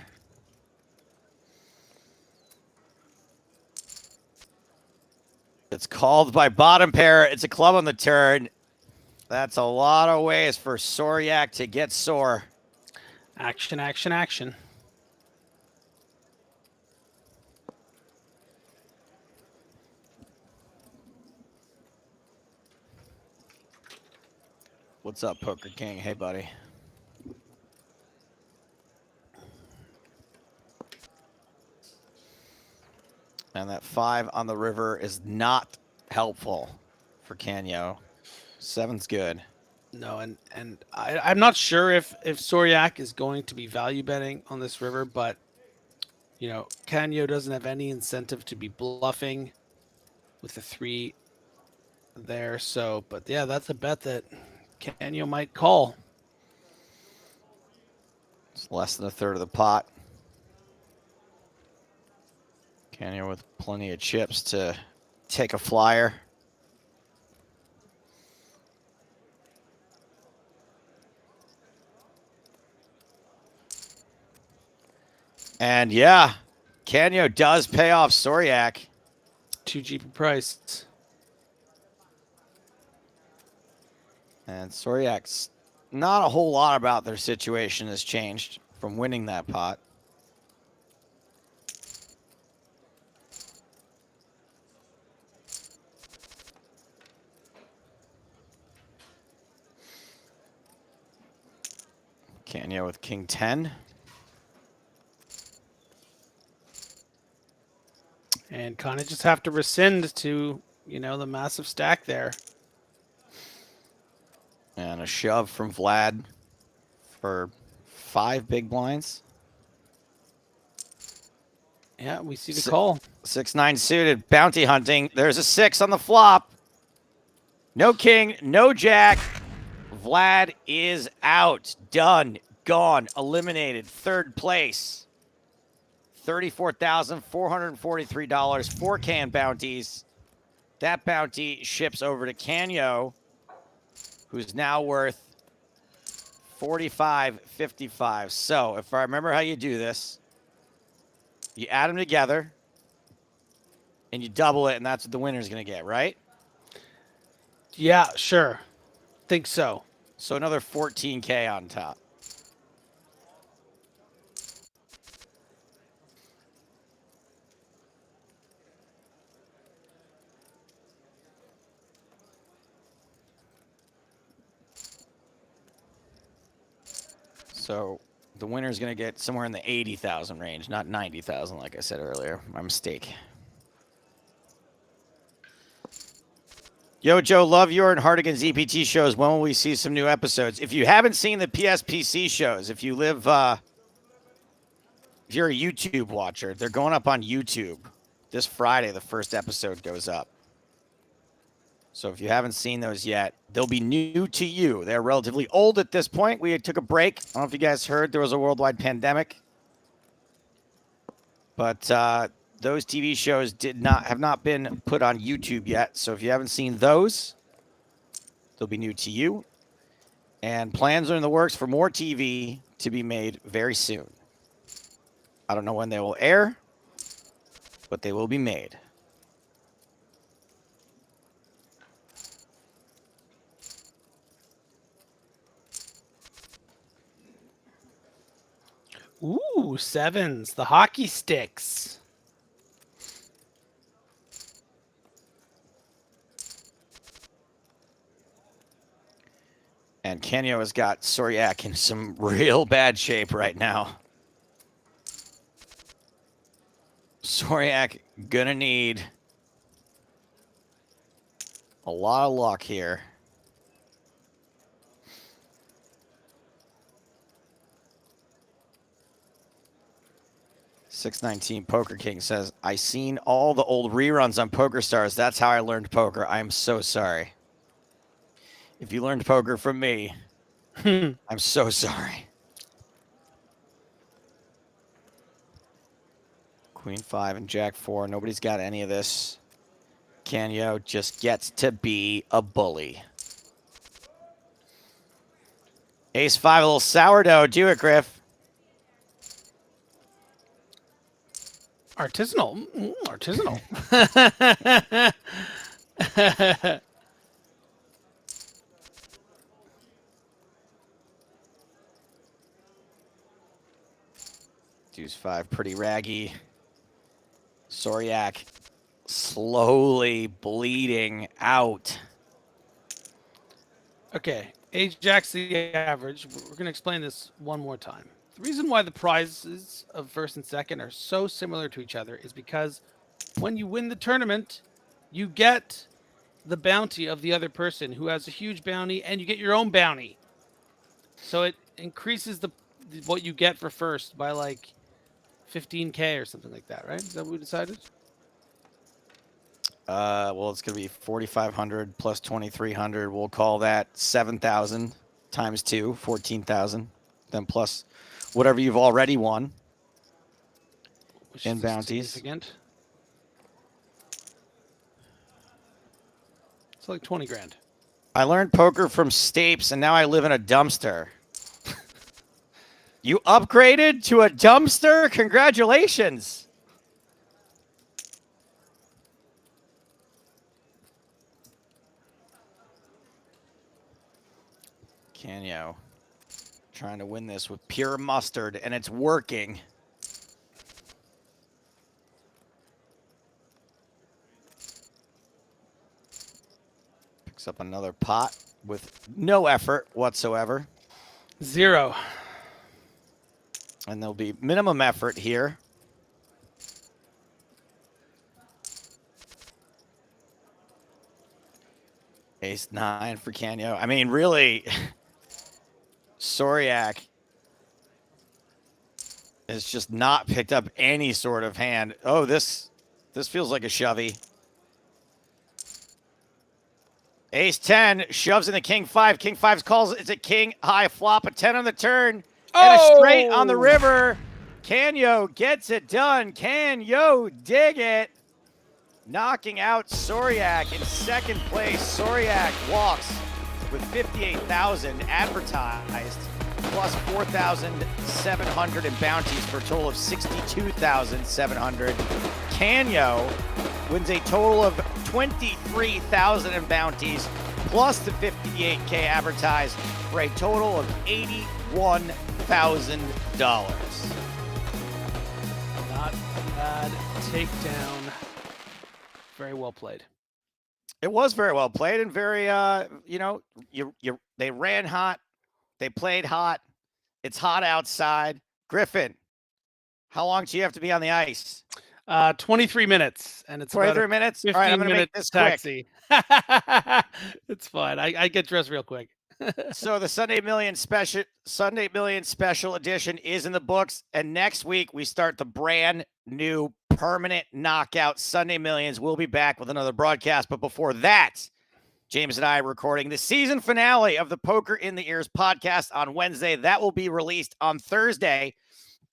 It's called by bottom pair. It's a club on the turn. That's a lot of ways for Soryak to get sore. Action, action, action. What's up, Poker King? Hey, buddy. And that 5 on the river is not helpful for Canyo. 7's good. No, and I'm not sure if Soryak is going to be value betting on this river, but you know, Canyo doesn't have any incentive to be bluffing with the 3 there. So, but yeah, that's a bet that Canyo might call. It's less than a third of the pot. Canyo with plenty of chips to take a flyer. And yeah, Canyo does pay off Soryak. Too cheap a price. And Soryak's not a whole lot about their situation has changed from winning that pot. Canyo with King 10. And kind of just have to rescind to, you know, the massive stack there. And a shove from Vlad for 5 big blinds. Yeah, we see the call. 6-9 suited, bounty hunting. There's a 6 on the flop. No king, no jack. Vlad is out. Done. Gone. Eliminated. 3rd place. $34,443. 4K in bounties. That bounty ships over to Canyo, who's now worth $45.55. So if I remember how you do this, you add them together and you double it, and that's what the winner's going to get, right? Yeah, sure. Think so. So another 14K on top. So the winner's going to get somewhere in the 80,000 range, not 90,000 like I said earlier. My mistake. Yo, Joe, love your and Hardigan's EPT shows. When will we see some new episodes? If you haven't seen the PSPC shows, if you live, if you're a YouTube watcher, they're going up on YouTube. This Friday, the first episode goes up. So if you haven't seen those yet, they'll be new to you. They're relatively old at this point. We took a break. I don't know if you guys heard there was a worldwide pandemic. But those TV shows have not been put on YouTube yet. So if you haven't seen those, they'll be new to you. And plans are in the works for more TV to be made very soon. I don't know when they will air, but they will be made. Ooh, 7s. The hockey sticks. And Canyo has got Soryak in some real bad shape right now. Soryak gonna need a lot of luck here. $619 Poker King says, I seen all the old reruns on PokerStars. That's how I learned poker. I'm so sorry. If you learned poker from me, I'm so sorry. Queen 5 and Jack 4. Nobody's got any of this. Canyo just gets to be a bully. Ace 5, a little sourdough. Do it, Griff. Artisanal. Artisanal. Deuce 5, pretty raggy. Soryak slowly bleeding out. Okay. Ajax the average. We're going to explain this one more time. The reason why the prizes of first and second are so similar to each other is because when you win the tournament, you get the bounty of the other person who has a huge bounty, and you get your own bounty. So it increases what you get for first by like 15K or something like that, right? Is that what we decided? Well, it's going to be 4,500 plus 2,300. We'll call that 7,000 times 2, 14,000. Then plus whatever you've already won Which in is bounties. significant. It's like 20 grand. I learned poker from Stapes, and now I live in a dumpster. You upgraded to a dumpster? Congratulations. Canyo trying to win this with pure mustard, and it's working. Picks up another pot with no effort whatsoever. 0. And there'll be minimum effort here. Ace 9 for Canyo. I mean, really, Soriak has just not picked up any sort of hand. Oh, this feels like a shovey. Ace 10 shoves in the king 5. King 5 calls. It's a king high flop, a 10 on the turn, and a straight on the river. Canyo gets it done. Canyo dig it. Knocking out Soriak in second place. Soriak walks with 58,000 advertised, plus 4,700 in bounties for a total of 62,700. Canyo wins a total of 23,000 in bounties, plus the 58K advertised, for a total of $81,000. Not bad takedown. Very well played. It was very well played and very, they ran hot. They played hot. It's hot outside. Griffin, how long do you have to be on the ice? 23 minutes, and it's 23 minutes? All right, I'm going to make this taxi. Quick. It's fine. I get dressed real quick. So the Sunday Million special edition is in the books, and next week we start the brand new permanent knockout Sunday Millions. We'll be back with another broadcast, but before that, James and I are recording the season finale of the Poker in the Ears podcast on Wednesday. That will be released on Thursday.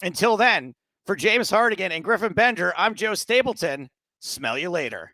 Until then, for James Hardigan and Griffin Bender, I'm Joe Stapleton. Smell you later.